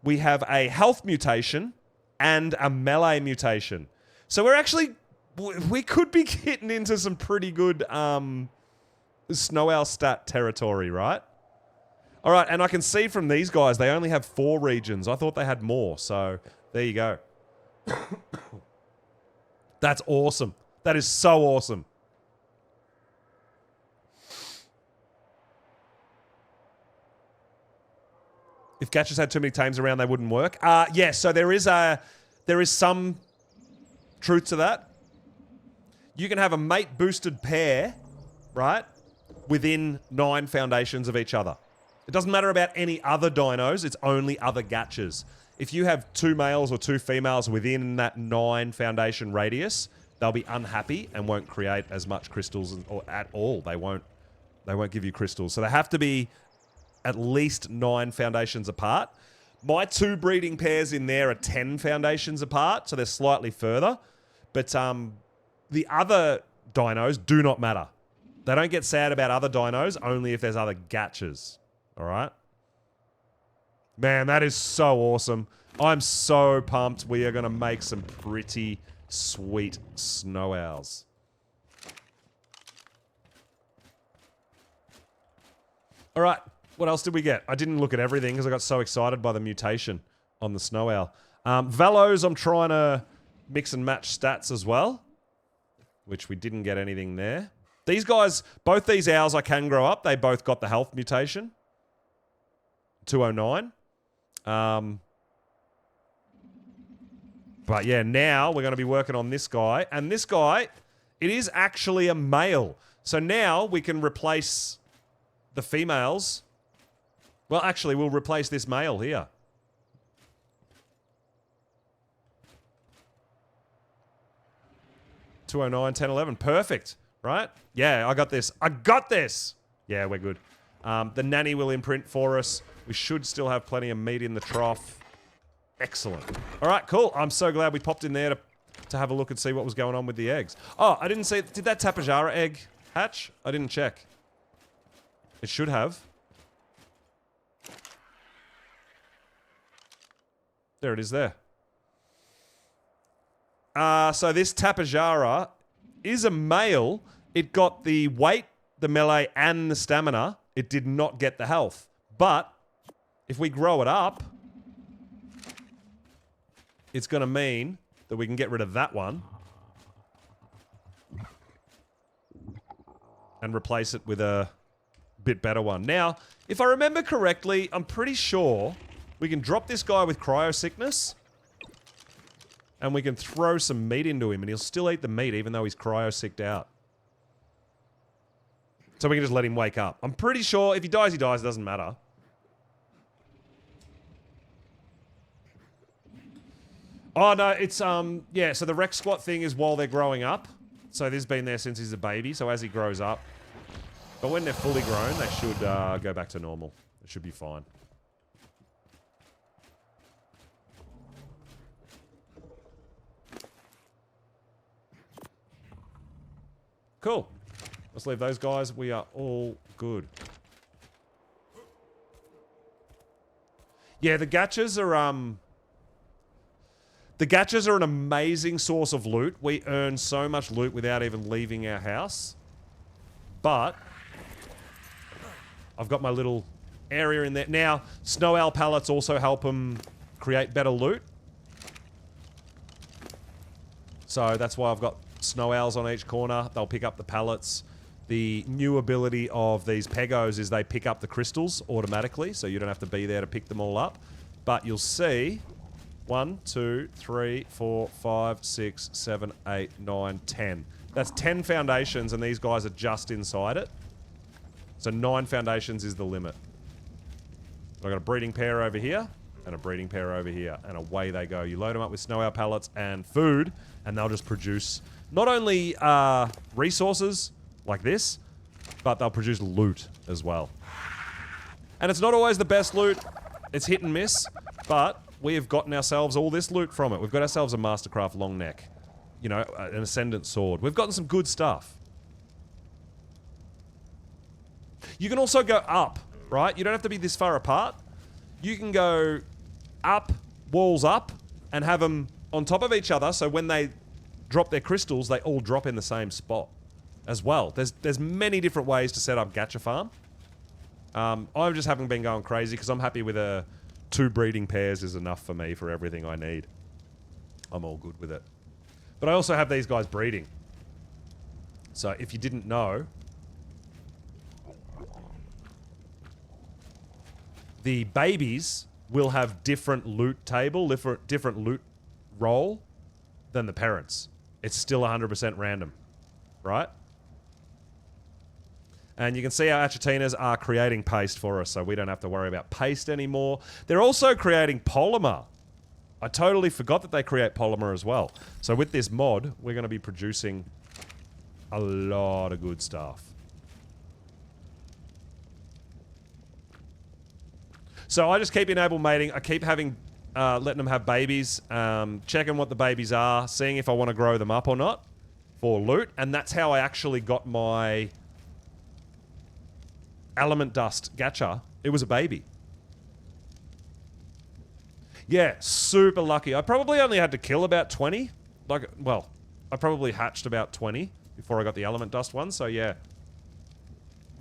we have a health mutation and a melee mutation. So we're actually... We could be getting into some pretty good snow owl stat territory, right? All right, and I can see from these guys, they only have 4 regions. I thought they had more, so there you go. That's awesome. That is so awesome. If Gatchers had too many tames around, they wouldn't work. Yeah, so there is some truth to that. You can have a mate-boosted pair, right, within 9 foundations of each other. It doesn't matter about any other dinos, it's only other Gatchers. If you have 2 males or 2 females within that 9 foundation radius, they'll be unhappy and won't create as much crystals or at all. They won't give you crystals. So they have to be at least 9 foundations apart. My 2 breeding pairs in there are 10 foundations apart, so they're slightly further. But the other dinos do not matter. They don't get sad about other dinos, only if there's other Gatchers. All right? Man, that is so awesome. I'm so pumped. We are going to make some pretty sweet snow owls. All right. What else did we get? I didn't look at everything because I got so excited by the mutation on the snow owl. Velos, I'm trying to mix and match stats as well, which we didn't get anything there. These guys, both these owls I can grow up. They both got the health mutation. 209. But yeah, now we're going to be working on this guy. And this guy, it is actually a male. So now we can replace the females. Well, actually, we'll replace this male here. $209, 10, 11. Perfect. Right? Yeah, I got this. I got this! Yeah, we're good. The nanny will imprint for us. We should still have plenty of meat in the trough. Excellent. All right, cool. I'm so glad we popped in there to have a look and see what was going on with the eggs. Oh, I didn't see... Did that Tapajara egg hatch? I didn't check. It should have. There it is there. So this Tapajara is a male. It got the weight, the melee, and the stamina. It did not get the health. But if we grow it up, it's going to mean that we can get rid of that one and replace it with a bit better one. Now, if I remember correctly, I'm pretty sure we can drop this guy with cryo sickness and we can throw some meat into him and he'll still eat the meat even though he's cryo sicked out. So we can just let him wake up. I'm pretty sure if he dies, it doesn't matter. Oh, no, it's, yeah, so the rec squat thing is while they're growing up. So this has been there since he's a baby, so as he grows up. But when they're fully grown, they should go back to normal. It should be fine. Cool. Let's leave those guys. We are all good. Yeah, the Gatchers are, the Gatchers are an amazing source of loot. We earn so much loot without even leaving our house. But I've got my little area in there. Now, snow owl pallets also help them create better loot. So that's why I've got snow owls on each corner. They'll pick up the pallets. The new ability of these Pegos is they pick up the crystals automatically, so you don't have to be there to pick them all up. But you'll see 1, 2, 3, 4, 5, 6, 7, 8, 9, 10. That's 10 foundations, and these guys are just inside it. So 9 foundations is the limit. I've got a breeding pair over here. and a breeding pair over here, and away they go. You load them up with snow owl pellets and food, and they'll just produce not only resources like this, but they'll produce loot as well. And it's not always the best loot. It's hit and miss, but we have gotten ourselves all this loot from it. We've got ourselves a Mastercraft long neck, you know, an Ascendant sword. We've gotten some good stuff. You can also go up, right? You don't have to be this far apart. You can go up, walls up, and have them on top of each other, so when they drop their crystals, they all drop in the same spot as well. There's many different ways to set up gacha farm. I just haven't been going crazy because I'm happy with 2 breeding pairs is enough for me for everything I need. I'm all good with it. But I also have these guys breeding. So if you didn't know, the babies will have different loot table, different loot roll than the parents. It's still 100% random, right? And you can see our Achatinas are creating paste for us, so we don't have to worry about paste anymore. They're also creating polymer. I totally forgot that they create polymer as well. So with this mod, we're going to be producing a lot of good stuff. So I just keep enable mating. I keep having, letting them have babies, checking what the babies are, seeing if I want to grow them up or not for loot. And that's how I actually got my element dust gacha. It was a baby. Yeah, super lucky. I probably only had to kill about 20. Like, well, I probably hatched about 20 before I got the element dust one. So yeah,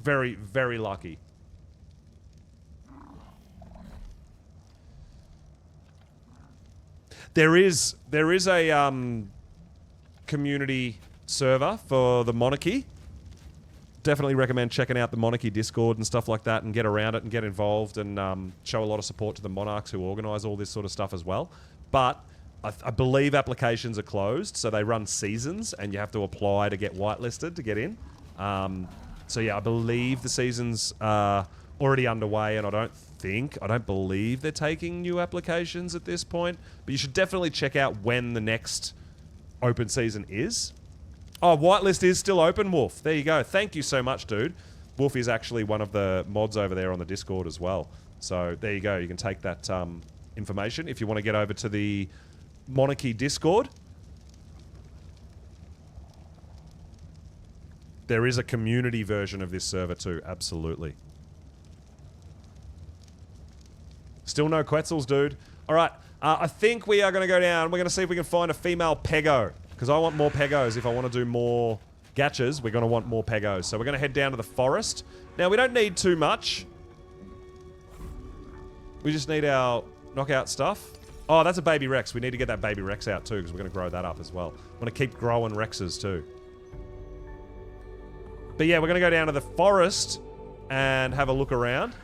very, very lucky. There is a community server for the Monarchy. Definitely recommend checking out the Monarchy Discord and stuff like that and get around it and get involved and show a lot of support to the Monarchs who organise all this sort of stuff as well. But I believe applications are closed, so they run seasons and you have to apply to get whitelisted to get in. So yeah, I believe the season's already underway and I don't believe they're taking new applications at this point. But you should definitely check out when the next open season is. Oh, whitelist is still open, Wolf. There you go. Thank you so much, dude. Wolf is actually one of the mods over there on the Discord as well. So there you go. You can take that information if you want to get over to the Monarchy Discord. There is a community version of this server too. Absolutely. Still no Quetzals, dude. All right. I think we are going to go down. We're going to see if we can find a female Pego. Because I want more Pegos. If I want to do more gachas, we're going to want more Pegos. So we're going to head down to the forest. Now, we don't need too much. We just need our knockout stuff. Oh, that's a baby Rex. We need to get that baby Rex out too, because we're going to grow that up as well. I want to keep growing Rexes too. But yeah, we're going to go down to the forest and have a look around.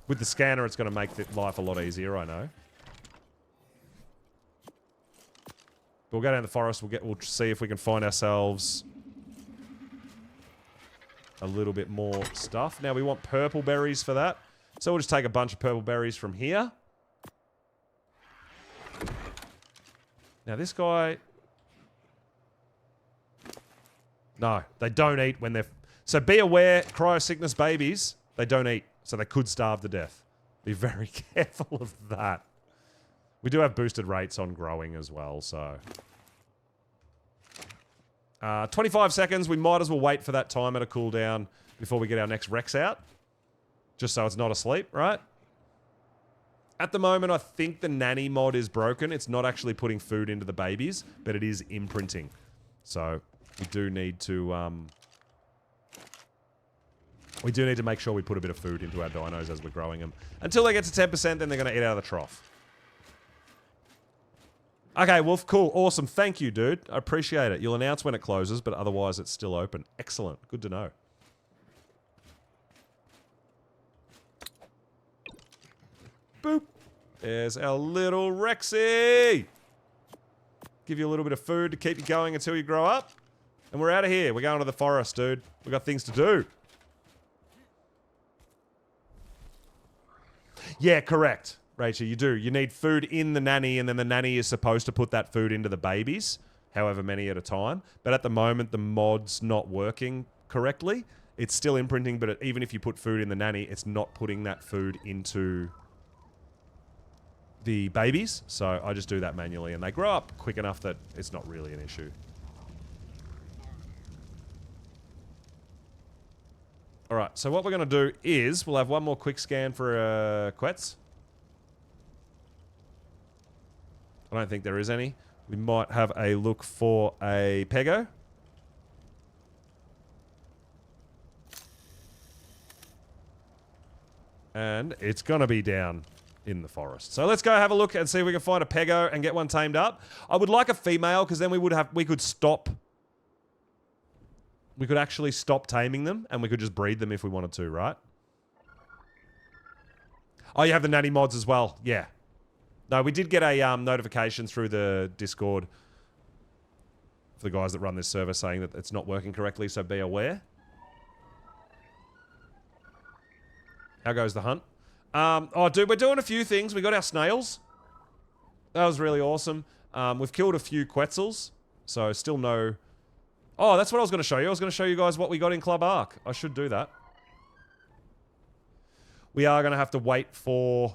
With the scanner, it's going to make life a lot easier, I know. We'll go down the forest, we'll see if we can find ourselves a little bit more stuff. Now we want purple berries for that. So we'll just take a bunch of purple berries from here. Now this guy... No, they don't eat when they're... So be aware, cryosickness babies, they don't eat. So they could starve to death. Be very careful of that. We do have boosted rates on growing as well, so... 25 seconds. We might as well wait for that timer to cool down before we get our next Rex out. Just so it's not asleep, right? At the moment, I think the nanny mod is broken. It's not actually putting food into the babies, but it is imprinting. So, we do need to... We do need to make sure we put a bit of food into our dinos as we're growing them. Until they get to 10%, then they're going to eat out of the trough. Okay, Wolf, cool, awesome. Thank you, dude. I appreciate it. You'll announce when it closes, but otherwise it's still open. Excellent. Good to know. Boop. There's our little Rexy. Give you a little bit of food to keep you going until you grow up. And we're out of here. We're going to the forest, dude. We've got things to do. Yeah, correct, Rachel, you do. You need food in the nanny, and then the nanny is supposed to put that food into the babies, however many at a time. But at the moment, the mod's not working correctly. It's still imprinting, but even if you put food in the nanny, it's not putting that food into the babies. So I just do that manually, and they grow up quick enough that it's not really an issue. Alright, so what we're going to do is we'll have one more quick scan for Quets. I don't think there is any. We might have a look for a Pego. And it's going to be down in the forest. So let's go have a look and see if we can find a Pego and get one tamed up. I would like a female because then we could stop. We could actually stop taming them and we could just breed them if we wanted to, right? Oh, you have the nanny mods as well. Yeah. No, we did get a notification through the Discord for the guys that run this server saying that it's not working correctly, so be aware. How goes the hunt? Oh, dude, we're doing a few things. We got our snails. That was really awesome. We've killed a few Quetzals, so still no... Oh, that's what I was going to show you. I was going to show you guys what we got in Club Ark. I should do that. We are going to have to wait for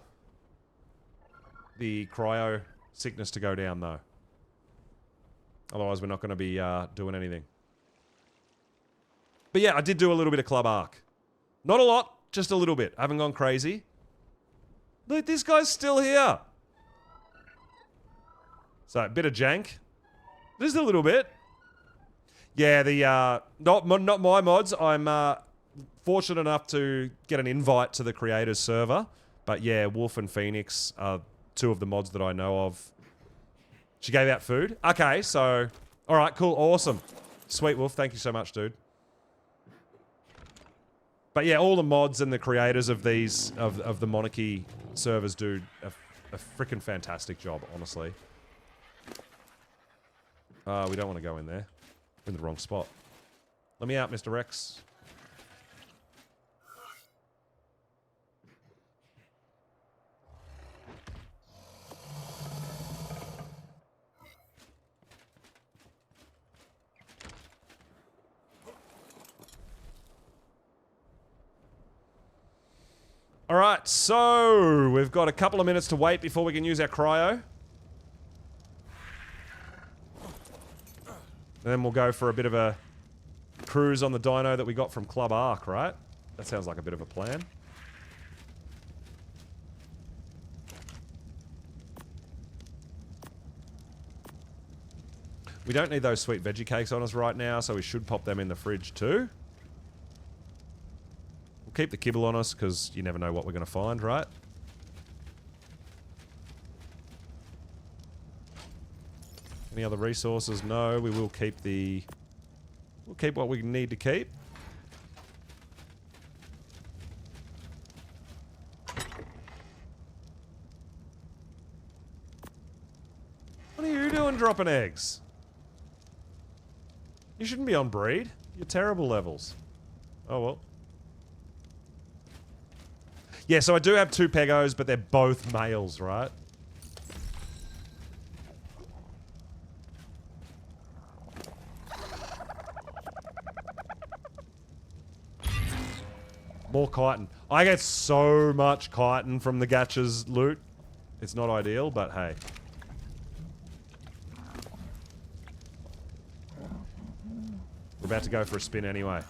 the cryo sickness to go down, though. Otherwise, we're not going to be doing anything. But yeah, I did do a little bit of Club Ark. Not a lot, just a little bit. I haven't gone crazy. Look, this guy's still here. So, a bit of jank. Just a little bit. Yeah, the not my mods. I'm fortunate enough to get an invite to the creators server. But yeah, Wolf and Phoenix are two of the mods that I know of. She gave out food. Okay, so all right, cool, awesome, sweet Wolf. Thank you so much, dude. But yeah, all the mods and the creators of these of the Monarchy servers do a freaking fantastic job, honestly. We don't want to go in there. We're in the wrong spot. Let me out, Mr. Rex. Alright, so we've got a couple of minutes to wait before we can use our cryo. And then we'll go for a bit of a cruise on the dino that we got from Club Ark, right? That sounds like a bit of a plan. We don't need those sweet veggie cakes on us right now, so we should pop them in the fridge too. We'll keep the kibble on us, because you never know what we're going to find, right? Any other resources? No, we will keep the... We'll keep what we need to keep. What are you doing dropping eggs? You shouldn't be on breed. You're terrible levels. Oh well. Yeah, so I do have two Pegos, but they're both males, right? More chitin. I get so much chitin from the Gatcha's loot. It's not ideal, but hey. We're about to go for a spin anyway.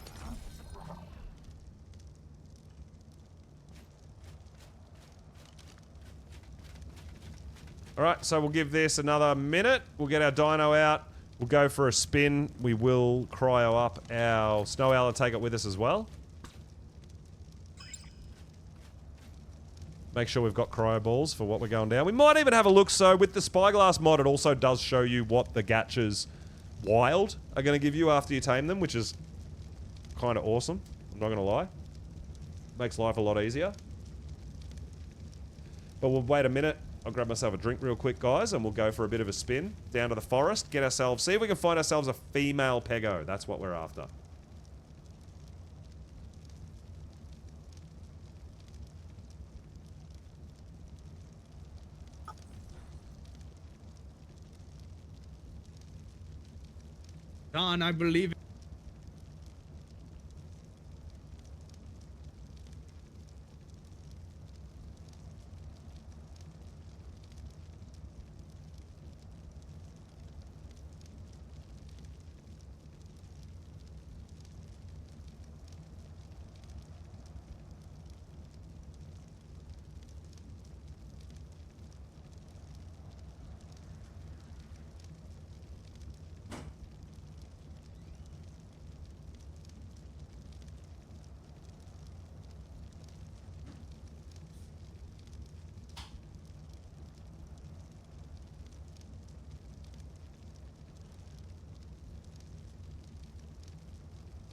Alright, so we'll give this another minute. We'll get our dino out. We'll go for a spin. We will cryo up our snow owl and take it with us as well. Make sure we've got cryo balls for what we're going down. We might even have a look. So with the spyglass mod, it also does show you what the Gatchas wild are going to give you after you tame them, which is kind of awesome. I'm not going to lie. Makes life a lot easier. But we'll wait a minute. I'll grab myself a drink real quick, guys, and we'll go for a bit of a spin down to the forest. Get ourselves... See if we can find ourselves a female Pego. That's what we're after. Don, I believe.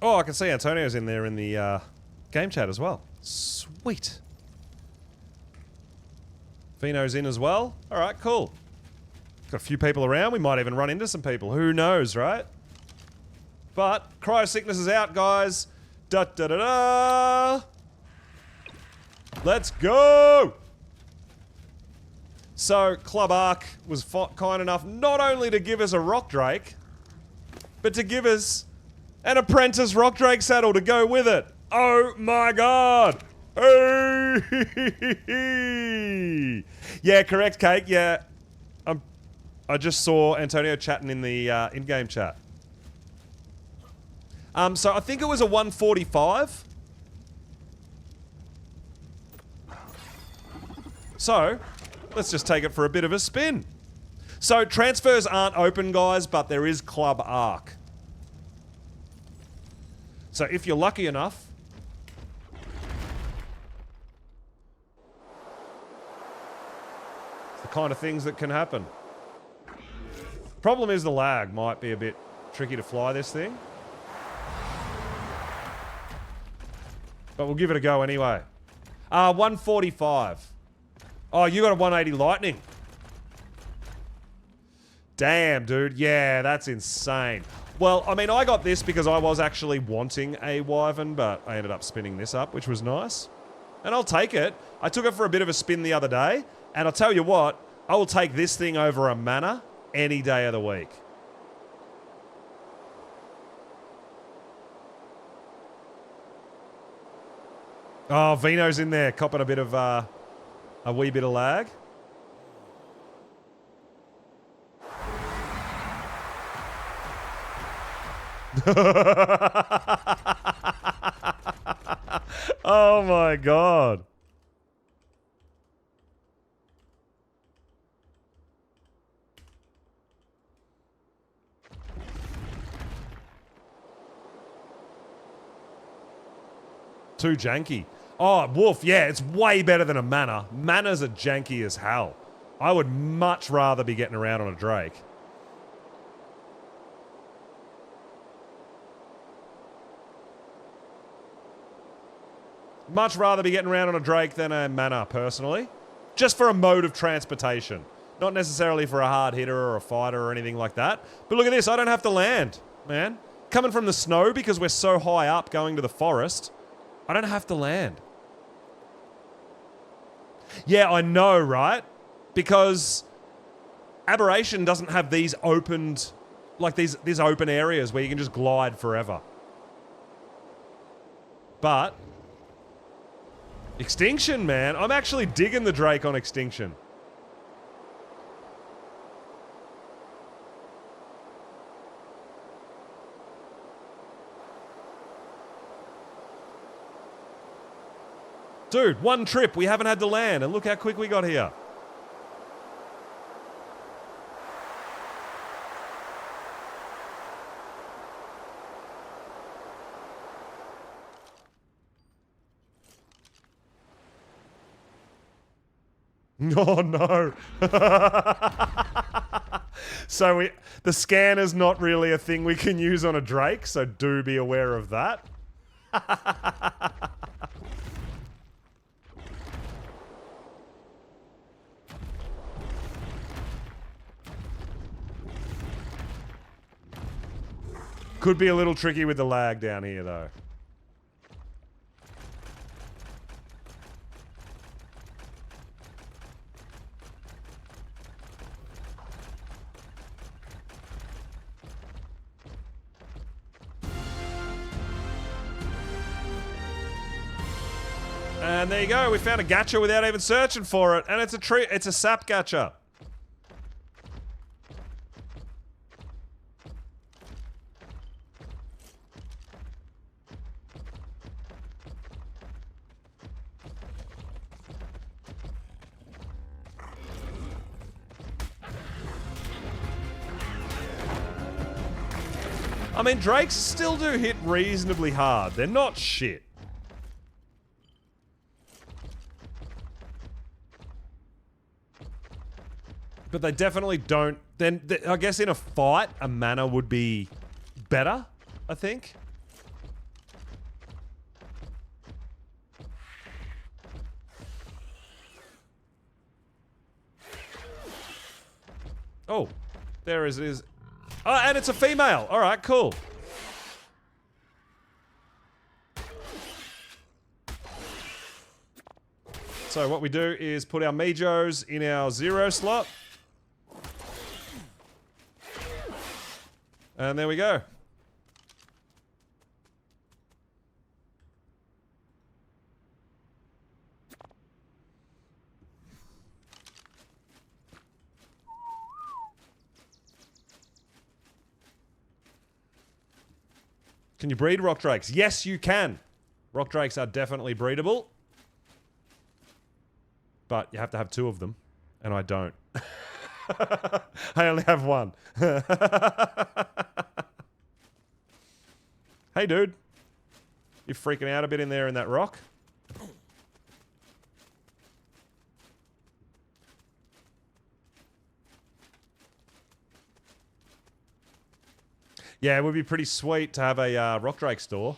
Oh, I can see Antonio's in there in the game chat as well. Sweet. Vino's in as well. Alright, cool. Got a few people around. We might even run into some people. Who knows, right? But, cryo sickness is out, guys. Da da da da! Let's go! So, Club Ark was kind enough not only to give us a Rock Drake, but to give us an apprentice Rock Drake saddle to go with it. Oh my god! Hey! Yeah, correct, Cake. Yeah, I just saw Antonio chatting in the in-game chat. So I think it was a 145. So let's just take it for a bit of a spin. So transfers aren't open, guys, but there is Club Ark. So if you're lucky enough, it's the kind of things that can happen. Problem is the lag might be a bit tricky to fly this thing. But we'll give it a go anyway. 145. Oh, you got a 180 Lightning. Damn, dude. Yeah, that's insane. Well, I mean, I got this because I was actually wanting a Wyvern, but I ended up spinning this up, which was nice. And I'll take it. I took it for a bit of a spin the other day, and I'll tell you what, I will take this thing over a Mana any day of the week. Oh, Vino's in there, copping a bit of, a wee bit of lag. Oh my god. Too janky. Oh, Wolf, yeah, it's way better than a Mana. Manas are janky as hell. I would much rather be getting around on a Drake. Much rather be getting around on a Drake than a Mana, personally. Just for a mode of transportation. Not necessarily for a hard hitter or a fighter or anything like that. But look at this, I don't have to land, man. Coming from the snow because we're so high up going to the forest, I don't have to land. Yeah, I know, right? Because Aberration doesn't have these opened, like these open areas where you can just glide forever. But Extinction, man. I'm actually digging the Drake on Extinction. Dude, one trip, we haven't had to land, and look how quick we got here. Oh no. So the scanner's not really a thing we can use on a Drake, so do be aware of that. Could be a little tricky with the lag down here though. And there you go. We found a gacha without even searching for it. And it's a tree. It's a sap gacha. I mean, drakes still do hit reasonably hard. They're not shit. But they definitely don't... Then, I guess in a fight, a mana would be better, I think. Oh, there it is. Oh, and it's a female. All right, cool. So what we do is put our Mijos in our 0 slot. And there we go. Can you breed rock drakes? Yes, you can. Rock drakes are definitely breedable. But you have to have 2 of them. And I don't. I only have 1. Hey, dude. You're freaking out a bit in there in that rock. Yeah, it would be pretty sweet to have a rock drake store.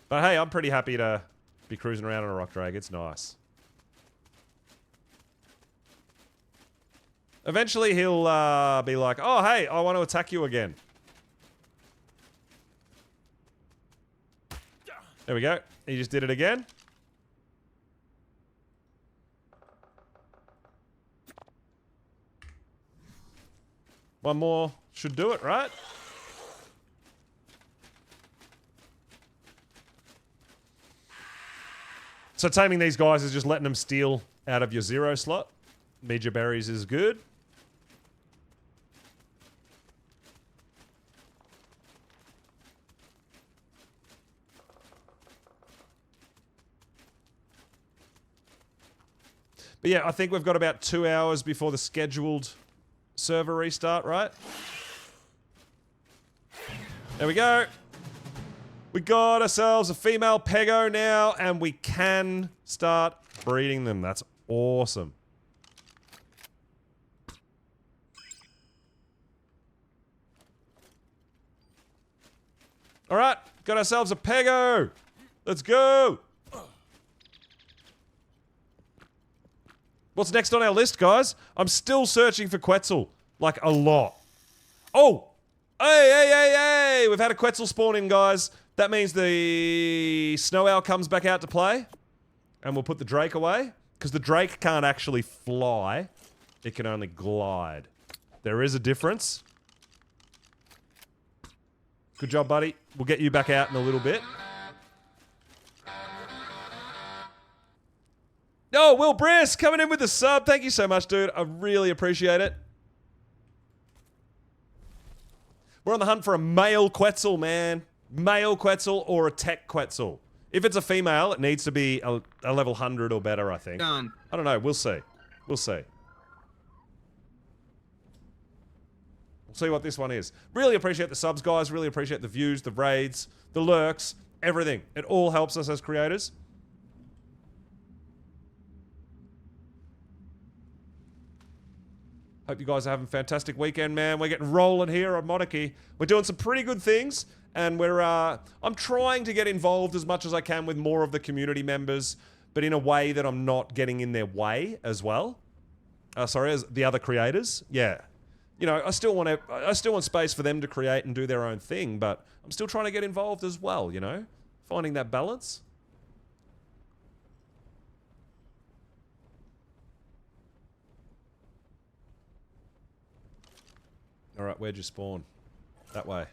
But hey, I'm pretty happy to be cruising around on a rock drake. It's nice. Eventually he'll be like, oh, hey, I want to attack you again. There we go. He just did it again. One more should do it, right? So taming these guys is just letting them steal out of your 0 slot. Meja berries is good. But yeah, I think we've got about 2 hours before the scheduled server restart, right? There we go. We got ourselves a female pego now, and we can start breeding them. That's awesome. All right, got ourselves a pego. Let's go. What's next on our list, guys? I'm still searching for Quetzal. Like, a lot. Oh! Hey! We've had a Quetzal spawn in, guys. That means the snow owl comes back out to play. And we'll put the drake away. Because the drake can't actually fly. It can only glide. There is a difference. Good job, buddy. We'll get you back out in a little bit. Oh, Will Briss coming in with the sub. Thank you so much, dude. I really appreciate it. We're on the hunt for a male Quetzal, man. Male Quetzal or a tech Quetzal. If it's a female, it needs to be a level 100 or better, I think. Done. I don't know. We'll see. We'll see. We'll see what this one is. Really appreciate the subs, guys. Really appreciate the views, the raids, the lurks, everything. It all helps us as creators. Hope you guys are having a fantastic weekend, man. We're getting rolling here on Monarky. We're doing some pretty good things, and we're, I'm trying to get involved as much as I can with more of the community members, but in a way that I'm not getting in their way as well. Sorry, as the other creators. Yeah. You know, I still want space for them to create and do their own thing, but I'm still trying to get involved as well, you know? Finding that balance. Alright, where'd you spawn? That way.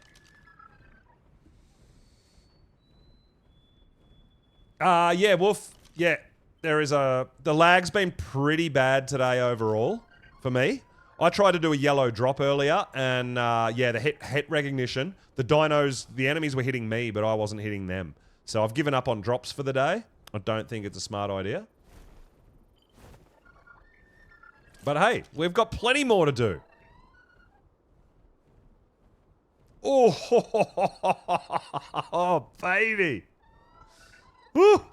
Yeah, Wolf. Yeah, there is a... The lag's been pretty bad today overall for me. I tried to do a yellow drop earlier, and yeah, the hit recognition. The dinos, the enemies were hitting me, but I wasn't hitting them. So I've given up on drops for the day. I don't think it's a smart idea. But hey, we've got plenty more to do. Oh, baby. Woo.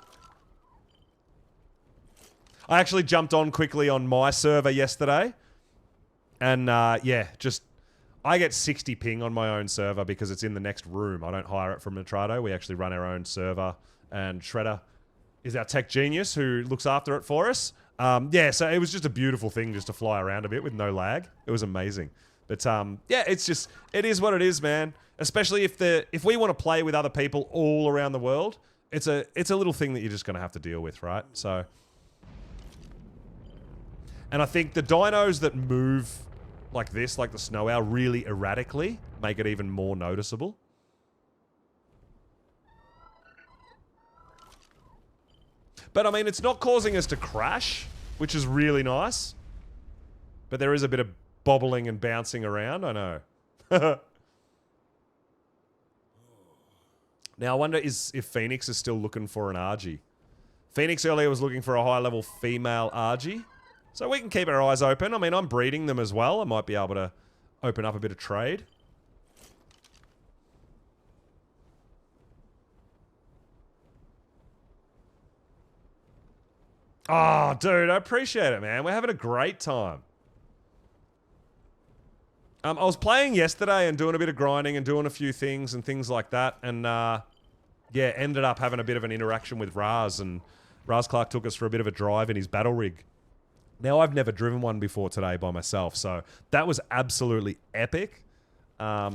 I actually jumped on quickly on my server yesterday. And yeah, just... I get 60 ping on my own server because it's in the next room. I don't hire it from Nitrado. We actually run our own server. And Shredder is our tech genius who looks after it for us. Yeah, so it was just a beautiful thing just to fly around a bit with no lag. It was amazing. But yeah, it's just... It is what it is, man. Especially if we want to play with other people all around the world, it's a little thing that you're just going to have to deal with, right? So... And I think the dinos that move like this, like the snow owl, really erratically, make it even more noticeable. But I mean, it's not causing us to crash, which is really nice. But there is a bit of bobbling and bouncing around, I know. Now, I wonder if Phoenix is still looking for an Argy. Phoenix earlier was looking for a high-level female Argy. So we can keep our eyes open. I mean, I'm breeding them as well. I might be able to open up a bit of trade. Oh, dude, I appreciate it, man. We're having a great time. I was playing yesterday and doing a bit of grinding and doing a few things and things like that. And, yeah, ended up having a bit of an interaction with Raz. And Raz Clark took us for a bit of a drive in his battle rig. Now, I've never driven one before today by myself, so that was absolutely epic. I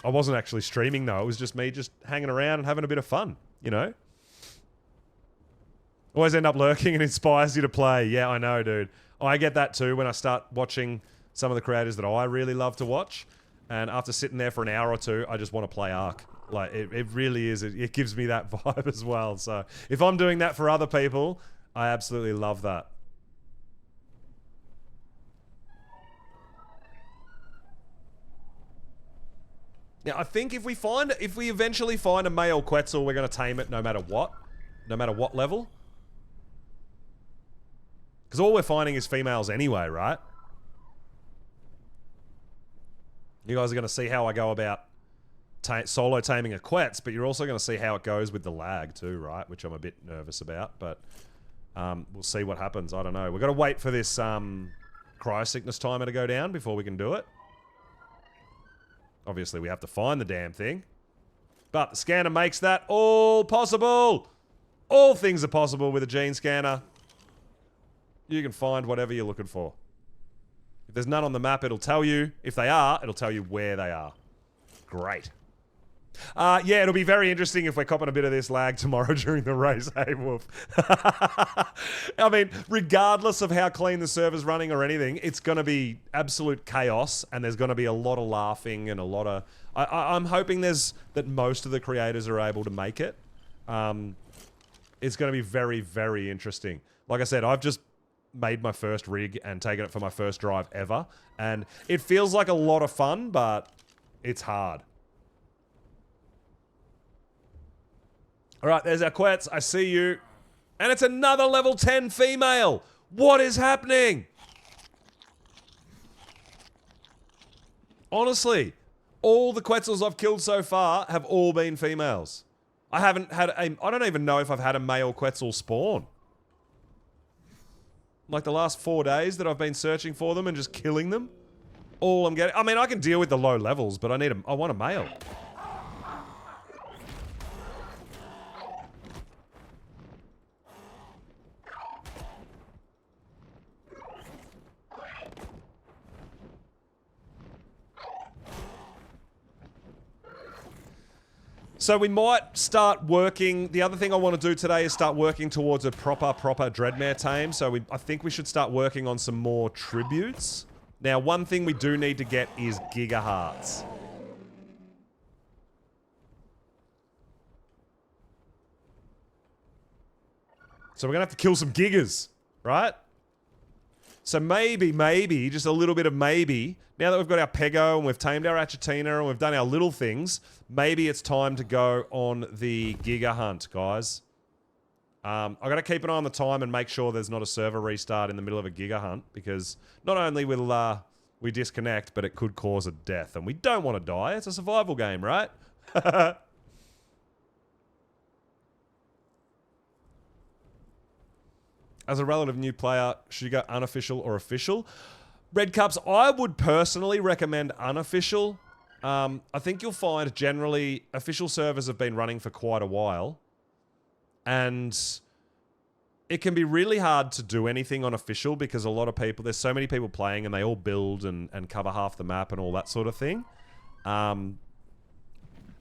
wasn't actually streaming, though. It was just me just hanging around and having a bit of fun, you know? Always end up lurking and inspires you to play. Yeah, I know, dude. I get that too when I start watching some of the creators that I really love to watch. And after sitting there for an hour or two, I just want to play Ark. Like, it really is. It gives me that vibe as well. So, if I'm doing that for other people, I absolutely love that. Now, I think if we eventually find a male Quetzal, we're going to tame it no matter what level. Because all we're finding is females anyway, right? You guys are going to see how I go about solo taming a Quetz, but you're also going to see how it goes with the lag too, right? Which I'm a bit nervous about, but we'll see what happens. I don't know. We've got to wait for this cryosickness timer to go down before we can do it. Obviously, we have to find the damn thing. But the scanner makes that all possible. All things are possible with a gene scanner. You can find whatever you're looking for. If there's none on the map, it'll tell you. If they are, it'll tell you where they are. Great. Yeah, it'll be very interesting if we're copping a bit of this lag tomorrow during the race, hey, Wolf. I mean, regardless of how clean the server's running or anything, it's going to be absolute chaos, and there's going to be a lot of laughing and a lot of... I'm hoping that most of the creators are able to make it. It's going to be very, very interesting. Like I said, I've just made my first rig and taken it for my first drive ever, and it feels like a lot of fun, but it's hard. All right, there's our Quetz. I see you. And it's another level 10 female. What is happening? Honestly, all the Quetzals I've killed so far have all been females. I don't even know if I've had a male Quetzal spawn. Like the last 4 days that I've been searching for them and just killing them. All I'm getting... I mean, I can deal with the low levels, but I want a male. So we might start working... The other thing I want to do today is start working towards a proper Dreadmare tame. So I think we should start working on some more tributes. Now, one thing we do need to get is Gigahearts. So we're going to have to kill some gigas, right? So maybe, just a little bit of maybe, now that we've got our Pego and we've tamed our Achatina and we've done our little things, maybe it's time to go on the Giga hunt, guys. I've got to keep an eye on the time and make sure there's not a server restart in the middle of a Giga hunt, because not only will we disconnect, but it could cause a death, and we don't want to die. It's a survival game, right? As a relative new player, should you go unofficial or official? Red Cups, I would personally recommend unofficial. I think you'll find generally official servers have been running for quite a while. And it can be really hard to do anything on official because a lot of people, there's so many people playing and they all build and cover half the map and all that sort of thing. Even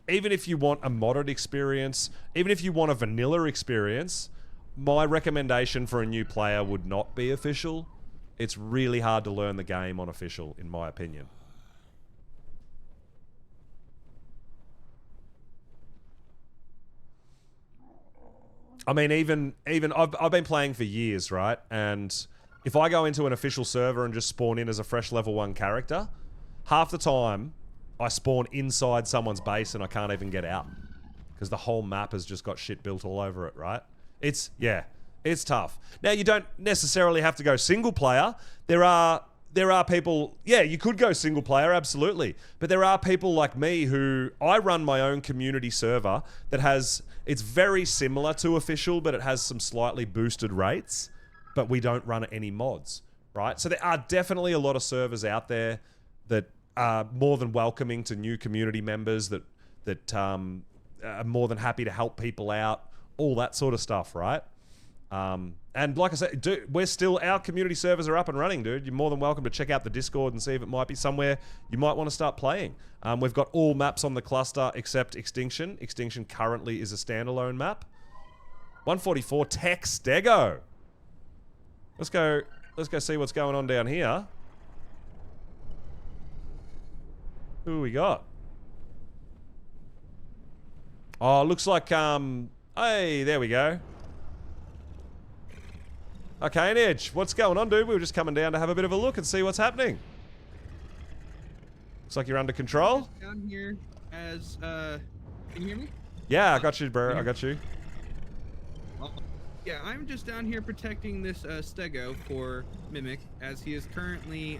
if you want a modded experience, even if you want a vanilla experience, my recommendation for a new player would not be official. It's really hard to learn the game on official, in my opinion. I mean, even I've been playing for years, right? And if I go into an official server and just spawn in as a fresh level 1 character, half the time I spawn inside someone's base and I can't even get out because the whole map has just got shit built all over it, right? It's tough. Now, you don't necessarily have to go single player. There are people, yeah, you could go single player, absolutely. But there are people like me who, I run my own community server that has, it's very similar to official, but it has some slightly boosted rates, but we don't run any mods, right? So there are definitely a lot of servers out there that are more than welcoming to new community members that are more than happy to help people out, all that sort of stuff, right? And like I said, our community servers are up and running, dude. You're more than welcome to check out the Discord and see if it might be somewhere you might want to start playing. We've got all maps on the cluster except Extinction. Extinction currently is a standalone map. 144 Tech Stego. Let's go see what's going on down here. Who we got? Oh, looks like, hey, there we go. Okay, Nidge, what's going on, dude? We were just coming down to have a bit of a look and see what's happening. Looks like you're under control. Down here as, can you hear me? Yeah, I got you, bro. I got you. Yeah, I'm just down here protecting this Stego for Mimic, as he is currently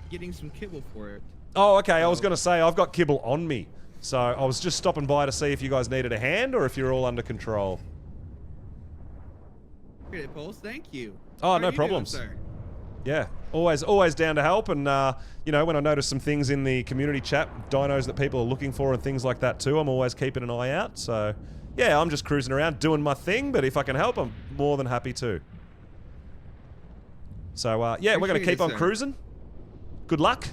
getting some kibble for it. Oh, okay. I was going to say, I've got kibble on me. So I was just stopping by to see if you guys needed a hand or if you're all under control. Great, Pulse. Thank you. Oh, no problems. Doing, sir? Yeah, always down to help. And, you know, when I notice some things in the community chat, dinos that people are looking for and things like that too, I'm always keeping an eye out. So, yeah, I'm just cruising around doing my thing, but if I can help, I'm more than happy to. So, yeah, we're going to keep on cruising. Good luck.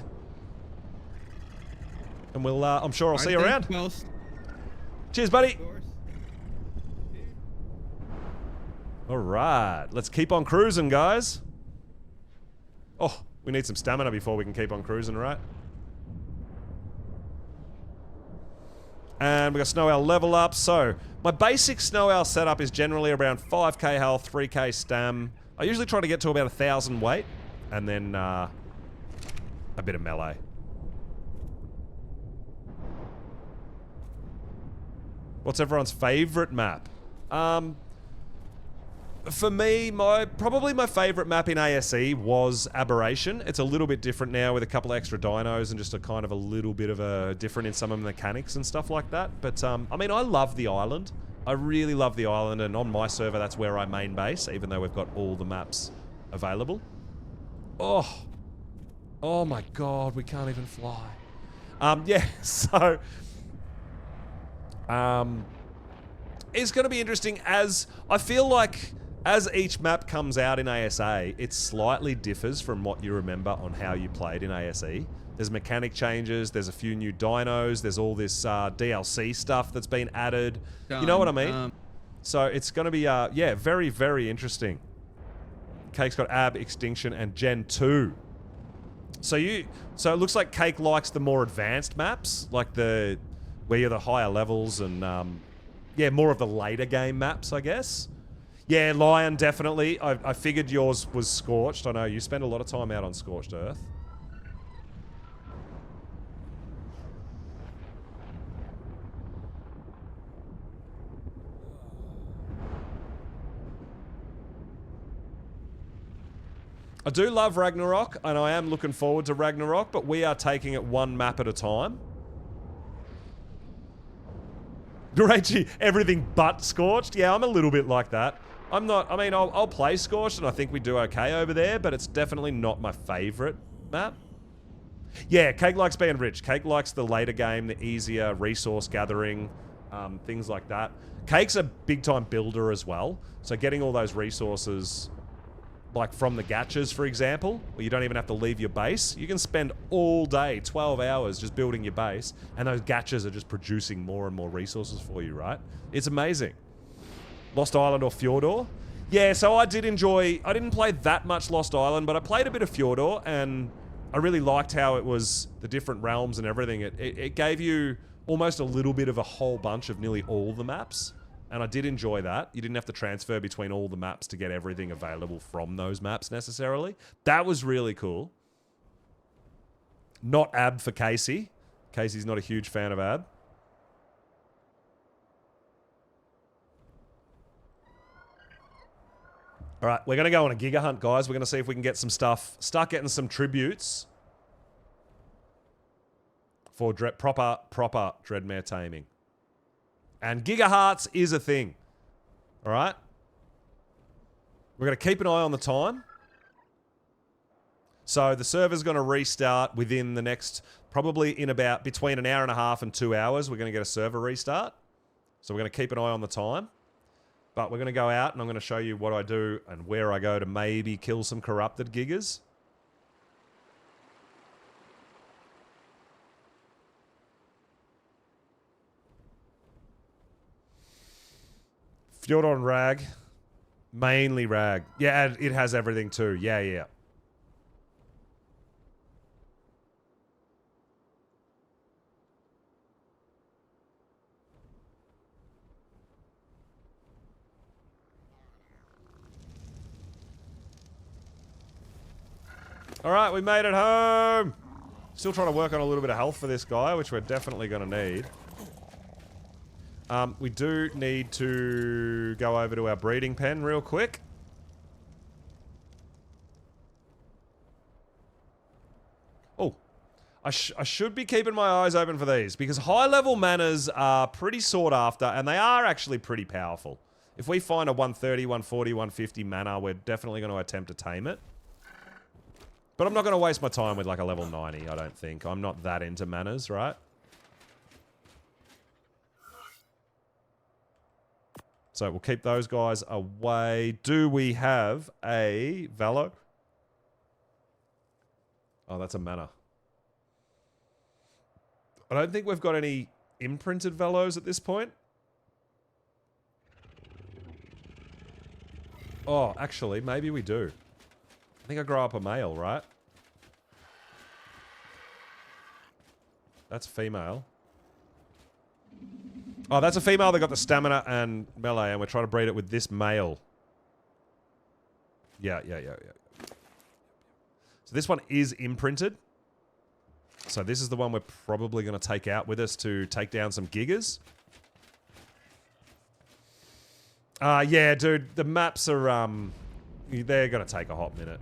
And we'll, I'm sure I'll see you around. Pulse. Cheers, buddy. All right, let's keep on cruising, guys. Oh, we need some stamina before we can keep on cruising, right? And we got Snow Owl level up. So my basic Snow Owl setup is generally around 5k health, 3k stam. I usually try to get to about 1,000 weight, and then a bit of melee. What's everyone's favorite map? For me, probably my favorite map in ASE was Aberration. It's a little bit different now with a couple extra dinos and just a kind of a little bit of a different in some of the mechanics and stuff like that. But, I mean, I love the island. I really love the island, and on my server, that's where I main base, even though we've got all the maps available. Oh my god, we can't even fly. Yeah, so... it's going to be interesting as... I feel like... As each map comes out in ASA, it slightly differs from what you remember on how you played in ASE. There's mechanic changes, there's a few new dinos, there's all this DLC stuff that's been added. You know what I mean? So it's going to be, yeah, very, very interesting. Cake's got Ab, Extinction, and Gen 2. So it looks like Cake likes the more advanced maps, like where you're the higher levels and, yeah, more of the later game maps, I guess. Yeah, Lion, definitely. I figured yours was Scorched. I know you spend a lot of time out on Scorched Earth. I do love Ragnarok, and I am looking forward to Ragnarok, but we are taking it one map at a time. Reggie, everything but Scorched? Yeah, I'm a little bit like that. I'm not, I mean, I'll play Scorched, and I think we do okay over there, but it's definitely not my favorite map. Yeah, Cake likes being rich. Cake likes the later game, the easier resource gathering, things like that. Cake's a big-time builder as well, so getting all those resources... like from the gachas, for example, where you don't even have to leave your base. You can spend all day, 12 hours, just building your base, and those gachas are just producing more and more resources for you, right? It's amazing. Lost Island or Fjordor? Yeah, so I did enjoy... I didn't play that much Lost Island, but I played a bit of Fjordor, and I really liked how it was the different realms and everything. It gave you almost a little bit of a whole bunch of nearly all the maps. And I did enjoy that. You didn't have to transfer between all the maps to get everything available from those maps necessarily. That was really cool. Not Ab for Casey. Casey's not a huge fan of Ab. All right, we're going to go on a Giga Hunt, guys. We're going to see if we can get some stuff. Start getting some tributes for proper Dreadmare taming. And Gigahertz is a thing. Alright? We're going to keep an eye on the time. So the server's going to restart within the next, probably in about between an hour and a half and 2 hours. We're going to get a server restart. So we're going to keep an eye on the time. But we're going to go out and I'm going to show you what I do and where I go to maybe kill some corrupted gigas. Fjord on Rag. Mainly Rag. Yeah, and it has everything too. Yeah, yeah. Alright, we made it home! Still trying to work on a little bit of health for this guy, which we're definitely going to need. We do need to go over to our breeding pen real quick. Oh, I should be keeping my eyes open for these because high-level manners are pretty sought after and they are actually pretty powerful. If we find a 130, 140, 150 mana, we're definitely going to attempt to tame it. But I'm not going to waste my time with like a level 90, I don't think. I'm not that into manners, right? So we'll keep those guys away. Do we have a Velo? Oh, that's a mana. I don't think we've got any imprinted Velos at this point. Oh, actually, maybe we do. I think I grow up a male, right? That's female. Oh, that's a female that got the stamina and melee, and we're trying to breed it with this male. Yeah. So this one is imprinted. So this is the one we're probably going to take out with us to take down some gigas. Yeah, dude, the maps are, they're going to take a hot minute.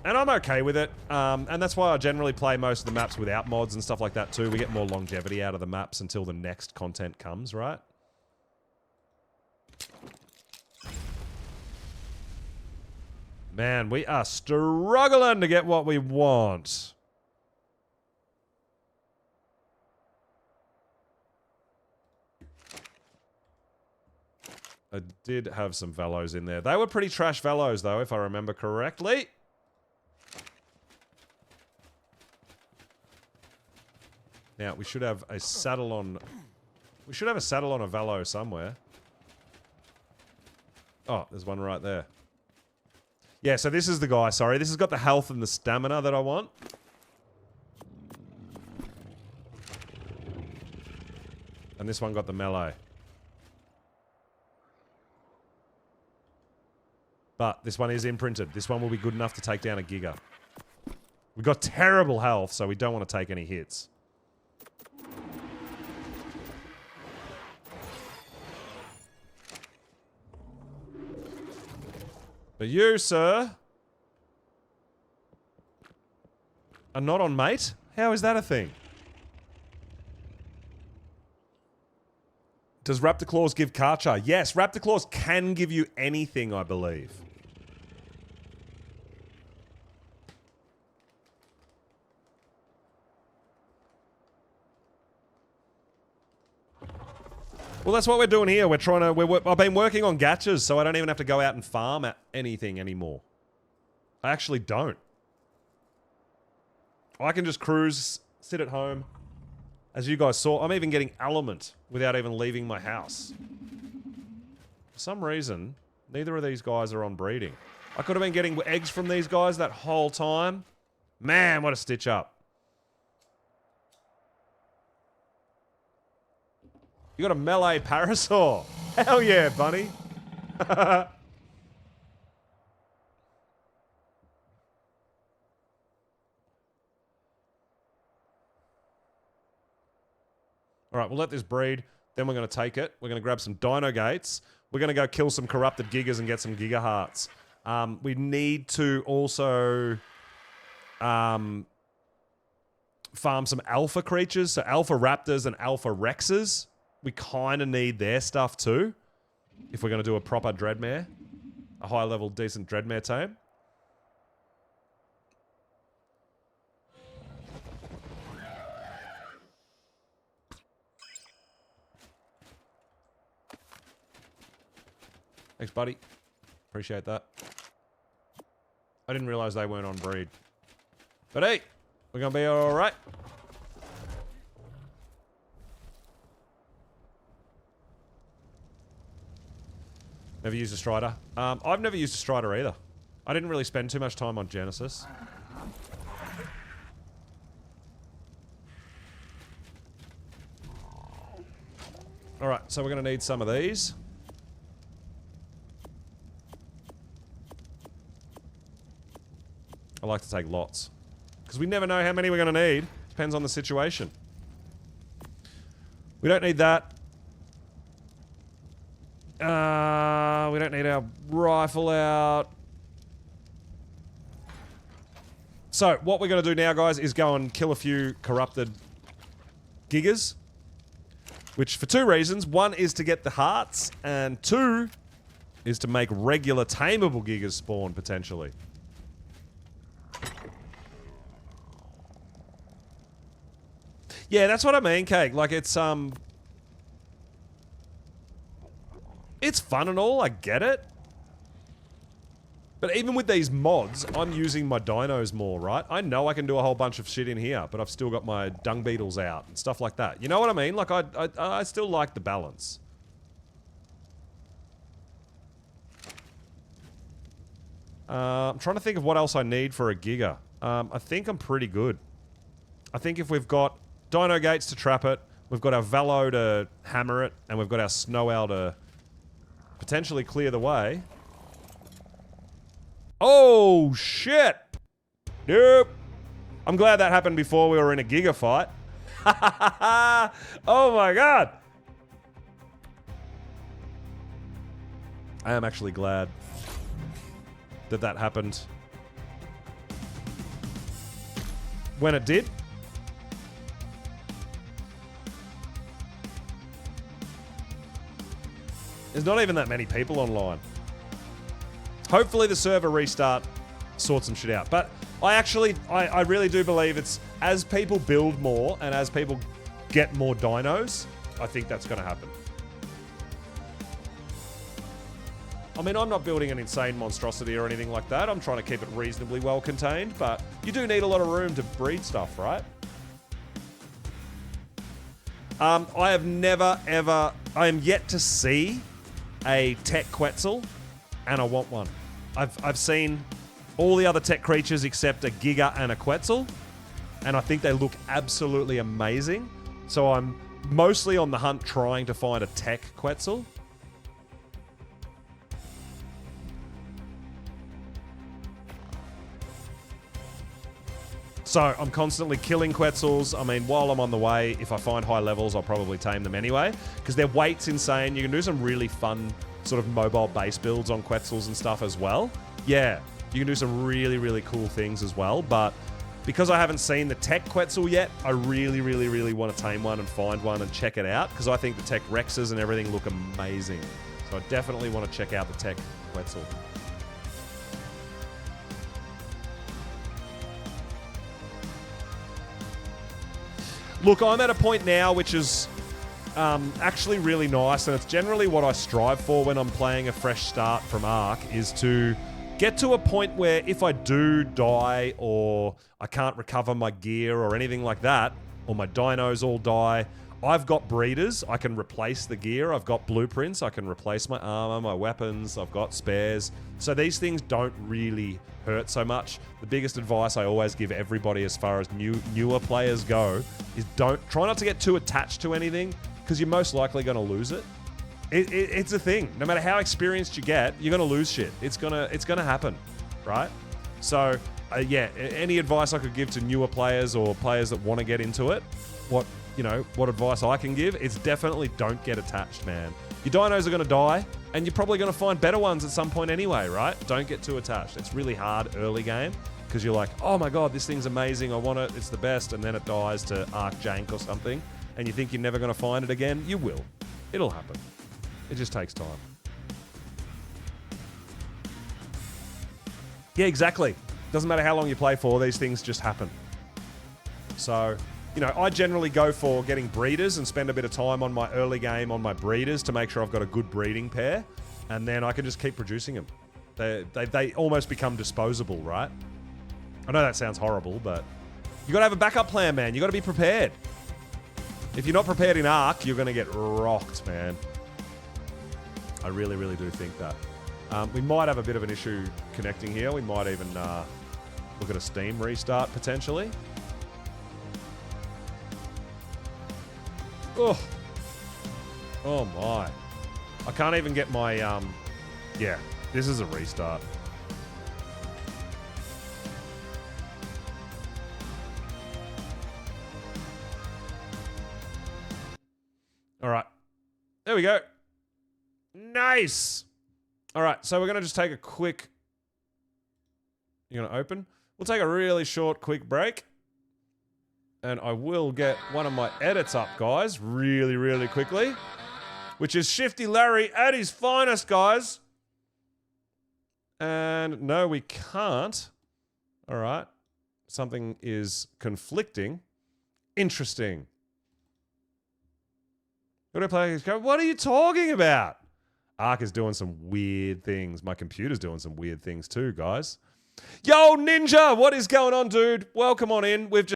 And I'm okay with it, and that's why I generally play most of the maps without mods and stuff like that too. We get more longevity out of the maps until the next content comes, right? Man, we are struggling to get what we want. I did have some Velos in there. They were pretty trash Velos though, if I remember correctly. Now, we should have a saddle on... We should have a saddle on a Velo somewhere. Oh, there's one right there. Yeah, so this is the guy, sorry. This has got the health and the stamina that I want. And this one got the melee. But this one is imprinted. This one will be good enough to take down a Giga. We've got terrible health, so we don't want to take any hits. But you, sir, are not on mate? How is that a thing? Does Raptor Claws give Karcher? Yes, Raptor Claws can give you anything, I believe. Well, that's what we're doing here. We're trying to... I've been working on gachas, so I don't even have to go out and farm at anything anymore. I actually don't. I can just cruise, sit at home. As you guys saw, I'm even getting element without even leaving my house. For some reason, neither of these guys are on breeding. I could have been getting eggs from these guys that whole time. Man, what a stitch up. You got a melee parasaur. Hell yeah, bunny. Alright, we'll let this breed. Then we're going to take it. We're going to grab some dino gates. We're going to go kill some corrupted gigas and get some giga hearts. We need to also farm some alpha creatures. So alpha raptors and alpha rexes. We kind of need their stuff too. If we're going to do a proper dreadmare. A high level decent dreadmare tame. Thanks, buddy. Appreciate that. I didn't realize they weren't on breed. But hey, we're going to be alright. Never used a Strider. I've never used a Strider either. I didn't really spend too much time on Genesis. Alright, so we're going to need some of these. I like to take lots. Because we never know how many we're going to need. Depends on the situation. We don't need that. We don't need our rifle out. So, what we're going to do now, guys, is go and kill a few corrupted gigas. Which, for two reasons. One is to get the hearts, and two is to make regular tameable gigas spawn, potentially. Yeah, that's what I mean, Cake. Like, it's fun and all, I get it. But even with these mods, I'm using my dinos more, right? I know I can do a whole bunch of shit in here, but I've still got my dung beetles out and stuff like that. You know what I mean? Like, I still like the balance. I'm trying to think of what else I need for a Giga. I think I'm pretty good. I think if we've got Dino Gates to trap it, we've got our Velo to hammer it, and we've got our Snow Owl to potentially clear the way. Oh, shit! Nope. I'm glad that happened before we were in a Giga fight. Oh my god! I am actually glad that that happened when it did. There's not even that many people online. Hopefully the server restart sorts some shit out. But I really do believe it's as people build more and as people get more dinos, I think that's going to happen. I mean, I'm not building an insane monstrosity or anything like that. I'm trying to keep it reasonably well contained, but you do need a lot of room to breed stuff, right? I have never, ever... I am yet to see a tech Quetzal, and I want one. I've seen all the other tech creatures except a Giga and a Quetzal, and I think they look absolutely amazing. So I'm mostly on the hunt trying to find a tech Quetzal. So I'm constantly killing Quetzals. I mean, while I'm on the way, if I find high levels, I'll probably tame them anyway, because their weight's insane. You can do some really fun sort of mobile base builds on Quetzals and stuff as well. Yeah, you can do some really, really cool things as well, but because I haven't seen the tech Quetzal yet, I really, really, really want to tame one and find one and check it out, because I think the tech Rexes and everything look amazing. So I definitely want to check out the tech Quetzal. Look, I'm at a point now which is actually really nice, and it's generally what I strive for when I'm playing a fresh start from Ark, is to get to a point where if I do die or I can't recover my gear or anything like that, or my dinos all die, I've got breeders. I can replace the gear. I've got blueprints. I can replace my armor, my weapons. I've got spares. So these things don't really hurt so much. The biggest advice I always give everybody as far as newer players go is try not to get too attached to anything, because you're most likely going to lose it. It's a thing. No matter how experienced you get, you're going to lose shit. It's gonna happen, right? So yeah, any advice I could give to newer players or players that want to get into it, what advice I can give, it's definitely don't get attached, man. Your dinos are going to die, and you're probably going to find better ones at some point anyway, right? Don't get too attached. It's really hard early game, because you're like, oh my god, this thing's amazing, I want it, it's the best, and then it dies to Arc Jank or something, and you think you're never going to find it again. You will. It'll happen. It just takes time. Yeah, exactly. Doesn't matter how long you play for, these things just happen. So, I generally go for getting breeders and spend a bit of time on my early game on my breeders to make sure I've got a good breeding pair, and then I can just keep producing them. They almost become disposable, right? I know that sounds horrible, but you got to have a backup plan, man. You got to be prepared. If you're not prepared in Ark, you're going to get rocked, man. I really, really do think that. We might have a bit of an issue connecting here. We might even look at a Steam restart, potentially. Oh. Oh, my. I can't even get my... Yeah, this is a restart. All right. There we go. Nice. All right, so we're going to just take a quick... You're going to open? We'll take a really short, quick break. And I will get one of my edits up, guys, really, really quickly. Which is Shifty Larry at his finest, guys. And no, we can't. All right. Something is conflicting. Interesting. What are you talking about? Ark is doing some weird things. My computer's doing some weird things too, guys. Yo, Ninja, what is going on, dude? Welcome on in. We've just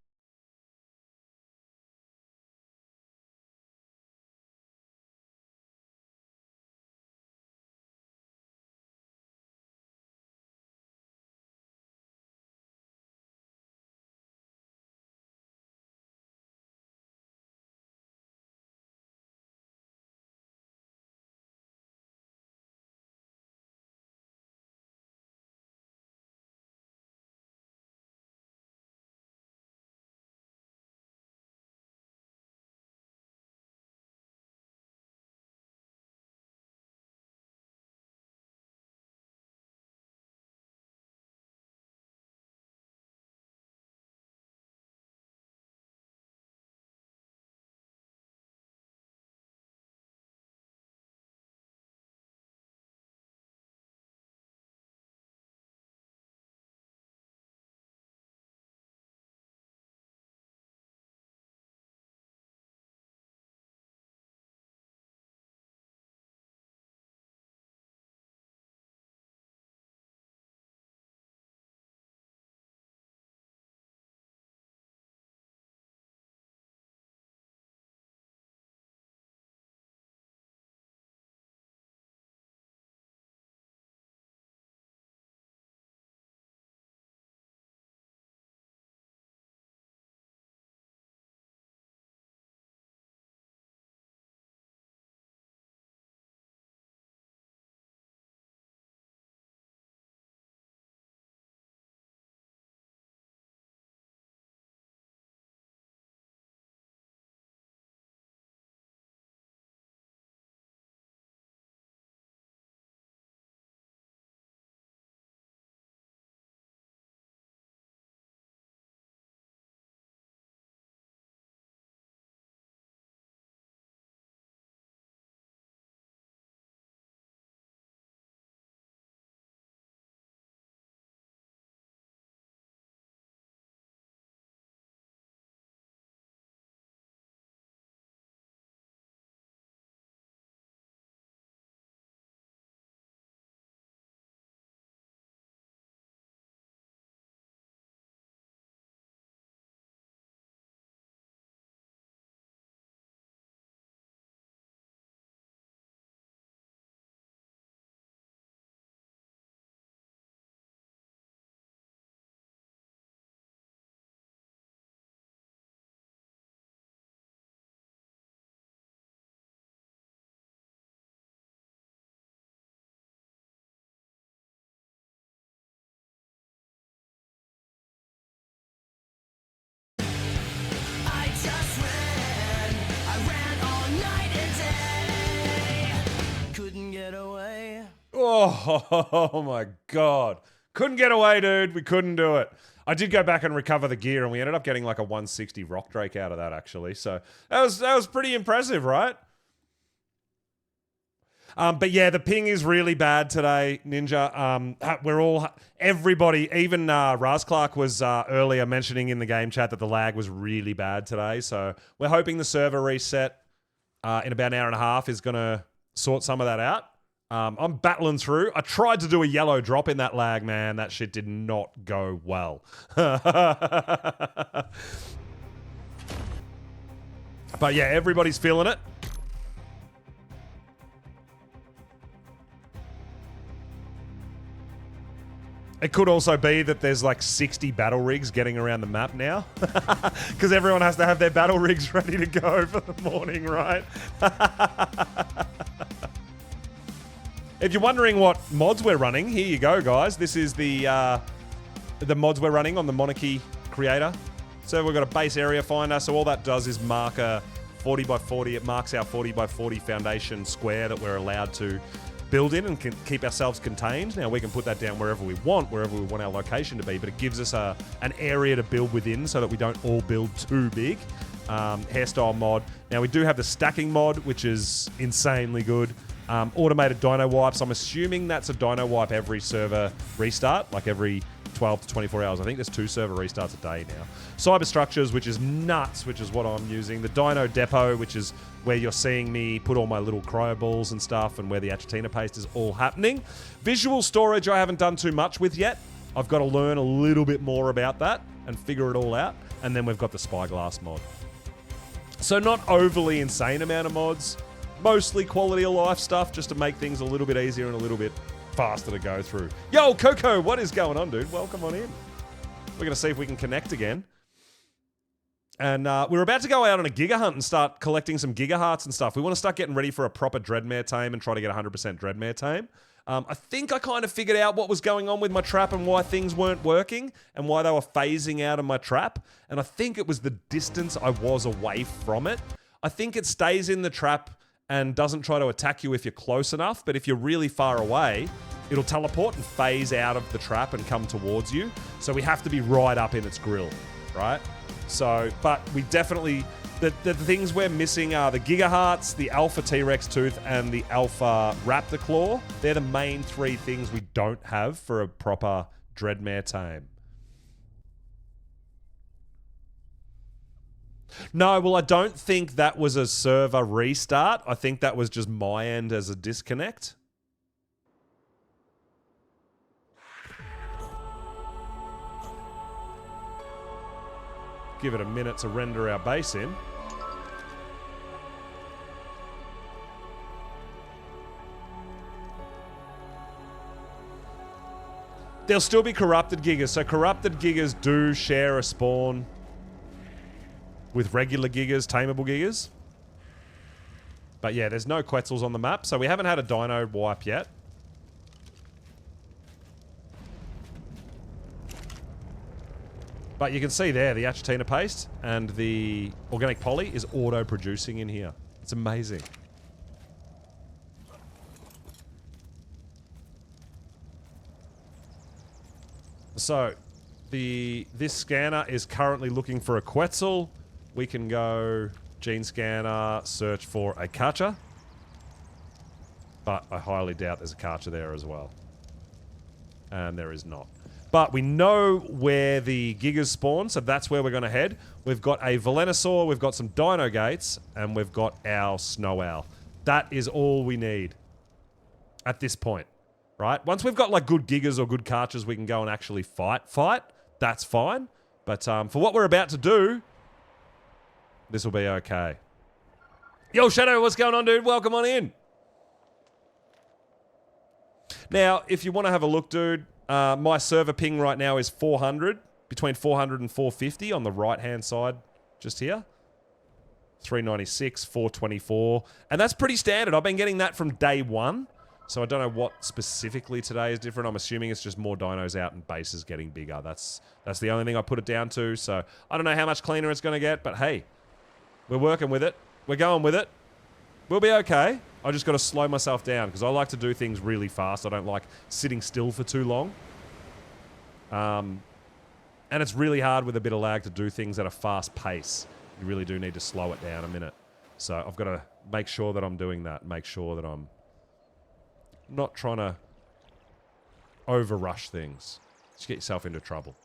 Oh my God. Couldn't get away, dude. We couldn't do it. I did go back and recover the gear, and we ended up getting like a 160 rock drake out of that, actually. So that was pretty impressive, right? But yeah, the ping is really bad today, Ninja. Everybody, even Raz Clark was earlier mentioning in the game chat that the lag was really bad today. So we're hoping the server reset in about an hour and a half is going to sort some of that out. I'm battling through. I tried to do a yellow drop in that lag, man. That shit did not go well. But yeah, everybody's feeling it. It could also be that there's like 60 battle rigs getting around the map now. Because everyone has to have their battle rigs ready to go for the morning, right? If you're wondering what mods we're running, here you go, guys. This is the mods we're running on the Monarky creator. So we've got a base area finder. So all that does is mark a 40 by 40. It marks our 40 by 40 foundation square that we're allowed to build in and can keep ourselves contained. Now we can put that down wherever we want our location to be, but it gives us an area to build within so that we don't all build too big. Hairstyle mod. Now we do have the stacking mod, which is insanely good. Automated dyno wipes. I'm assuming that's a dyno wipe every server restart, like every 12 to 24 hours. I think there's 2 server restarts a day now. Cyber structures, which is nuts, which is what I'm using. The dyno depot, which is where you're seeing me put all my little cryo balls and stuff, and where the achatina paste is all happening. Visual storage I haven't done too much with yet. I've got to learn a little bit more about that and figure it all out. And then we've got the spyglass mod. So not overly insane amount of mods. Mostly quality of life stuff just to make things a little bit easier and a little bit faster to go through. Yo, Coco, what is going on, dude? Welcome on in. We're going to see if we can connect again. And we're about to go out on a Giga Hunt and start collecting some Giga Hearts and stuff. We want to start getting ready for a proper Dreadmare tame and try to get 100% Dreadmare tame. I think I kind of figured out what was going on with my trap and why things weren't working and why they were phasing out of my trap. And I think it was the distance I was away from it. I think it stays in the trap and doesn't try to attack you if you're close enough, but if you're really far away, it'll teleport and phase out of the trap and come towards you. So we have to be right up in its grill, right? So, but we definitely, the things we're missing are the Giga Hearts, the Alpha T-Rex Tooth, and the Alpha Raptor Claw. They're the main 3 things we don't have for a proper Dreadmare tame. No, well, I don't think that was a server restart. I think that was just my end as a disconnect. Give it a minute to render our base in. There'll still be corrupted gigas. So corrupted gigas do share a spawn with regular gigas, tameable gigas. But yeah, there's no Quetzals on the map, so we haven't had a dino wipe yet. But you can see there, the achatina paste and the organic poly is auto-producing in here. It's amazing. So, this scanner is currently looking for a Quetzal. We can go gene scanner, search for a Karcher. But I highly doubt there's a Karcher there as well. And there is not. But we know where the Gigas spawn, so that's where we're going to head. We've got a Venusaur, we've got some Dino Gates, and we've got our Snow Owl. That is all we need at this point, right? Once we've got like good Gigas or good Karchers, we can go and actually fight. That's fine. But for what we're about to do, this will be okay. Yo, Shadow, what's going on, dude? Welcome on in. Now, if you want to have a look, dude, my server ping right now is 400, between 400 and 450 on the right-hand side, just here. 396, 424, and that's pretty standard. I've been getting that from day one, so I don't know what specifically today is different. I'm assuming it's just more dinos out and bases getting bigger. That's the only thing I put it down to, so I don't know how much cleaner it's going to get, but hey, we're working with it. We're going with it. We'll be okay. I just got to slow myself down because I like to do things really fast. I don't like sitting still for too long. And it's really hard with a bit of lag to do things at a fast pace. You really do need to slow it down a minute. So I've got to make sure that I'm doing that. Make sure that I'm not trying to over-rush things. Just get yourself into trouble.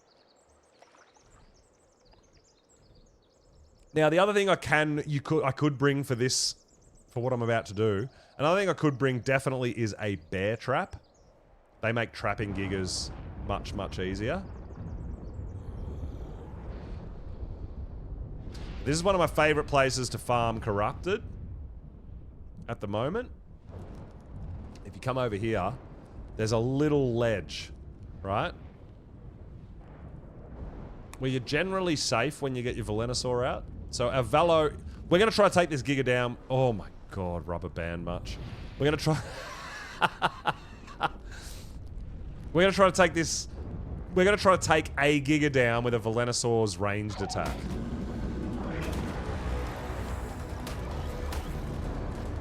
Now, the other thing I could bring for this, for what I'm about to do, another thing I could bring definitely is a bear trap. They make trapping gigas much, much easier. This is one of my favorite places to farm corrupted at the moment. If you come over here, there's a little ledge, right? Where you're generally safe when you get your Velonosaur out. So our Velo, we're going to try to take this Giga down. Oh my god, rubber band much. We're going to try... we're going to try to take this... We're going to try to take a Giga down with a Velonosaur's ranged attack.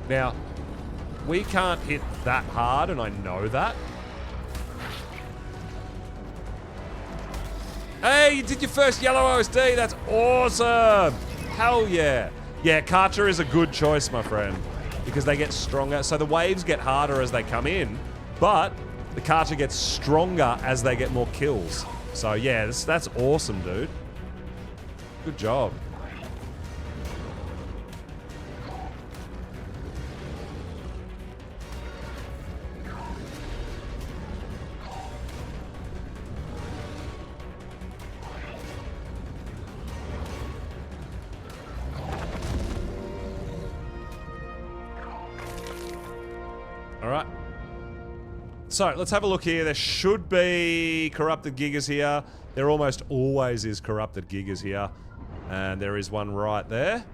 Now, we can't hit that hard, and I know that. Hey, you did your first yellow OSD. That's awesome. Hell yeah. Yeah, Karcher is a good choice, my friend, because they get stronger. So the waves get harder as they come in, but the Karcher gets stronger as they get more kills. So yeah, that's awesome, dude. Good job. Alright. So, let's have a look here. There should be corrupted gigas here. There almost always is corrupted gigas here. And there is one right there.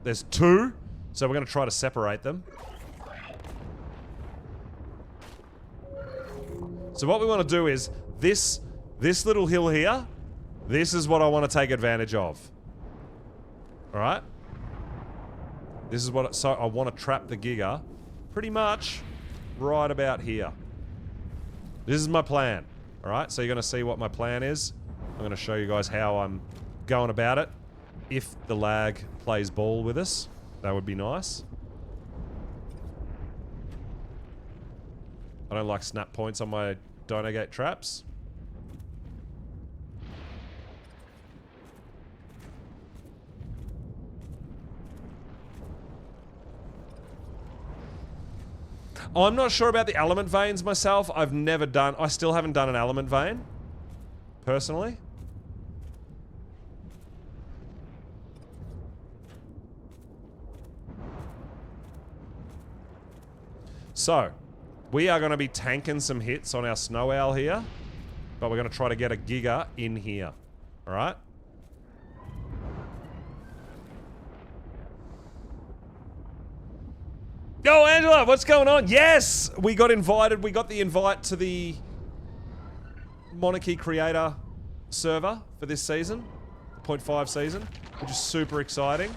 There's two. So we're going to try to separate them. So what we want to do is, this little hill here, this is what I want to take advantage of. Alright? This is what, so I want to trap the giga pretty much right about here. This is my plan. Alright, so you're going to see what my plan is. I'm going to show you guys how I'm going about it. If the lag plays ball with us, that would be nice. I don't like snap points on my Dino Gate traps. I'm not sure about the element veins myself. I still haven't done an element vein. Personally. So, we are going to be tanking some hits on our Snow Owl here. But we're going to try to get a Giga in here. Alright? Yo, Angela, what's going on? Yes! We got invited. We got the invite to the Monarchy creator server for this season. The 0.5 season. Which is super exciting.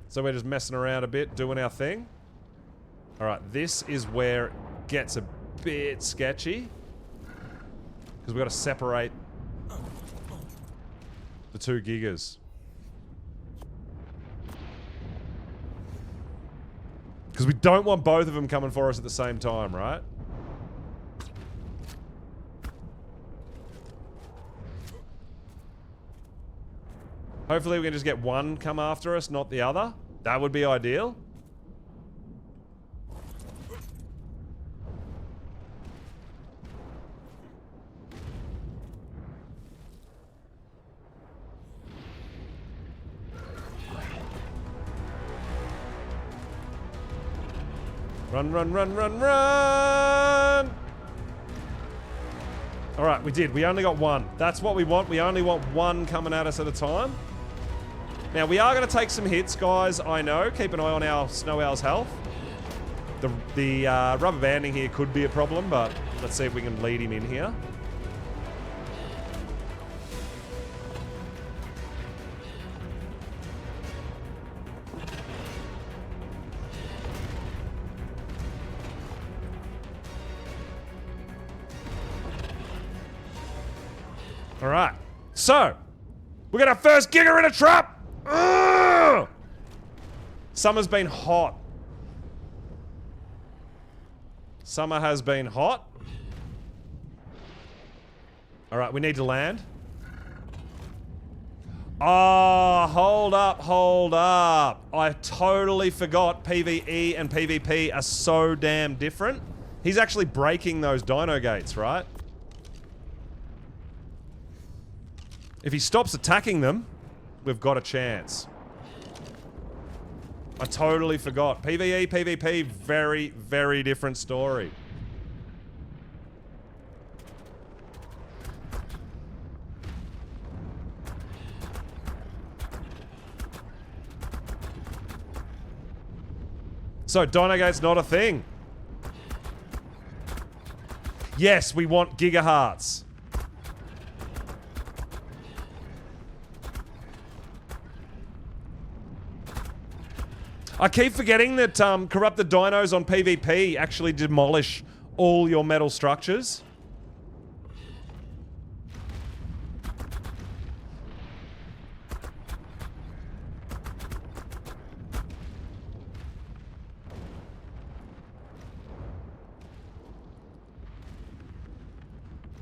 So we're just messing around a bit, doing our thing. Alright, this is where it gets a bit sketchy. Because we've got to separate the two Gigas. Because we don't want both of them coming for us at the same time, right? Hopefully we can just get one come after us, not the other. That would be ideal. Run, run, run, run, run! Alright, we did. We only got one. That's what we want. We only want one coming at us at a time. Now, we are going to take some hits, guys. I know. Keep an eye on our Snow Owl's health. The rubber banding here could be a problem, but let's see if we can lead him in here. Alright. So, we got our first Giga in a trap! Ugh! Summer's been hot. Summer has been hot. Alright, we need to land. Oh, hold up, hold up. I totally forgot PvE and PvP are so damn different. He's actually breaking those dino gates, right? If he stops attacking them, we've got a chance. I totally forgot. PvE, PvP, very, very different story. So, Dino Gate's not a thing. Yes, we want gigahertz. I keep forgetting that corrupted dinos on PvP actually demolish all your metal structures.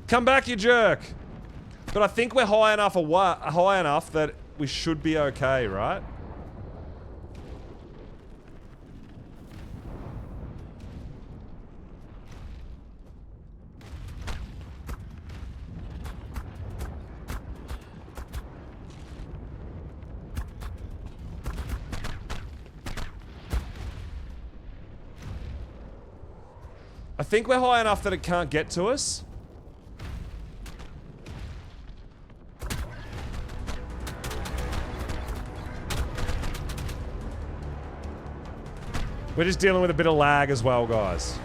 Come back, you jerk! But I think we're high enough that we should be okay, right? I think we're high enough that it can't get to us. We're just dealing with a bit of lag as well, guys.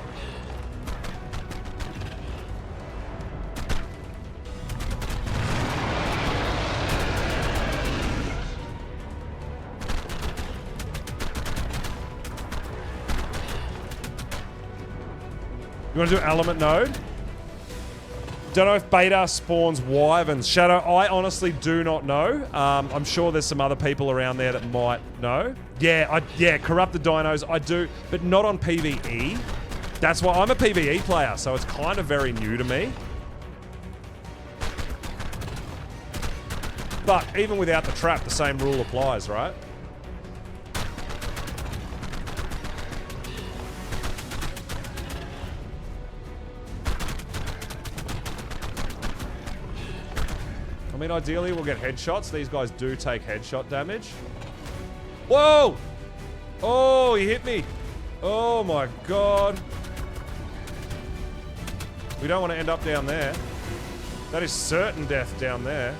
You want to do element node? Don't know if beta spawns wyverns. Shadow, I honestly do not know. I'm sure there's some other people around there that might know. Yeah, corrupted dinos, I do, but not on PvE. That's why I'm a PvE player, so it's kind of very new to me. But even without the trap, the same rule applies, right? I mean, ideally we'll get headshots. These guys do take headshot damage. Whoa! Oh, he hit me. Oh my god. We don't want to end up down there. That is certain death down there.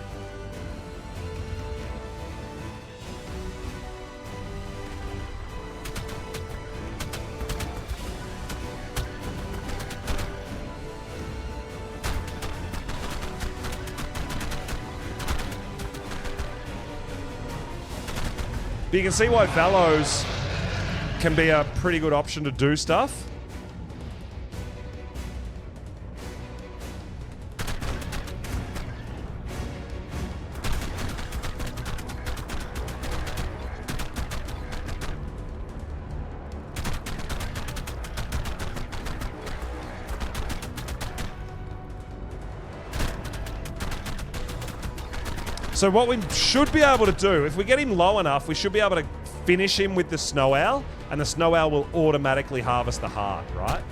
But you can see why Valos can be a pretty good option to do stuff. So what we should be able to do, if we get him low enough, we should be able to finish him with the snow owl, and the snow owl will automatically harvest the heart, right?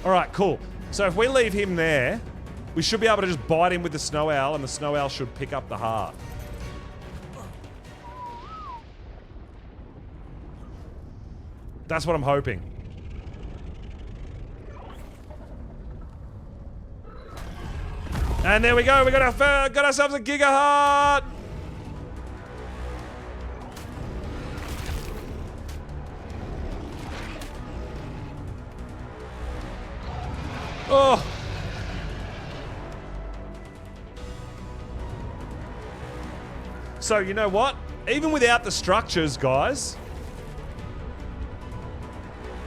Alright, cool. So if we leave him there, we should be able to just bite him with the snow owl, and the snow owl should pick up the heart. That's what I'm hoping. And there we go. We got ourselves a Giga Heart. Oh. So, you know what? Even without the structures, guys,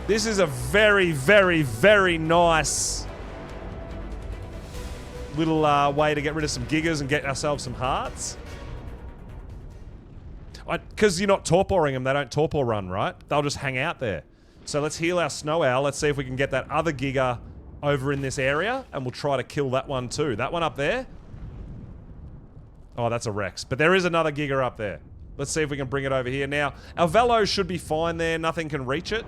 this is a very, very, very nice little way to get rid of some gigas and get ourselves some hearts. Because you're not torporing them, they don't torpor run, right? They'll just hang out there. So let's heal our snow owl. Let's see if we can get that other giga over in this area, and we'll try to kill that one too. That one up there? Oh, that's a Rex. But there is another giga up there. Let's see if we can bring it over here. Now, our Velo should be fine there. Nothing can reach it.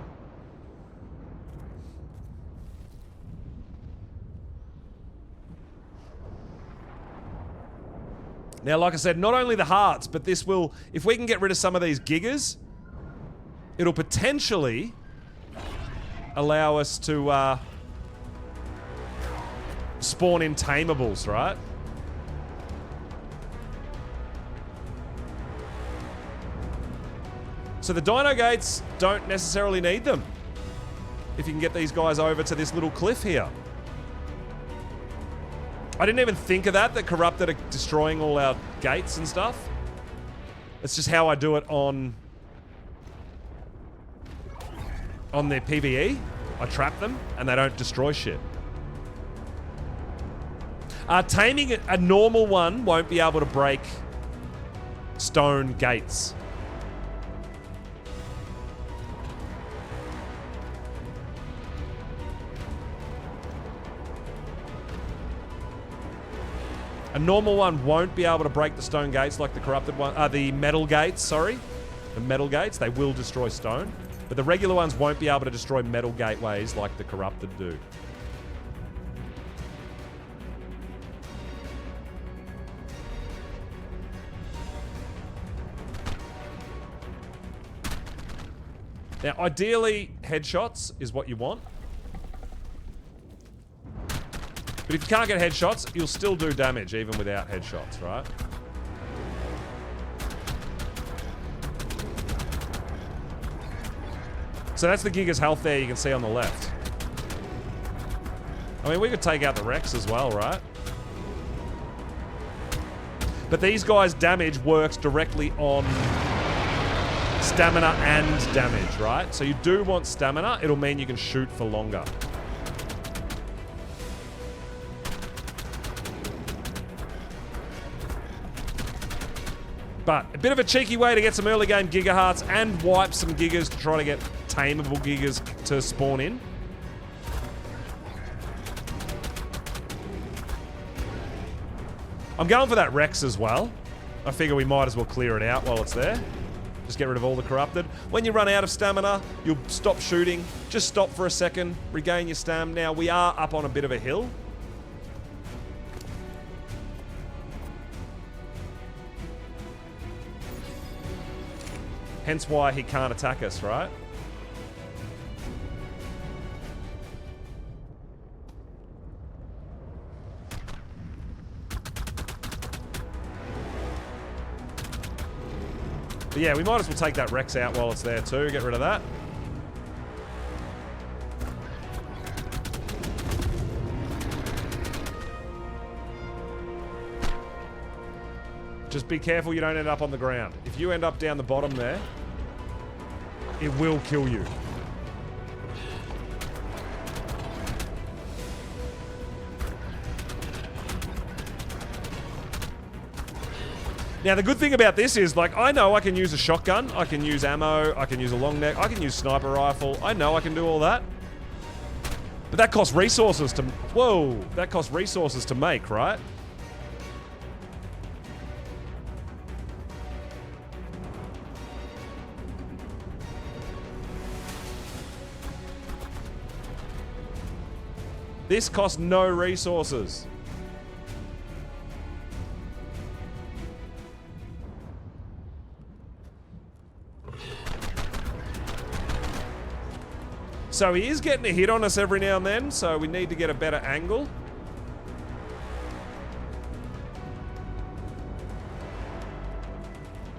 Now, like I said, not only the hearts, but this will... If we can get rid of some of these gigas, it'll potentially allow us to spawn in tamables, right? So the dino gates don't necessarily need them if you can get these guys over to this little cliff here. I didn't even think of that Corrupted are destroying all our gates and stuff. It's just how I do it on their PvE. I trap them and they don't destroy shit. Taming a normal one won't be able to break stone gates. A normal one won't be able to break the stone gates like the corrupted one, the metal gates, sorry. The metal gates, they will destroy stone. But the regular ones won't be able to destroy metal gateways like the corrupted do. Now, ideally, headshots is what you want. But if you can't get headshots, you'll still do damage even without headshots, right? So that's the Giga's health there you can see on the left. I mean, we could take out the Rex as well, right? But these guys' damage works directly on stamina and damage, right? So you do want stamina. It'll mean you can shoot for longer. But a bit of a cheeky way to get some early game Giga Hearts and wipe some Gigas to try to get tameable Gigas to spawn in. I'm going for that Rex as well. I figure we might as well clear it out while it's there. Just get rid of all the corrupted. When you run out of stamina, you'll stop shooting. Just stop for a second, regain your stam. Now, we are up on a bit of a hill. Hence why he can't attack us, right? But yeah, we might as well take that Rex out while it's there too. Get rid of that. Just be careful you don't end up on the ground. If you end up down the bottom there, it will kill you. Now, the good thing about this is, like, I know I can use a shotgun, I can use ammo, I can use a long neck, I can use sniper rifle. I know I can do all that. But that costs resources to... Whoa! That costs resources to make, right? This costs no resources. So he is getting a hit on us every now and then, so we need to get a better angle.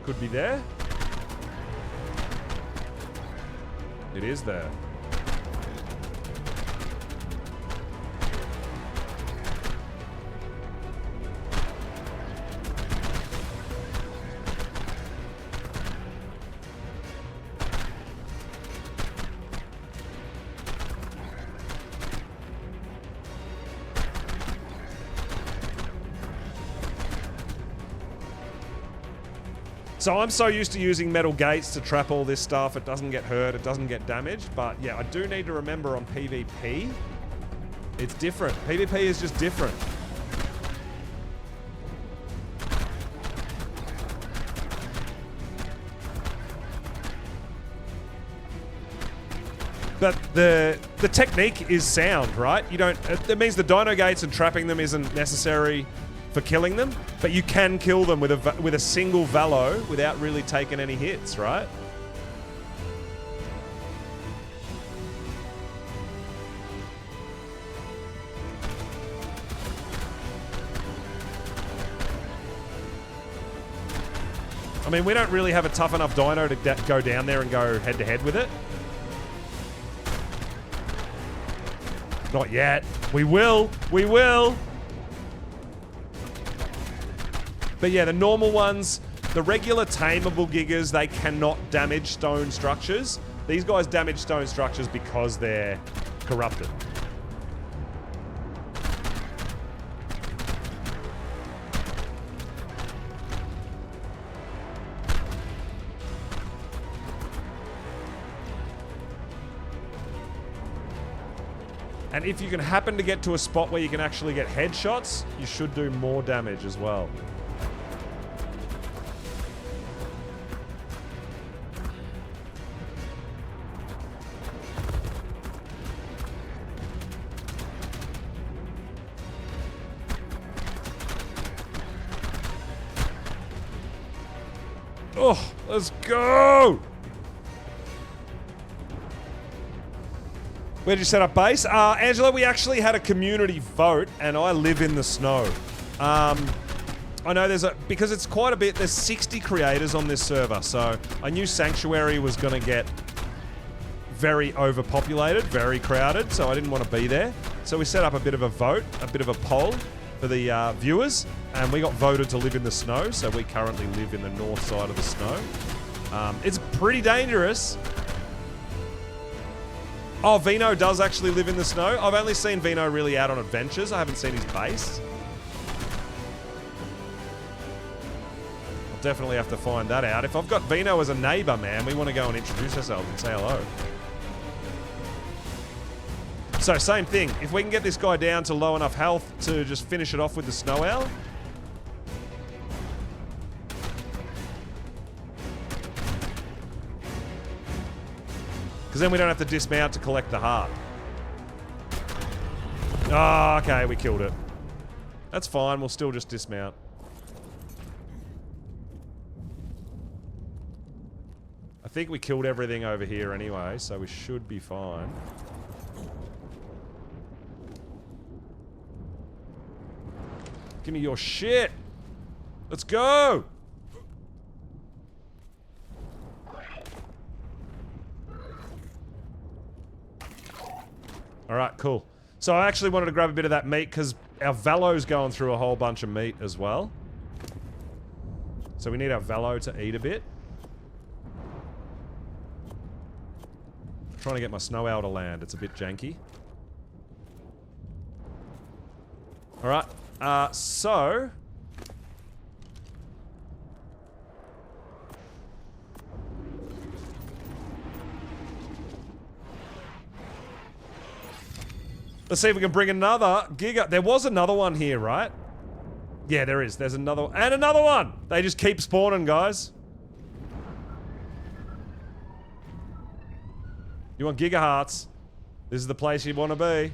Could be there. It is there. So I'm so used to using metal gates to trap all this stuff. It doesn't get hurt. It doesn't get damaged. But yeah, I do need to remember on PvP, it's different. PvP is just different. But the technique is sound, right? You don't. It means the dino gates and trapping them isn't necessary for killing them, but you can kill them with a single velo without really taking any hits, right? I mean, we don't really have a tough enough dino to go down there and go head to head with it. Not yet. We will. We will. But yeah, the normal ones, the regular tameable gigas, they cannot damage stone structures. These guys damage stone structures because they're corrupted. And if you can happen to get to a spot where you can actually get headshots, you should do more damage as well. Oh, let's go! Where did you set up base? Angela, we actually had a community vote, and I live in the snow. I know because it's quite a bit, there's 60 creators on this server, so I knew Sanctuary was going to get very overpopulated, very crowded, so I didn't want to be there. So we set up a bit of a vote, a bit of a poll for the viewers, and we got voted to live in the snow, so we currently live in the north side of the snow. It's pretty dangerous. Oh, Vino does actually live in the snow. I've only seen Vino really out on adventures. I haven't seen his base. I'll definitely have to find that out. If I've got Vino as a neighbor, man, we want to go and introduce ourselves and say hello. So, same thing. If we can get this guy down to low enough health to just finish it off with the snow owl. Because then we don't have to dismount to collect the heart. Oh, okay, we killed it. That's fine, we'll still just dismount. I think we killed everything over here anyway, so we should be fine. Give me your shit! Let's go! Alright, cool. So I actually wanted to grab a bit of that meat because our Velo's going through a whole bunch of meat as well. So we need our Velo to eat a bit. I'm trying to get my snow owl to land. It's a bit janky. Alright, so... let's see if we can bring another Giga. There was another one here, right? Yeah, there is. There's another... and another one! They just keep spawning, guys. You want Giga Hearts? This is the place you want to be.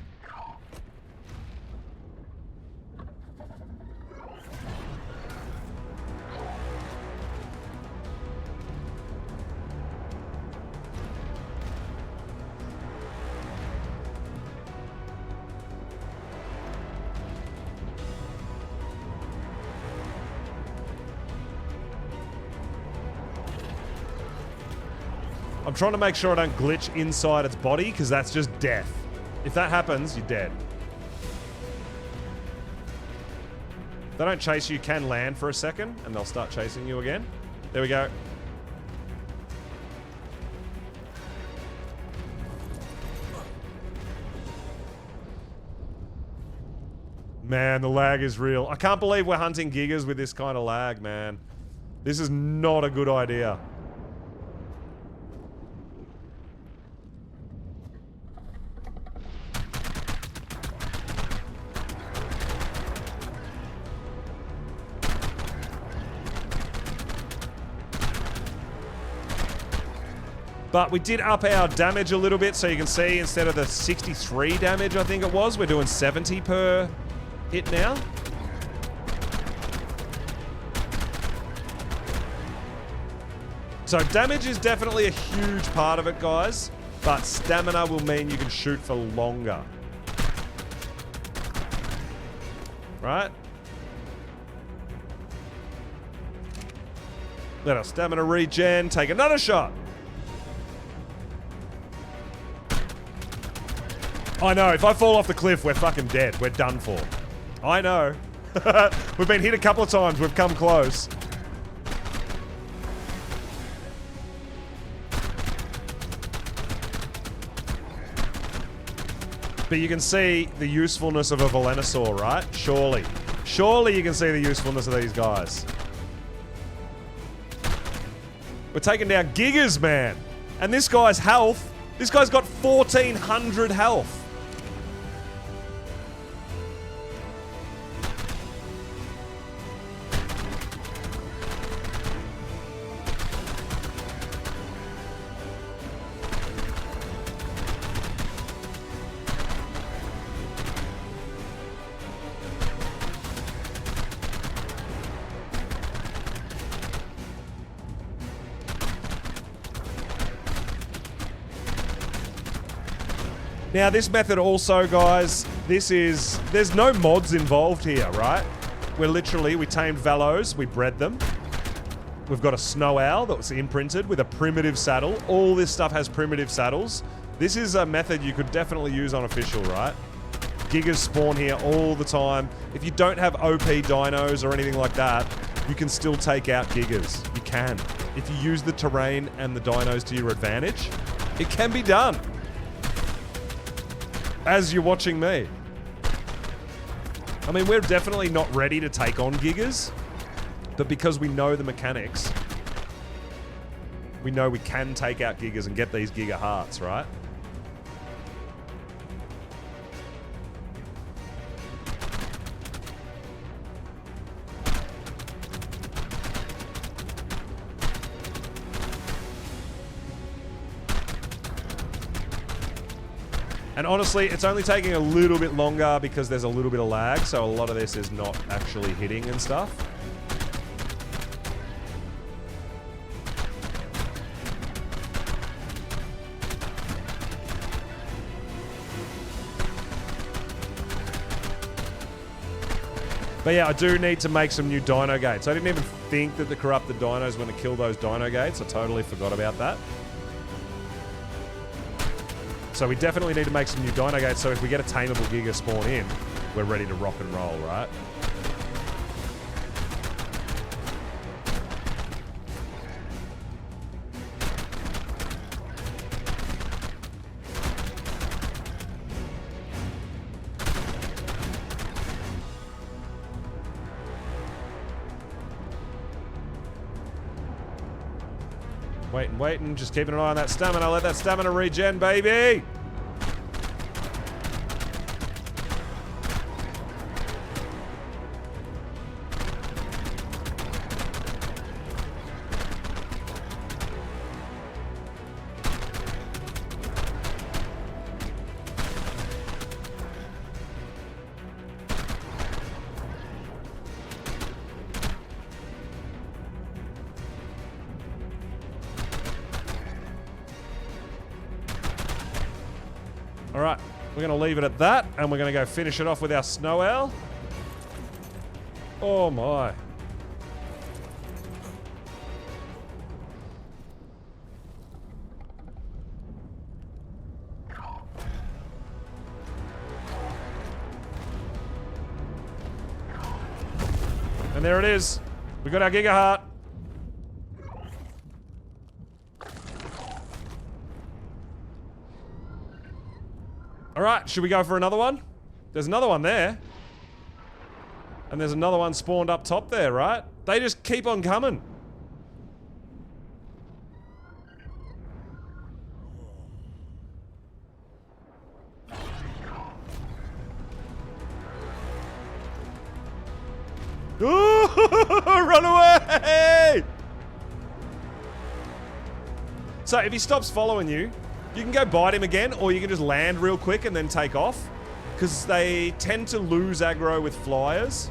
I'm trying to make sure I don't glitch inside its body, because that's just death. If that happens, you're dead. If they don't chase you, you can land for a second, and they'll start chasing you again. There we go. Man, the lag is real. I can't believe we're hunting gigas with this kind of lag, man. This is not a good idea. But we did up our damage a little bit, so you can see instead of the 63 damage, I think it was, we're doing 70 per hit now. So damage is definitely a huge part of it, guys, but stamina will mean you can shoot for longer. Right? Let our stamina regen, take another shot. I know, if I fall off the cliff, we're fucking dead. We're done for. I know. We've been hit a couple of times. We've come close. But you can see the usefulness of a Velonosaur, right? Surely. Surely you can see the usefulness of these guys. We're taking down Gigas, man. And this guy's health, this guy's got 1,400 health. Now, this method also, guys, there's no mods involved here, right? We tamed Velos, we bred them. We've got a snow owl that was imprinted with a primitive saddle. All this stuff has primitive saddles. This is a method you could definitely use on official, right? Gigas spawn here all the time. If you don't have OP dinos or anything like that, you can still take out Gigas. You can. If you use the terrain and the dinos to your advantage, it can be done. As you're watching me. I mean, we're definitely not ready to take on Gigas, but because we know the mechanics, we know we can take out Gigas and get these Giga hearts, right? And honestly, it's only taking a little bit longer because there's a little bit of lag, so a lot of this is not actually hitting and stuff. But yeah, I do need to make some new dino gates. I didn't even think that the corrupted dinos were going to kill those dino gates. I totally forgot about that. So we definitely need to make some new dino gates, so if we get a tameable Giga spawn in, we're ready to rock and roll, right? Waiting, just keeping an eye on that stamina. Let that stamina regen, baby! Alright, we're going to leave it at that, and we're going to go finish it off with our snow owl. Oh my. And there it is. We got our Giga Heart. Alright, should we go for another one? There's another one there. And there's another one spawned up top there, right? They just keep on coming. Run away! So if he stops following you, you can go bite him again, or you can just land real quick and then take off. Because they tend to lose aggro with flyers.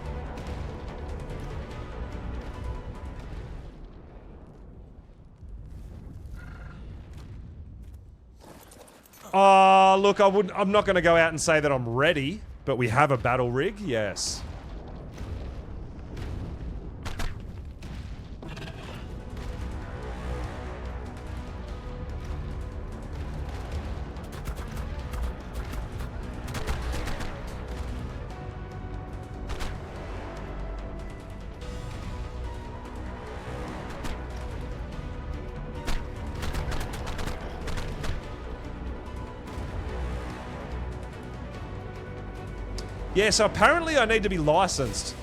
Look, I'm not going to go out and say that I'm ready, but we have a battle rig, yes. Yeah, so apparently I need to be licensed.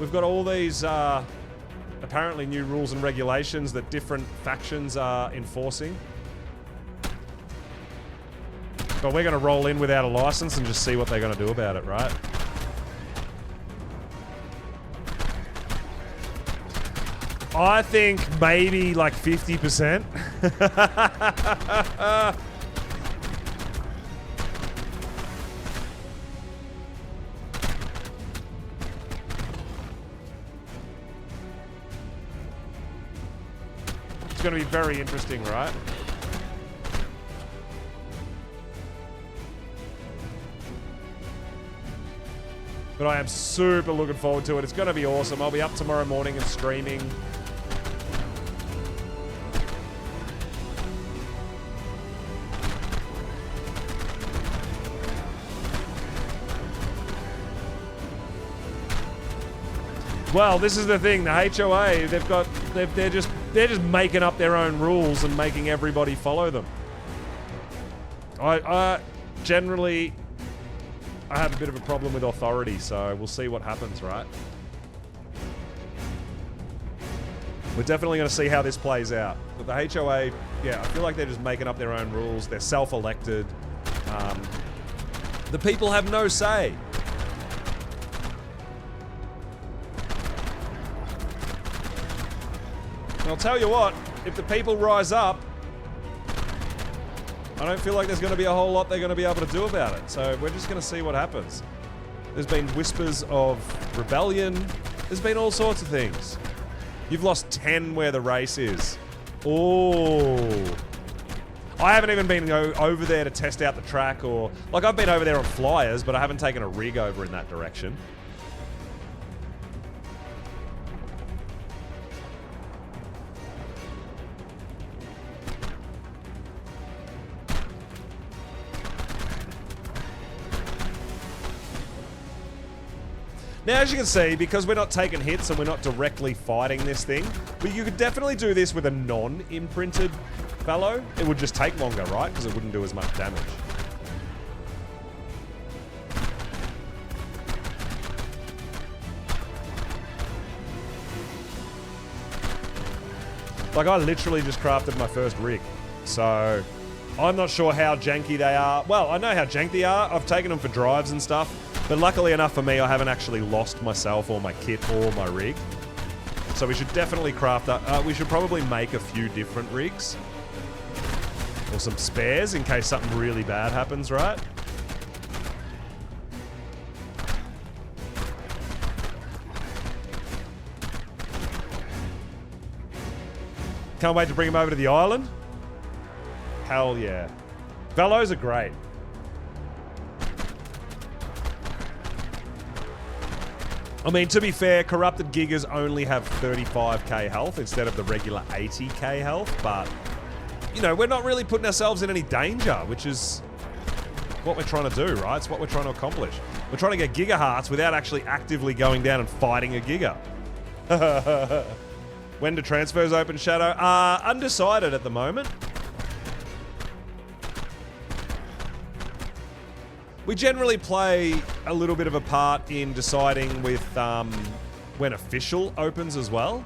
We've got all these, apparently new rules and regulations that different factions are enforcing. But we're going to roll in without a license and just see what they're going to do about it, right? I think maybe like 50%. It's going to be very interesting, right? But I am super looking forward to it. It's going to be awesome. I'll be up tomorrow morning and streaming. Well, this is the thing. The HOA, they're just making up their own rules and making everybody follow them. I generally have a bit of a problem with authority, so we'll see what happens, right? We're definitely going to see how this plays out. But the HOA, yeah, I feel like they're just making up their own rules. They're self-elected. The people have no say. And I'll tell you what, if the people rise up, I don't feel like there's going to be a whole lot they're going to be able to do about it. So we're just going to see what happens. There's been whispers of rebellion. There's been all sorts of things. You've lost 10 where the race is. Oh. I haven't even been over there to test out the track or... Like, I've been over there on flyers, but I haven't taken a rig over in that direction. Now, as you can see, because we're not taking hits and we're not directly fighting this thing, but you could definitely do this with a non-imprinted fellow. It would just take longer, right? Because it wouldn't do as much damage. Like, I literally just crafted my first rig. So, I'm not sure how janky they are. Well, I know how janky they are. I've taken them for drives and stuff. But luckily enough for me, I haven't actually lost myself or my kit or my rig. So we should definitely craft that. We should probably make a few different rigs. Or some spares in case something really bad happens, right? Can't wait to bring him over to the island. Hell yeah. Velos are great. I mean, to be fair, corrupted gigas only have 35k health instead of the regular 80k health, but, you know, we're not really putting ourselves in any danger, which is what we're trying to do, right? It's what we're trying to accomplish. We're trying to get giga hearts without actually actively going down and fighting a giga. When do transfers open, Shadow? Undecided at the moment. We generally play a little bit of a part in deciding with when official opens as well.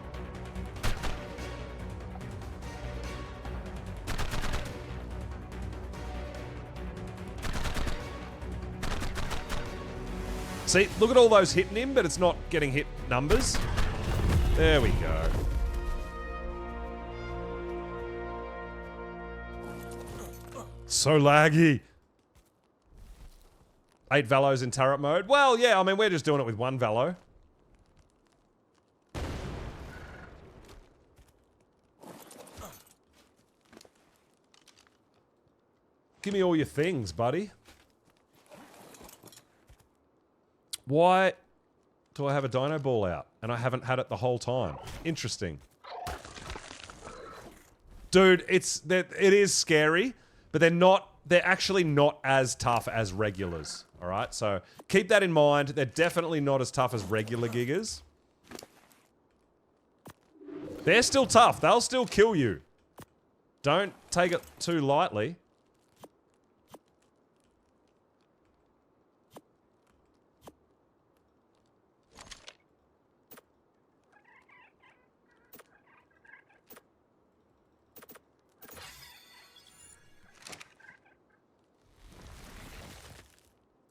See, look at all those hitting him, but it's not getting hit numbers. There we go. So laggy. 8 Velos in turret mode. Well, yeah, I mean, we're just doing it with 1 Velo. Give me all your things, buddy. Why do I have a dino ball out? And I haven't had it the whole time. Interesting. Dude, it is scary, but they're actually not as tough as regulars. Alright, so keep that in mind. They're definitely not as tough as regular gigas. They're still tough. They'll still kill you. Don't take it too lightly.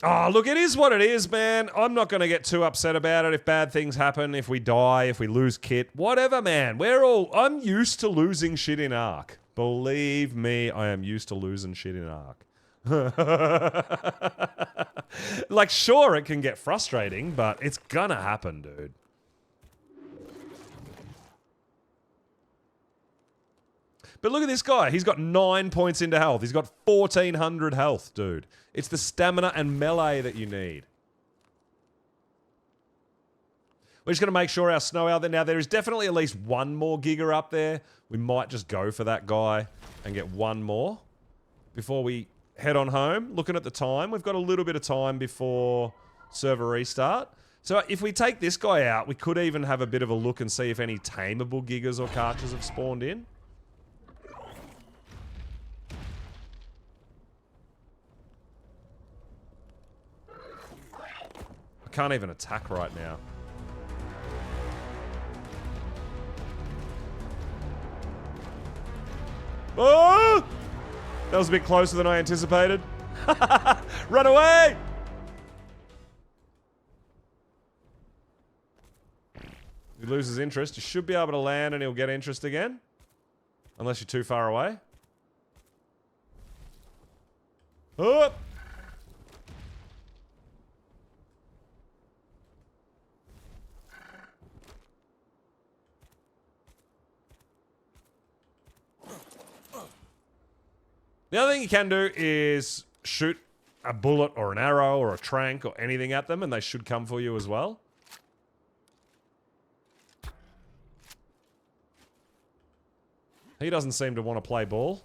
Oh, look, it is what it is, man. I'm not going to get too upset about it if bad things happen, if we die, if we lose kit. Whatever, man. I'm used to losing shit in Ark. Believe me, I am used to losing shit in Ark. Like, sure, it can get frustrating, but it's gonna happen, dude. But look at this guy. He's got 9 points into health. He's got 1,400 health, dude. It's the stamina and melee that you need. We're just going to make sure our snow out there. Now, there is definitely at least one more Giga up there. We might just go for that guy and get one more before we head on home. Looking at the time, we've got a little bit of time before server restart. So if we take this guy out, we could even have a bit of a look and see if any tameable Gigas or Karchas have spawned in. I can't even attack right now. Oh! That was a bit closer than I anticipated. Run away! He loses interest. You should be able to land and he'll get interest again. Unless you're too far away. Oh! The other thing you can do is shoot a bullet or an arrow or a trank or anything at them and they should come for you as well. He doesn't seem to want to play ball.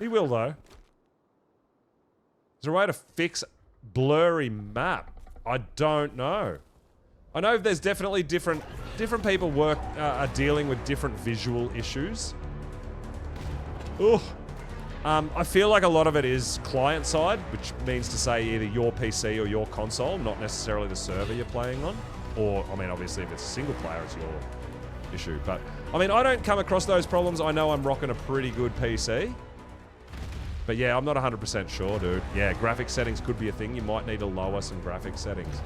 He will though. Is there a way to fix blurry map? I don't know. I know there's definitely different people are dealing with different visual issues. Ugh. I feel like a lot of it is client side, which means to say either your PC or your console, not necessarily the server you're playing on. Or, I mean, obviously if it's a single player, it's your issue. But, I mean, I don't come across those problems. I know I'm rocking a pretty good PC. But yeah, I'm not 100% sure, dude. Yeah, graphic settings could be a thing. You might need to lower some graphic settings.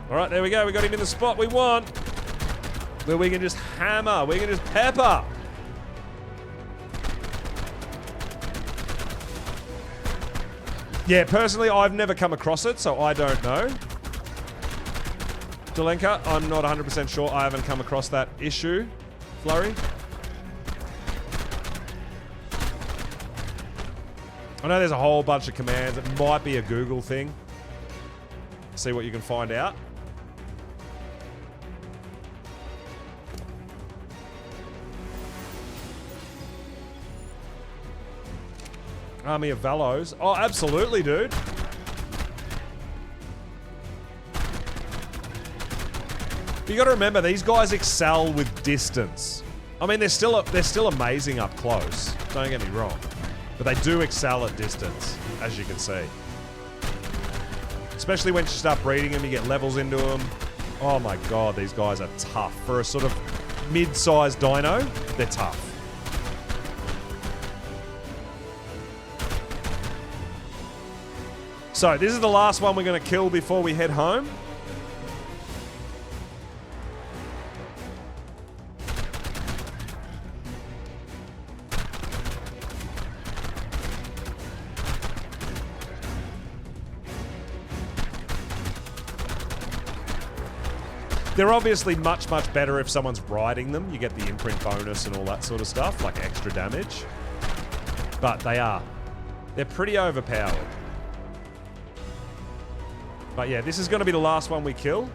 Alright, there we go. We got him in the spot we want. Where we can just hammer. We can just pepper. Yeah, personally, I've never come across it, so I don't know. Dolenka, I'm not 100% sure. I haven't come across that issue. Flurry. I know there's a whole bunch of commands. It might be a Google thing. See what you can find out. Army of Valos. Oh, absolutely, dude. But you gotta remember, these guys excel with distance. I mean, they're still amazing up close. Don't get me wrong. But they do excel at distance, as you can see. Especially once you start breeding them, you get levels into them. Oh my god, these guys are tough. For a sort of mid-sized dino, they're tough. So, this is the last one we're going to kill before we head home. They're obviously much, much better if someone's riding them. You get the imprint bonus and all that sort of stuff, like extra damage. But they're pretty overpowered. But yeah, this is going to be the last one we kill.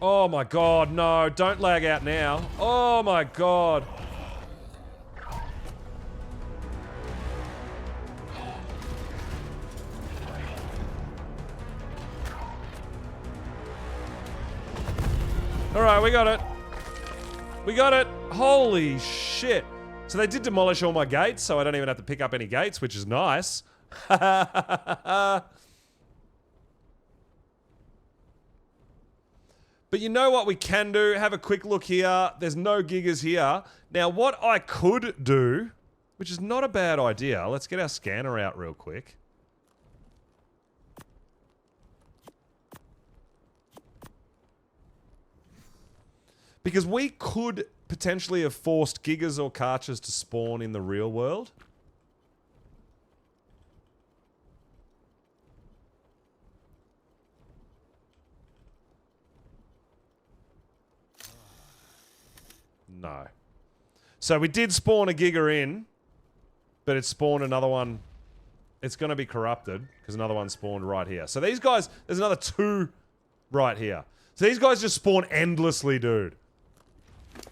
Oh my god, no, don't lag out now. Oh my god. Alright, we got it. We got it. Holy shit. So they did demolish all my gates, so I don't even have to pick up any gates, which is nice. But you know what we can do? Have a quick look here. There's no gigas here. Now, what I could do, which is not a bad idea. Let's get our scanner out real quick. Because we could potentially have forced gigas or karchas to spawn in the real world. No. So we did spawn a giga in, but it spawned another one. It's going to be corrupted because another one spawned right here. So these guys, there's another 2 right here. So these guys just spawn endlessly, dude.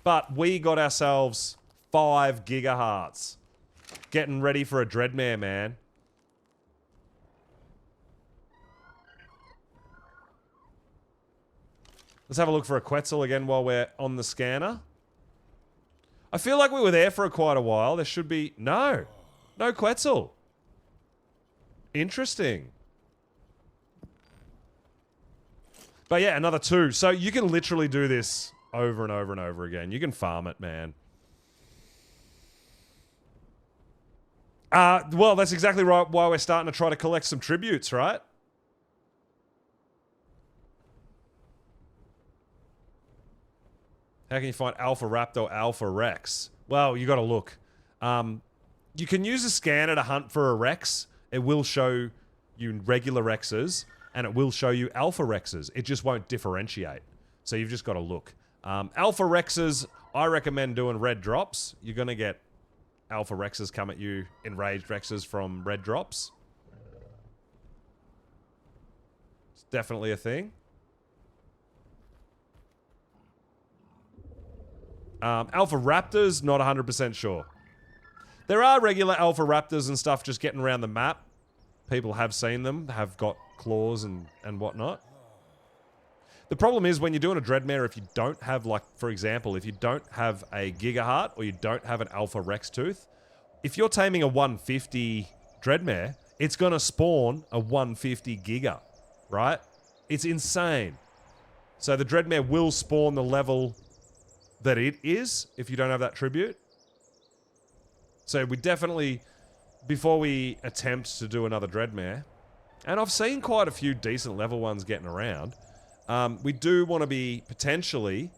But we got ourselves 5 gigahearts. Getting ready for a Dreadmare, man. Let's have a look for a Quetzal again while we're on the scanner. I feel like we were there for quite a while. There should be... No. No Quetzal. Interesting. But yeah, another 2. So you can literally do this over and over and over again. You can farm it, man. Well, that's exactly right why we're starting to try to collect some tributes, right? How can you find Alpha Raptor or Alpha Rex? Well, you got to look. You can use a scanner to hunt for a Rex. It will show you regular Rexes, and it will show you Alpha Rexes. It just won't differentiate. So you've just got to look. Alpha Rexes, I recommend doing red drops. You're going to get Alpha Rexes come at you, enraged Rexes from red drops. It's definitely a thing. Alpha Raptors, not 100% sure. There are regular Alpha Raptors and stuff just getting around the map. People have seen them, have got claws and whatnot. The problem is when you're doing a Dreadmare, if you don't have, like, for example, if you don't have a Gigaheart or you don't have an Alpha Rex Tooth, if you're taming a 150 Dreadmare, it's going to spawn a 150 Giga, right? It's insane. So the Dreadmare will spawn the level that it is if you don't have that tribute. So we definitely, before we attempt to do another Dreadmare, and I've seen quite a few decent level ones getting around, we do want to be potentially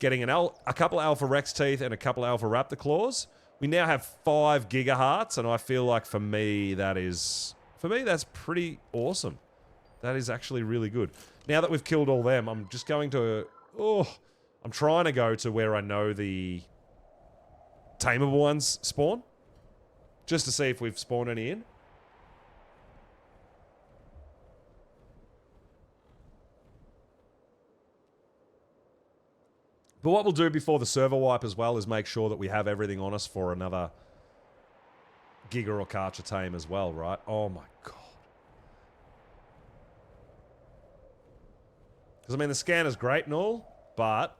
getting a couple Alpha Rex Teeth and a couple Alpha Raptor Claws. We now have 5 Gigahearts, and I feel like for me that's pretty awesome. That is actually really good. Now that we've killed all them, I'm just going to... I'm trying to go to where I know the tameable ones spawn. Just to see if we've spawned any in. But what we'll do before the server wipe as well is make sure that we have everything on us for another Giga or Karcher tame as well, right? Oh my god. Because, I mean, the scanner's great and all, but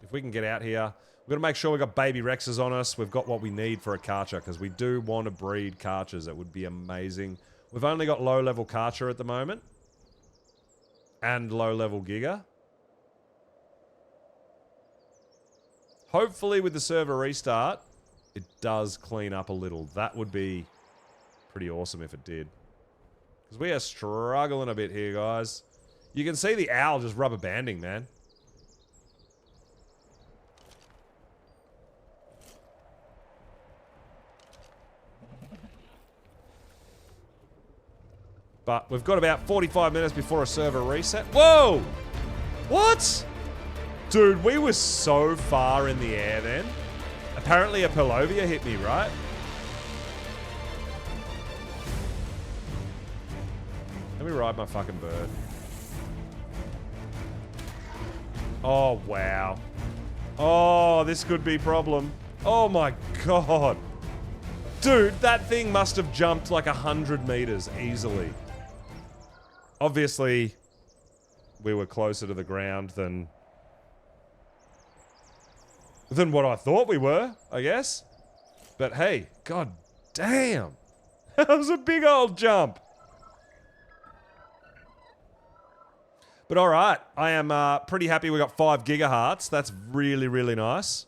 if we can get out here, we've got to make sure we've got baby Rexes on us. We've got what we need for a Karcher, because we do want to breed Karchers. It would be amazing. We've only got low-level Karcher at the moment. And low-level Giga. Hopefully, with the server restart, it does clean up a little. That would be pretty awesome if it did. Because we are struggling a bit here, guys. You can see the owl just rubber banding, man. But we've got about 45 minutes before a server reset. Whoa! What? Dude, we were so far in the air then. Apparently a Pelovia hit me, right? Let me ride my fucking bird. Oh, wow. Oh, this could be a problem. Oh my god. Dude, that thing must have jumped like 100 meters easily. Obviously, we were closer to the ground than what I thought we were, I guess. But hey, god damn. That was a big old jump. But alright, I am pretty happy we got 5 gigahertz. That's really, really nice.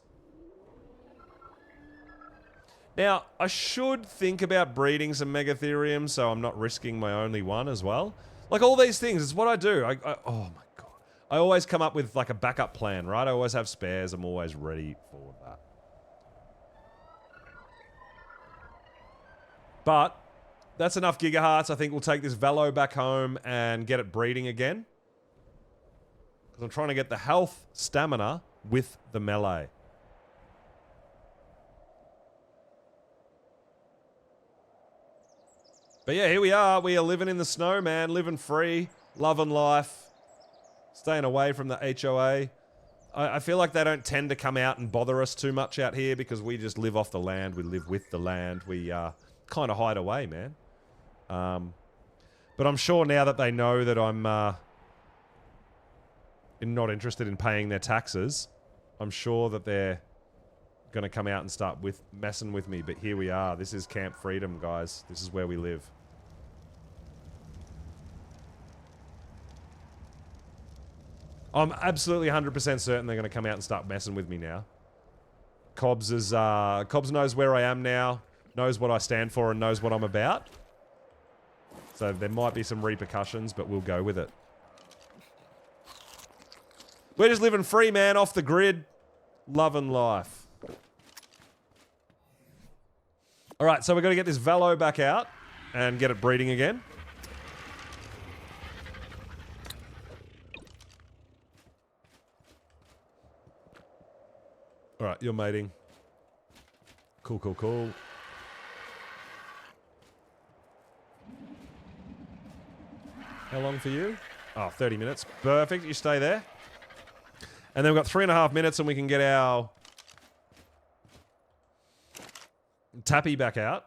Now, I should think about breeding some Megatherium so I'm not risking my only one as well. Like all these things, it's what I do. Oh my god. I always come up with like a backup plan, right? I always have spares. I'm always ready for that. But that's enough gigahertz. I think we'll take this Velo back home and get it breeding again. Because I'm trying to get the health stamina with the melee. But yeah, here we are. We are living in the snow, man. Living free. Loving life. Staying away from the HOA. I feel like they don't tend to come out and bother us too much out here because we just live off the land. We live with the land. We kind of hide away, man. But I'm sure now that they know that I'm not interested in paying their taxes, I'm sure that they're going to come out and start messing with me. But here we are. This is Camp Freedom, guys. This is where we live. I'm absolutely 100% certain they're going to come out and start messing with me now. Cobbs knows where I am now, knows what I stand for, and knows what I'm about. So there might be some repercussions, but we'll go with it. We're just living free, man, off the grid. Loving life. Alright, so we're going to get this Velo back out and get it breeding again. Alright, you're mating. Cool, cool, cool. How long for you? Oh, 30 minutes. Perfect, you stay there. And then we've got 3.5 minutes and we can get our Tappy back out.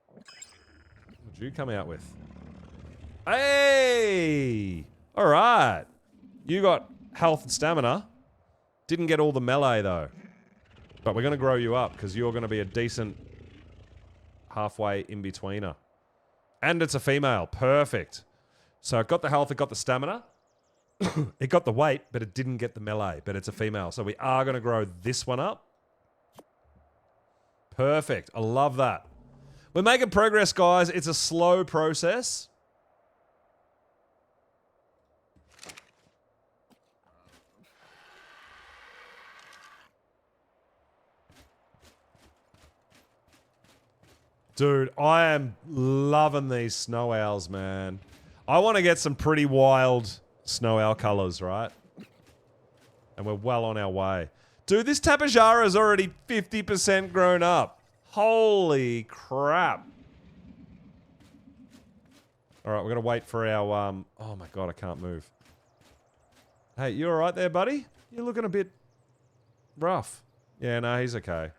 What would you come out with? Hey! Alright. You got health and stamina. Didn't get all the melee though. But we're going to grow you up because you're going to be a decent halfway in-betweener. And it's a female. Perfect. So it got the health, it got the stamina. It got the weight, but it didn't get the melee. But it's a female. So we are going to grow this one up. Perfect. I love that. We're making progress, guys. It's a slow process. Dude, I am loving these snow owls, man. I want to get some pretty wild snow owl colors, right? And we're well on our way. Dude, this Tapejara is already 50% grown up. Holy crap. Alright, we're going to wait for our, oh my god, I can't move. Hey, you alright there, buddy? You're looking a bit rough. Yeah, no, he's okay.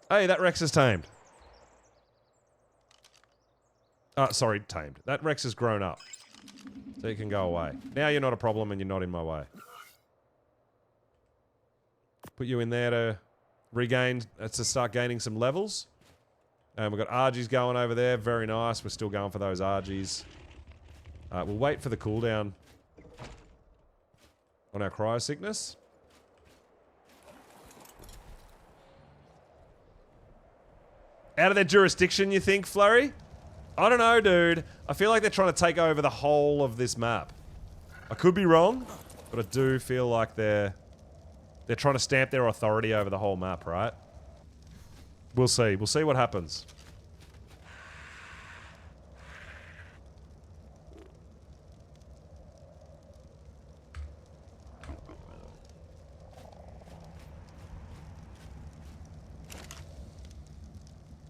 Hey, that Rex is tamed. Sorry, tamed. That Rex has grown up. So you can go away. Now you're not a problem and you're not in my way. Put you in there to regain, to start gaining some levels. And we've got RGs going over there. Very nice. We're still going for those RGs. We'll wait for the cooldown on our cryo sickness. Out of their jurisdiction, you think, Flurry? I don't know, dude. I feel like they're trying to take over the whole of this map. I could be wrong, but I do feel like they're trying to stamp their authority over the whole map, right? We'll see. We'll see what happens.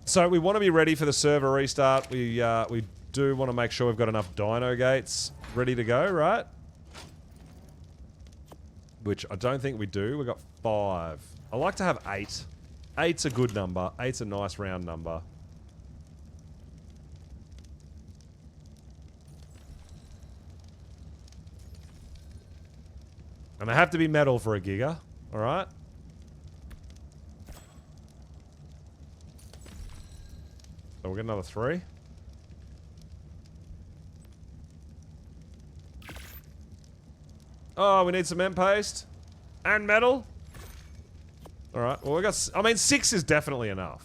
So we want to be ready for the server restart. We do want to make sure we've got enough dino gates ready to go, right? Which I don't think we do. We've got 5. I like to have 8. 8's a good number. 8's a nice round number. And they have to be metal for a giga, alright? So we'll get another 3. Oh, we need cement paste. And metal. Alright, well we got... I mean, 6 is definitely enough.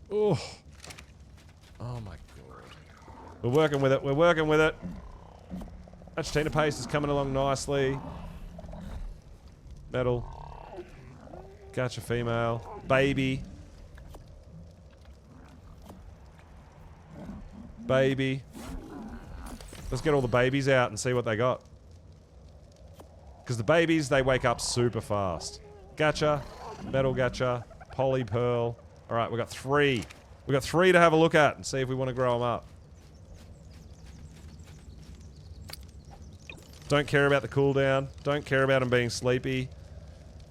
Oh. Oh my god. We're working with it, we're working with it. Achatina paste is coming along nicely. Metal. Gotcha, female. Baby. Baby. Let's get all the babies out and see what they got. Because the babies, they wake up super fast. Gacha. Metal gacha. Poly pearl. Alright, we got 3. We got 3 to have a look at and see if we want to grow them up. Don't care about the cooldown. Don't care about them being sleepy.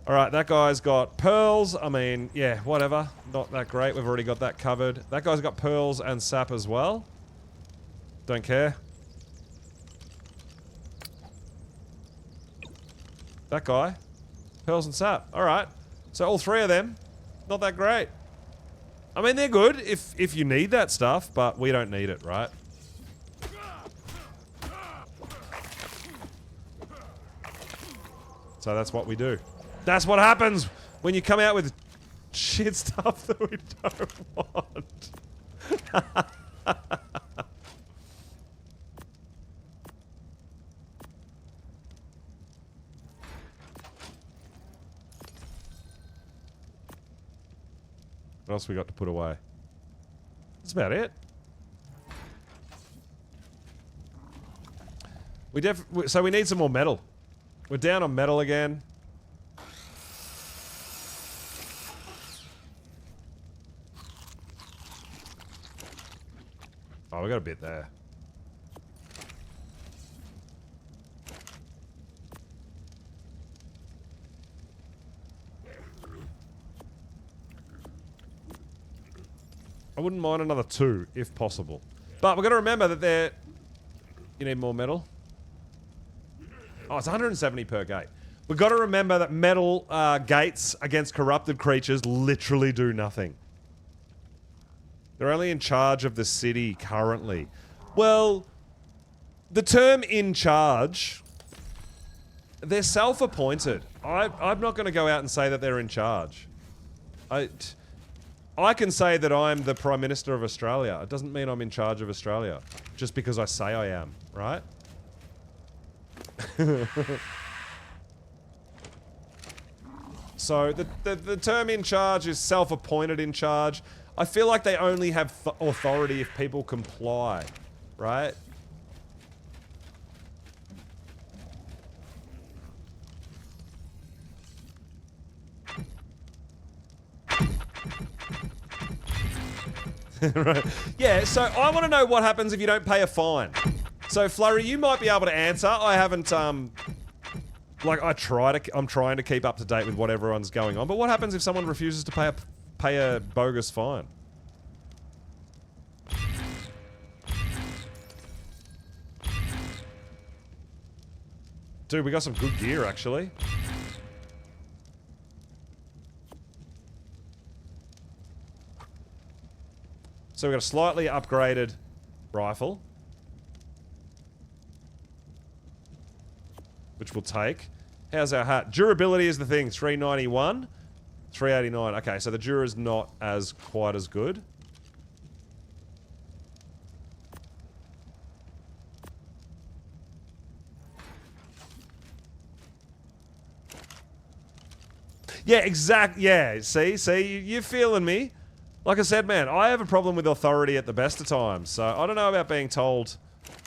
Alright, that guy's got pearls. I mean, yeah, whatever. Not that great. We've already got that covered. That guy's got pearls and sap as well. Don't care. That guy. Pearls and sap. Alright. So all 3 of them. Not that great. I mean, they're good if you need that stuff, but we don't need it, right? So that's what we do. That's what happens when you come out with shit stuff that we don't want. What else we got to put away? That's about it. So we need some more metal. We're down on metal again. Oh, we got a bit there. I wouldn't mind another 2, if possible. But we've got to remember that they're... You need more metal? Oh, it's 170 per gate. We've got to remember that metal gates against corrupted creatures literally do nothing. They're only in charge of the city currently. Well, the term in charge... They're self-appointed. I'm not going to go out and say that they're in charge. I can say that I'm the Prime Minister of Australia. It doesn't mean I'm in charge of Australia. Just because I say I am, right? So, the term in charge is self-appointed in charge. I feel like they only have authority if people comply, right? Right. Yeah, so I want to know what happens if you don't pay a fine. So, Flurry, you might be able to answer. I haven't Like, I'm trying to keep up to date with what everyone's going on. But what happens if someone refuses to pay a bogus fine? Dude, we got some good gear, actually. So we got a slightly upgraded rifle. Which we'll take. How's our hat? Durability is the thing. 391. 389. Okay, so the Dura's not as quite as good. Yeah, exact. Yeah, see, you're feeling me. Like I said, man, I have a problem with authority at the best of times. So I don't know about being told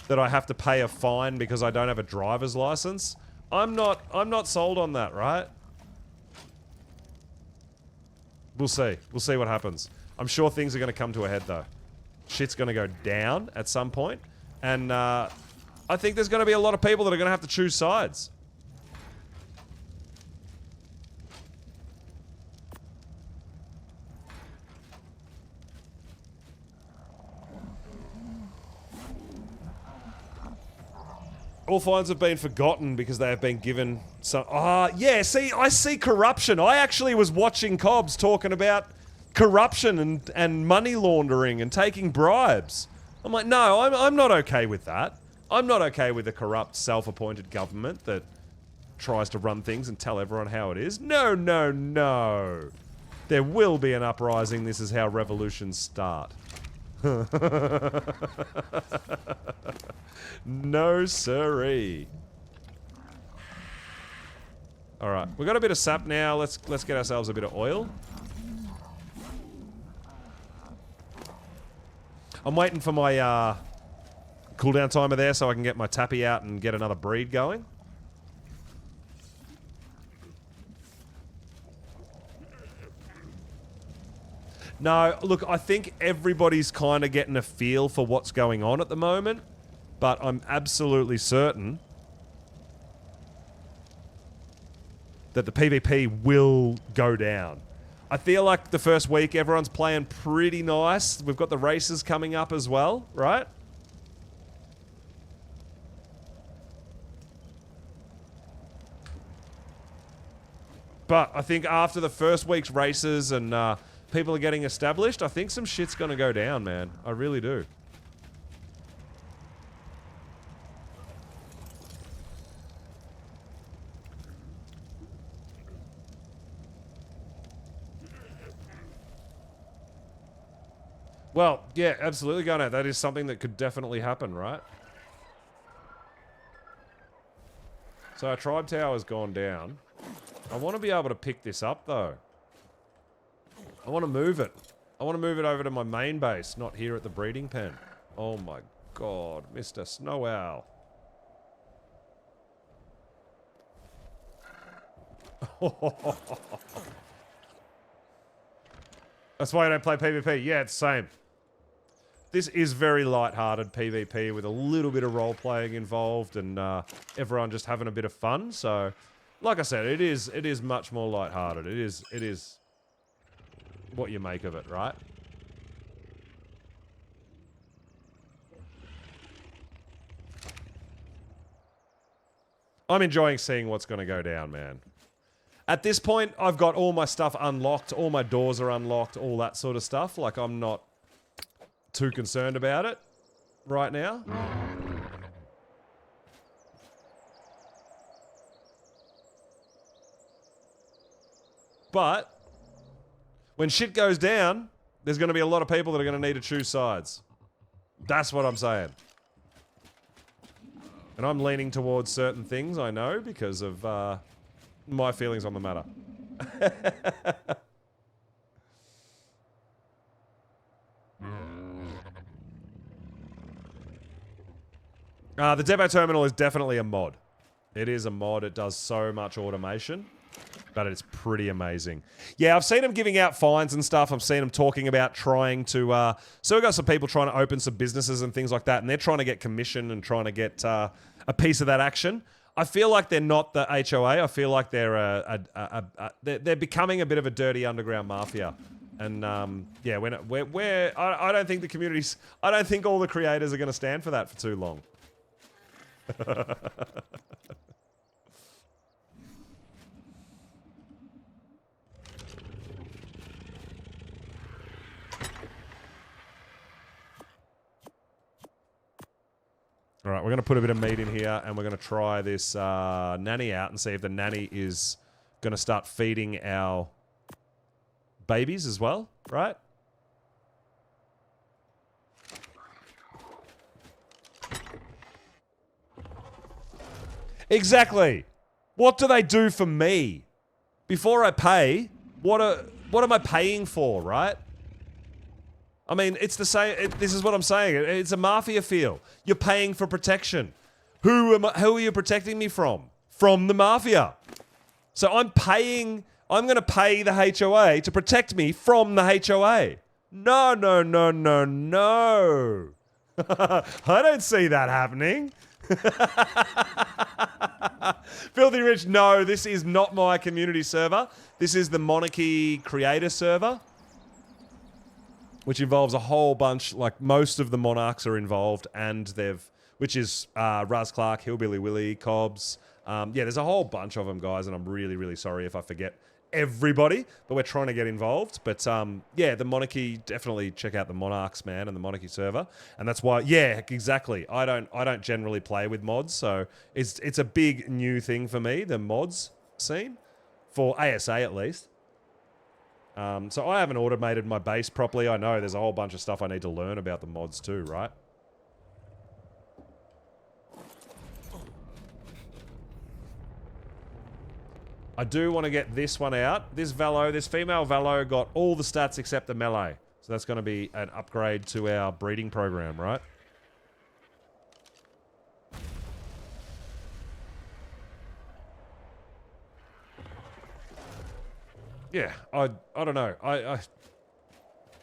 that I have to pay a fine because I don't have a driver's license. I'm not sold on that, right? We'll see. We'll see what happens. I'm sure things are going to come to a head, though. Shit's going to go down at some point. And I think there's going to be a lot of people that are going to have to choose sides. All fines have been forgotten because they have been given some... yeah, see, I see corruption. I actually was watching Cobbs talking about corruption and money laundering and taking bribes. I'm like, no, I'm not okay with that. I'm not okay with a corrupt, self-appointed government that tries to run things and tell everyone how it is. No, no, no. There will be an uprising. This is how revolutions start. No siree. Alright, we got a bit of sap now. Let's get ourselves a bit of oil. I'm waiting for my cooldown timer there so I can get my tappy out and get another breed going. No, look, I think everybody's kind of getting a feel for what's going on at the moment, but I'm absolutely certain that the PvP will go down. I feel like the first week everyone's playing pretty nice. We've got the races coming up as well, right? But I think after the first week's races and people are getting established, I think some shit's gonna go down, man. I really do. Well, yeah, absolutely, Gunnar. That is something that could definitely happen, right? So our tribe tower's gone down. I want to be able to pick this up, though. I want to move it. I want to move it over to my main base, not here at the breeding pen. Oh my god, Mr. Snow Owl. That's why I don't play PvP. Yeah, it's the same. This is very light-hearted PvP with a little bit of role-playing involved and everyone just having a bit of fun. So, like I said, it is much more light-hearted. It is what you make of it, right? I'm enjoying seeing what's going to go down, man. At this point, I've got all my stuff unlocked. All my doors are unlocked, all that sort of stuff. Like, I'm not too concerned about it right now. But when shit goes down, there's going to be a lot of people that are going to need to choose sides. That's what I'm saying. And I'm leaning towards certain things, I know, because of my feelings on the matter. The depot terminal is definitely a mod. It is a mod. It does so much automation, but it's pretty amazing. Yeah, I've seen them giving out fines and stuff. I've seen them talking about trying to... so we've got some people trying to open some businesses and things like that, and they're trying to get commission and trying to get a piece of that action. I feel like they're not the HOA. I feel like they're they're becoming a bit of a dirty underground mafia. And yeah, I don't think the communities, I don't think all the creators are going to stand for that for too long. All right, we're going to put a bit of meat in here, and we're going to try this nanny out and see if the nanny is going to start feeding our babies as well, right? Exactly. What do they do for me? Before I pay, what am I paying for, right? I mean, it's the same. This is what I'm saying. It's a mafia feel. You're paying for protection. Who are you protecting me from? From the mafia. So I'm paying. I'm going to pay the HOA to protect me from the HOA. No, no, no, no, no. I don't see that happening. Filthy Rich, no, this is not my community server. This is the Monarky creator server, which involves a whole bunch, like most of the monarchs are involved, and which is Raz Clark, Hillbilly Willy, Cobbs. Yeah, there's a whole bunch of them, guys, and I'm really, really sorry if I forget everybody, but we're trying to get involved. But yeah, the Monarchy, definitely check out the Monarchs, man, and the Monarchy server. And that's why, yeah, exactly. I don't generally play with mods, so it's a big new thing for me, the mods scene, for ASA at least. So I haven't automated my base properly. I know there's a whole bunch of stuff I need to learn about the mods too, right? I do want to get this one out. This female Valo got all the stats except the melee. So that's going to be an upgrade to our breeding program, right? Yeah, I don't know.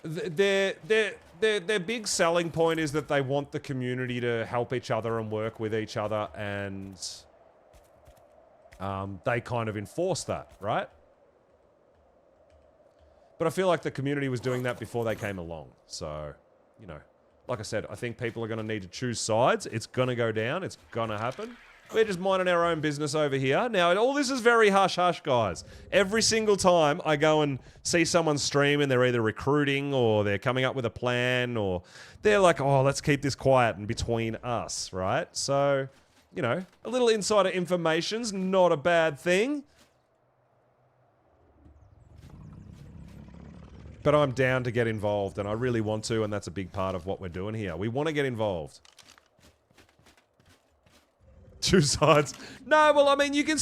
Their big selling point is that they want the community to help each other and work with each other, and they kind of enforce that, right? But I feel like the community was doing that before they came along. So, you know, like I said, I think people are going to need to choose sides. It's going to go down. It's going to happen. We're just minding our own business over here. Now, all this is very hush-hush, guys. Every single time I go and see someone stream and they're either recruiting or they're coming up with a plan or they're like, oh, let's keep this quiet and between us, right? So, you know, a little insider information's not a bad thing. But I'm down to get involved, and I really want to, and that's a big part of what we're doing here. We want to get involved. Two sides. No, well, I mean, you can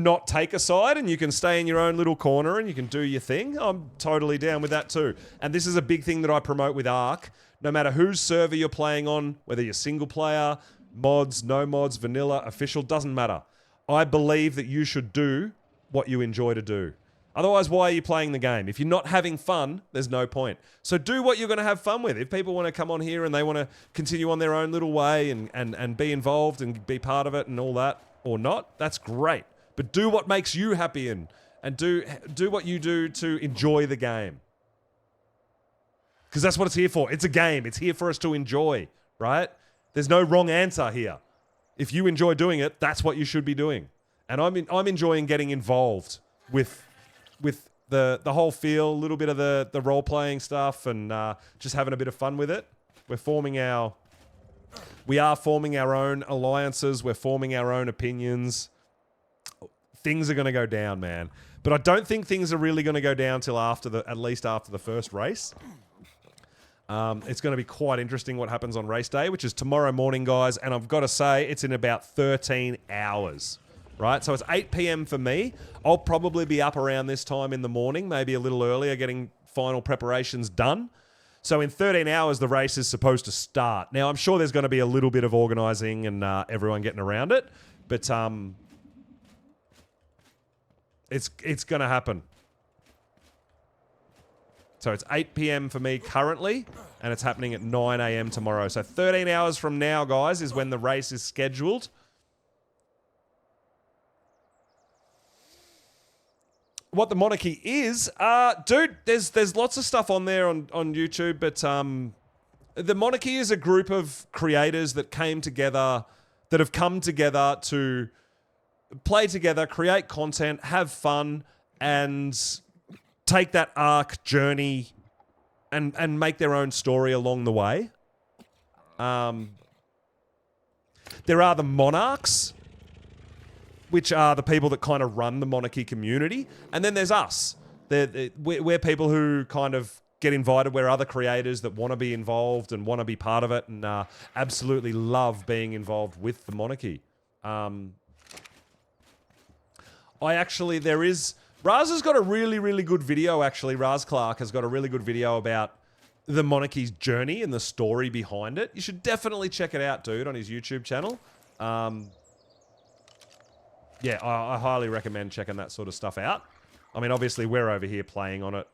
not take a side and you can stay in your own little corner and you can do your thing. I'm totally down with that too. And this is a big thing that I promote with Ark. No matter whose server you're playing on, whether you're single player, mods, no mods, vanilla, official, doesn't matter. I believe that you should do what you enjoy to do. Otherwise, why are you playing the game? If you're not having fun, there's no point. So do what you're going to have fun with. If people want to come on here and they want to continue on their own little way and be involved and be part of it and all that, or not, that's great. But do what makes you happy and do what you do to enjoy the game. Because that's what it's here for. It's a game. It's here for us to enjoy, right? There's no wrong answer here. If you enjoy doing it, that's what you should be doing. And I'm enjoying getting involved with the whole feel, a little bit of the role-playing stuff, and just having a bit of fun with it. We are forming our own alliances. We're forming our own opinions. Things are going to go down, man. But I don't think things are really going to go down till at least after the first race. It's going to be quite interesting what happens on race day, which is tomorrow morning, guys. And I've got to say, it's in about 13 hours. Right, so it's 8 p.m. for me. I'll probably be up around this time in the morning, maybe a little earlier, getting final preparations done. So in 13 hours, the race is supposed to start. Now, I'm sure there's going to be a little bit of organising and everyone getting around it, but it's going to happen. So it's 8 p.m. for me currently, and it's happening at 9 a.m. tomorrow. So 13 hours from now, guys, is when the race is scheduled. what the Monarchy is, dude, there's lots of stuff on there on YouTube, but the Monarchy is a group of creators that have come together to play together, create content, have fun, and take that arc journey and make their own story along the way. There are the Monarchs, which are the people that kind of run the Monarchy community. And then there's us. We're people who kind of get invited. We're other creators that want to be involved and want to be part of it and absolutely love being involved with the Monarchy. Raz has got a really, really good video, actually. Raz Clark has got a really good video about the Monarchy's journey and the story behind it. You should definitely check it out, dude, on his YouTube channel. Yeah, I highly recommend checking that sort of stuff out. I mean, obviously, we're over here playing on it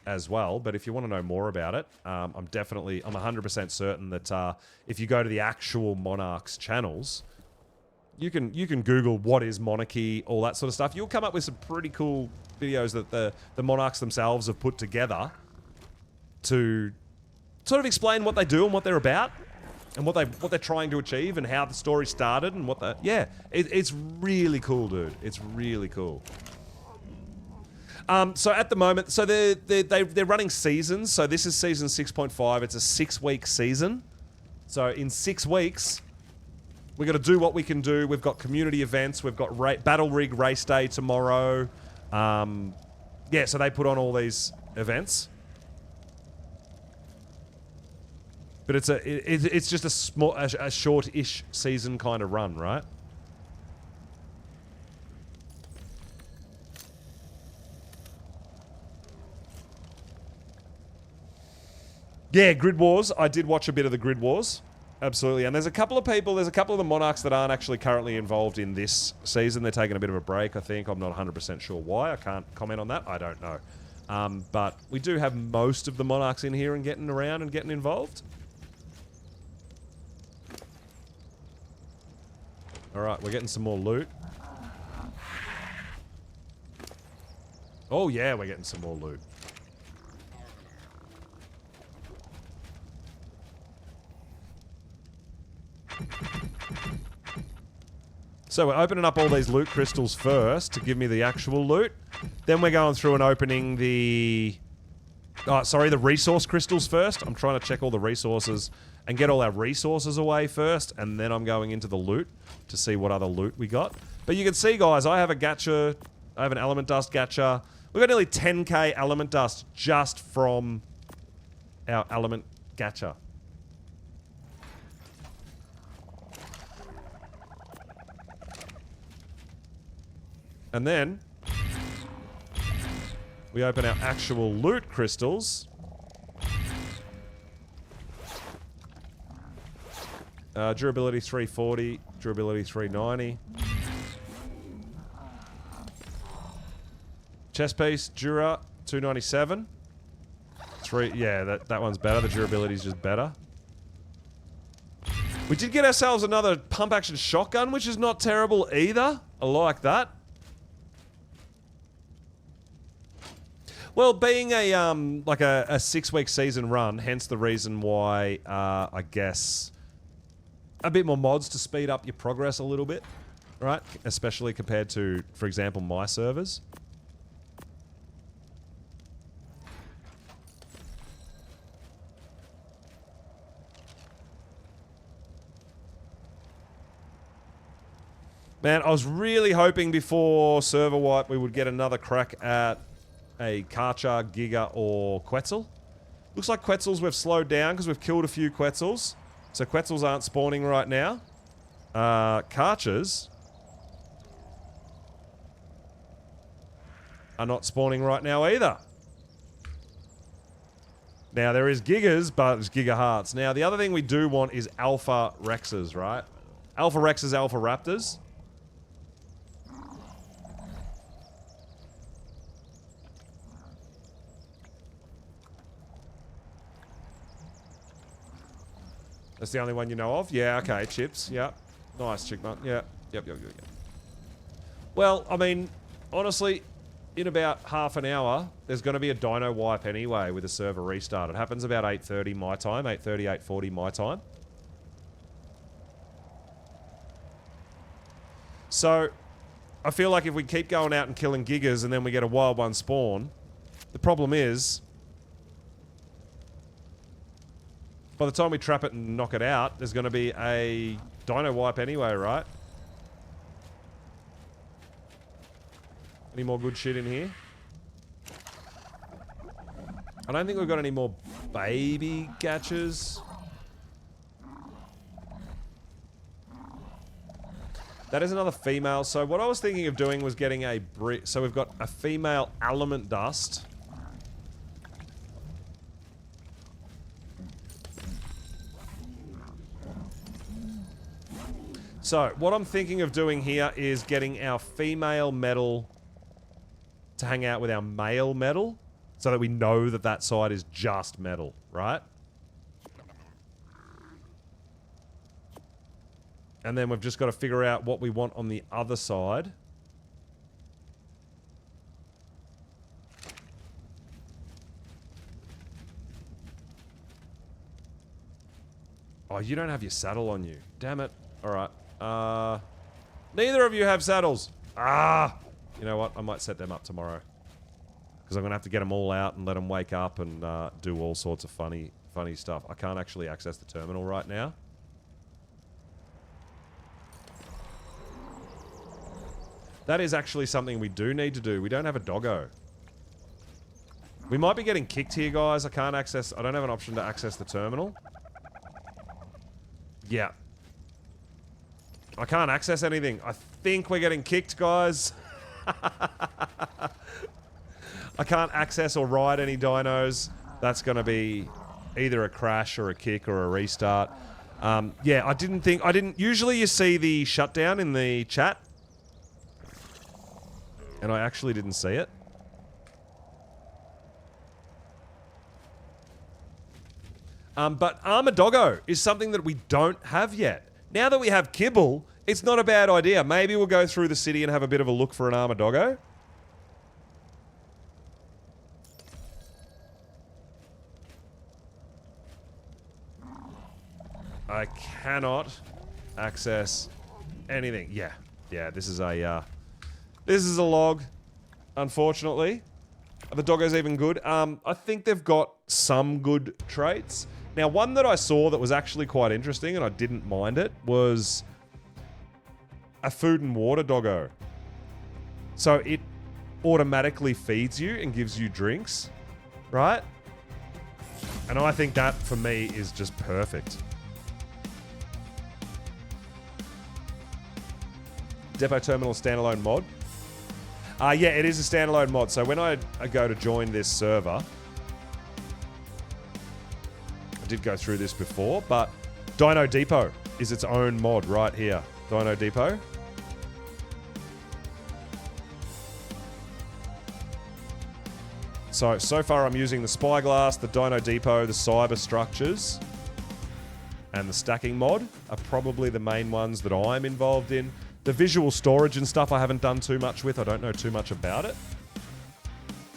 as well, but if you want to know more about it, I'm 100% certain that if you go to the actual Monarchs channels, you can Google what is Monarchy, all that sort of stuff. You'll come up with some pretty cool videos that the Monarchs themselves have put together to sort of explain what they do and what they're about and what they're trying to achieve and how the story started and it's really cool, dude. It's really cool. So at the moment, so they're running seasons. So this is season 6.5. It's a 6-week season. So in 6 weeks, we've got to do what we can do. We've got community events. We've got Battle Rig Race Day tomorrow. Yeah, so they put on all these events. But it's just a short-ish season kind of run, right? Yeah, Grid Wars. I did watch a bit of the Grid Wars. Absolutely. And there's a couple of the Monarchs that aren't actually currently involved in this season. They're taking a bit of a break, I think. I'm not 100% sure why. I can't comment on that. I don't know. But we do have most of the Monarchs in here and getting around and getting involved. Alright, we're getting some more loot. Oh yeah, we're getting some more loot. So we're opening up all these loot crystals first to give me the actual loot. Then we're going through and opening the resource crystals first. I'm trying to check all the resources and get all our resources away first, and then I'm going into the loot to see what other loot we got. But you can see, guys, I have a gacha. I have an element dust gacha. We've got nearly 10k element dust just from our element gacha. And then we open our actual loot crystals. Durability 340, durability 390. Chest piece, Dura 297. Yeah, that one's better. The durability's just better. We did get ourselves another pump action shotgun, which is not terrible either. I like that. Well, being a 6-week season run, hence the reason why I guess a bit more mods to speed up your progress a little bit, right? Especially compared to, for example, my servers. Man, I was really hoping before server wipe we would get another crack at a Karcher, Giga, or Quetzal. Looks like Quetzals we've slowed down because we've killed a few Quetzals. So Quetzals aren't spawning right now. Karchers are not spawning right now either. Now there is Gigas, but it's Giga Hearts. Now the other thing we do want is Alpha Rexes, right? Alpha Rexes, Alpha Raptors. That's the only one you know of? Yeah, okay, Chips. Yep. Nice, Chickmunk. Yeah. Yep. Well, I mean, honestly, in about half an hour, there's going to be a dino wipe anyway with a server restart. It happens about 8:30 my time, 8:30, 8:40 my time. So, I feel like if we keep going out and killing gigas and then we get a wild one spawn, the problem is, by the time we trap it and knock it out, there's going to be a dino wipe anyway, right? Any more good shit in here? I don't think we've got any more baby catchers. That is another female. So what I was thinking of doing was getting a so we've got a female element dust. So what I'm thinking of doing here is getting our female metal to hang out with our male metal so that we know that that side is just metal, right? And then we've just got to figure out what we want on the other side. Oh, you don't have your saddle on you. Damn it. Alright. Neither of you have saddles. Ah! You know what? I might set them up tomorrow. Because I'm going to have to get them all out and let them wake up and do all sorts of funny stuff. I can't actually access the terminal right now. That is actually something we do need to do. We don't have a doggo. We might be getting kicked here, guys. I don't have an option to access the terminal. Yeah. I can't access anything. I think we're getting kicked, guys. I can't access or ride any dinos. That's going to be either a crash or a kick or a restart. Yeah, usually you see the shutdown in the chat. And I actually didn't see it. But Armor Doggo is something that we don't have yet. Now that we have Kibble, it's not a bad idea. Maybe we'll go through the city and have a bit of a look for an Armor Doggo. I cannot access anything. Yeah, this is a log, unfortunately. Are the doggos even good? I think they've got some good traits. Now, one that I saw that was actually quite interesting, and I didn't mind it, was a food and water doggo. So it automatically feeds you and gives you drinks, right? And I think that, for me, is just perfect. Depot Terminal standalone mod. Yeah, it is a standalone mod. So when I go to join this server, I did go through this before, but Dino Depot is its own mod right here. Dino Depot. So far I'm using the Spyglass, the Dino Depot, the Cyber Structures, and the Stacking mod are probably the main ones that I'm involved in. The visual storage and stuff I haven't done too much with. I don't know too much about it.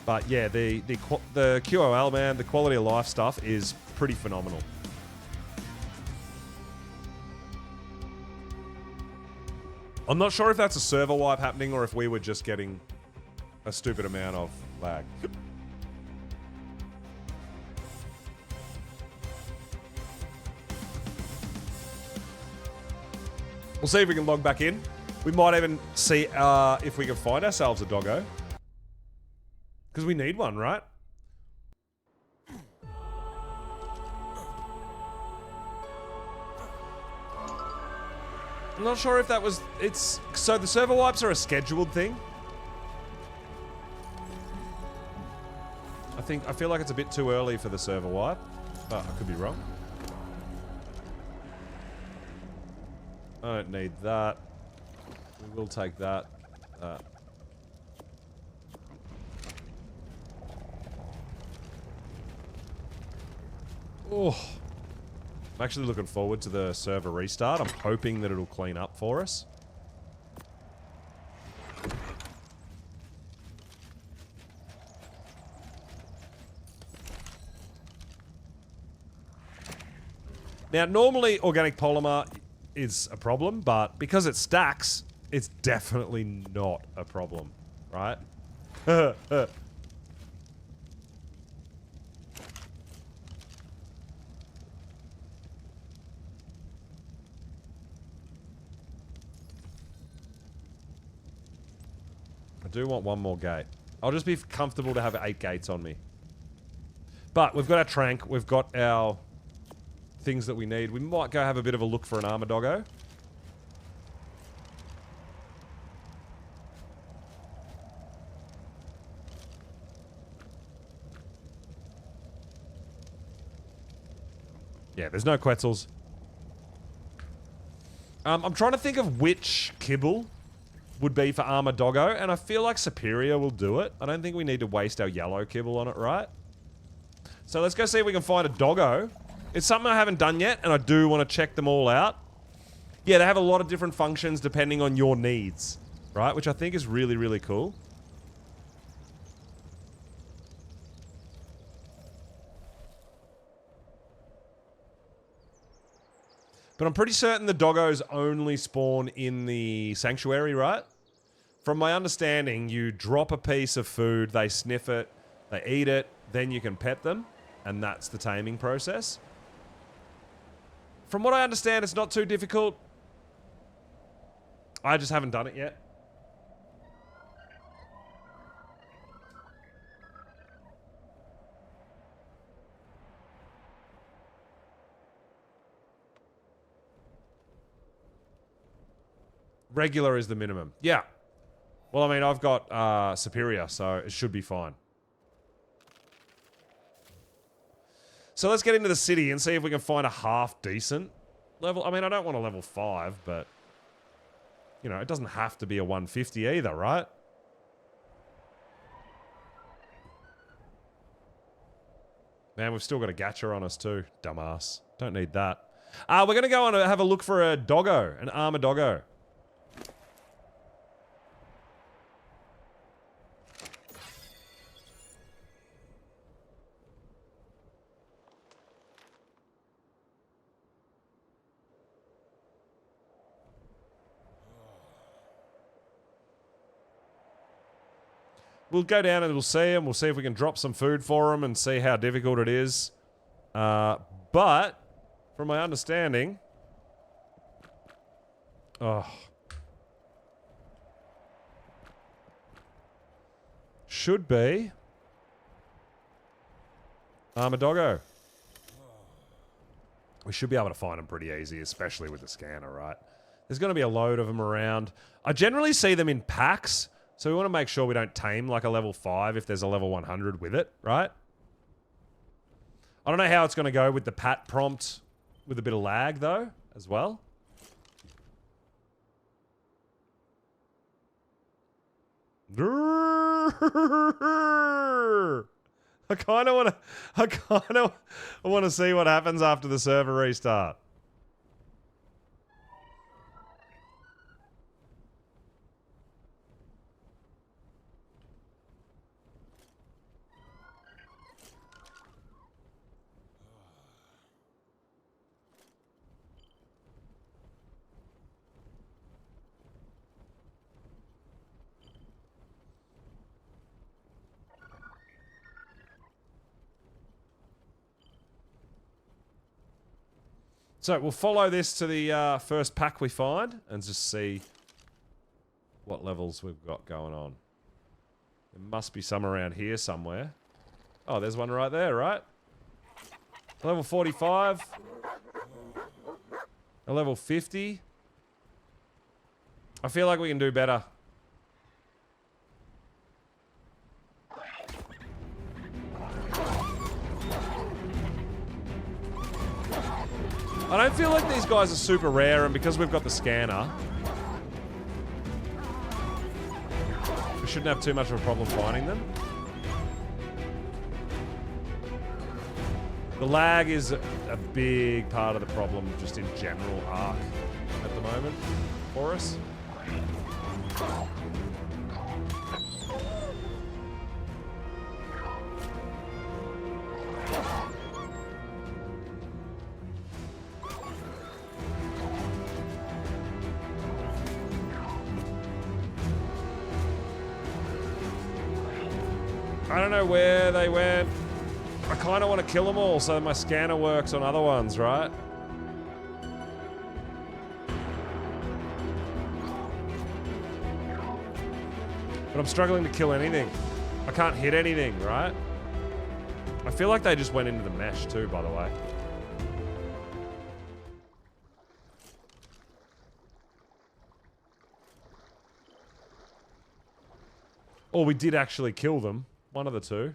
But yeah, the QOL, man, the quality of life stuff is pretty phenomenal. I'm not sure if that's a server wipe happening or if we were just getting a stupid amount of lag. We'll see if we can log back in. We might even see if we can find ourselves a doggo. Because we need one, right? I'm not sure if that was... So the server wipes are a scheduled thing. I feel like it's a bit too early for the server wipe. But I could be wrong. I don't need that. We will take that. Oh. I'm actually looking forward to the server restart. I'm hoping that it'll clean up for us. Now, normally organic polymer is a problem, but because it stacks, it's definitely not a problem, right? I do want one more gate. I'll just be comfortable to have 8 gates on me. But we've got our trank, we've got our things that we need. We might go have a bit of a look for an armor doggo. Yeah, there's no Quetzals. I'm trying to think of which kibble would be for armor doggo, and I feel like Superior will do it. I don't think we need to waste our yellow kibble on it, right? So let's go see if we can find a doggo. It's something I haven't done yet, and I do want to check them all out. Yeah, they have a lot of different functions depending on your needs, right? Which I think is really, really cool. But I'm pretty certain the doggos only spawn in the sanctuary, right? From my understanding, you drop a piece of food, they sniff it, they eat it, then you can pet them, and that's the taming process. From what I understand, it's not too difficult. I just haven't done it yet. Regular is the minimum. Yeah. Well, I mean, I've got Superior, so it should be fine. So let's get into the city and see if we can find a half-decent level. I mean, I don't want a level 5, but... You know, it doesn't have to be a 150 either, right? Man, we've still got a gacha on us too. Dumbass. Don't need that. We're going to go on and have a look for a doggo. An armor doggo. We'll go down and we'll see him. We'll see if we can drop some food for him and see how difficult it is. But, from my understanding... Oh. Should be... Armor doggo. We should be able to find them pretty easy, especially with the scanner, right? There's going to be a load of them around. I generally see them in packs, so we want to make sure we don't tame like a level 5 if there's a level 100 with it, right? I don't know how it's going to go with the pat prompt with a bit of lag, though, as well. I kind of want to see what happens after the server restart. So we'll follow this to the first pack we find and just see what levels we've got going on. There must be some around here somewhere. Oh, there's one right there, right? Level 45. A level 50. I feel like we can do better. I don't feel like these guys are super rare, and because we've got the scanner, we shouldn't have too much of a problem finding them. The lag is a big part of the problem just in general Ark at the moment for us. I don't know where they went. I kind of want to kill them all so my scanner works on other ones, right? But I'm struggling to kill anything. I can't hit anything, right? I feel like they just went into the mesh too, by the way. Or we did actually kill them. One of the two.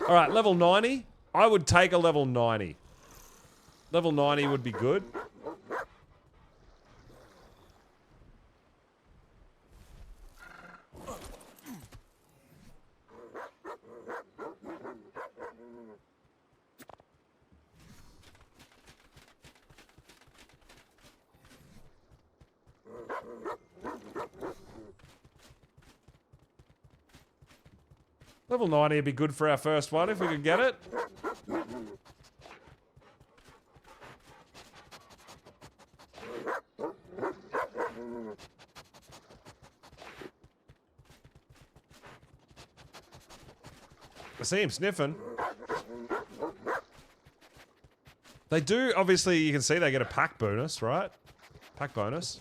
Alright, level 90. I would take a level 90. Level 90 would be good. Level 90 would be good for our first one if we could get it. I see him sniffing. They do, obviously, you can see they get a pack bonus, right? Pack bonus.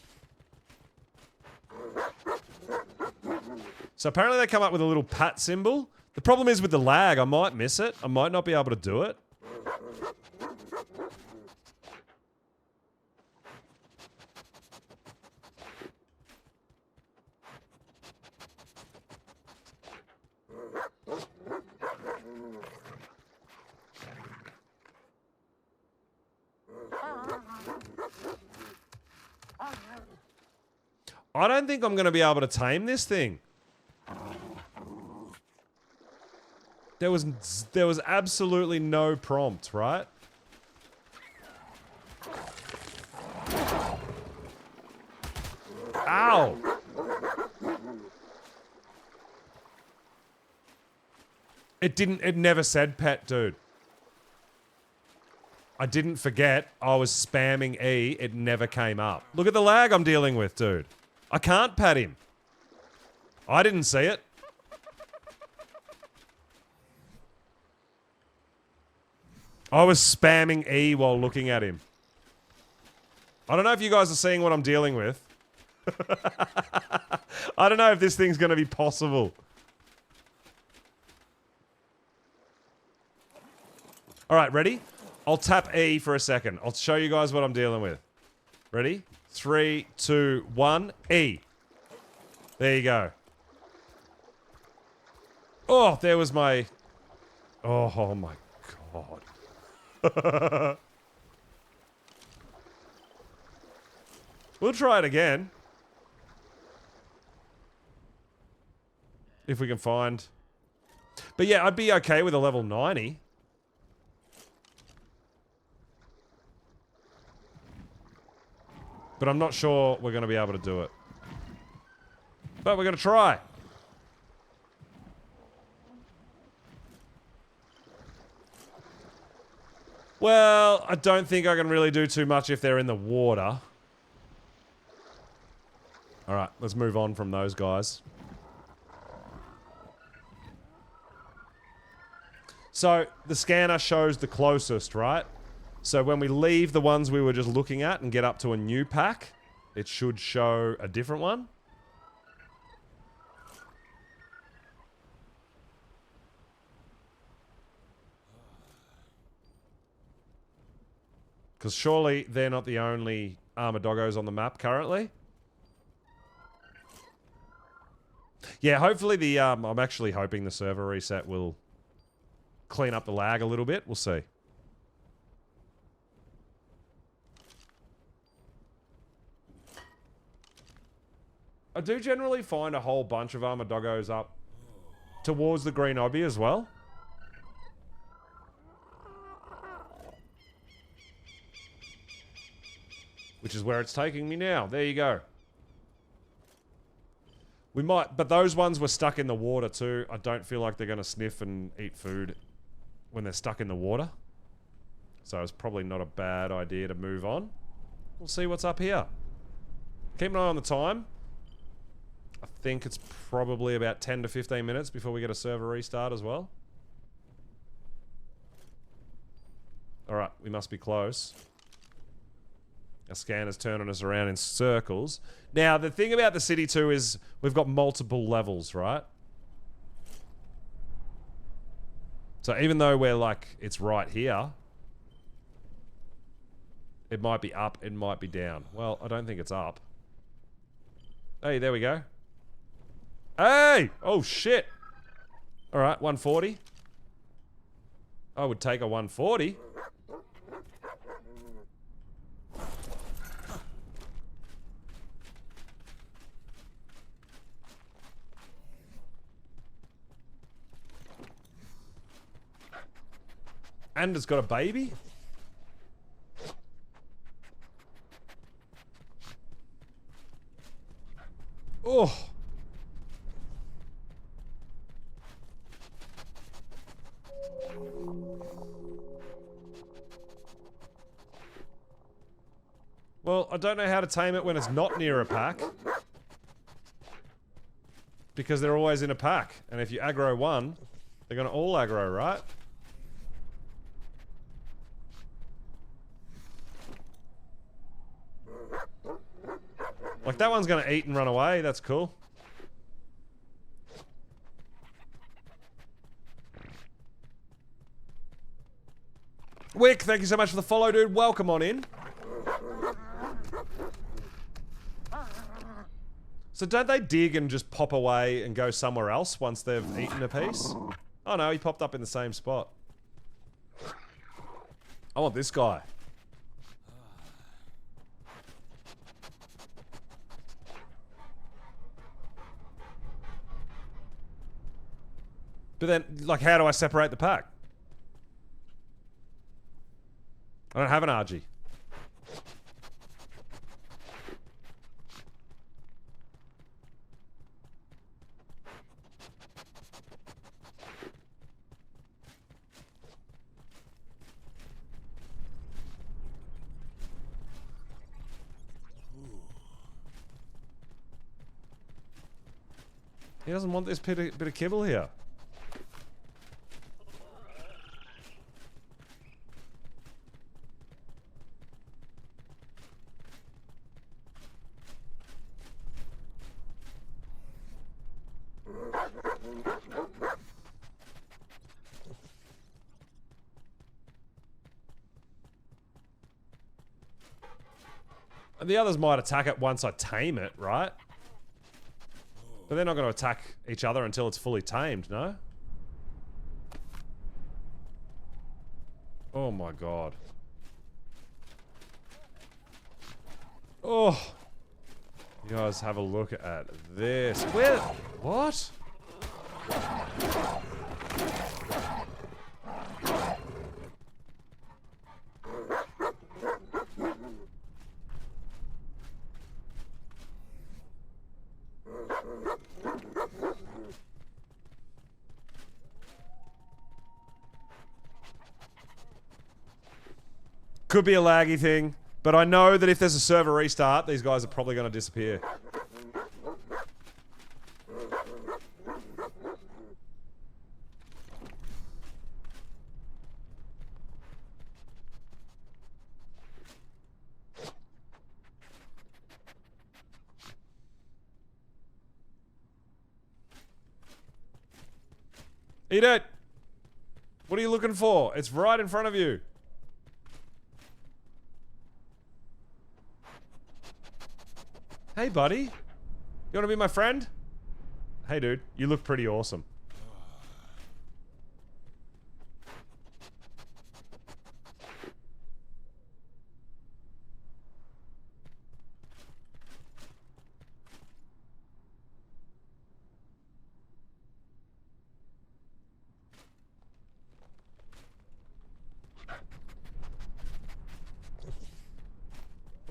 So apparently they come up with a little pat symbol. The problem is with the lag, I might miss it. I might not be able to do it. I don't think I'm going to be able to tame this thing. There was absolutely no prompt, right? Ow! It never said pet, dude. I didn't forget I was spamming E, it never came up. Look at the lag I'm dealing with, dude. I can't pet him. I didn't see it. I was spamming E while looking at him. I don't know if you guys are seeing what I'm dealing with. I don't know if this thing's going to be possible. Alright, ready? I'll tap E for a second. I'll show you guys what I'm dealing with. Ready? 3, 2, 1, E. There you go. Oh, there was my... Oh my god. We'll try it again. If we can find... But yeah, I'd be okay with a level 90. But I'm not sure we're going to be able to do it. But we're going to try. Well, I don't think I can really do too much if they're in the water. Alright, let's move on from those guys. So, the scanner shows the closest, right? So when we leave the ones we were just looking at and get up to a new pack, it should show a different one. Because surely they're not the only armored doggos on the map currently. Yeah, hopefully the, I'm actually hoping the server reset will clean up the lag a little bit. We'll see. I do generally find a whole bunch of armored doggos up towards the green obby as well. Which is where it's taking me now. There you go. We might, but those ones were stuck in the water too. I don't feel like they're going to sniff and eat food when they're stuck in the water. So it's probably not a bad idea to move on. We'll see what's up here. Keep an eye on the time. I think it's probably about 10 to 15 minutes before we get a server restart as well. Alright, we must be close. Our scanner's turning us around in circles. Now, the thing about the city too is we've got multiple levels, right? So even though we're like, it's right here, it might be up, it might be down. Well, I don't think it's up. Hey, there we go. Hey! Oh, shit. Alright, 140. I would take a 140. And it's got a baby? Oh! Well, I don't know how to tame it when it's not near a pack. Because they're always in a pack. And if you aggro one, they're gonna all aggro, right? Like, that one's gonna eat and run away. That's cool. Wick, thank you so much for the follow, dude. Welcome on in. So don't they dig and just pop away and go somewhere else once they've eaten a piece? Oh no, he popped up in the same spot. I want this guy. But then, like, how do I separate the pack? I don't have an RG. He doesn't want this bit of kibble here. And the others might attack it once I tame it, right? But they're not going to attack each other until it's fully tamed, no? Oh my god. Oh! You guys have a look at this. Where? What? Could be a laggy thing, but I know that if there's a server restart, these guys are probably going to disappear. Eat it! What are you looking for? It's right in front of you. Hey, buddy. You want to be my friend? Hey, dude. You look pretty awesome.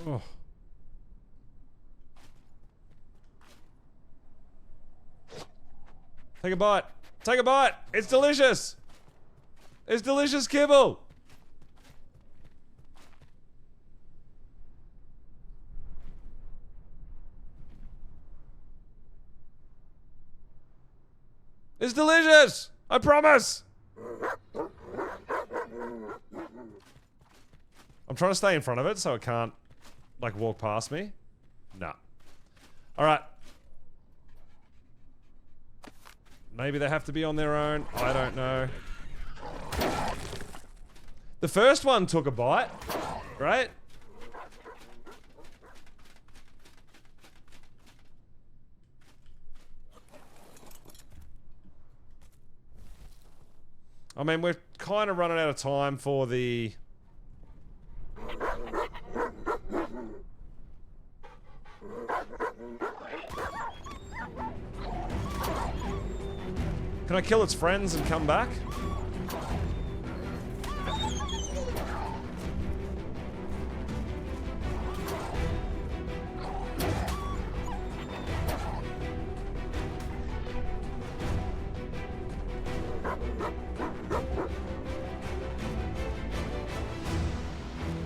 Oh. Take a bite. Take a bite. It's delicious. It's delicious kibble. It's delicious! I promise! I'm trying to stay in front of it so it can't, like, walk past me. Nah. Alright. Maybe they have to be on their own. I don't know. The first one took a bite, right? I mean, we're kind of running out of time for the... Can I kill its friends and come back?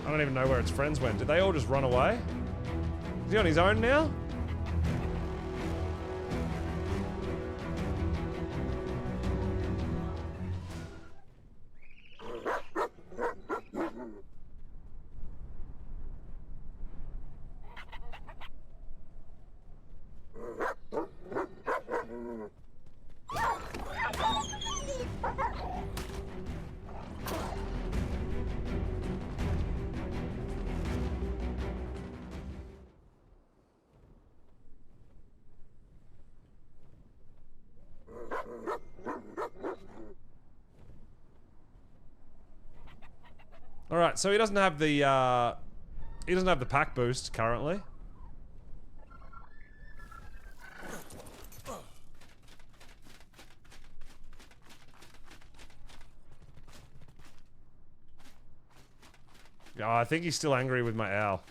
I don't even know where its friends went. Did they all just run away? Is he on his own now? Alright, so he doesn't have the pack boost currently. Oh, I think he's still angry with my owl.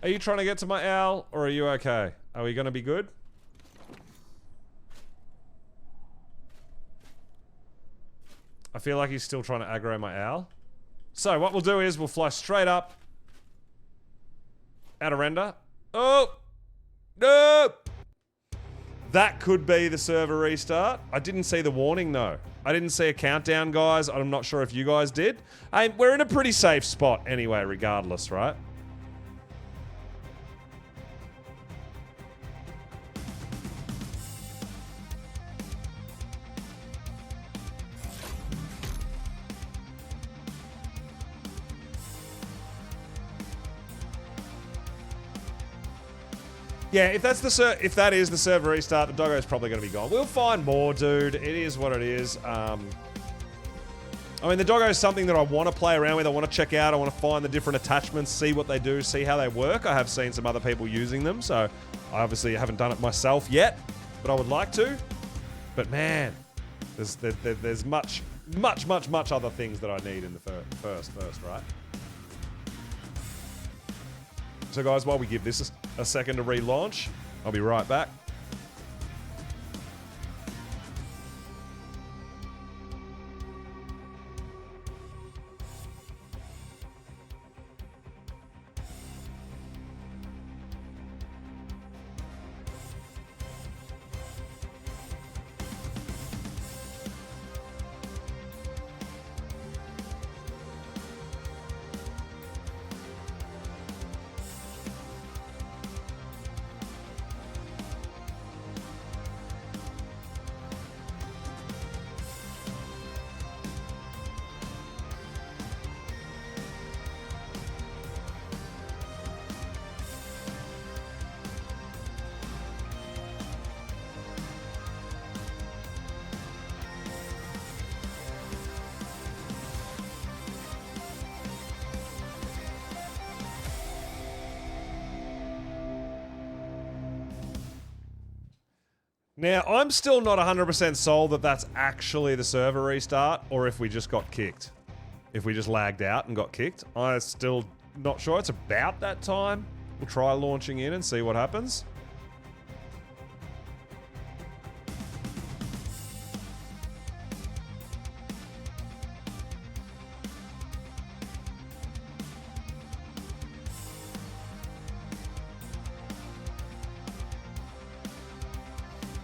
Are you trying to get to my owl, or are you okay? Are we gonna be good? I feel like he's still trying to aggro my owl. So what we'll do is we'll fly straight up. Out of render. Oh! No! That could be the server restart. I didn't see the warning though. I didn't see a countdown, guys. I'm not sure if you guys did. We're in a pretty safe spot anyway, regardless, right? Yeah, if that is the server restart, the doggo's probably going to be gone. We'll find more, dude. It is what it is. I mean, the doggo is something that I want to play around with. I want to check out. I want to find the different attachments, see what they do, see how they work. I have seen some other people using them, so I obviously haven't done it myself yet, but I would like to. But man, there's much other things that I need in the first, right? So guys, while we give this a second to relaunch, I'll be right back. Now, I'm still not 100% sold that that's actually the server restart, or if we just got kicked. If we just lagged out and got kicked. I'm still not sure. It's about that time. We'll try launching in and see what happens.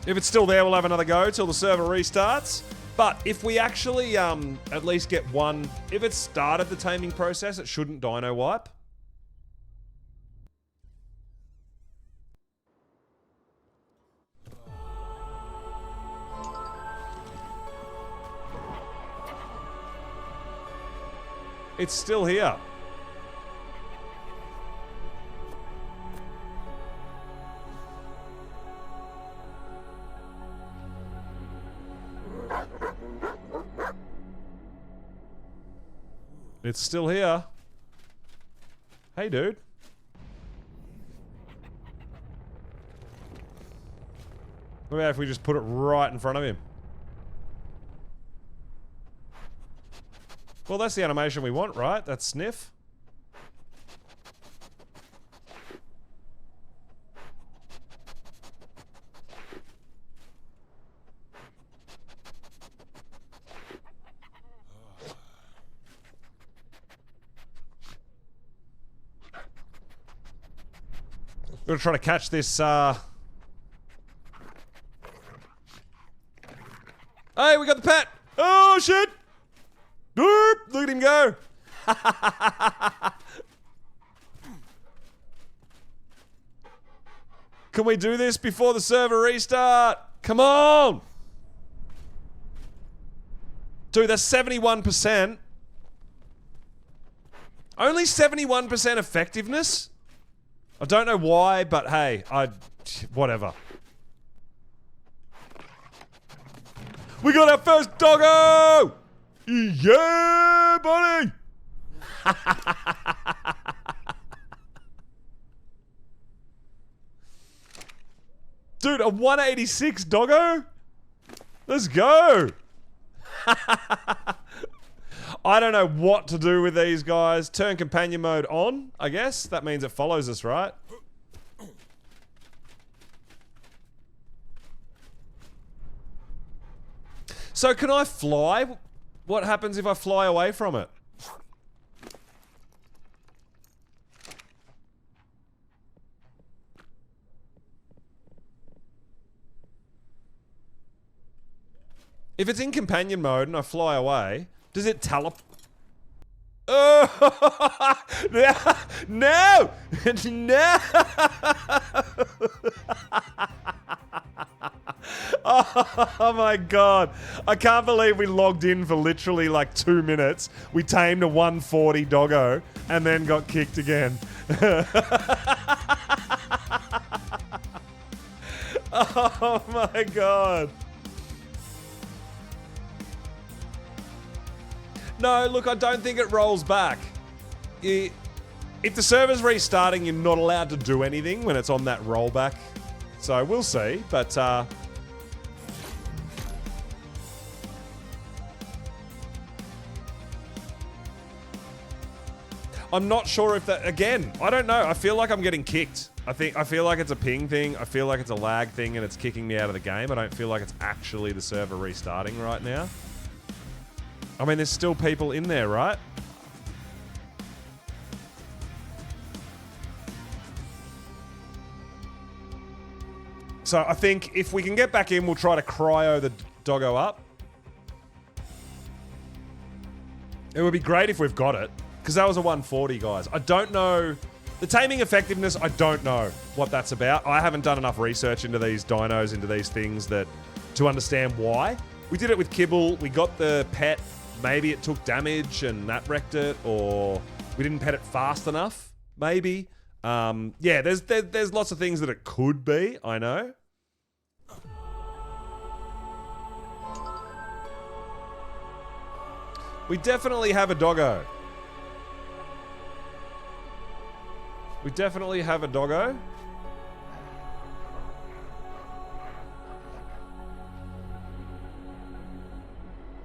If it's still there, we'll have another go till the server restarts. But if we actually at least get one... If it started the taming process, it shouldn't dino wipe. It's still here. It's still here. Hey, dude. What about if we just put it right in front of him? Well, that's the animation we want, right? That's sniff. We're gonna try to catch this, Hey, we got the pet! Oh, shit! Derp! Look at him go! Can we do this before the server restart? Come on! Dude, that's 71%. Only 71% effectiveness? I don't know why, but hey, whatever. We got our first doggo! Yeah, buddy! Dude, a 186 doggo? Let's go! I don't know what to do with these guys. Turn companion mode on, I guess. That means it follows us, right? So can I fly? What happens if I fly away from it? If it's in companion mode and I fly away, does it teleport? Oh, no, no! Oh my god. I can't believe we logged in for literally like 2 minutes. We tamed a 140 doggo and then got kicked again. Oh my god. No, look, I don't think it rolls back. If the server's restarting, you're not allowed to do anything when it's on that rollback. So we'll see, but I'm not sure if that, again, I don't know. I feel like I'm getting kicked. I feel like it's a ping thing. I feel like it's a lag thing and it's kicking me out of the game. I don't feel like it's actually the server restarting right now. I mean, there's still people in there, right? So I think if we can get back in, we'll try to cryo the doggo up. It would be great if we've got it, because that was a 140, guys. I don't know. The taming effectiveness, I don't know what that's about. I haven't done enough research into these dinos, into these things to understand why. We did it with Kibble. We got the pet. Maybe it took damage and that wrecked it, or we didn't pet it fast enough, maybe. Yeah, there's lots of things that it could be, I know. We definitely have a doggo. We definitely have a doggo.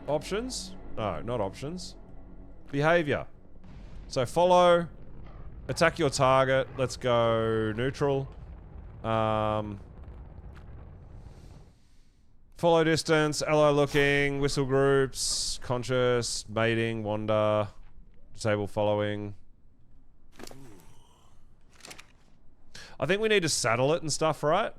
Options? No, not options. Behavior. So follow, attack your target. Let's go neutral. Follow distance, ally looking, whistle groups, conscious, mating, wander, disable following. I think we need to saddle it and stuff, right?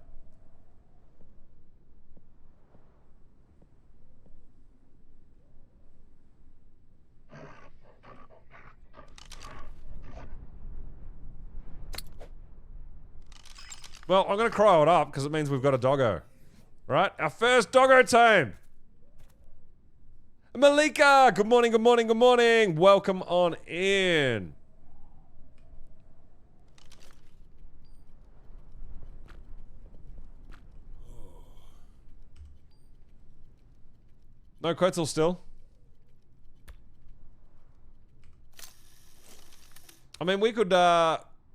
Well, I'm going to cryo it up because it means we've got a doggo. Right? Our first doggo tame. Malika! Good morning, good morning, good morning. Welcome on in. No Quetzal still. I mean, we could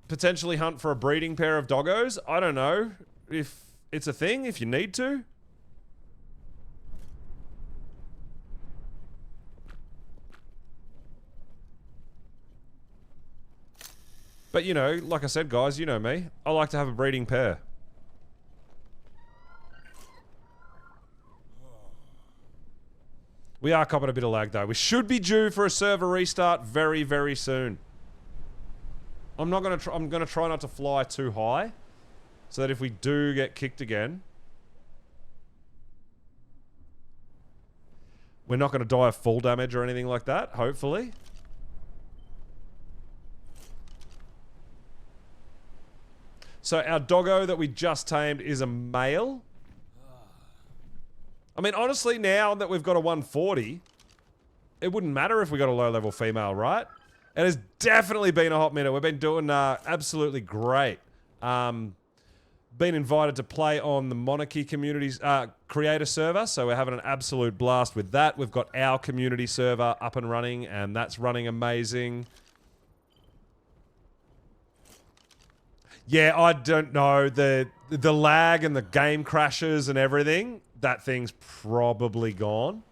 potentially hunt for a breeding pair of doggos. I don't know if it's a thing, if you need to. But, you know, like I said, guys, you know me. I like to have a breeding pair. We are copping a bit of lag, though. We should be due for a server restart very, very soon. I'm going to try not to fly too high, so that if we do get kicked again, we're not going to die of full damage or anything like that, hopefully. So our doggo that we just tamed is a male. I mean, honestly, now that we've got a 140, it wouldn't matter if we got a low-level female, right? It has definitely been a hot minute. We've been doing absolutely great. Been invited to play on the Monarky community's creator server, so we're having an absolute blast with that. We've got our community server up and running, and that's running amazing. Yeah, I don't know. The lag and the game crashes and everything, that thing's probably gone.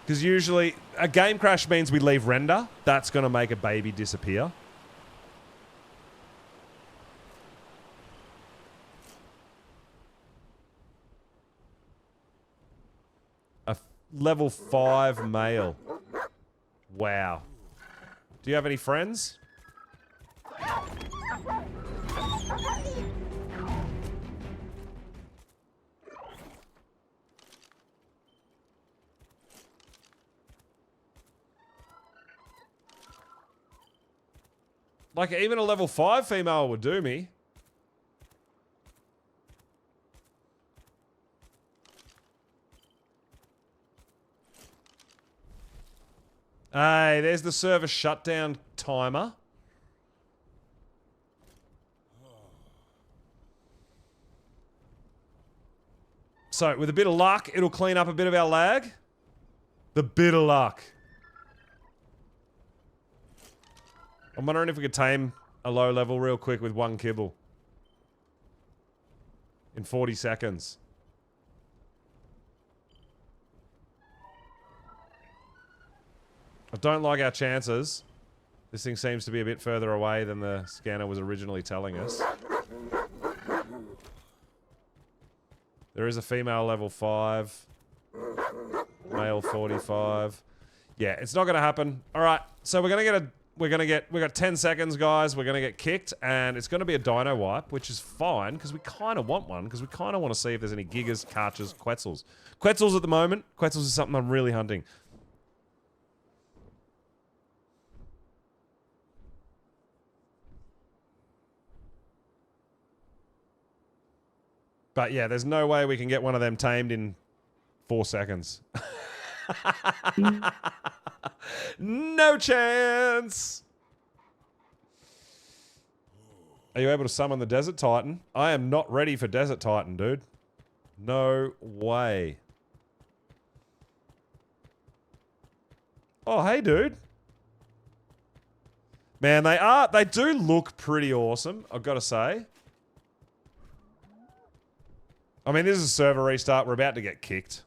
Because usually a game crash means we leave render. That's going to make a baby disappear. A level 5 male. Wow. Do you have any friends? Like, even a level 5 female would do me. Hey, there's the server shutdown timer. So, with a bit of luck, it'll clean up a bit of our lag. The bit of luck. I'm wondering if we could tame a low level real quick with one kibble. In 40 seconds. I don't like our chances. This thing seems to be a bit further away than the scanner was originally telling us. There is a female level 5. Male 45. Yeah, it's not going to happen. All right, so we're going to get we got 10 seconds, guys. We're going to get kicked, and it's going to be a dino wipe, which is fine, because we kind of want one, because we kind of want to see if there's any gigas, karchas, quetzals. Quetzals at the moment. Quetzals is something I'm really hunting. But yeah, there's no way we can get one of them tamed in 4 seconds. No chance! Are you able to summon the Desert Titan? I am not ready for Desert Titan, dude. No way. Oh, hey, dude. Man, they do look pretty awesome, I've got to say. I mean, this is a server restart. We're about to get kicked.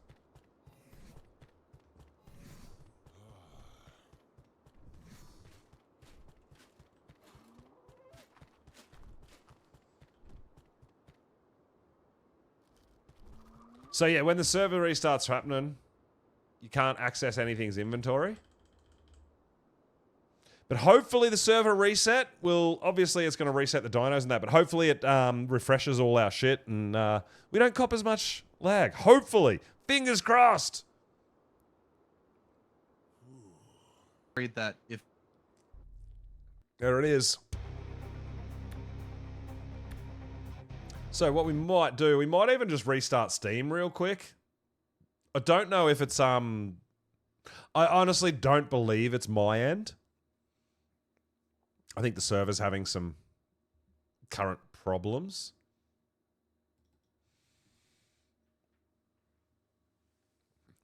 So yeah, when the server restarts happening, you can't access anything's inventory. But hopefully the server reset will... Obviously, it's going to reset the dinos and that, but hopefully it refreshes all our shit and we don't cop as much lag. Hopefully. Fingers crossed. Worried that if There it is. So what we might do, we might even just restart Steam real quick. I don't know if it's I honestly don't believe it's my end. I think the server's having some current problems.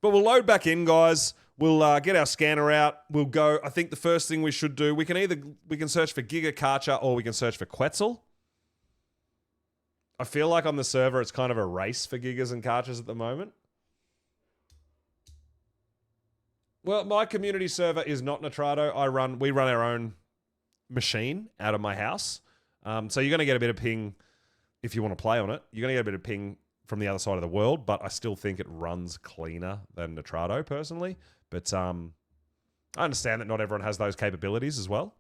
But we'll load back in, guys. We'll get our scanner out. We'll go. I think the first thing we should do, we can search for Giga Karcher or we can search for Quetzal. I feel like on the server it's kind of a race for Gigas and Karchers at the moment. Well, my community server is not Nitrado. We run our own machine out of my house. So you're going to get a bit of ping if you want to play on it. You're going to get a bit of ping from the other side of the world, but I still think it runs cleaner than Nitrado personally. But I understand that not everyone has those capabilities as well.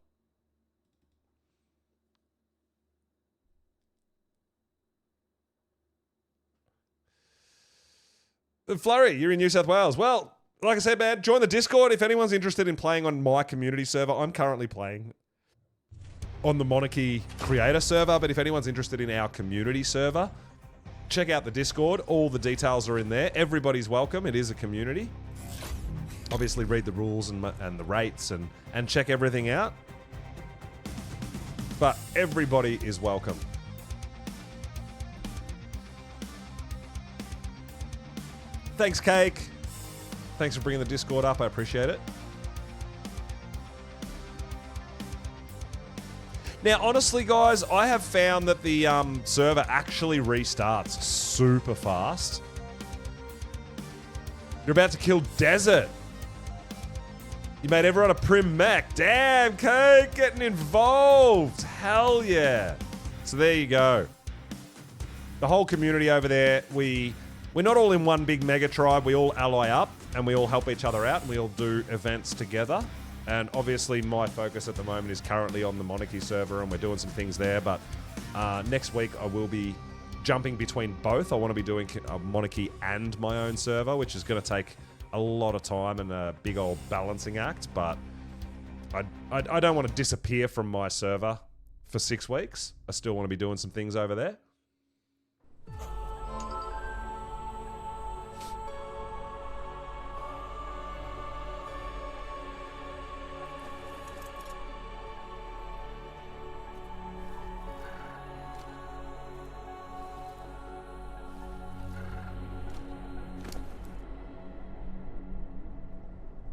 Flurry, you're in New South Wales. Well, like I said, man, join the Discord if anyone's interested in playing on my community server. I'm currently playing on the Monarky creator server, but if anyone's interested in our community server, check out the Discord. All the details are in there. Everybody's welcome. It is a community. Obviously, read the rules and the rates and check everything out. But everybody is welcome. Thanks, Cake. Thanks for bringing the Discord up. I appreciate it. Now, honestly, guys, I have found that the server actually restarts super fast. You're about to kill Desert. You made everyone a prim mech. Damn, Cake, getting involved. Hell yeah. So there you go. The whole community over there, we're not all in one big mega tribe. We all ally up and we all help each other out and we all do events together. And obviously my focus at the moment is currently on the Monarchy server and we're doing some things there. But next week I will be jumping between both. I want to be doing a Monarchy and my own server, which is going to take a lot of time and a big old balancing act. But I don't want to disappear from my server for 6 weeks. I still want to be doing some things over there.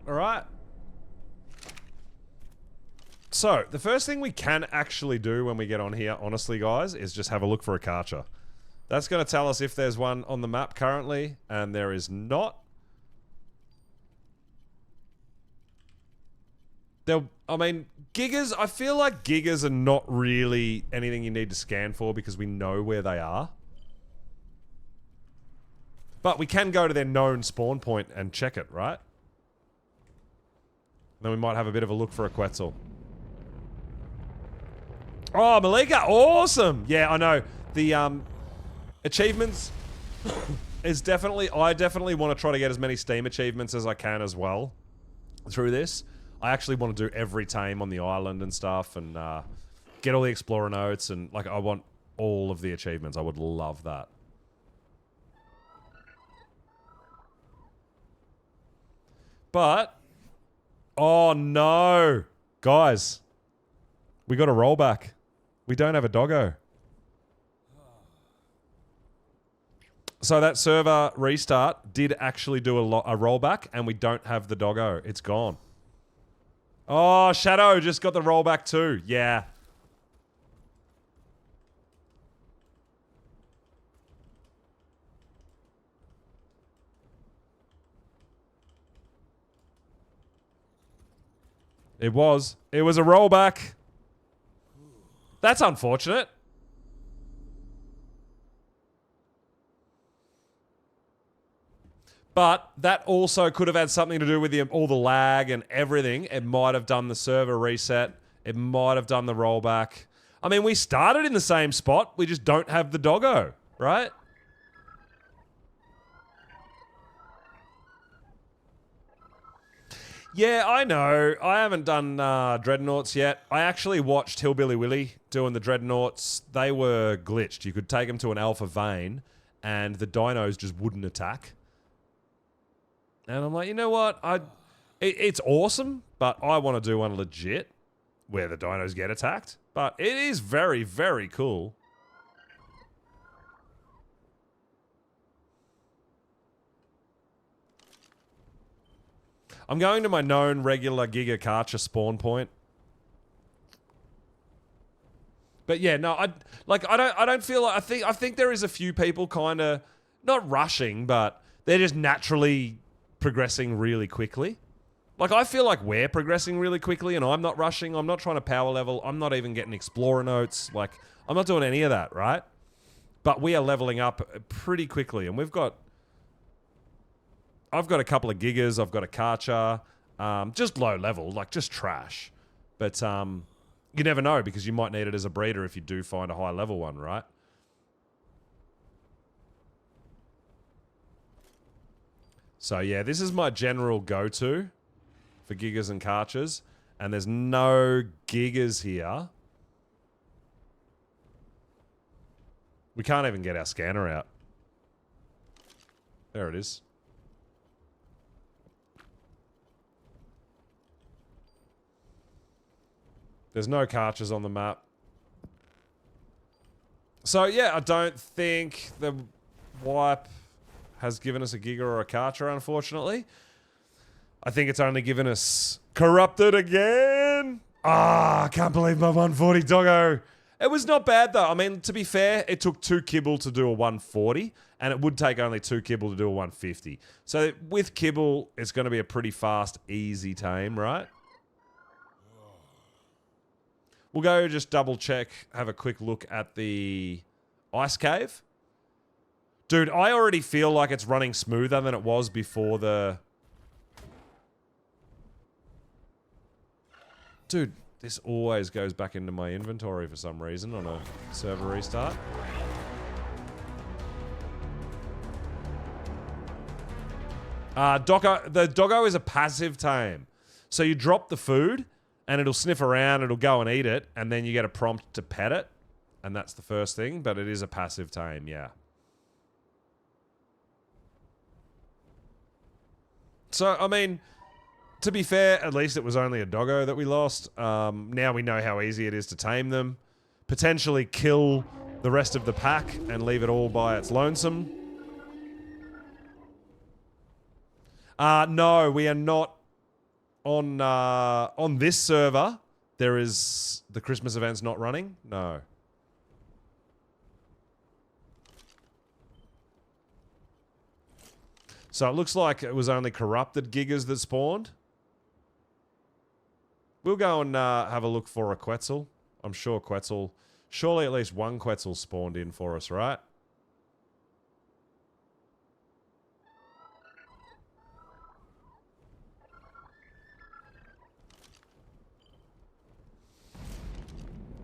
All right. So, the first thing we can actually do when we get on here, honestly, guys, is just have a look for a Karcher. That's going to tell us if there's one on the map currently, and there is not. I mean, Gigas, I feel like Gigas are not really anything you need to scan for because we know where they are. But we can go to their known spawn point and check it, right? Then we might have a bit of a look for a Quetzal. Oh, Malika, awesome! Yeah, I know. The achievements is definitely... I definitely want to try to get as many Steam achievements as I can as well through this. I actually want to do every tame on the island and stuff and get all the Explorer notes and, like, I want all of the achievements. I would love that. But... oh, no. Guys. We got a rollback. We don't have a doggo. So that server restart did actually do a rollback, and we don't have the doggo. It's gone. Oh, Shadow just got the rollback too. Yeah. It was a rollback. That's unfortunate. But that also could have had something to do with all the lag and everything. It might have done the server reset. It might have done the rollback. I mean, we started in the same spot. We just don't have the doggo, right? Yeah, I know. I haven't done Dreadnoughts yet. I actually watched Hillbilly Willy doing the Dreadnoughts. They were glitched. You could take them to an alpha vein, and the dinos just wouldn't attack. And I'm like, you know what? It's awesome, but I want to do one legit where the dinos get attacked. But it is very, very cool. I'm going to my known regular Giga Karcher spawn point. But yeah, no, I don't feel like I think there is a few people kind of not rushing, but they're just naturally progressing really quickly. Like I feel like we're progressing really quickly and I'm not rushing. I'm not trying to power level. I'm not even getting explorer notes. Like I'm not doing any of that, right? But we are leveling up pretty quickly and I've got a couple of gigas. I've got a Karcher. Just low level, like just trash. But you never know because you might need it as a breeder if you do find a high level one, right? So yeah, this is my general go-to for gigas and Karchers. And there's no gigas here. We can't even get our scanner out. There it is. There's no Karchers on the map. So yeah, I don't think the wipe has given us a Giga or a Karcher, unfortunately. I think it's only given us Corrupted again. Ah, I can't believe my 140 doggo. It was not bad though. I mean, to be fair, it took 2 kibble to do a 140, and it would take only 2 kibble to do a 150. So with kibble, it's going to be a pretty fast, easy tame, right? We'll go just double check, have a quick look at the ice cave. Dude, I already feel like it's running smoother than it was before the... Dude, this always goes back into my inventory for some reason on a server restart. The doggo is a passive tame. So you drop the food... and it'll sniff around, it'll go and eat it, and then you get a prompt to pet it. And that's the first thing, but it is a passive tame, yeah. So, I mean, to be fair, at least it was only a doggo that we lost. Now we know how easy it is to tame them. Potentially kill the rest of the pack and leave it all by its lonesome. No, we are not... On this server, there is the Christmas event's not running? No. So it looks like it was only corrupted gigas that spawned. We'll go and have a look for a Quetzal. I'm sure Quetzal... Surely at least one Quetzal spawned in for us, right?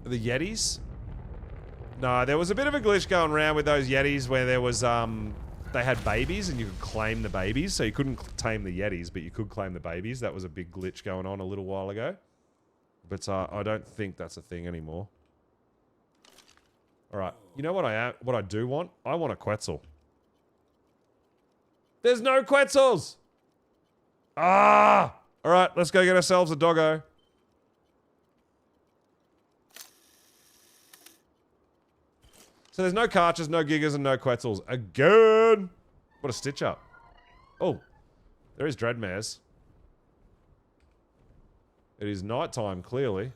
The Yetis? No, there was a bit of a glitch going around with those Yetis where there was, they had babies and you could claim the babies. So you couldn't tame the Yetis, but you could claim the babies. That was a big glitch going on a little while ago. But I don't think that's a thing anymore. Alright, you know what I do want? I want a Quetzal. There's no Quetzals! Ah! Alright, let's go get ourselves a doggo. So there's no Karchers, no Gigas, and no Quetzals. Again! What a stitch up. Oh, there is Dreadmares. It is nighttime, clearly.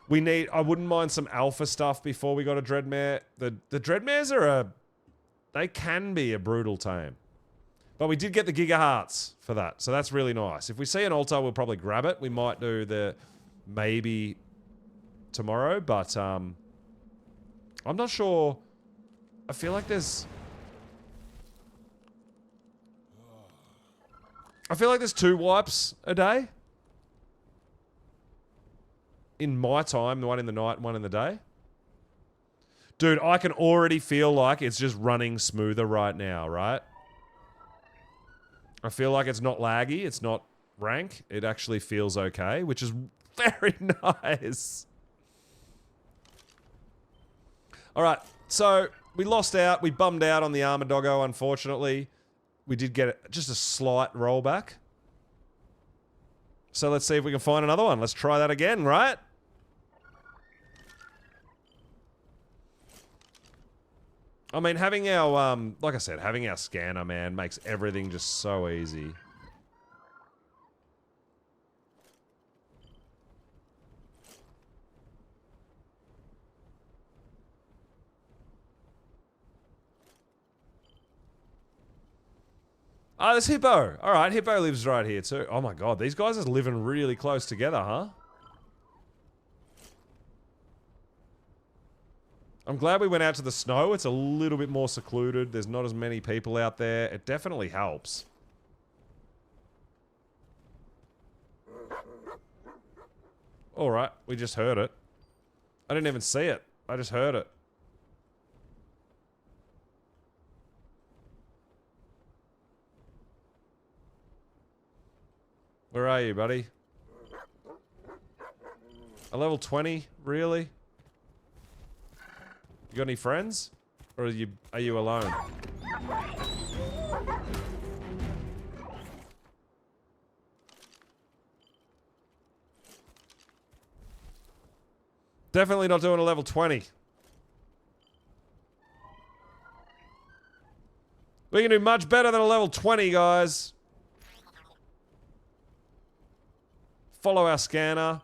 We need... I wouldn't mind some alpha stuff before we got a Dreadmare. The Dreadmares are they can be a brutal tame. But we did get the Giga Hearts for that, so that's really nice. If we see an altar, we'll probably grab it. We might do the maybe tomorrow, but I'm not sure. I feel like there's 2 wipes a day. In my time, one in the night, one in the day. Dude, I can already feel like it's just running smoother right now, right? I feel like it's not laggy, it's not rank. It actually feels okay, which is very nice. Alright, so we lost out. We bummed out on the armor doggo, unfortunately. We did get just a slight rollback. So let's see if we can find another one. Let's try that again, right? I mean, having our, like I said, having our scanner, man, makes everything just so easy. Oh, there's Hippo. Alright, Hippo lives right here too. Oh my god, these guys are living really close together, huh? I'm glad we went out to the snow. It's a little bit more secluded. There's not as many people out there. It definitely helps. Alright, we just heard it. I didn't even see it. I just heard it. Where are you, buddy? A level 20? Really? You got any friends? Or are you alone? Definitely not doing a level 20. We can do much better than a level 20, guys. Follow our scanner.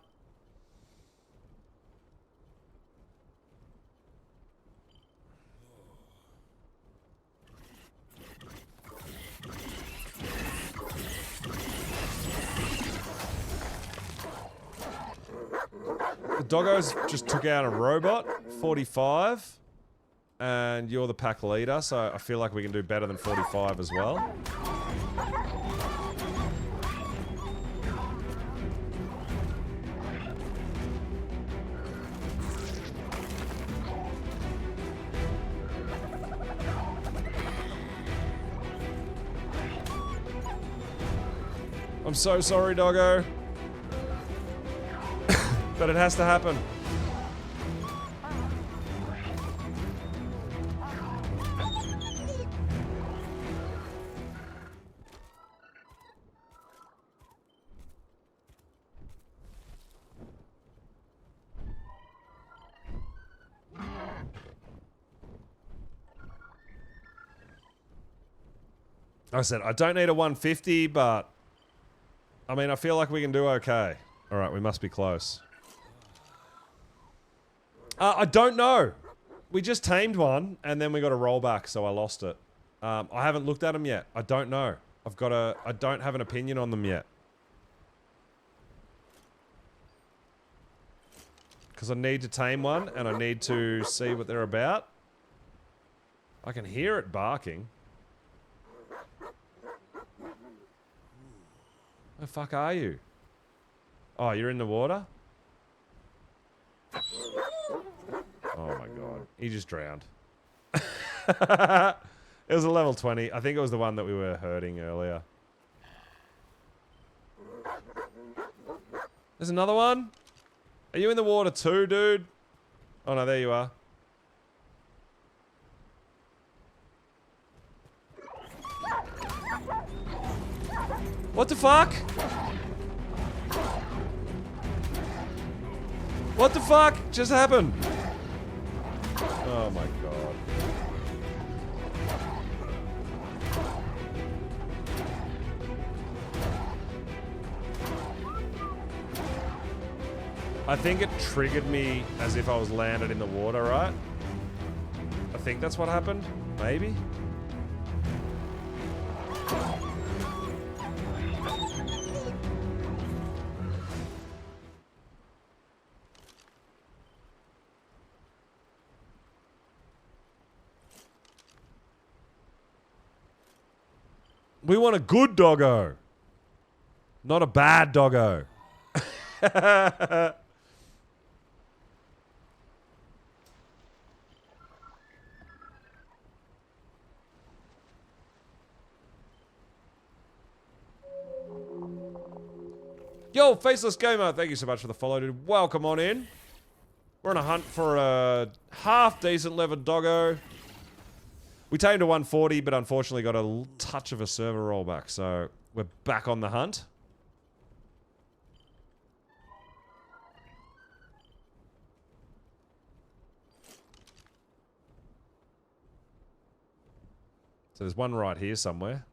The doggos just took out a robot, 45. And you're the pack leader, so I feel like we can do better than 45 as well. I'm so sorry, doggo. But it has to happen. Like I said, I don't need a 150, but I mean, I feel like we can do okay. Alright, we must be close. I don't know. We just tamed one, and then we got a rollback, so I lost it. I haven't looked at them yet. I don't know. I don't have an opinion on them yet. Because I need to tame one, and I need to see what they're about. I can hear it barking. Where the fuck are you? Oh, you're in the water? Oh my god. He just drowned. It was a level 20. I think it was the one that we were hurting earlier. There's another one? Are you in the water too, dude? Oh no, there you are. What the fuck? What the fuck just happened? Oh my god. I think it triggered me as if I was landed in the water, right? I think that's what happened. Maybe? We want a good doggo. Not a bad doggo. Yo, Faceless Gamer, thank you so much for the follow, dude. Welcome on in. We're on a hunt for a half-decent levered doggo. We tamed to 140, but unfortunately got a touch of a server rollback, so we're back on the hunt. So there's one right here somewhere.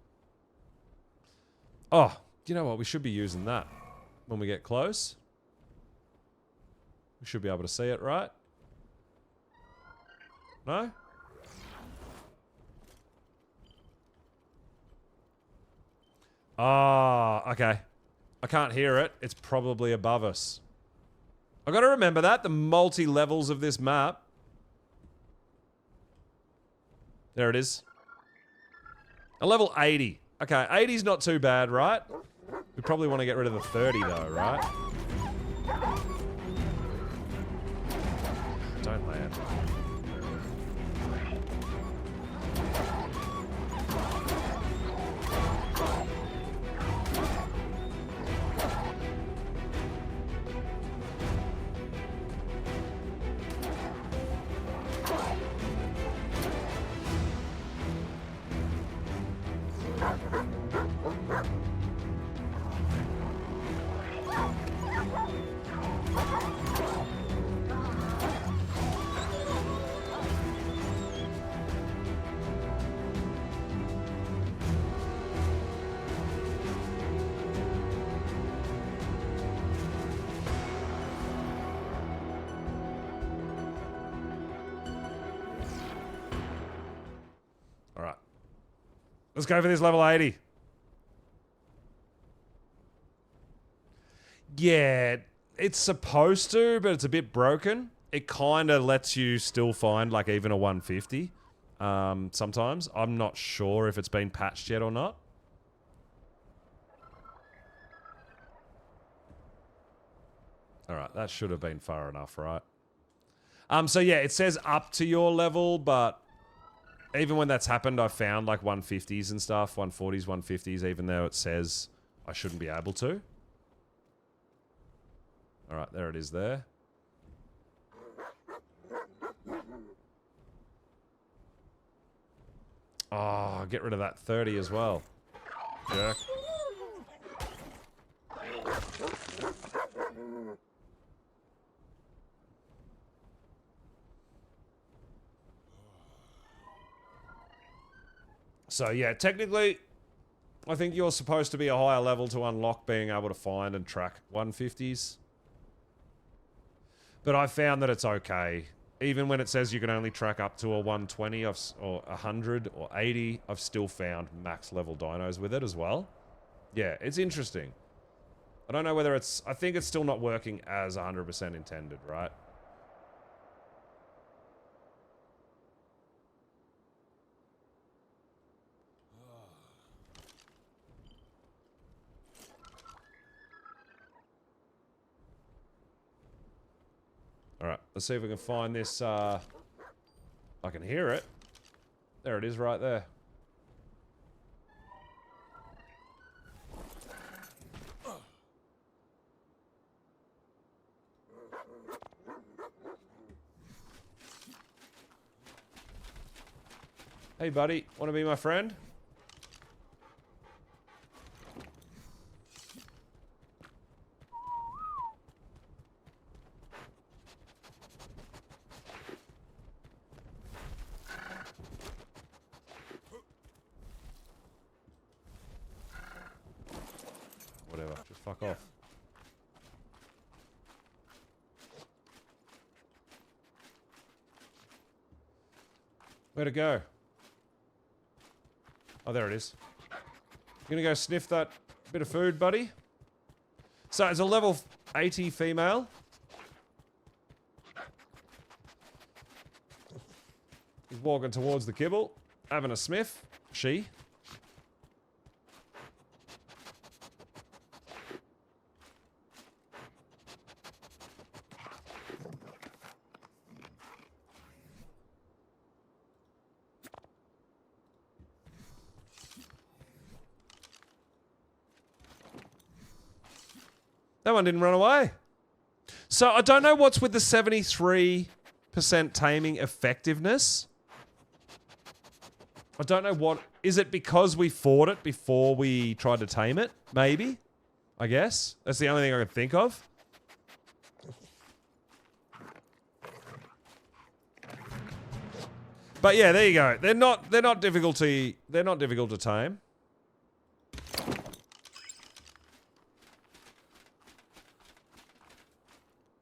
Oh, you know what? We should be using that when we get close. We should be able to see it, right? No? Ah, okay. I can't hear it. It's probably above us. I gotta remember that, the multi-levels of this map. There it is. A level 80. Okay, 80's not too bad, right? We probably want to get rid of the 30 though, right? Don't land. Alright. Let's go for this level 80. Yeah, it's supposed to, but it's a bit broken. It kind of lets you still find, like, even a 150 sometimes. I'm not sure if it's been patched yet or not. Alright, that should have been far enough, right? So yeah, it says up to your level, but even when that's happened, I've found, like, 150s and stuff, 140s, 150s, even though it says I shouldn't be able to. Alright, there it is there. Oh, get rid of that 30 as well. Jerk. So yeah, technically, I think you're supposed to be a higher level to unlock being able to find and track 150s. But I found that it's okay. Even when it says you can only track up to a 120 or 100 or 80, I've still found max level dinos with it as well. Yeah, it's interesting. I don't know whether it's... I think it's still not working as 100% intended, right? Alright, let's see if we can find this, I can hear it. There it is right there. Hey buddy, wanna be my friend? Whatever, just fuck off. Where'd it go? Oh, there it is. You gonna go sniff that bit of food, buddy? So, it's a level 80 female. He's walking towards the kibble, having a sniff. She. That one didn't run away. So I don't know what's with the 73% taming effectiveness. I don't know what... Is it because we fought it before we tried to tame it? Maybe. I guess. That's the only thing I could think of. But yeah, there you go. They're not difficult to tame.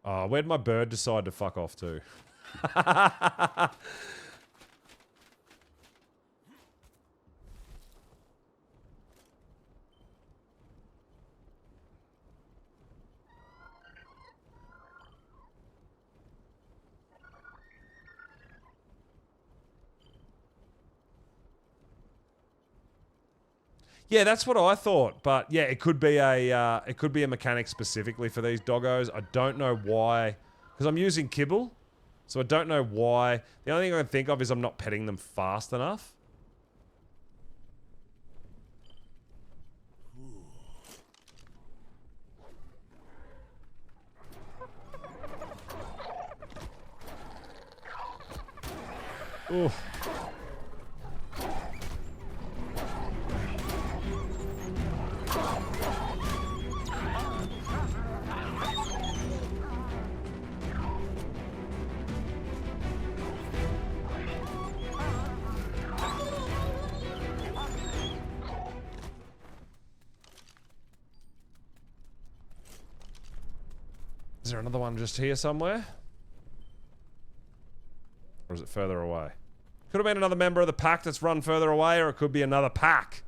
Oh, where'd my bird decide to fuck off to? Yeah, that's what I thought, but yeah, it could be a mechanic specifically for these doggos. I don't know why, because I'm using kibble, so I don't know why. The only thing I can think of is I'm not petting them fast enough. Ooh. Is there another one just here somewhere? Or is it further away? Could have been another member of the pack that's run further away, or it could be another pack.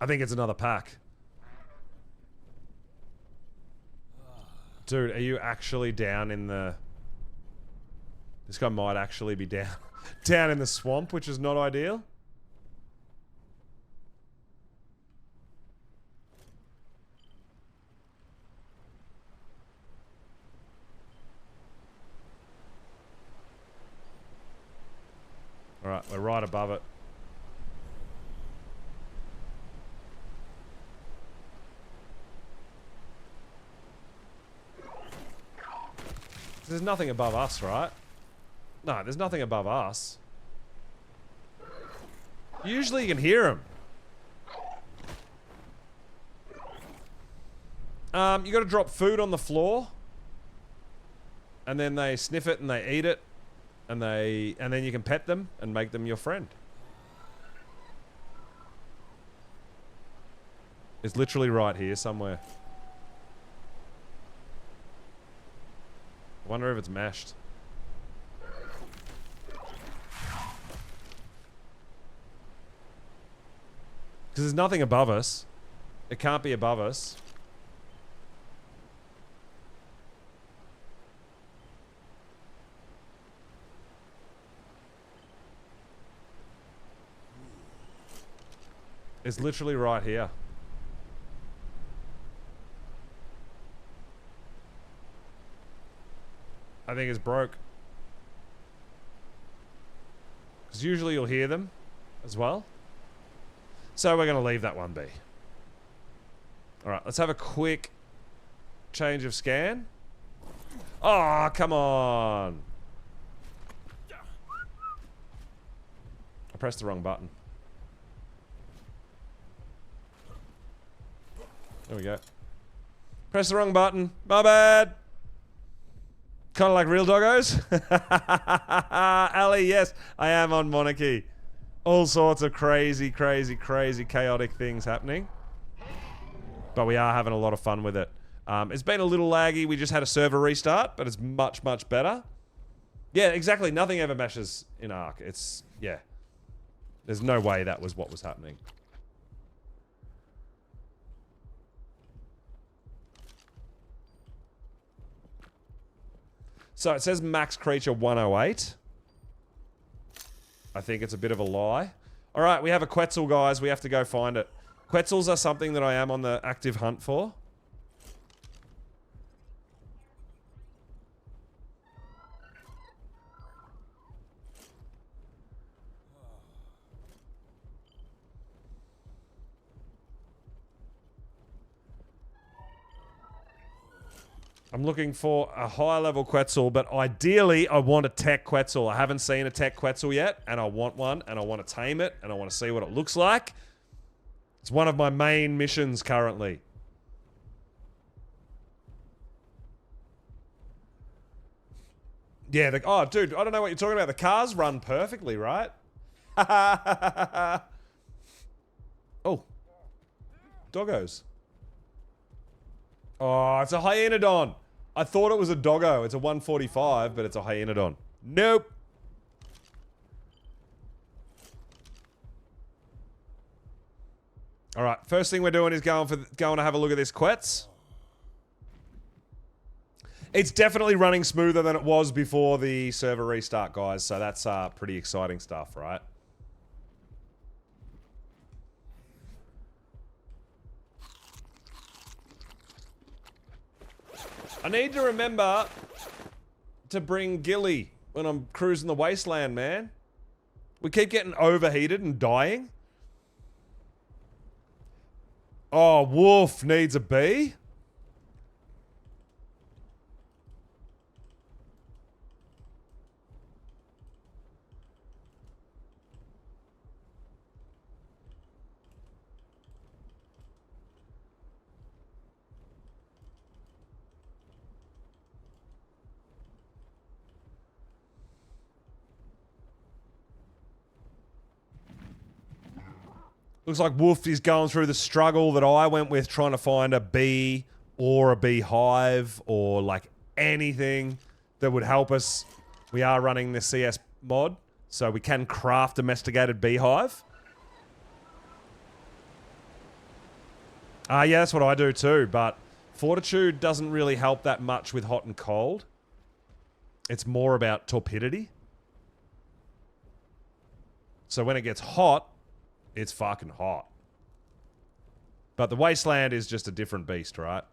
I think it's another pack. Dude, are you actually down in the... This guy might actually be down down in the swamp, which is not ideal. Alright, we're right above it. There's nothing above us, right? No, there's nothing above us. Usually you can hear them. You gotta drop food on the floor. And then they sniff it and they eat it. And then you can pet them and make them your friend. It's literally right here somewhere. I wonder if it's mashed. Because there's nothing above us. It can't be above us. It's literally right here. I think it's broke. Because usually you'll hear them as well. So we're going to leave that one be. Alright, let's have a quick change of scan. Oh, come on. I pressed the wrong button. There we go. Press the wrong button. My bad. Kind of like real doggos. Ali, yes, I am on Monarchy. All sorts of crazy, crazy, crazy chaotic things happening. But we are having a lot of fun with it. It's been a little laggy. We just had a server restart, but it's much, much better. Yeah, exactly. Nothing ever meshes in Ark. It's, yeah. There's no way that was what was happening. So it says max creature 108. I think it's a bit of a lie. Alright, we have a Quetzal, guys. We have to go find it. Quetzals are something that I am on the active hunt for. I'm looking for a higher level Quetzal, but ideally I want a tech Quetzal. I haven't seen a tech Quetzal yet, and I want one, and I want to tame it, and I want to see what it looks like. It's one of my main missions currently. Yeah, oh, dude, I don't know what you're talking about. The cars run perfectly, right? Oh. Doggos. Oh, it's a Hyenodon. I thought it was a doggo. It's a 145, but it's a Hyenodon. Nope. All right, first thing we're doing is going to have a look at this Quetz. It's definitely running smoother than it was before the server restart, guys. So that's pretty exciting stuff, right? I need to remember to bring Gilly when I'm cruising the wasteland, man. We keep getting overheated and dying. Oh, Wolf needs a bee? Looks like Wolf is going through the struggle that I went with trying to find a bee or a beehive or like anything that would help us. We are running the CS mod, so we can craft domesticated beehive. Yeah, that's what I do too, but Fortitude doesn't really help that much with hot and cold. It's more about torpidity. So when it gets hot, it's fucking hot. But the wasteland is just a different beast, right?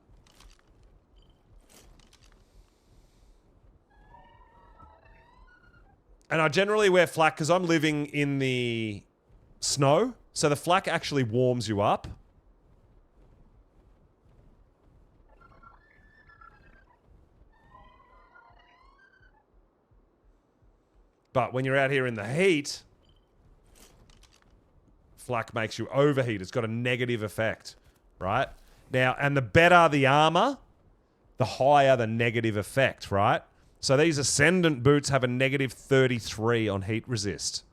And I generally wear flak because I'm living in the snow. So the flak actually warms you up. But when you're out here in the heat, flak makes you overheat. It's got a negative effect, right? Now, and the better the armor, the higher the negative effect, right? So these Ascendant boots have a negative 33 on heat resist.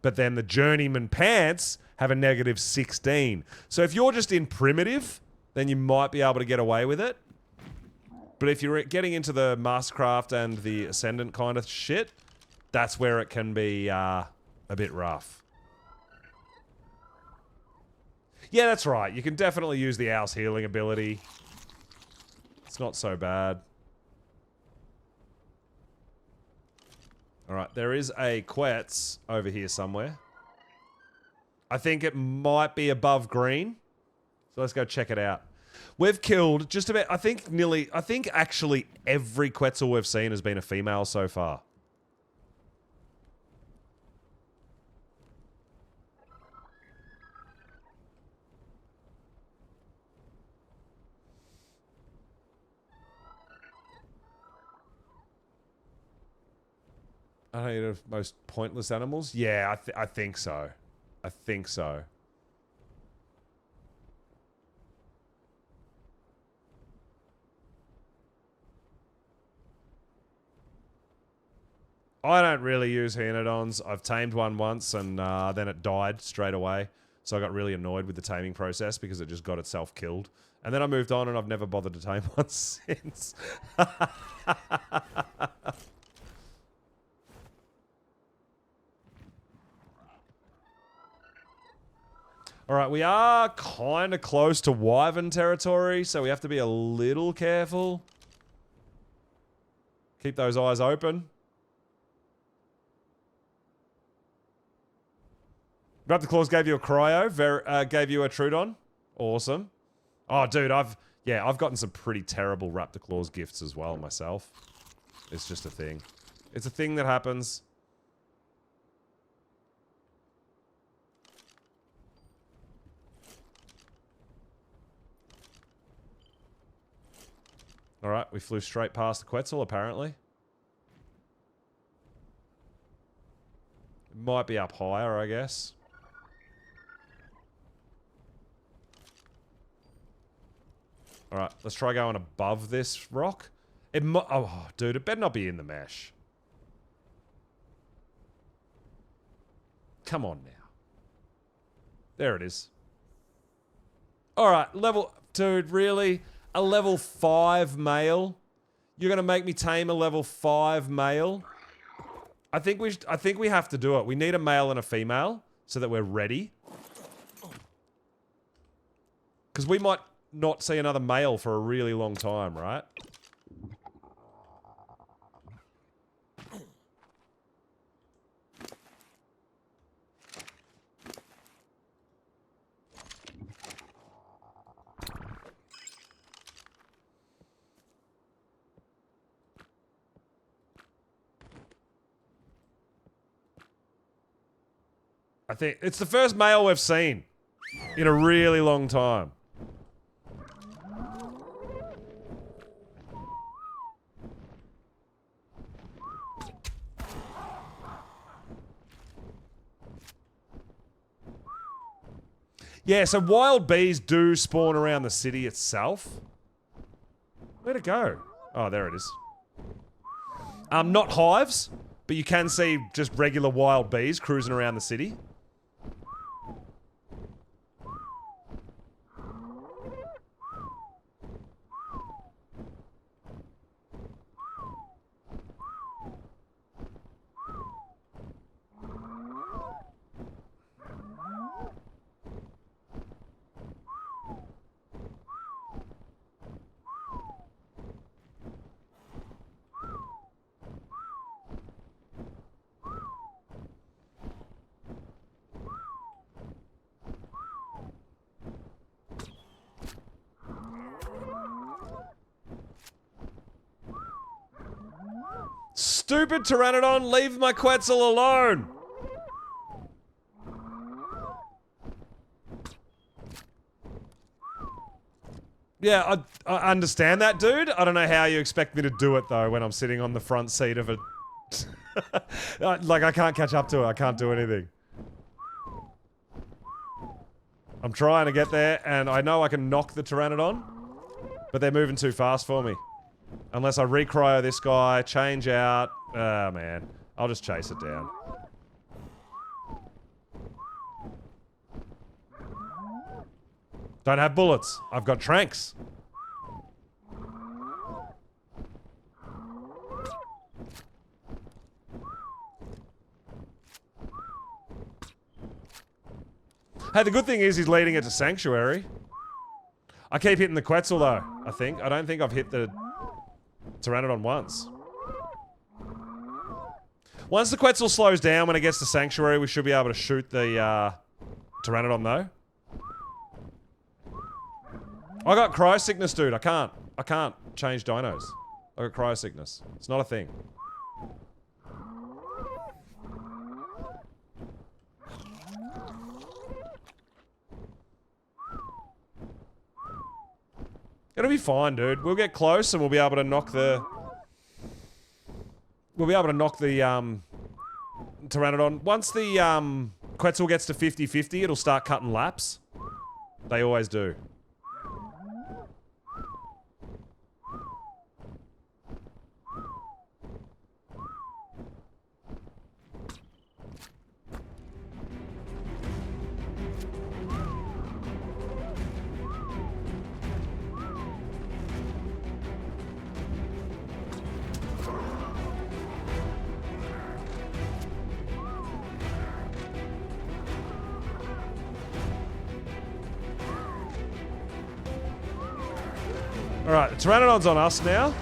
But then the Journeyman pants have a negative 16. So if you're just in primitive, then you might be able to get away with it. But if you're getting into the Mastercraft and the Ascendant kind of shit, that's where it can be a bit rough. Yeah, that's right. You can definitely use the Owl's healing ability. It's not so bad. Alright, there is a Quetz over here somewhere. I think it might be above green. So let's go check it out. We've killed just about, I think actually every Quetzal we've seen has been a female so far. I don't know, the most pointless animals? Yeah, I think so. I think so. I don't really use Hyenodons. I've tamed one once and then it died straight away. So I got really annoyed with the taming process because it just got itself killed. And then I moved on and I've never bothered to tame one since. Alright, we are kind of close to Wyvern territory, so we have to be a little careful. Keep those eyes open. Raptor Claws gave you a cryo, gave you a Trudon. Awesome. Oh, dude, I've gotten some pretty terrible Raptor Claws gifts as well myself. It's just a thing. It's a thing that happens. Alright, we flew straight past the Quetzal, apparently. It might be up higher, I guess. Alright, let's try going above this rock. It oh, dude, it better not be in the mesh. Come on now. There it is. Alright, level... Dude, really? A level 5 male? You're gonna make me tame a level 5 male? I think we have to do it. We need a male and a female so that we're ready. Because we might not see another male for a really long time, right? I think it's the first male we've seen in a really long time. Yeah, so wild bees do spawn around the city itself. Where'd it go? Oh, there it is. Not hives, but you can see just regular wild bees cruising around the city. Stupid Pteranodon, leave my Quetzal alone! Yeah, I understand that, dude. I don't know how you expect me to do it, though, when I'm sitting on the front seat of a... like, I can't catch up to it. I can't do anything. I'm trying to get there, and I know I can knock the Pteranodon, but they're moving too fast for me. Unless I recryo this guy, change out... Ah, man. I'll just chase it down. Don't have bullets. I've got tranks. Hey, the good thing is he's leading it to Sanctuary. I keep hitting the Quetzal, though, I think. I don't think I've hit the Pteranodon once. Once the Quetzal slows down when it gets to Sanctuary, we should be able to shoot the Pteranodon, though. I got cryo sickness, dude. I can't change dinos. I got cryo sickness. It's not a thing. It'll be fine, dude. We'll get close and we'll be able to knock the... We'll be able to knock the, Pteranodon. Once the, Quetzal gets to 50-50, it'll start cutting laps. They always do. Alright, the Pteranodon's on us now.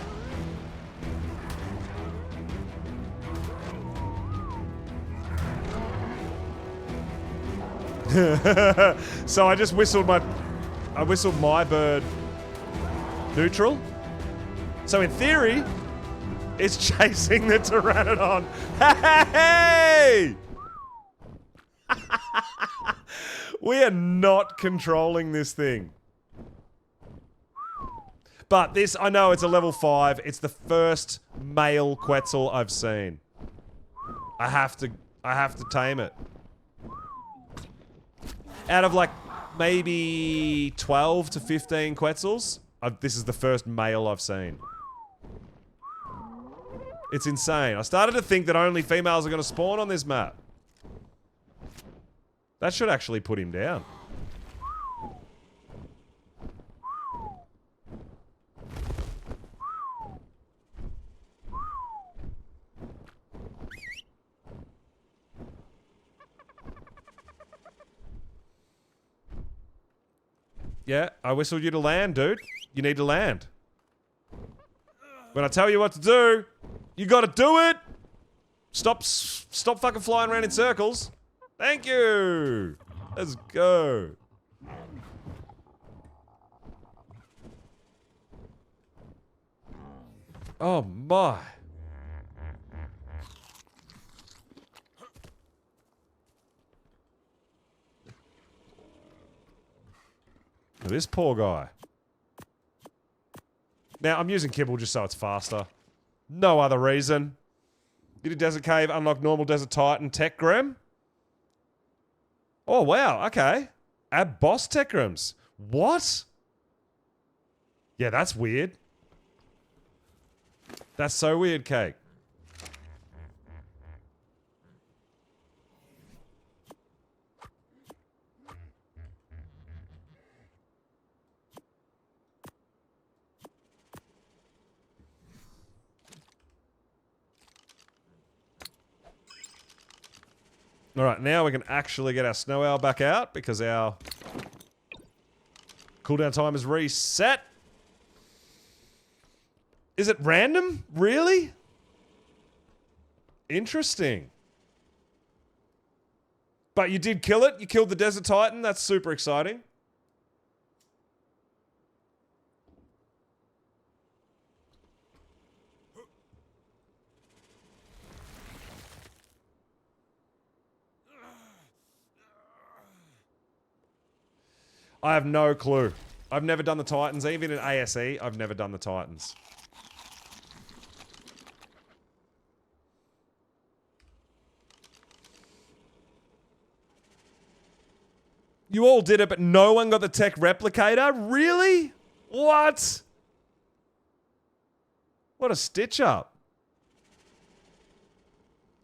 So I just whistled my bird neutral. So in theory, it's chasing the Pteranodon. Hey! We are not controlling this thing. But this, I know it's a level 5. It's the first male Quetzal I've seen. I have to tame it. Out of like maybe 12 to 15 Quetzals, this is the first male I've seen. It's insane. I started to think that only females are going to spawn on this map. That should actually put him down. Yeah, I whistled you to land, dude. You need to land. When I tell you what to do, you gotta do it! Stop fucking flying around in circles. Thank you! Let's go. Oh my. This poor guy. Now, I'm using kibble just so it's faster. No other reason. Get a desert cave, unlock normal desert titan, tech grim. Oh, wow, okay. Add boss tech grims. What? Yeah, that's weird. That's so weird, Cake. Alright, now we can actually get our snow owl back out because our cooldown time is reset. Is it random? Really? Interesting. But you did kill it. You killed the Desert Titan. That's super exciting. I have no clue. I've never done the Titans. Even in ASE, I've never done the Titans. You all did it, but no one got the tech replicator? Really? What? What a stitch up.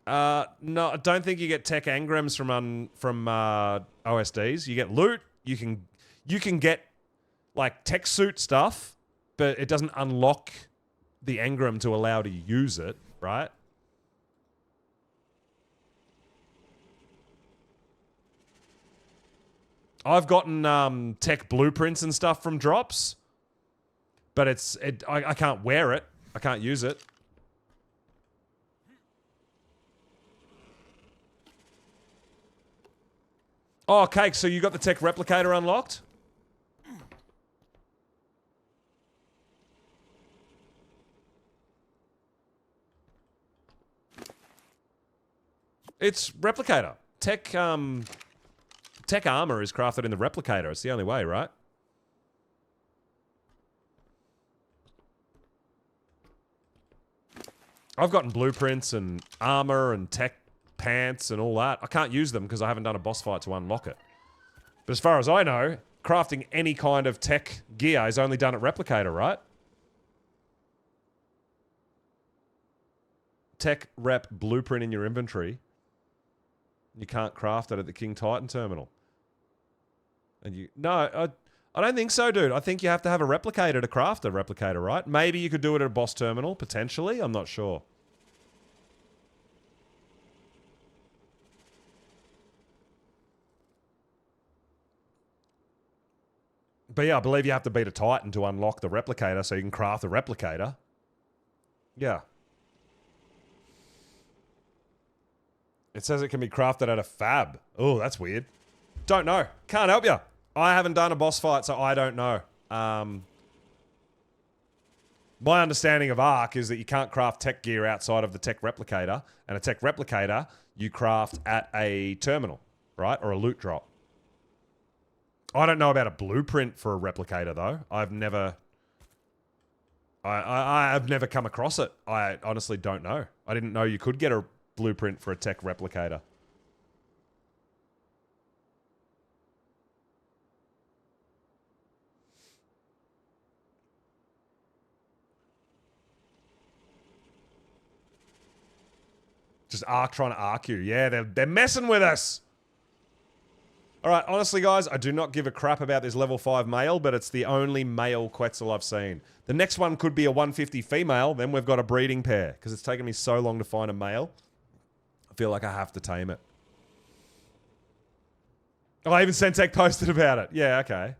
No, I don't think you get tech engrams from OSDs. You get loot. You can get like tech suit stuff, but it doesn't unlock the engram to allow to use it, right? I've gotten tech blueprints and stuff from drops, but I can't wear it. I can't use it. Oh, Cake, so you got the tech replicator unlocked? It's replicator. Tech armor is crafted in the replicator. It's the only way, right? I've gotten blueprints and armor and tech pants and all that. I can't use them because I haven't done a boss fight to unlock it. But as far as I know, crafting any kind of tech gear is only done at replicator, right? Tech rep blueprint in your inventory. You can't craft it at the King Titan terminal. And you... No, I don't think so, dude. I think you have to have a replicator to craft a replicator, right? Maybe you could do it at a boss terminal, potentially. I'm not sure. But yeah, I believe you have to beat a Titan to unlock the replicator so you can craft the replicator. Yeah. It says it can be crafted at a fab. Oh, that's weird. Don't know. Can't help you. I haven't done a boss fight, so I don't know. My understanding of Ark is that you can't craft tech gear outside of the tech replicator, and a tech replicator you craft at a terminal, right? Or a loot drop. I don't know about a blueprint for a replicator, though. I've never I've never come across it. I honestly don't know. I didn't know you could get a blueprint for a tech replicator. Just trying to arc you. Yeah, they're messing with us. All right, honestly, guys, I do not give a crap about this level 5 male, but it's the only male Quetzal I've seen. The next one could be a 150 female, then we've got a breeding pair, because it's taken me so long to find a male. I feel like I have to tame it. Oh, even Sentech posted about it. Yeah, okay.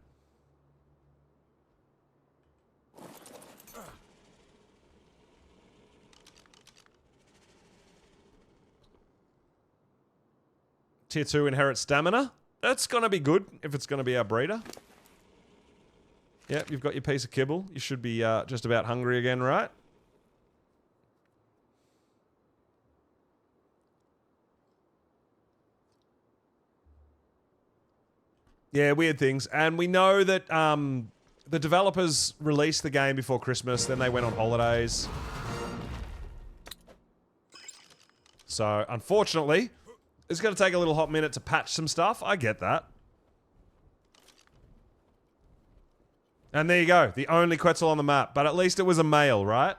Tier 2 inherit stamina. That's going to be good if it's going to be our breeder. Yep, you've got your piece of kibble. You should be just about hungry again, right? Yeah, weird things. And we know that the developers released the game before Christmas, then they went on holidays. So, unfortunately, it's going to take a little hot minute to patch some stuff. I get that. And there you go. The only Quetzal on the map. But at least it was a male, right?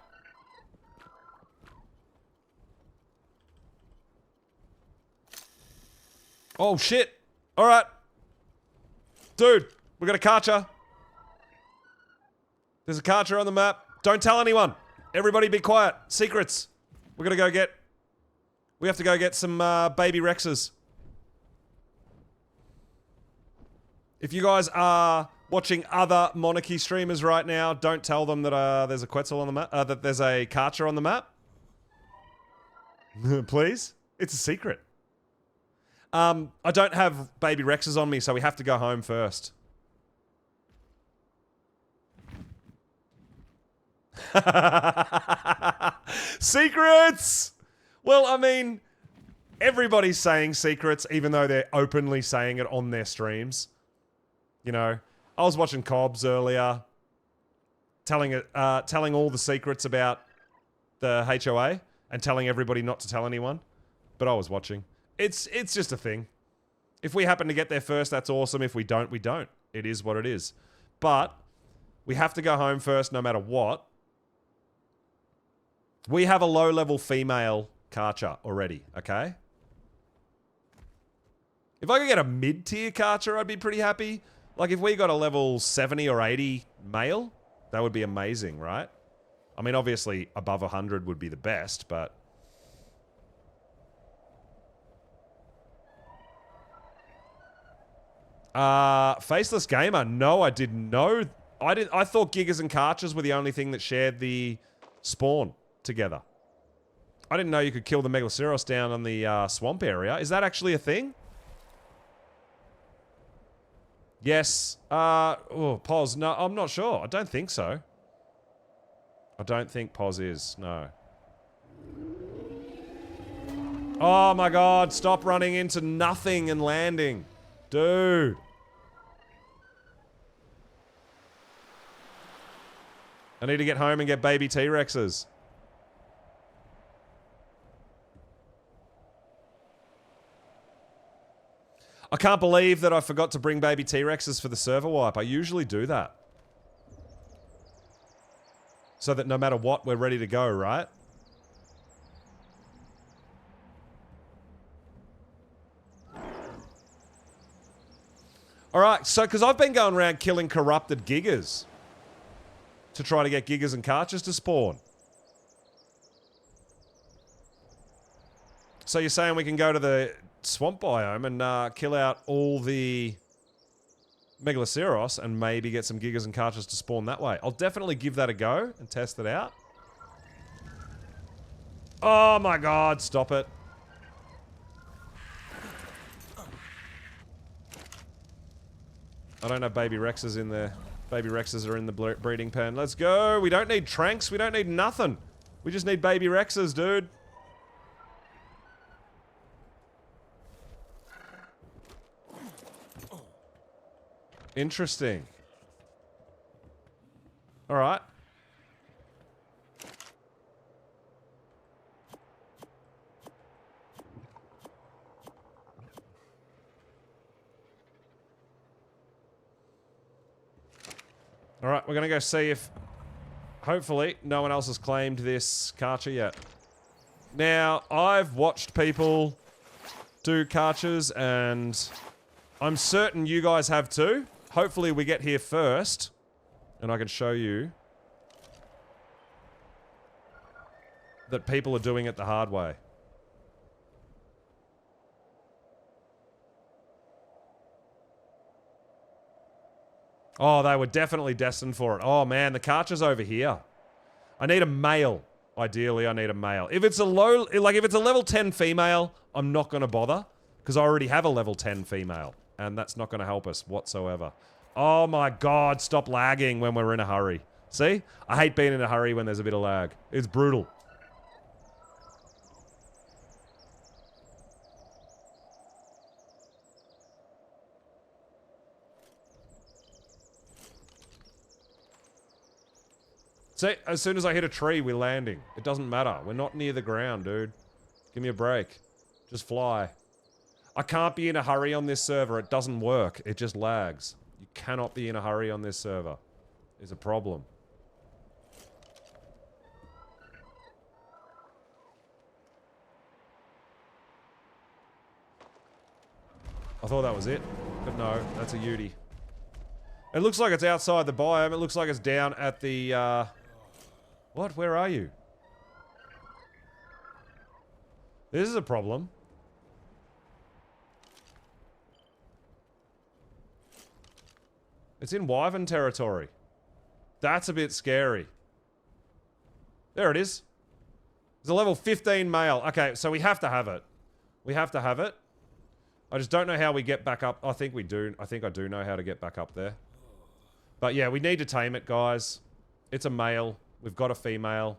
Oh, shit. All right. Dude, we got a Karcher. There's a Karcher on the map. Don't tell anyone. Everybody be quiet. Secrets. We're gonna go get... We have to go get some baby Rexes. If you guys are watching other Monarchy streamers right now, don't tell them that there's a Quetzal on the map, that there's a Karcher on the map. Please? It's a secret. I don't have baby Rexes on me, so we have to go home first. Secrets! Well, I mean, everybody's saying secrets, even though they're openly saying it on their streams. You know, I was watching Cobbs earlier, telling all the secrets about the HOA, and telling everybody not to tell anyone. But I was watching. It's just a thing. If we happen to get there first, that's awesome. If we don't, we don't. It is what it is. But we have to go home first no matter what. We have a low-level female Karcher already, okay? If I could get a mid-tier Karcher, I'd be pretty happy. Like, if we got a level 70 or 80 male, that would be amazing, right? I mean, obviously, above 100 would be the best, but... Faceless Gamer. No, I didn't know. I thought Gigas and Karchers were the only thing that shared the spawn together. I didn't know you could kill the Megaloceros down on the swamp area. Is that actually a thing? Yes. Oh, Pos. No, I'm not sure. I don't think so. I don't think Pos is. No. Oh my god. Stop running into nothing and landing. Dude. I need to get home and get baby T-Rexes. I can't believe that I forgot to bring baby T-Rexes for the server wipe. I usually do that. So that no matter what, we're ready to go, right? Alright, so, because I've been going around killing corrupted Gigas to try to get Gigas and Karchers to spawn. So you're saying we can go to the swamp biome and kill out all the Megaloceros and maybe get some Gigas and Karchers to spawn that way. I'll definitely give that a go and test it out. Oh my god, stop it. I don't have baby Rexes in there. Baby Rexes are in the breeding pen. Let's go. We don't need Tranks. We don't need nothing. We just need baby Rexes, dude. Interesting. Alright. Alright, we're gonna go see if, hopefully, no one else has claimed this Karcher yet. Now, I've watched people do Karchers, and I'm certain you guys have too. Hopefully we get here first, and I can show you that people are doing it the hard way. Oh, they were definitely destined for it. Oh man, the Karcher's over here. I need a male. Ideally, I need a male. If it's a low, like if it's a level 10 female, I'm not gonna bother, because I already have a level 10 female, and that's not gonna help us whatsoever. Oh my god, stop lagging when we're in a hurry. See? I hate being in a hurry when there's a bit of lag. It's brutal. See, as soon as I hit a tree, we're landing. It doesn't matter. We're not near the ground, dude. Give me a break. Just fly. I can't be in a hurry on this server. It doesn't work. It just lags. You cannot be in a hurry on this server. It's a problem. I thought that was it, but no, that's a Yudi. It looks like it's outside the biome. It looks like it's down at the, What? Where are you? This is a problem. It's in Wyvern territory. That's a bit scary. There it is. It's a level 15 male. Okay, so we have to have it. We have to have it. I just don't know how we get back up. I think we do. I think I do know how to get back up there. But yeah, we need to tame it, guys. It's a male. We've got a female.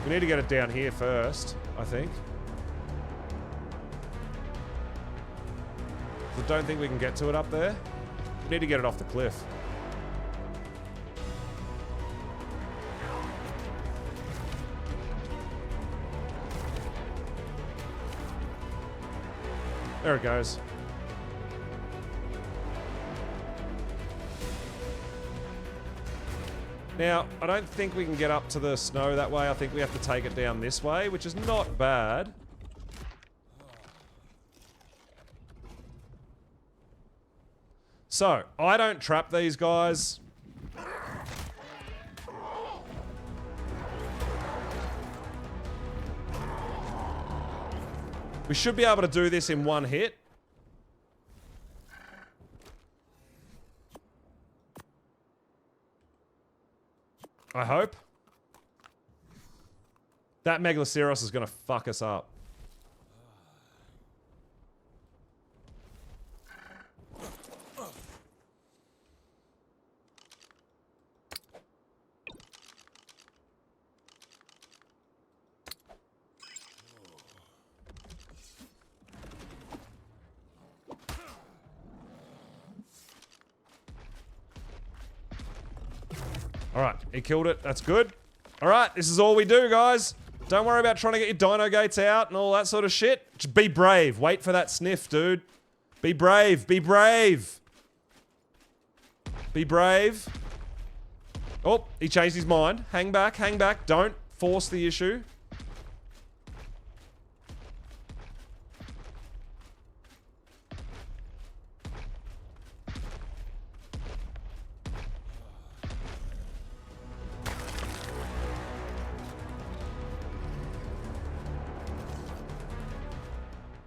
We need to get it down here first, I think. I don't think we can get to it up there. We need to get it off the cliff. There it goes. Now, I don't think we can get up to the snow that way. I think we have to take it down this way, which is not bad. So, I don't trap these guys. We should be able to do this in one hit. I hope. That Megaloceros is gonna fuck us up. Alright, he killed it. That's good. Alright, this is all we do, guys. Don't worry about trying to get your dino gates out and all that sort of shit. Just be brave. Wait for that sniff, dude. Be brave. Be brave. Be brave. Oh, he changed his mind. Hang back, hang back. Don't force the issue.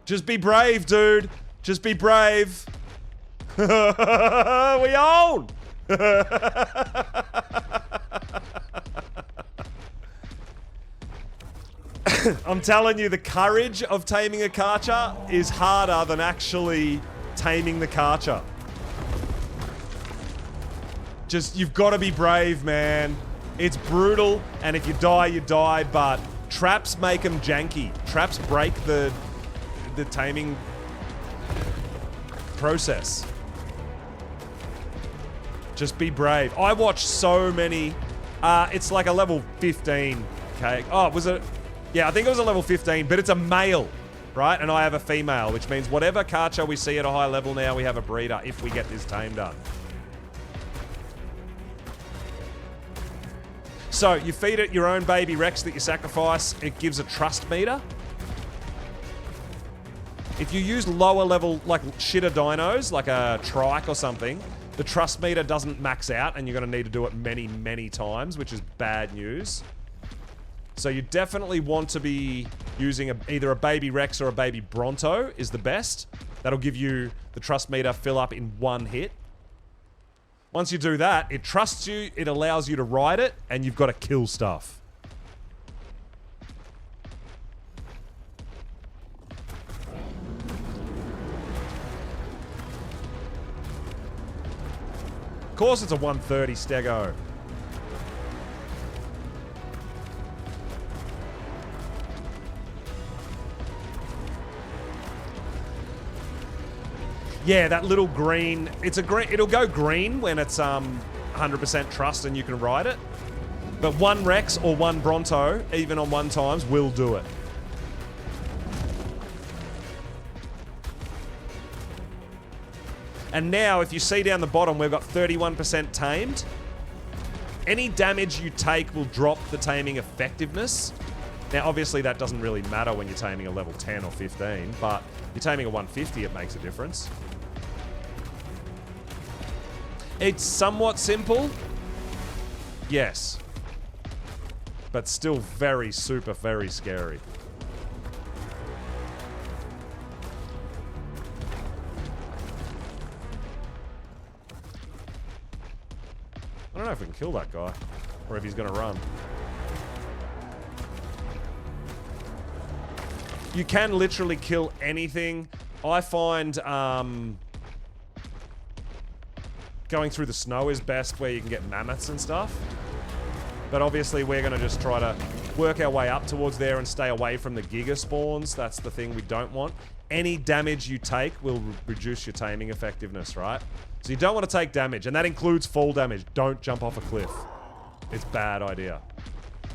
Just be brave, dude. Just be brave. We own! I'm telling you, the courage of taming a Karcher is harder than actually taming the Karcher. Just, you've got to be brave, man. It's brutal, and if you die, but traps make them janky. Traps break the taming process. Just be brave. I watch so many It's like a level 15. Okay. Oh, was it? Yeah, I think it was a level 15, but it's a male, right? And I have a female, which means whatever Karcher we see at a high level now, we have a breeder if we get this tame done. So you feed it your own baby Rex that you sacrifice. It gives a trust meter. If you use lower level, like shitter dinos, like a trike or something, the trust meter doesn't max out and you're going to need to do it many, many times, which is bad news. So you definitely want to be using either a baby Rex or a baby Bronto is the best. That'll give you the trust meter fill up in one hit. Once you do that, it trusts you, it allows you to ride it, and you've got to kill stuff. Of course it's a 130 stego. Yeah, that little green, it's a green, it'll go green when it's 100% trust and you can ride it. But one Rex or one Bronto, even on 1 times, will do it. And now, if you see down the bottom, we've got 31% tamed. Any damage you take will drop the taming effectiveness. Now, obviously, that doesn't really matter when you're taming a level 10 or 15, but you're taming a 150, it makes a difference. It's somewhat simple. Yes. But still very, very scary. I don't know if we can kill that guy, or if he's gonna run. You can literally kill anything. I find going through the snow is best, where you can get mammoths and stuff. But obviously we're gonna just try to work our way up towards there and stay away from the giga spawns. That's the thing we don't want. Any damage you take will reduce your taming effectiveness, right? So you don't want to take damage, and that includes fall damage. Don't jump off a cliff. It's a bad idea.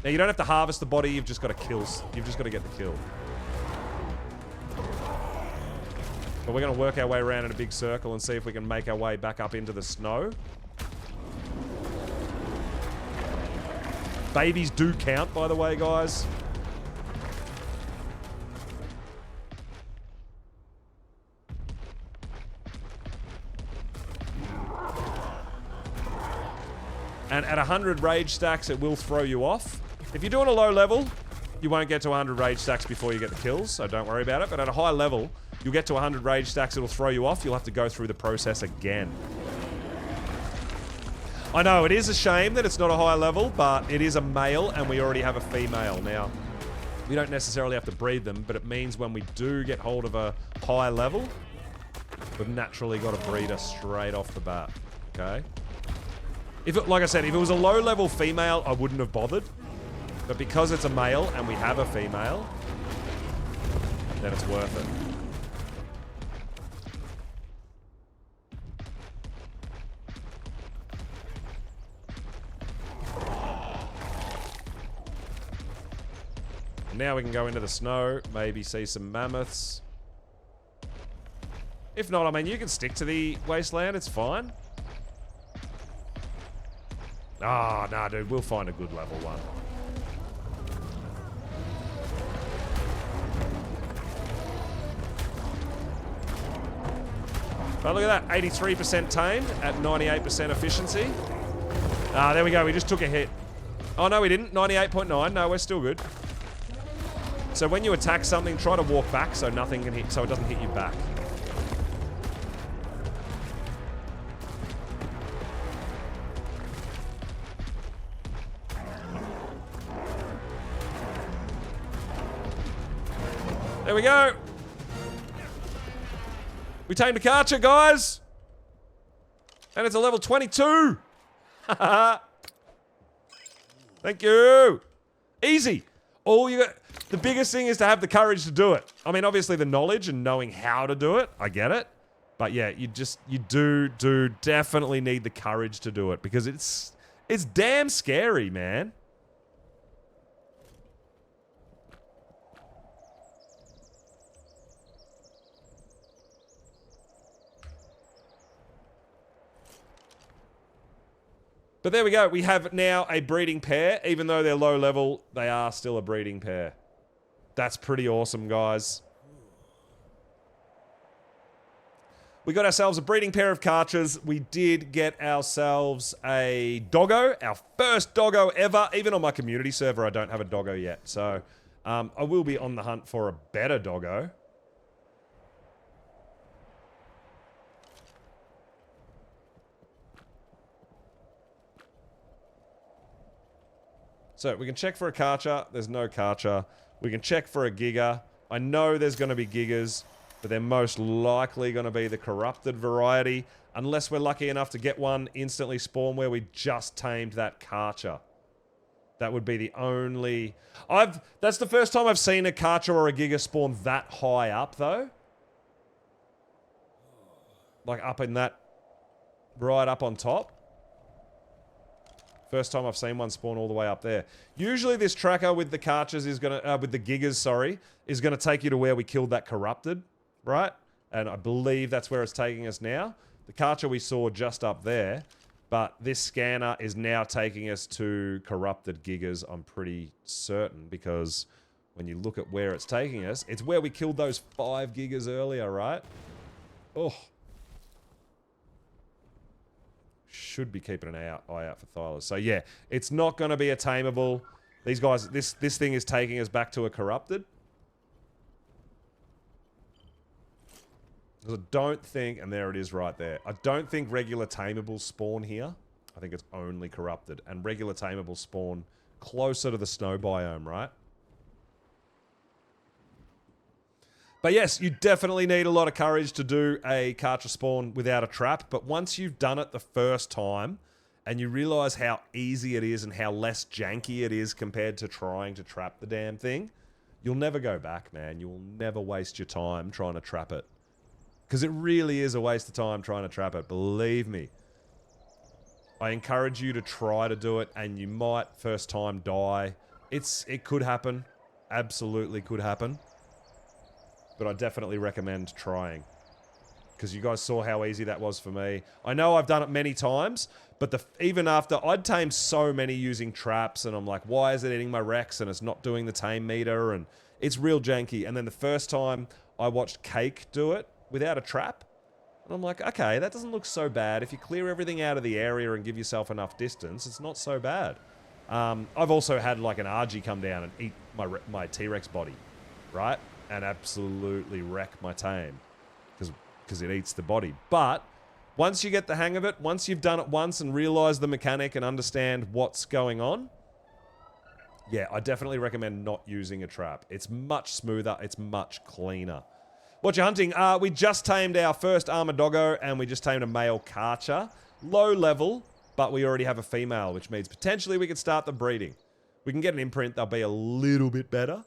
Now, you don't have to harvest the body, you've just got to kill. You've just got to get the kill. But we're going to work our way around in a big circle and see if we can make our way back up into the snow. Babies do count, by the way, guys. And at 100 rage stacks, it will throw you off. If you're doing a low level, you won't get to 100 rage stacks before you get the kills, so don't worry about it. But at a high level, you'll get to 100 rage stacks, it'll throw you off. You'll have to go through the process again. I know, it is a shame that it's not a high level, but it is a male, and we already have a female. Now, we don't necessarily have to breed them, but it means when we do get hold of a high level, we've naturally got a breeder straight off the bat, okay? If it, like I said, if it was a low-level female, I wouldn't have bothered. But because it's a male and we have a female, then it's worth it. And now we can go into the snow, maybe see some mammoths. If not, I mean, you can stick to the wasteland, it's fine. Ah, oh, nah, dude, we'll find a good level one. But look at that, 83% tamed at 98% efficiency. Ah, there we go, we just took a hit. Oh, no, we didn't, 98.9, no, we're still good. So when you attack something, try to walk back so nothing can hit, so it doesn't hit you back. There we go. We tamed a Karcher, guys. And it's a level 22. Thank you. Easy. All you got. The biggest thing is to have the courage to do it. I mean, obviously the knowledge and knowing how to do it. I get it. But yeah, you do definitely need the courage to do it, because It's damn scary, man. But there we go. We have now a breeding pair. Even though they're low level, they are still a breeding pair. That's pretty awesome, guys. We got ourselves a breeding pair of Karchas. We did get ourselves a doggo. Our first doggo ever. Even on my community server, I don't have a doggo yet. So, I will be on the hunt for a better doggo. So we can check for a Karcha. There's no Karcha. We can check for a Giga. I know there's going to be Gigas, but they're most likely going to be the corrupted variety, unless we're lucky enough to get one instantly spawn where we just tamed that Karcha. That would be the only... That's the first time I've seen a Karcha or a Giga spawn that high up, though. Like up in that... right up on top. First time I've seen one spawn all the way up there. Usually this tracker with the Karchas is gonna, with the Gigas, sorry, is gonna take you to where we killed that corrupted, right? And I believe that's where it's taking us now. The Karcha we saw just up there, but this scanner is now taking us to corrupted Gigas, I'm pretty certain, because when you look at where it's taking us, it's where we killed those 5 Gigas earlier, right? Oh. Should be keeping an eye out for Thylas. So yeah, it's not going to be a tameable. These guys, this thing is taking us back to a corrupted. Because I don't think, and there it is right there. I don't think regular tameables spawn here. I think it's only corrupted. And regular tameables spawn closer to the snow biome, right? But yes, you definitely need a lot of courage to do a Karcha spawn without a trap. But once you've done it the first time, and you realize how easy it is and how less janky it is compared to trying to trap the damn thing, you'll never go back, man. You'll never waste your time trying to trap it. Because it really is a waste of time trying to trap it, believe me. I encourage you to try to do it, and you might first time die. It could happen. Absolutely could happen. But I definitely recommend trying. Because you guys saw how easy that was for me. I know I've done it many times, but even after, I'd tamed so many using traps, and I'm like, why is it eating my Rex, and it's not doing the tame meter, and it's real janky. And then the first time I watched Cake do it without a trap, and I'm like, okay, that doesn't look so bad. If you clear everything out of the area and give yourself enough distance, it's not so bad. I've also had like an RG come down and eat my T-Rex body, right? And absolutely wreck my tame because it eats the body. But once you get the hang of it, once you've done it once and realize the mechanic and understand what's going on, yeah, I definitely recommend not using a trap. It's much smoother. It's much cleaner. What you hunting? We just tamed our first armor doggo, and we just tamed a male Karcha. Low level, but we already have a female, which means potentially we could start the breeding. We can get an imprint. They'll be a little bit better.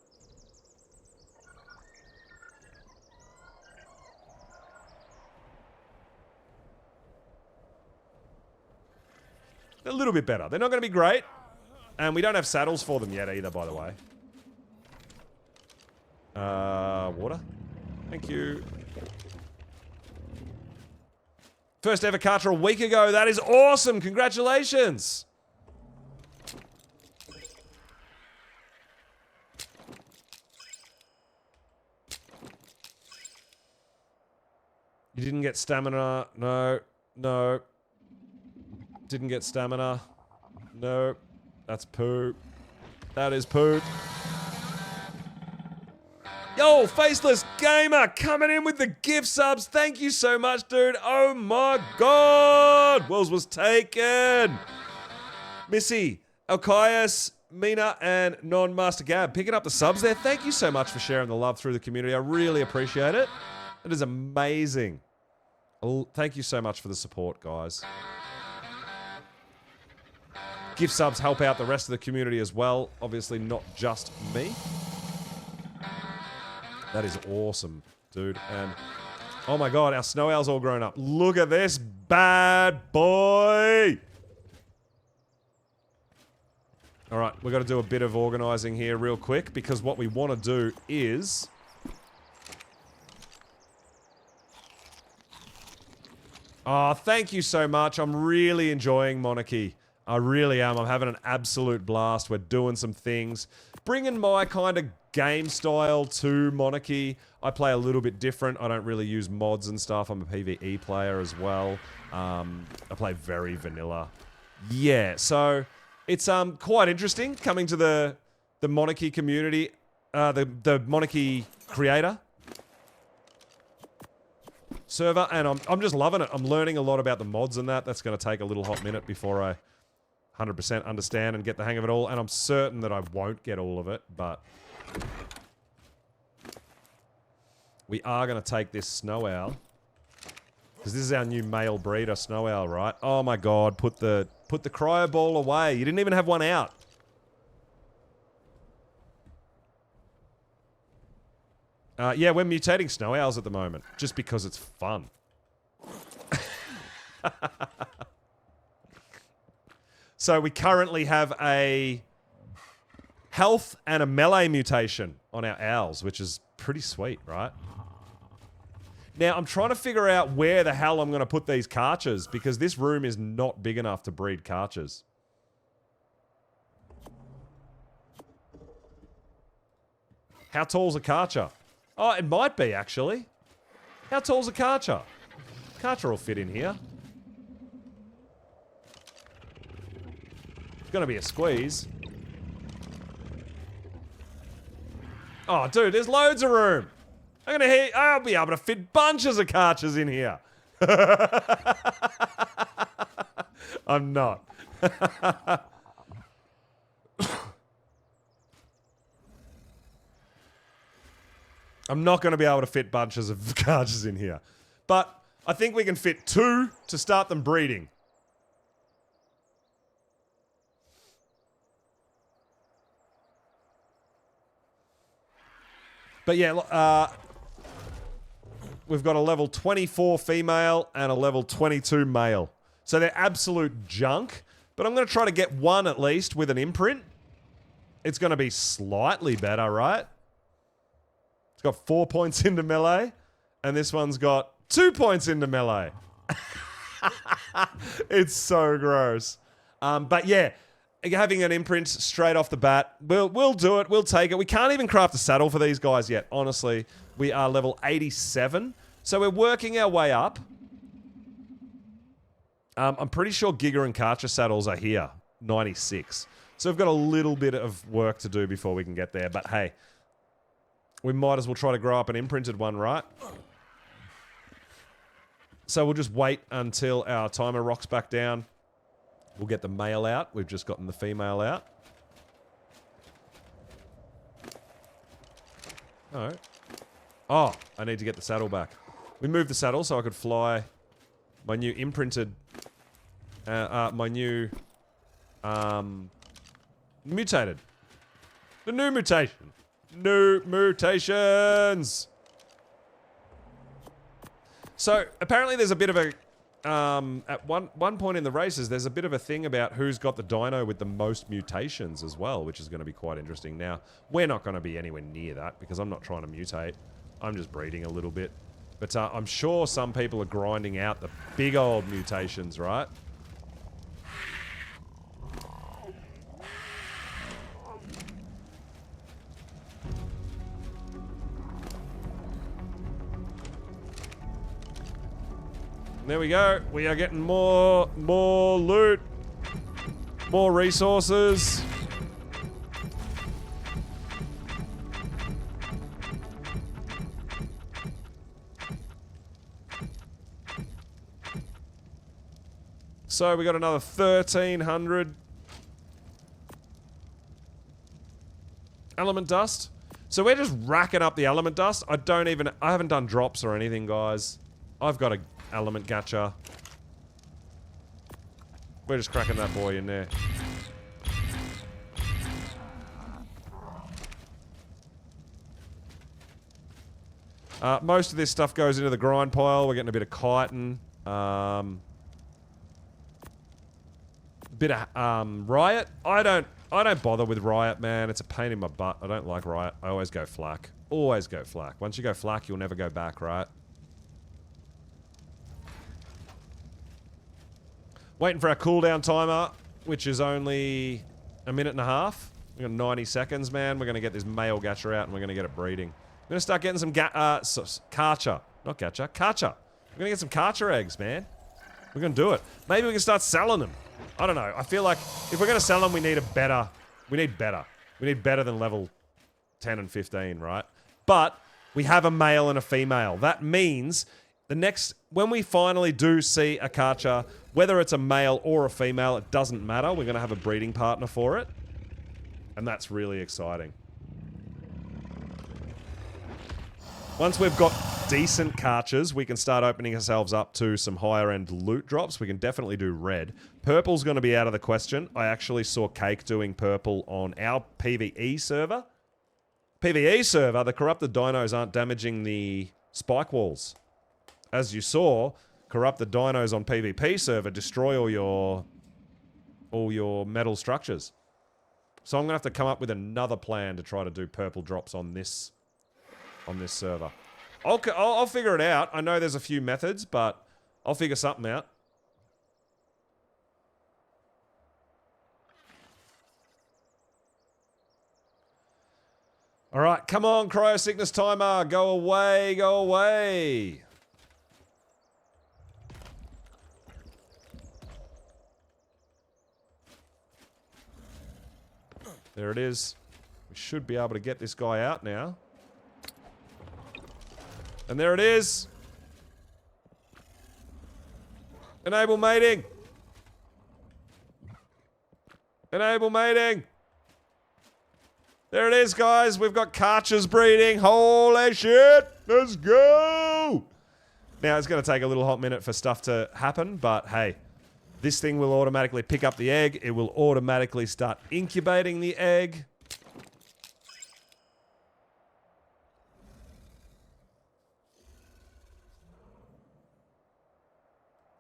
A little bit better. They're not going to be great. And we don't have saddles for them yet either, by the way. Water. Thank you. First ever Karcha a week ago. That is awesome. Congratulations. You didn't get stamina. No. No. Didn't get stamina. No. That's poop. That is poop. Yo, Faceless Gamer coming in with the gift subs. Thank you so much, dude. Oh my god. Wells was taken. Missy, Alkias, Mina, and Non-Master Gab picking up the subs there. Thank you so much for sharing the love through the community. I really appreciate it. It is amazing. Thank you so much for the support, guys. Gift subs help out the rest of the community as well. Obviously, not just me. That is awesome, dude. And oh my god, our snow owl's all grown up. Look at this bad boy. Alright, we've got to do a bit of organising here real quick, because what we want to do is... Oh, thank you so much. I'm really enjoying Monarchy. I really am. I'm having an absolute blast. We're doing some things. Bringing my kind of game style to Monarchy. I play a little bit different. I don't really use mods and stuff. I'm a PvE player as well. I play very vanilla. Yeah, so it's quite interesting coming to the Monarchy community, the Monarchy creator server, and I'm just loving it. I'm learning a lot about the mods and that. That's going to take a little hot minute before I 100% understand and get the hang of it all, and I'm certain that I won't get all of it, but we are going to take this snow owl, because this is our new male breeder snow owl, right? Oh my god, put the cryo ball away. You didn't even have one out. Yeah, we're mutating snow owls at the moment, just because it's fun. So we currently have a health and a melee mutation on our owls, which is pretty sweet, right? Now, I'm trying to figure out where the hell I'm going to put these karchers, because this room is not big enough to breed karchers. How tall's a karcher? Oh, it might be, actually. How tall's a karcher? Karcher will fit in here. It's gonna be a squeeze. Oh, dude, there's loads of room. I'll be able to fit bunches of karchers in here. I'm not. I'm not going to be able to fit bunches of karchers in here. But I think we can fit 2 to start them breeding. But yeah, we've got a level 24 female and a level 22 male. So they're absolute junk. But I'm going to try to get one at least with an imprint. It's going to be slightly better, right? It's got 4 points into melee. And this one's got 2 points into melee. It's so gross. But yeah, having an imprint straight off the bat, we'll do it. We'll take it. We can't even craft a saddle for these guys yet, honestly. We are level 87. So we're working our way up. I'm pretty sure Giga and Karcher saddles are here. 96. So we've got a little bit of work to do before we can get there. But hey, we might as well try to grow up an imprinted one, right? So we'll just wait until our timer rocks back down. We'll get the male out. We've just gotten the female out. Alright. Oh, I need to get the saddle back. We moved the saddle so I could fly my new imprinted... my new... mutated. The new mutation. New mutations! So, apparently there's a bit of a... at one point in the races, there's a bit of a thing about who's got the dino with the most mutations as well, which is going to be quite interesting. Now, we're not going to be anywhere near that, because I'm not trying to mutate. I'm just breeding a little bit. But I'm sure some people are grinding out the big old mutations, right? There we go. We are getting more loot. More resources. So we got another 1,300 element dust. So we're just racking up the element dust. I haven't done drops or anything, guys. I've got a element gacha. We're just cracking that boy in there. Most of this stuff goes into the grind pile. We're getting a bit of chitin. Bit of riot. I I don't bother with Riot, man. It's a pain in my butt. I don't like Riot. I always go flak. Always go flak. Once you go flak, you'll never go back, right? Waiting for our cooldown timer, which is only a minute and a half. We got 90 seconds, man. We're going to get this male gacha out and we're going to get it breeding. We're going to start getting some karcher. Not gacha. Karcher. We're going to get some karcher eggs, man. We're going to do it. Maybe we can start selling them. I don't know. I feel like if we're going to sell them, we need better. We need better than level 10 and 15, right? But we have a male and a female. That means when we finally do see a karcher, whether it's a male or a female, it doesn't matter. We're going to have a breeding partner for it. And that's really exciting. Once we've got decent karchers, we can start opening ourselves up to some higher end loot drops. We can definitely do red. Purple's going to be out of the question. I actually saw Cake doing purple on our PvE server. PvE server, the corrupted dinos aren't damaging the spike walls. As you saw, corrupted dinos on PvP server destroy all your metal structures. So I'm going to have to come up with another plan to try to do purple drops on this server. I'll figure it out. I know there's a few methods, but I'll figure something out. All right, come on, cryo sickness timer. Go away, go away. There it is. We should be able to get this guy out now. And there it is. Enable mating. Enable mating. There it is, guys. We've got karchers breeding. Holy shit. Let's go. Now, it's going to take a little hot minute for stuff to happen, but hey. This thing will automatically pick up the egg. It will automatically start incubating the egg.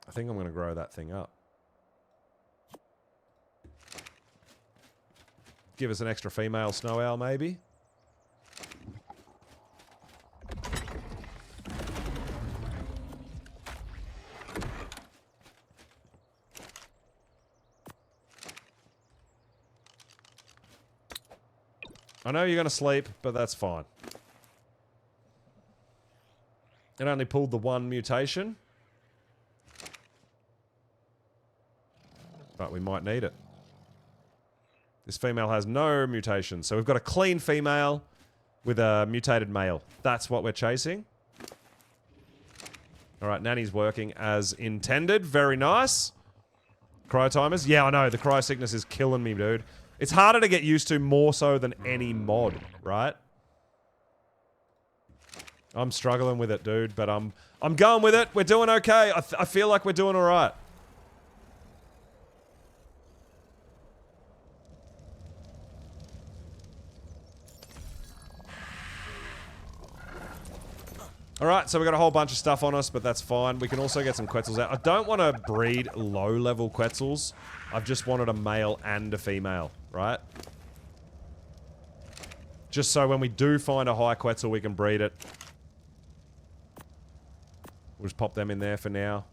I think I'm going to grow that thing up. Give us an extra female snow owl, maybe. I know you're going to sleep, but that's fine. It only pulled the one mutation. But we might need it. This female has no mutation. So we've got a clean female with a mutated male. That's what we're chasing. Alright, Nanny's working as intended. Very nice. Cryo timers. Yeah, I know. The cryo sickness is killing me, dude. It's harder to get used to more so than any mod, right? I'm struggling with it, dude, but I'm going with it. We're doing okay. I feel like we're doing all right. Alright, so we got a whole bunch of stuff on us, but that's fine. We can also get some Quetzals out. I don't want to breed low-level Quetzals. I've just wanted a male and a female, right? Just so when we do find a high Quetzal, we can breed it. We'll just pop them in there for now.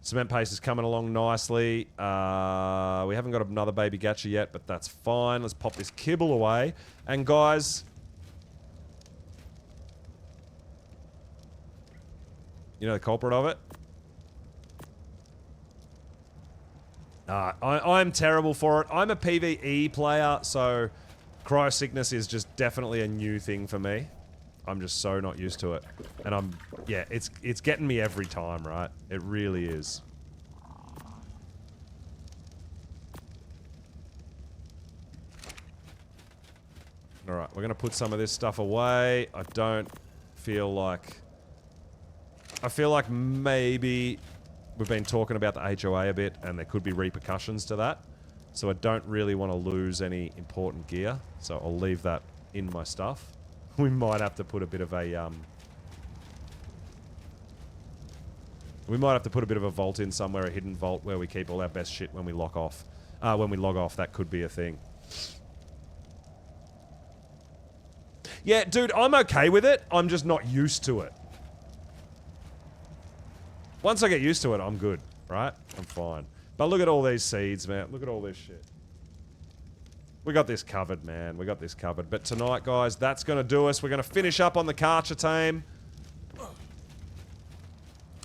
Cement paste is coming along nicely. We haven't got another baby gacha yet, but that's fine. Let's pop this kibble away. And guys... You know the culprit of it? I'm terrible for it. I'm a PvE player, so cryo sickness is just definitely a new thing for me. I'm just so not used to it. And yeah, it's getting me every time, right? It really is. Alright, we're gonna put some of this stuff away. I feel like maybe we've been talking about the HOA a bit, and there could be repercussions to that. So I don't really want to lose any important gear. So I'll leave that in my stuff. We might have to put a bit of a, we might have to put a bit of a vault in somewhere, a hidden vault where we keep all our best shit when we lock off. When we log off, that could be a thing. Yeah, dude, I'm okay with it. I'm just not used to it. Once I get used to it, I'm good, right? I'm fine. But look at all these seeds, man. Look at all this shit. We got this covered, man. We got this covered. But tonight, guys, that's going to do us. We're going to finish up on the Karcher team.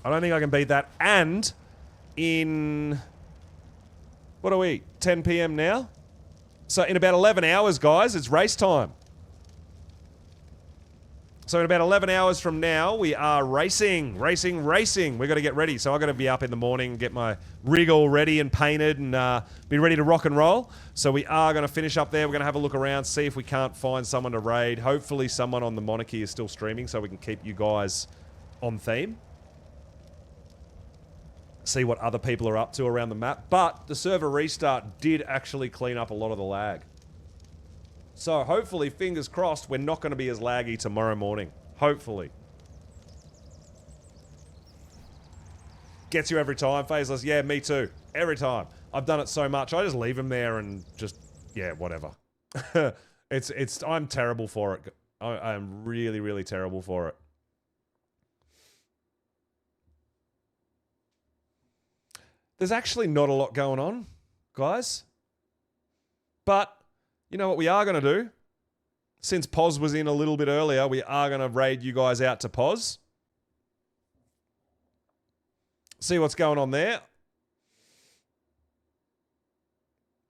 I don't think I can beat that. And in... What are we? 10 p.m. now? So in about 11 hours, guys, it's race time. So in about 11 hours from now, we are racing. We got to get ready. So I got to be up in the morning, get my rig all ready and painted, and be ready to rock and roll. So we are going to finish up there. We're going to have a look around, see if we can't find someone to raid. Hopefully someone on the Monarchy is still streaming so we can keep you guys on theme. See what other people are up to around the map. But the server restart did actually clean up a lot of the lag. So hopefully, fingers crossed, we're not going to be as laggy tomorrow morning. Hopefully. Gets you every time, Fazeless. Yeah, me too. Every time. I've done it so much. I just leave them there and just, yeah, whatever. I'm terrible for it. I'm really, really terrible for it. There's actually not a lot going on, guys. But... you know what we are going to do? Since Poz was in a little bit earlier, we are going to raid you guys out to Poz. See what's going on there.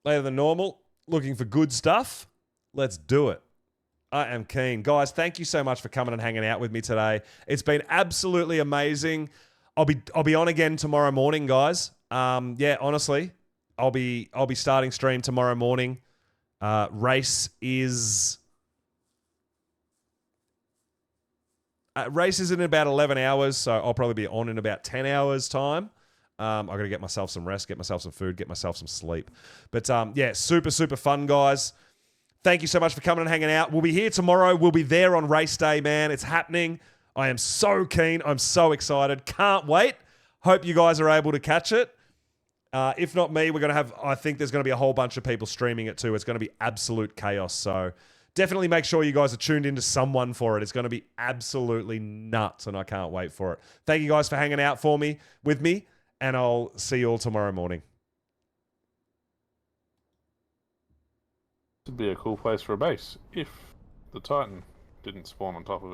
Later than normal. Looking for good stuff. Let's do it. I am keen. Guys, thank you so much for coming and hanging out with me today. It's been absolutely amazing. I'll be on again tomorrow morning, guys. Yeah, honestly, I'll be starting stream tomorrow morning. Race is in about 11 hours, so I'll probably be on in about 10 hours time. I got to get myself some rest, get myself some food, get myself some sleep. But yeah, super, super fun, guys. Thank you so much for coming and hanging out. We'll be here tomorrow. We'll be there on race day, man. It's happening. I am so keen. I'm so excited. Can't wait. Hope you guys are able to catch it. If not me, we're going to have, I think there's going to be a whole bunch of people streaming it too. It's going to be absolute chaos. So definitely make sure you guys are tuned into someone for it. It's going to be absolutely nuts and I can't wait for it. Thank you guys for hanging out with me, and I'll see you all tomorrow morning. This would be a cool place for a base if the Titan didn't spawn on top of it.